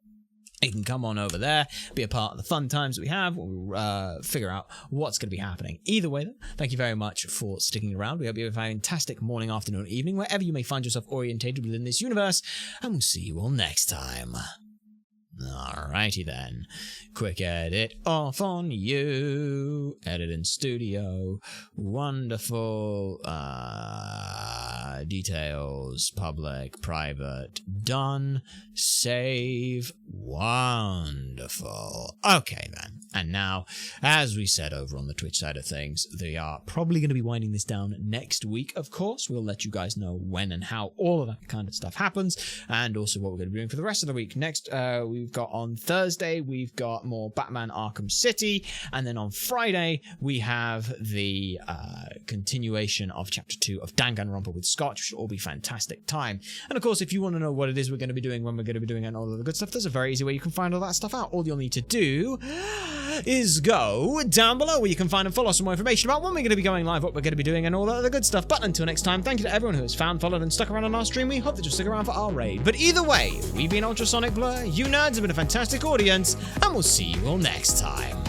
You can come on over there, be a part of the fun times that we have. We'll figure out what's going to be happening. Either way, though, thank you very much for sticking around. We hope you have a fantastic morning, afternoon, evening, wherever you may find yourself orientated within this universe, and we'll see you all next time. Alrighty then. Quick edit off on you. Edit in studio. Wonderful. Details. Public. Private. Done. Save. Wonderful. Okay then. And now, as we said over on the Twitch side of things, they are probably going to be winding this down next week, of course. We'll let you guys know when and how all of that kind of stuff happens, and also what we're going to be doing for the rest of the week. Next, we've got on Thursday, we've got more Batman Arkham City, and then on Friday, we have the continuation of Chapter 2 of Danganronpa with Scotch, which will all be fantastic time. And of course, if you want to know what it is we're going to be doing, when we're going to be doing it, and all of the good stuff, there's a very easy way you can find all that stuff out. All you'll need to do is go down below, where you can find and follow some more information about when we're going to be going live, what we're going to be doing, and all that other good stuff. But until next time, thank you to everyone who has found, followed, and stuck around on our stream. We hope that you'll stick around for our raid. But either way, we've been Ultrasonic Blur, you nerds have been a fantastic audience, and we'll see you all next time.